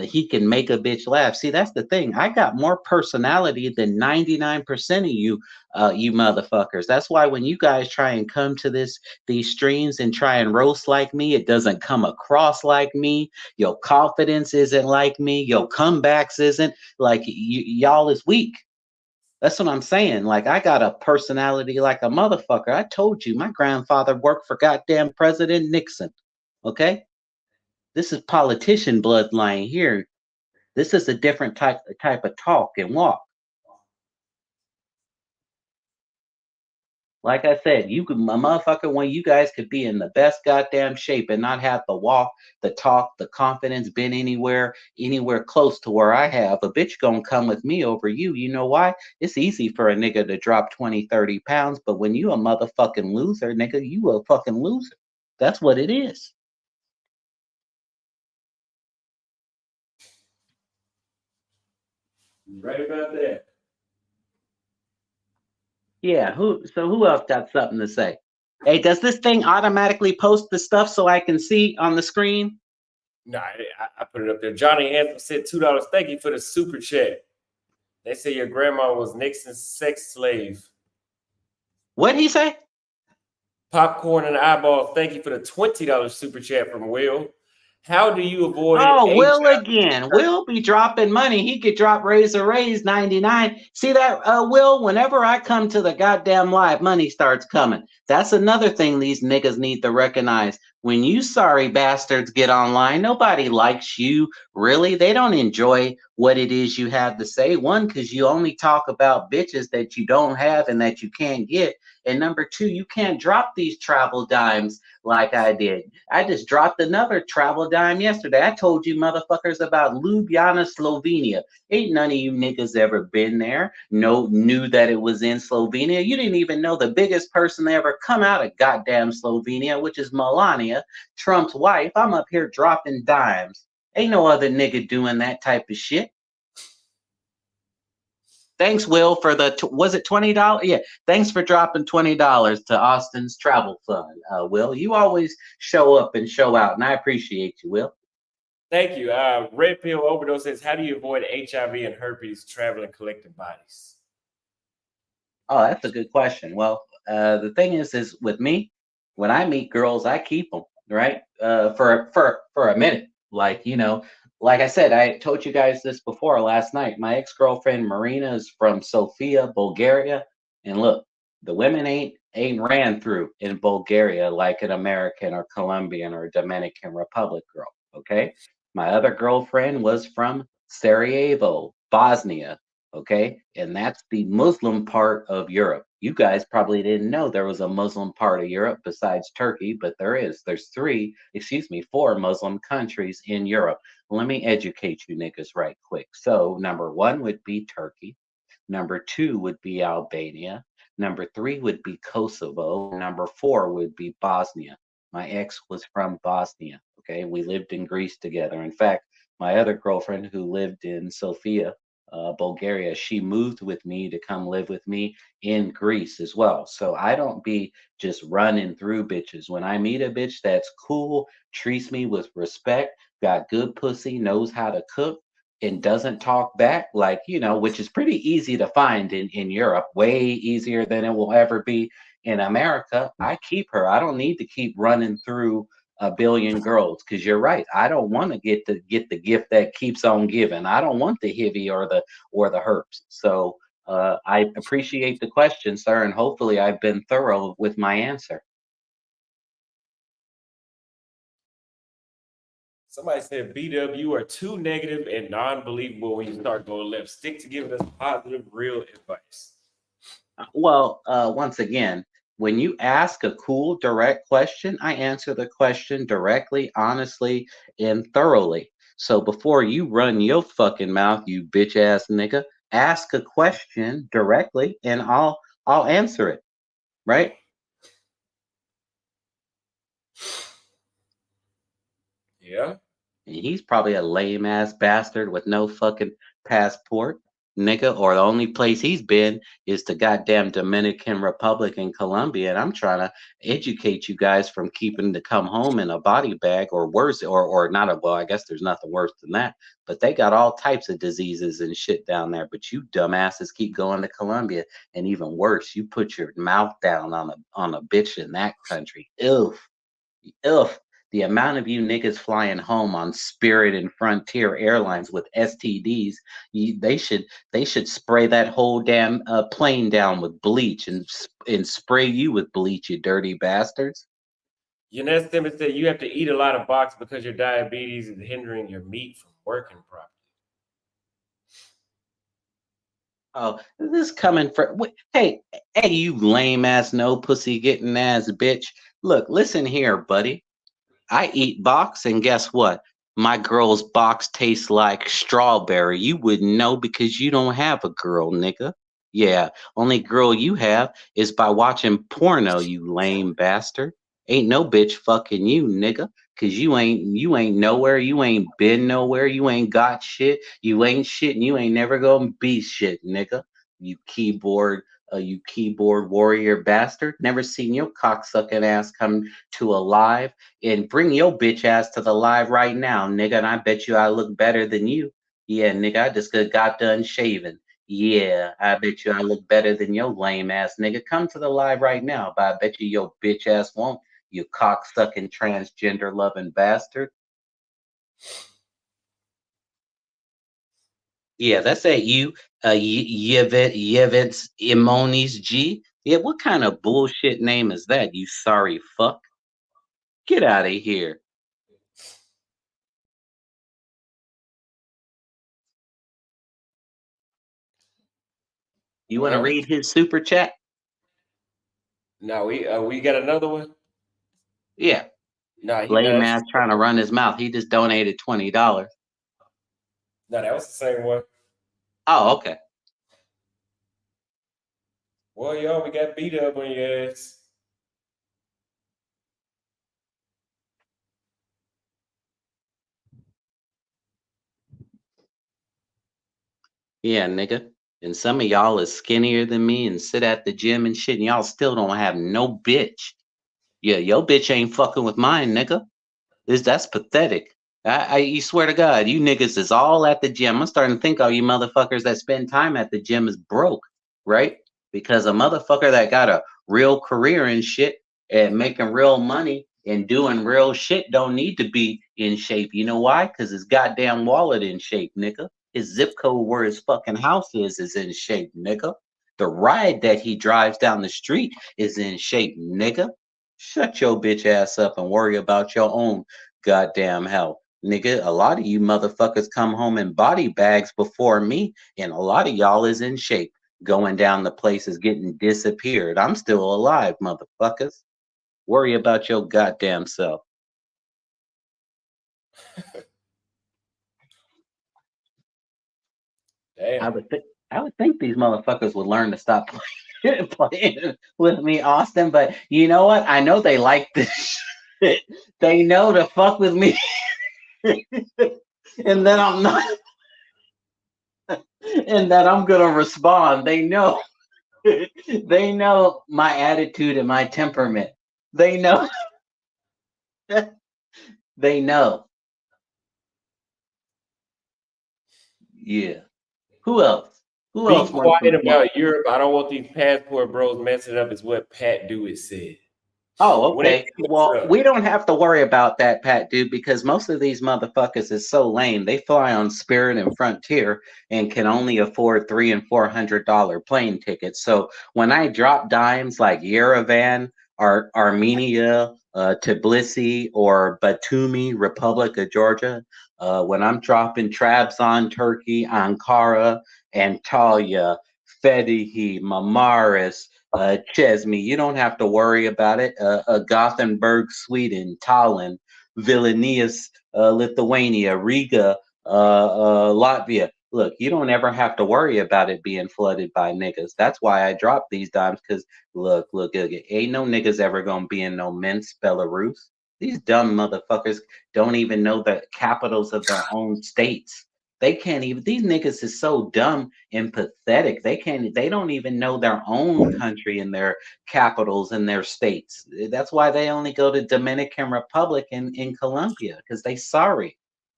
he can make a bitch laugh. See, that's the thing. I got more personality than 99% of you motherfuckers. That's why when you guys try and come to these streams and try and roast like me, it doesn't come across like me. Your confidence isn't like me. Your comebacks isn't like y'all is weak. That's what I'm saying. Like, I got a personality like a motherfucker. I told you, my grandfather worked for goddamn President Nixon. Okay? This is politician bloodline here. This is a different type of talk and walk. Like I said, you could a motherfucker when you guys could be in the best goddamn shape and not have the walk, the talk, the confidence, been anywhere close to where I have. A bitch gonna come with me over you. You know why? It's easy for a nigga to drop 20, 30 pounds, but when you a motherfucking loser, nigga, you a fucking loser. That's what it is. Right about that. Yeah, who else got something to say? Hey, does this thing automatically post the stuff so I can see on the screen? Nah, I put it up there. Johnny Anthem said $2. Thank you for the super chat. They say your grandma was Nixon's sex slave. What'd he say? Popcorn and eyeball. Thank you for the $20 super chat from Will. How do you avoid Oh, Will HIV? again. Will be dropping money. He could drop Razor Rays 99. See that, Will? Whenever I come to the goddamn live, money starts coming. That's another thing these niggas need to recognize. When you sorry bastards get online, nobody likes you. Really? They don't enjoy what it is you have to say. One, because you only talk about bitches that you don't have and that you can't get. And number two, you can't drop these travel dimes like I did. I just dropped another travel dime yesterday. I told you motherfuckers about Ljubljana, Slovenia. Ain't none of you niggas ever been there. Knew that it was in Slovenia. You didn't even know the biggest person to ever come out of goddamn Slovenia, which is Melania, Trump's wife. I'm up here dropping dimes. Ain't no other nigga doing that type of shit. Thanks, Will, for the was it $20? Yeah, thanks for dropping $20 to Austin's travel fund, Will. You always show up and show out, and I appreciate you, Will. Thank you. Red Pill Overdose says, how do you avoid HIV and herpes traveling collective bodies? Oh, that's a good question. Well, the thing is with me, when I meet girls, I keep them right for a minute. Like like I said, I told you guys this before last night. My ex-girlfriend Marina is from Sofia, Bulgaria, and look, the women ain't ran through in Bulgaria like an American or Colombian or Dominican Republic girl. Okay, my other girlfriend was from Sarajevo, Bosnia. Okay, and that's the Muslim part of Europe. You guys probably didn't know there was a Muslim part of Europe besides Turkey, but there is. There's four Muslim countries in Europe. Let me educate you niggas right quick. So number one would be Turkey. Number two would be Albania. Number three would be Kosovo. Number four would be Bosnia. My ex was from Bosnia. Okay, we lived in Greece together. In fact, my other girlfriend who lived in Sofia, Bulgaria, she moved with me to come live with me in Greece as well. So I don't be just running through bitches. When I meet a bitch that's cool, treats me with respect, got good pussy, knows how to cook, and doesn't talk back, like, which is pretty easy to find in Europe, way easier than it will ever be in America, I keep her. I don't need to keep running through a billion girls, because you're right. I don't want to get the gift that keeps on giving. I don't want the HIV or the herpes. So I appreciate the question, sir, and hopefully I've been thorough with my answer. Somebody said, BW, you are too negative and non-believable when you start going left. Stick to giving us positive, real advice. Well, once again, when you ask a cool, direct question, I answer the question directly, honestly, and thoroughly. So before you run your fucking mouth, you bitch ass nigga, ask a question directly, and I'll answer it, right? Yeah. And he's probably a lame ass bastard with no fucking passport, nigga, or the only place he's been is the goddamn Dominican Republic and Colombia. And I'm trying to educate you guys from keeping to come home in a body bag or worse, or not a, well, I guess there's nothing worse than that, but they got all types of diseases and shit down there. But you dumbasses keep going to Colombia, and even worse, you put your mouth down on a bitch in that country. Ew. Ugh, the amount of you niggas flying home on Spirit and Frontier Airlines with STDs, they should spray that whole damn plane down with bleach and spray you with bleach, you dirty bastards. Yanez Simmons said you have to eat a lot of box because your diabetes is hindering your meat from working properly. Oh, this coming for hey, hey, you lame ass no pussy getting ass bitch. Look, listen here, buddy. I eat box, and guess what? My girl's box tastes like strawberry. You wouldn't know because you don't have a girl, nigga. Yeah, only girl you have is by watching porno, you lame bastard. Ain't no bitch fucking you, nigga. Cause you ain't nowhere, you ain't been nowhere, you ain't got shit, you ain't shit, and you ain't never gonna be shit, nigga. You keyboard warrior bastard. Never seen your cocksucking ass come to a live and bring your bitch ass to the live right now, nigga. And I bet you I look better than you. Yeah, nigga, I just got done shaving. Yeah, I bet you I look better than your lame ass nigga. Come to the live right now, but I bet you your bitch ass won't. You cock sucking transgender loving bastard. Yeah, that's at you. Yevets Imonis G. Yeah, what kind of bullshit name is that? You sorry fuck. Get out of here. You want to Well, read his super chat? no, we got another one. Yeah. No, he Lame does. ass trying to run his mouth. He just donated $20. No, that was the same one. Oh, okay. Well, y'all, we got beat up on your ass. Yeah, nigga. And some of y'all is skinnier than me and sit at the gym and shit, and y'all still don't have no bitch. Yeah, your bitch ain't fucking with mine, nigga. That's pathetic. You swear to God, you niggas is all at the gym. I'm starting to think all you motherfuckers that spend time at the gym is broke, right? Because a motherfucker that got a real career and shit and making real money and doing real shit don't need to be in shape. You know why? Because his goddamn wallet in shape, nigga. His zip code where his fucking house is in shape, nigga. The ride that he drives down the street is in shape, nigga. Shut your bitch ass up and worry about your own goddamn health. Nigga, a lot of you motherfuckers come home in body bags before me, and a lot of y'all is in shape, going down the places getting disappeared. I'm still alive, motherfuckers. Worry about your goddamn self. I Damn. would think I would think these motherfuckers would learn to stop playing with me, Austin. But you know what? I know they like this shit. They know to fuck with me, and then I'm not, and that I'm gonna respond. They know. They know my attitude and my temperament. They know. They know. Yeah. Who else? Who Be else wants some quiet smoke? about Europe. I don't want these passport bros messing up. Is what Pat Dewitt said. Oh, When they okay. mess Well, up, we don't have to worry about that, Pat, dude, because most of these motherfuckers is so lame. They fly on Spirit and Frontier and can only afford $300 and $400 plane tickets. So when I drop dimes like Yerevan, Armenia, Tbilisi, or Batumi, Republic of Georgia, when I'm dropping Trabzon, Turkey, Ankara, Antalya, Fedihi, Mamaris, Chesme, you don't have to worry about it. Gothenburg, Sweden, Tallinn, Vilnius, Lithuania, Riga, Latvia. Look, you don't ever have to worry about it being flooded by niggas. That's why I dropped these dimes. Because look, ain't no niggas ever gonna be in no Minsk, Belarus. These dumb motherfuckers don't even know the capitals of their own states. They can't even. These niggas is so dumb and pathetic. They don't even know their own country and their capitals and their states. That's why they only go to Dominican Republic and in Colombia because they sorry.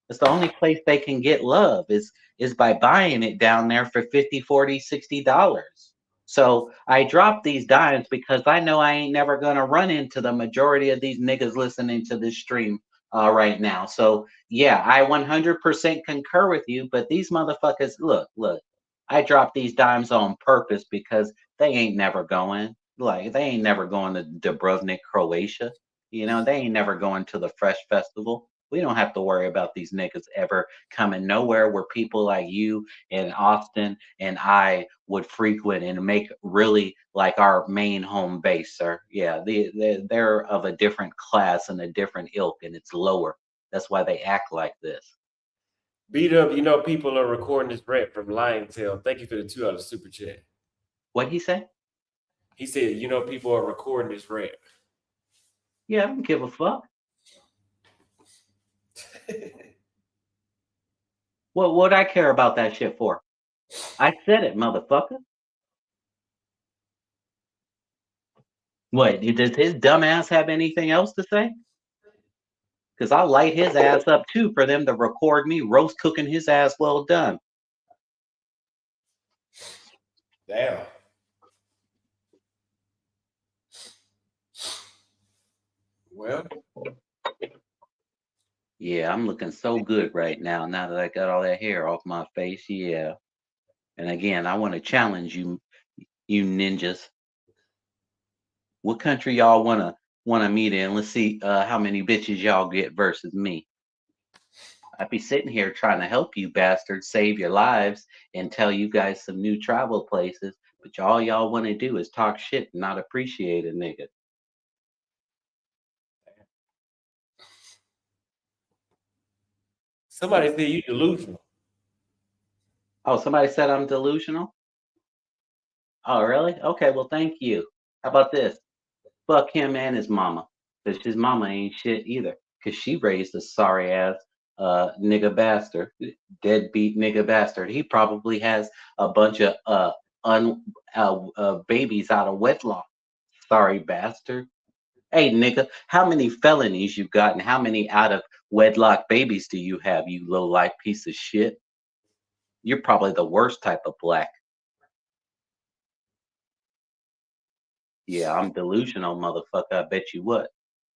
It's the only place they can get love is by buying it down there for 50, 40, $60. So I dropped these dimes because I know I ain't never gonna run into the majority of these niggas listening to this stream right now. So yeah, I 100% concur with you, but these motherfuckers, look. I dropped these dimes on purpose because they ain't never going. Like they ain't never going to Dubrovnik, Croatia. You know, they ain't never going to the Fresh Festival. We don't have to worry about these niggas ever coming nowhere where people like you and Austin and I would frequent and make really like our main home base, sir. Yeah, they're of a different class and a different ilk, and it's lower. That's why they act like this. Beat up, you know, people are recording this rap from Lion Tail. Thank you for the $2 super chat. What'd he say? He said, you know, people are recording this rap. Yeah, I don't give a fuck. What would I care about that shit for? I said it, motherfucker. What? Does his dumb ass have anything else to say? Because I'll light his ass up too for them to record me roast cooking his ass well done. Damn. Well. Yeah, I'm looking so good right now. Now that I got all that hair off my face, yeah. And again, I want to challenge you, you ninjas. What country y'all wanna meet in? Let's see how many bitches y'all get versus me. I'd be sitting here trying to help you bastards save your lives and tell you guys some new travel places, but all y'all want to do is talk shit and not appreciate a nigga. Somebody said you delusional. Oh, somebody said I'm delusional? Oh, really? Okay, well, thank you. How about this? Fuck him and his mama. Because his mama ain't shit either. Because she raised a sorry ass nigga bastard. Deadbeat nigga bastard. He probably has a bunch of babies out of wedlock. Sorry bastard. Hey, nigga, how many felonies you got and how many out of wedlock babies do you have, you low life piece of shit? You're probably the worst type of black. Yeah, I'm delusional, motherfucker. I bet you what.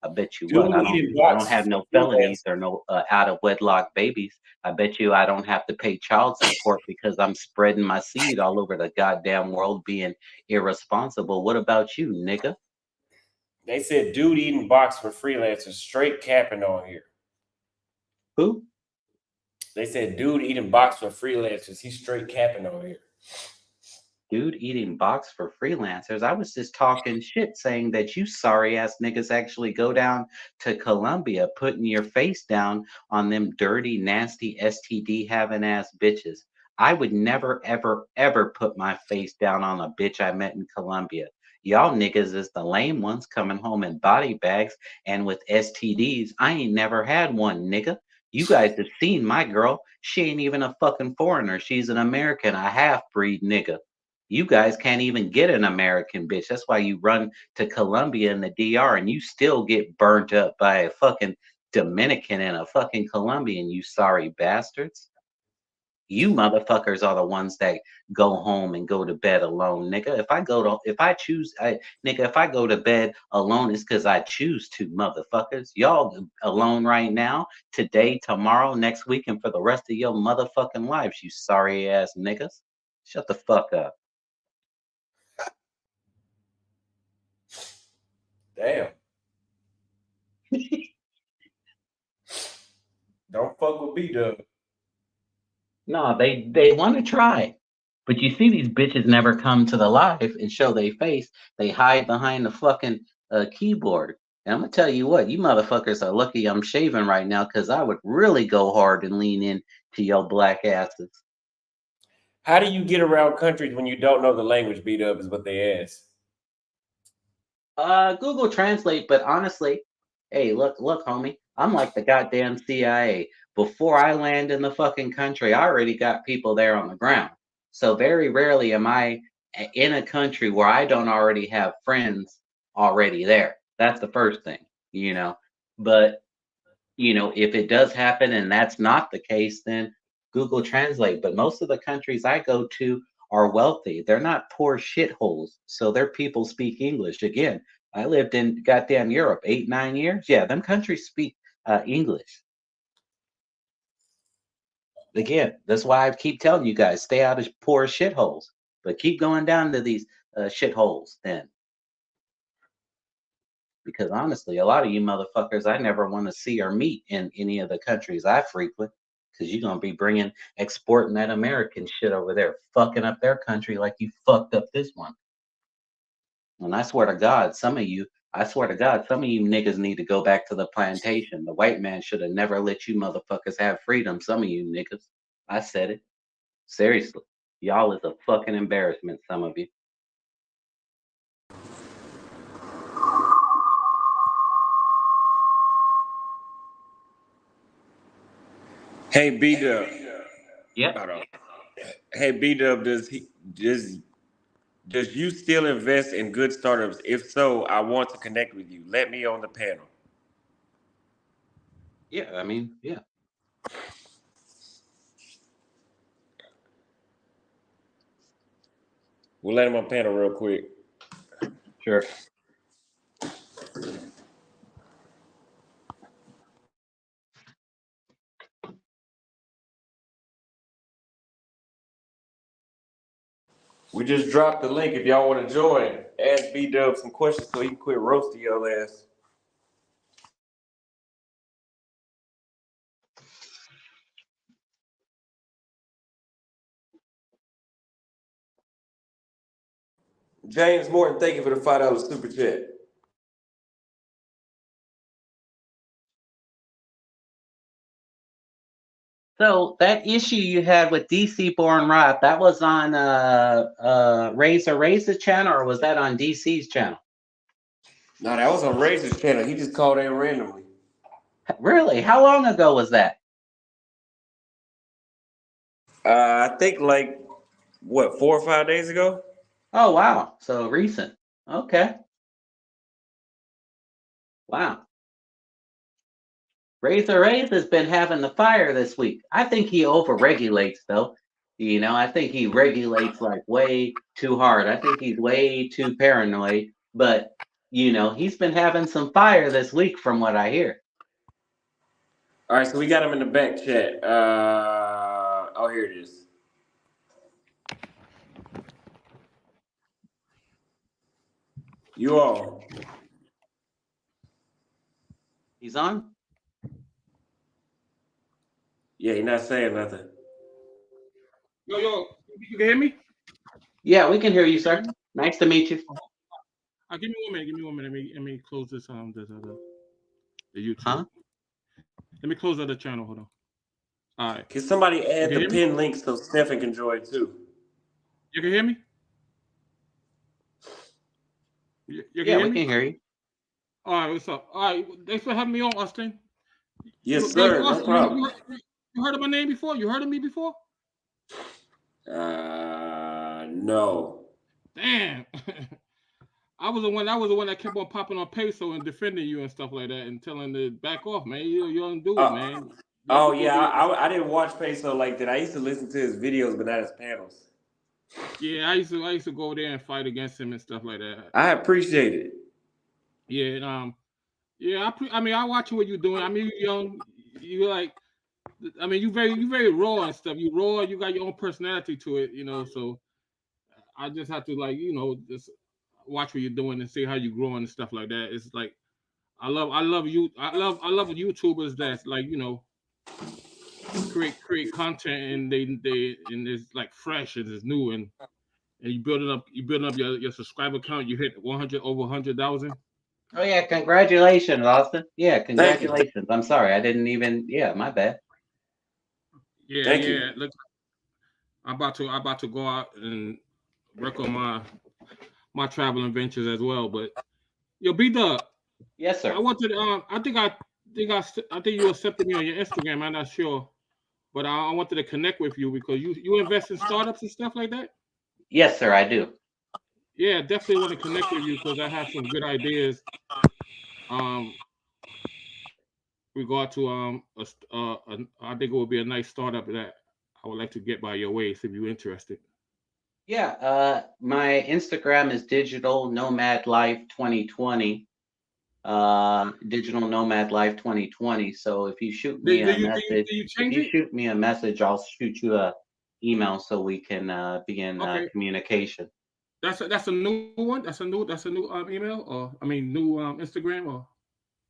I bet you what. Dude eating I don't box have no for felonies or no out of wedlock babies. I bet you I don't have to pay child support because I'm spreading my seed all over the goddamn world being irresponsible. What about you, nigga? They said dude eating box for freelancers, straight capping on here. Who? They said dude eating box for freelancers. He's straight capping on here. Dude eating box for freelancers. I was just talking shit saying that you sorry ass niggas actually go down to Colombia putting your face down on them dirty, nasty STD having ass bitches. I would never, ever, ever put my face down on a bitch I met in Colombia. Y'all niggas is the lame ones coming home in body bags and with STDs. I ain't never had one, nigga. You guys have seen my girl. She ain't even a fucking foreigner. She's an American, a half-breed nigga. You guys can't even get an American bitch. That's why you run to Colombia and the DR and you still get burnt up by a fucking Dominican and a fucking Colombian, you sorry bastards. You motherfuckers are the ones that go home and go to bed alone, nigga. If I go to bed alone, it's because I choose to, motherfuckers. Y'all alone right now, today, tomorrow, next week, and for the rest of your motherfucking lives, you sorry ass niggas. Shut the fuck up. Damn. Don't fuck with B-Dub. No, they want to try. But you see these bitches never come to the live and show their face. They hide behind the fucking keyboard. And I'm gonna tell you what, you motherfuckers are lucky I'm shaving right now because I would really go hard and lean in to your black asses. How do you get around countries when you don't know the language? B-Dub is what they ask. Google Translate, but honestly, hey, look, homie, I'm like the goddamn CIA. Before I land in the fucking country, I already got people there on the ground. So very rarely am I in a country where I don't already have friends already there. That's the first thing, you know. But, you know, if it does happen and that's not the case, then Google Translate. But most of the countries I go to are wealthy. They're not poor shitholes. So their people speak English. Again, I lived in goddamn Europe 8, 9 years. Yeah, them countries speak English. Again, that's why I keep telling you guys, stay out of poor shitholes. But keep going down to these shitholes then. because honestly, a lot of you motherfuckers I never want to see or meet in any of the countries I frequent, because you're gonna be exporting that American shit over there, fucking up their country like you fucked up this one. And I swear to God, some of you niggas need to go back to the plantation. The white man should have never let you motherfuckers have freedom. Some of you niggas. I said it. Seriously. Y'all is a fucking embarrassment, some of you. Hey, B-Dub. Yeah. Hey, B-Dub, does you still invest in good startups? If so, I want to connect with you. Let me on the panel. Yeah, I mean, yeah. We'll let him on panel real quick. Sure. We just dropped the link if y'all want to join. Ask B-Dub some questions so he can quit roasting your ass. James Morton, thank you for the $5 super chat. So that issue you had with DC Born Rob, that was on Razor's channel, or was that on DC's channel? No, that was on Razor's channel. He just called in randomly. Really? How long ago was that? I think like, what, 4 or 5 days ago? Oh, wow. So recent. Okay. Wow. Razor has been having the fire this week. I think he overregulates, though. You know, I think he regulates like way too hard. I think he's way too paranoid. But, you know, he's been having some fire this week from what I hear. All right, so we got him in the back chat. Oh, here it is. You all. He's on? Yeah, he's not saying nothing. Yo, you can hear me? Yeah, we can hear you, sir. Nice to meet you. Give me 1 minute. Give me 1 minute. Let me close this the YouTube. Huh? Let me close the other channel. Hold on. All right. Can somebody add the hear me? pin link so Stephen can join too? You can hear me? You can Yeah, hear we me? can hear you. All right, what's up? All right, thanks for having me on, Austin. Yes, sir. No Austin, problem. you heard of my name before? You heard of me before? No. Damn. I was the one that kept on popping on Peso and defending you and stuff like that and telling to back off, man. You don't do it, man. Oh yeah, I didn't watch Peso like that. I used to listen to his videos, but not his panels. Yeah, I used to go there and fight against him and stuff like that. I appreciate it. Yeah, I mean, I watch what you're doing. I mean, you're young. You like, I mean, you very raw and stuff. You raw. You got your own personality to it, you know. So I just have to like, you know, just watch what you're doing and see how you growing and stuff like that. It's like I love YouTubers that's like, you know, create content and they and it's like fresh and it's new and you building up your subscriber count. You hit 100,000. Oh yeah, congratulations, Austin. Yeah, Thank you. congratulations. I'm sorry, I didn't even. Yeah, my bad. Yeah, Thank you. Look, I'm about to go out and work on my traveling ventures as well. But yo, B-Dub. Yes, sir. I wanted. I think you accepted me on your Instagram. I'm not sure, but I wanted to connect with you because you invest in startups and stuff like that. Yes, sir, I do. Yeah, definitely want to connect with you because I have some good ideas. Regard to I think it would be a nice startup that I would like to get by your way if you're interested. Yeah, my Instagram is Digital Nomad Life 2020. Digital Nomad Life 2020. So if you shoot me a message, shoot me a message, I'll shoot you a email so we can be in communication. That's a new one. That's a new email, or I mean new Instagram, or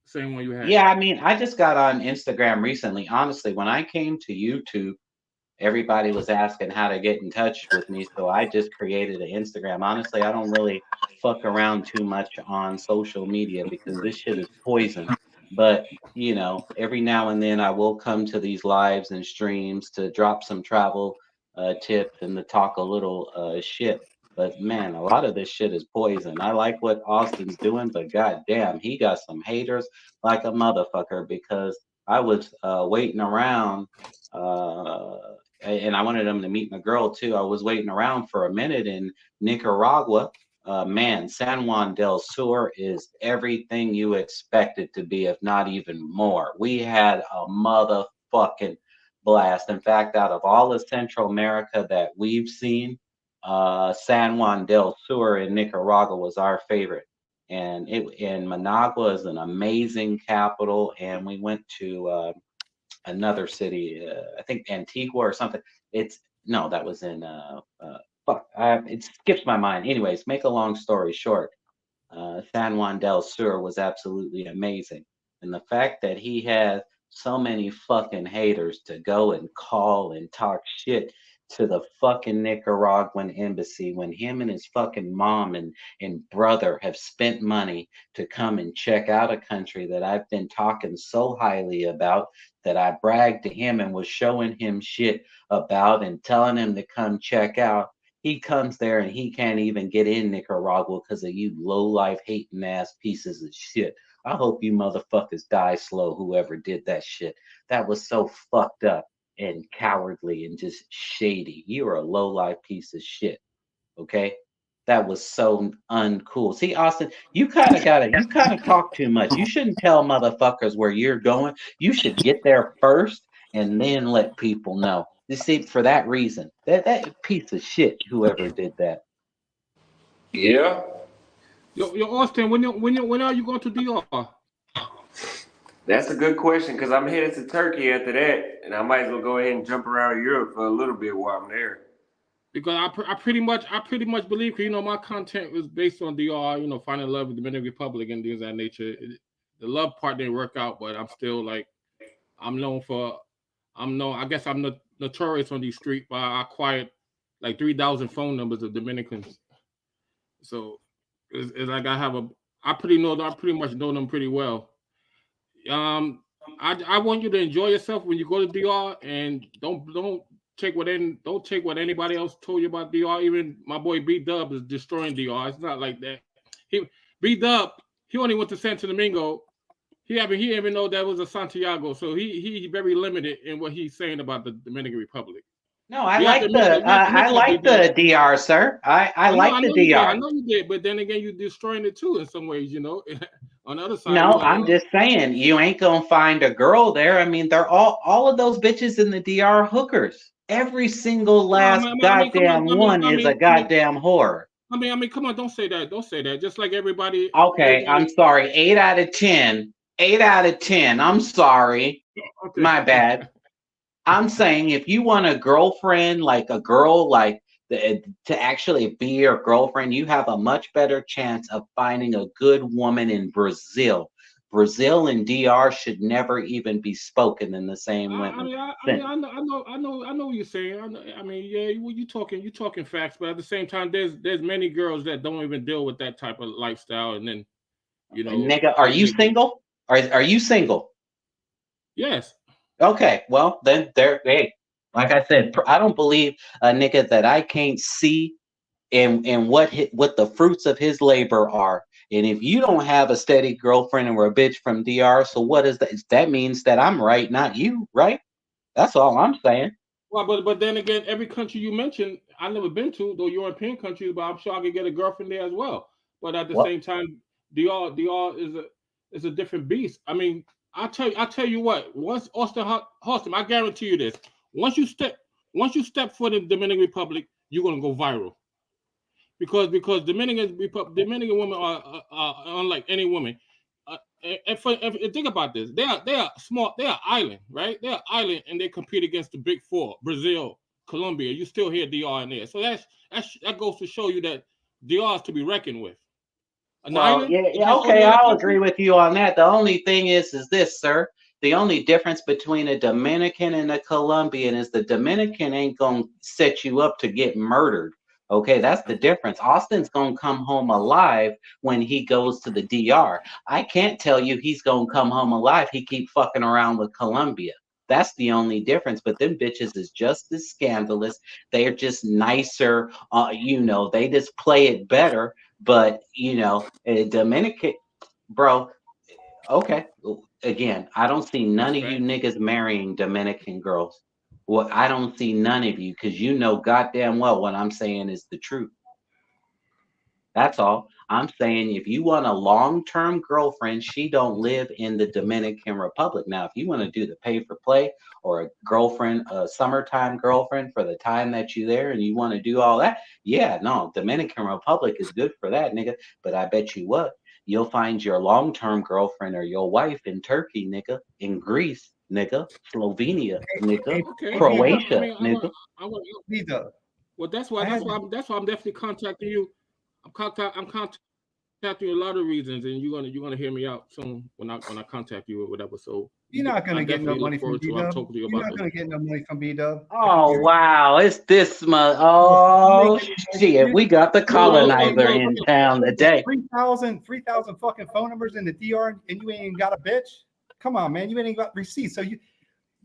same one you had. Yeah, I mean, I just got on Instagram recently. Honestly, when I came to YouTube, everybody was asking how to get in touch with me, so I just created an Instagram. Honestly, I don't really fuck around too much on social media because this shit is poison. But, every now and then I will come to these lives and streams to drop some travel tips and to talk a little shit. But man, a lot of this shit is poison. I like what Austin's doing, but goddamn, he got some haters like a motherfucker because I was waiting around uh, and I wanted him to meet my girl too. I was waiting around for a minute in Nicaragua. Man, San Juan del Sur is everything you expect it to be, if not even more. We had a motherfucking blast. In fact, out of all of Central America that we've seen, San Juan del Sur in Nicaragua was our favorite. And Managua is an amazing capital. And we went to another city, I think Antigua or something. It's no, that was in it skips my mind. Anyways, make a long story short, San Juan del Sur was absolutely amazing. And the fact that he had so many fucking haters to go and call and talk shit to the fucking Nicaraguan embassy when him and his fucking mom and brother have spent money to come and check out a country that I've been talking so highly about, that I bragged to him and was showing him shit about and telling him to come check out. He comes there and he can't even get in Nicaragua because of you low life hating ass pieces of shit. I hope you motherfuckers die slow, whoever did that shit. That was so fucked up and cowardly and just shady. You are a low life piece of shit. Okay? That was so uncool. See, Austin, you kind of talk too much. You shouldn't tell motherfuckers where you're going. You should get there first and then let people know. You see, for that reason, that piece of shit, whoever did that. Yeah. Yo, Austin, when are you going to DR? That's a good question because I'm headed to Turkey after that, and I might as well go ahead and jump around Europe for a little bit while I'm there. Because I pretty much believe, my content was based on DR, finding love with the Dominican Republic and things of that nature. The love part didn't work out, but I'm still like, I guess I'm notorious on these streets, but I acquired like 3,000 phone numbers of Dominicans. So it's like I pretty much know them pretty well. I want you to enjoy yourself when you go to DR, and don't take what anybody else told you about DR. Even my boy B Dub is destroying DR. It's not like that. B Dub, he only went to Santo Domingo. He didn't even know that was a Santiago. So he very limited in what he's saying about the Dominican Republic. No, I like the DR, sir. I like the DR. I know you did, but then again, you're destroying it too in some ways. On the other side. No, I'm just saying you ain't gonna find a girl there. I mean, they're all of those bitches in the DR hookers. Every single last goddamn one is a goddamn whore. I mean, come on, don't say that. Don't say that. Just like everybody. Okay, I'm sorry. 8 out of 10. 8 out of 10. I'm sorry. Okay. My bad. I'm saying if you want a girlfriend, like a girl, like to actually be your girlfriend, you have a much better chance of finding a good woman in Brazil. Brazil and DR should never even be spoken in the same way. I know what you're saying. You're talking facts, but at the same time, there's many girls that don't even deal with that type of lifestyle, and then nigga, are you single? Are you single? Yes. Okay, well then hey, like I said, I don't believe a nigga that I can't see and what the fruits of his labor are. And if you don't have a steady girlfriend or a bitch from DR, so what is that? That means that I'm right, not you, right? That's all I'm saying. Well, but then again, every country you mentioned, I've never been to, though European countries, but I'm sure I could get a girlfriend there as well. But at the same time, DR is a different beast. I mean, I tell you what. Once Austin, I guarantee you this. Once you step foot in the Dominican Republic, you're gonna go viral. Because Dominican women are unlike any woman. And think about this. They are small. They are island, right? They are island, and they compete against the big four: Brazil, Colombia. You still hear DR in there. So that goes to show you that DR is to be reckoned with. An Well, island? yeah, It's yeah, just okay, only other I'll country? agree with you on that. The only thing is this, sir. The only difference between a Dominican and a Colombian is the Dominican ain't gonna set you up to get murdered. Okay, that's the difference. Austin's gonna come home alive when he goes to the DR. I can't tell you he's gonna come home alive. He keep fucking around with Colombia. That's the only difference. But them bitches is just as scandalous. They're just nicer. They just play it better. But Dominican, bro. Okay. Again, I don't see none of you niggas marrying Dominican girls. Well, I don't see none of you because you know goddamn well what I'm saying is the truth. That's all. I'm saying if you want a long-term girlfriend, she don't live in the Dominican Republic. Now, if you want to do the pay for play or a girlfriend, a summertime girlfriend for the time that you're there and you want to do all that, yeah, no, Dominican Republic is good for that, nigga. But I bet you what, you'll find your long-term girlfriend or your wife in Turkey, nigga, in Greece, nigga, Slovenia, nigga, Okay. Croatia, I want nigga. Well, that's why I'm definitely contacting you. I'm contacting you a lot of reasons, and you're gonna hear me out soon when I contact you or whatever. So You're not gonna get no money from I'm B-Dub. talking to you You're about not gonna get no money from B-Dub. Oh wow, it's this month. Oh shit, we got the colonizer in town today. 3,000 fucking phone numbers in the DR, and you ain't even got a bitch. Come on, man, you ain't even got receipts. So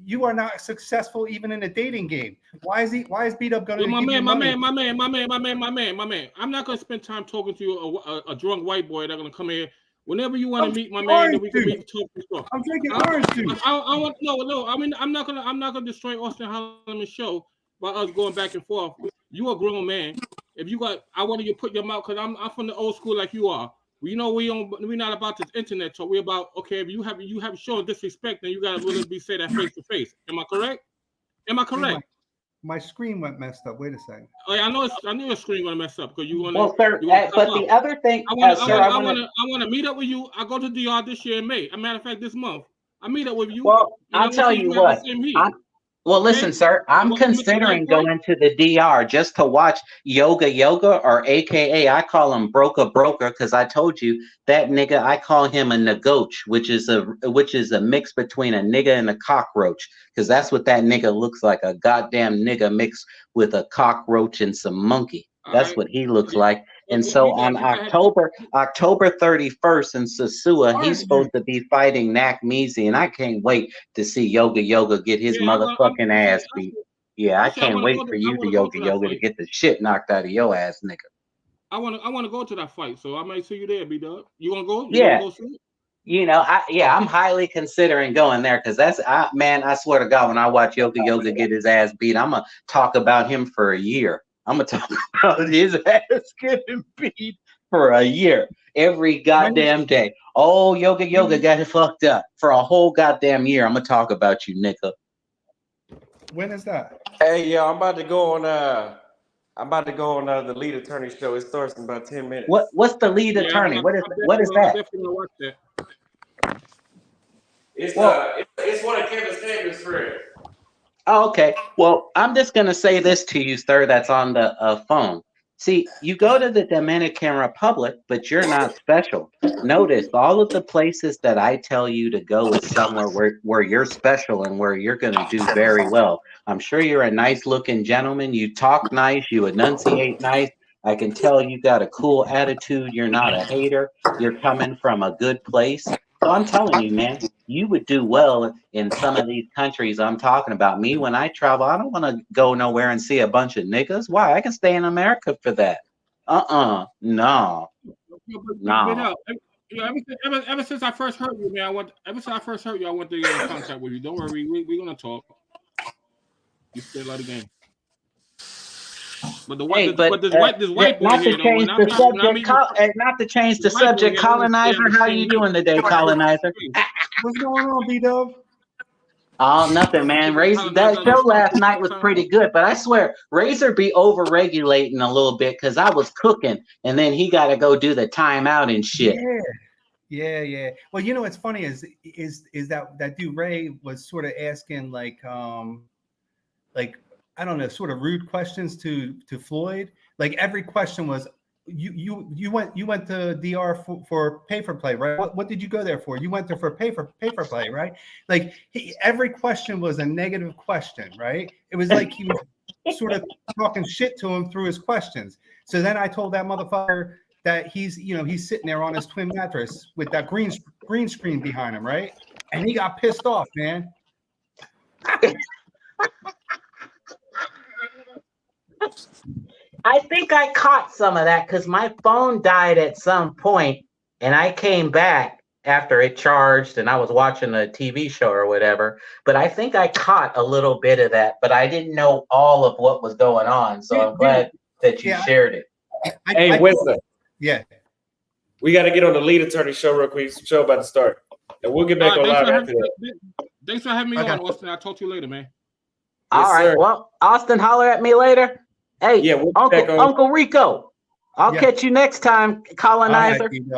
you are not successful even in the dating game. Why is B-Dub gonna give you money? My man. I'm not gonna spend time talking to you a drunk white boy that's gonna come here. Whenever you want to meet my man, then we can meet to talk to stuff. I'm drinking orange juice. I want no. I mean, I'm not gonna destroy Austin Holloman's show by us going back and forth. You a grown man. If you got, I want you to put your mouth because I'm from the old school like you are. We know we're not about this internet talk. We're about if you have shown disrespect, then you gotta really say that face to face. Am I correct? My screen went messed up. Wait a second. Oh, yeah, I knew your screen gonna mess up because you wanna. Well, sir, but the other thing, I want to meet up with you. I go to DR this year in May. As a matter of fact, this month I meet up with you. Well, I'll tell you what. Listen, sir, I'm considering going to the DR just to watch Yoga, or AKA I call him Broker because I told you that nigga. I call him a nagoch, which is a mix between a nigga and a cockroach, because that's what that nigga looks like, a goddamn nigga mixed with a cockroach and some monkey. That's what he looks like. And so on October 31st in Sosua, he's supposed to be fighting Nakmeezy, and I can't wait to see Yoga get his motherfucking ass beat. Yeah, I can't wait for you to Yoga to get the shit knocked out of your ass, nigga. I want to go to that fight, so I might see you there, B-Dub. You want to go? Yeah. Go see it? I'm highly considering going there because I swear to God, when I watch Yoga get his ass beat, I'm gonna talk about him for a year. I'm gonna talk about his ass getting beat for a year, every goddamn day. Oh, Yoga got it fucked up for a whole goddamn year. I'm gonna talk about you, nigga. When is that? Hey, yo, I'm about to go on the lead attorney show. It starts in about 10 minutes. What's the lead attorney? What is that? Definitely watch that. It's one of Kevin Samuels' friends. Oh, okay. Well, I'm just going to say this to you, sir, that's on the phone. See, you go to the Dominican Republic, but you're not special. Notice all of the places that I tell you to go is somewhere where you're special and where you're going to do very well. I'm sure you're a nice looking gentleman. You talk nice. You enunciate nice. I can tell you got a cool attitude. You're not a hater. You're coming from a good place. So I'm telling you, man, you would do well in some of these countries I'm talking about. Me, when I travel, I don't want to go nowhere and see a bunch of niggas. Why? I can stay in America for that. No. Ever since I first heard you, man, I want to get in contact with you. Don't worry, we're gonna talk. You still like the game. But this white boy not here, to change the subject, colonizer. How you doing today, colonizer? What's going on, B-Dub? Oh, nothing, man. That show last night was pretty good, but I swear, Razor be over-regulating a little bit because I was cooking, and then he got to go do the timeout and shit. Yeah. Well, you know what's funny is that dude Ray was sort of asking like I don't know, sort of rude questions to Floyd. Like every question was you went to DR for pay for play, right? What did you go there for? You went there for pay for play, right? Like every question was a negative question, right? It was like he was sort of talking shit to him through his questions. So then I told that motherfucker that he's sitting there on his twin mattress with that green screen behind him, right? And he got pissed off, man. I think I caught some of that because my phone died at some point, and I came back after it charged, and I was watching a TV show or whatever. But I think I caught a little bit of that, but I didn't know all of what was going on. So I'm glad that you shared it. Hey, Winston. Yeah. We got to get on the lead attorney show real quick. Show about to start. And we'll get back on live after that. Thanks for having me on, Austin. I'll talk to you later, man. All right. sir. Well, Austin, holler at me later. Hey, Yeah, we'll be back on. Uncle Rico, I'll catch you next time, colonizer. All right,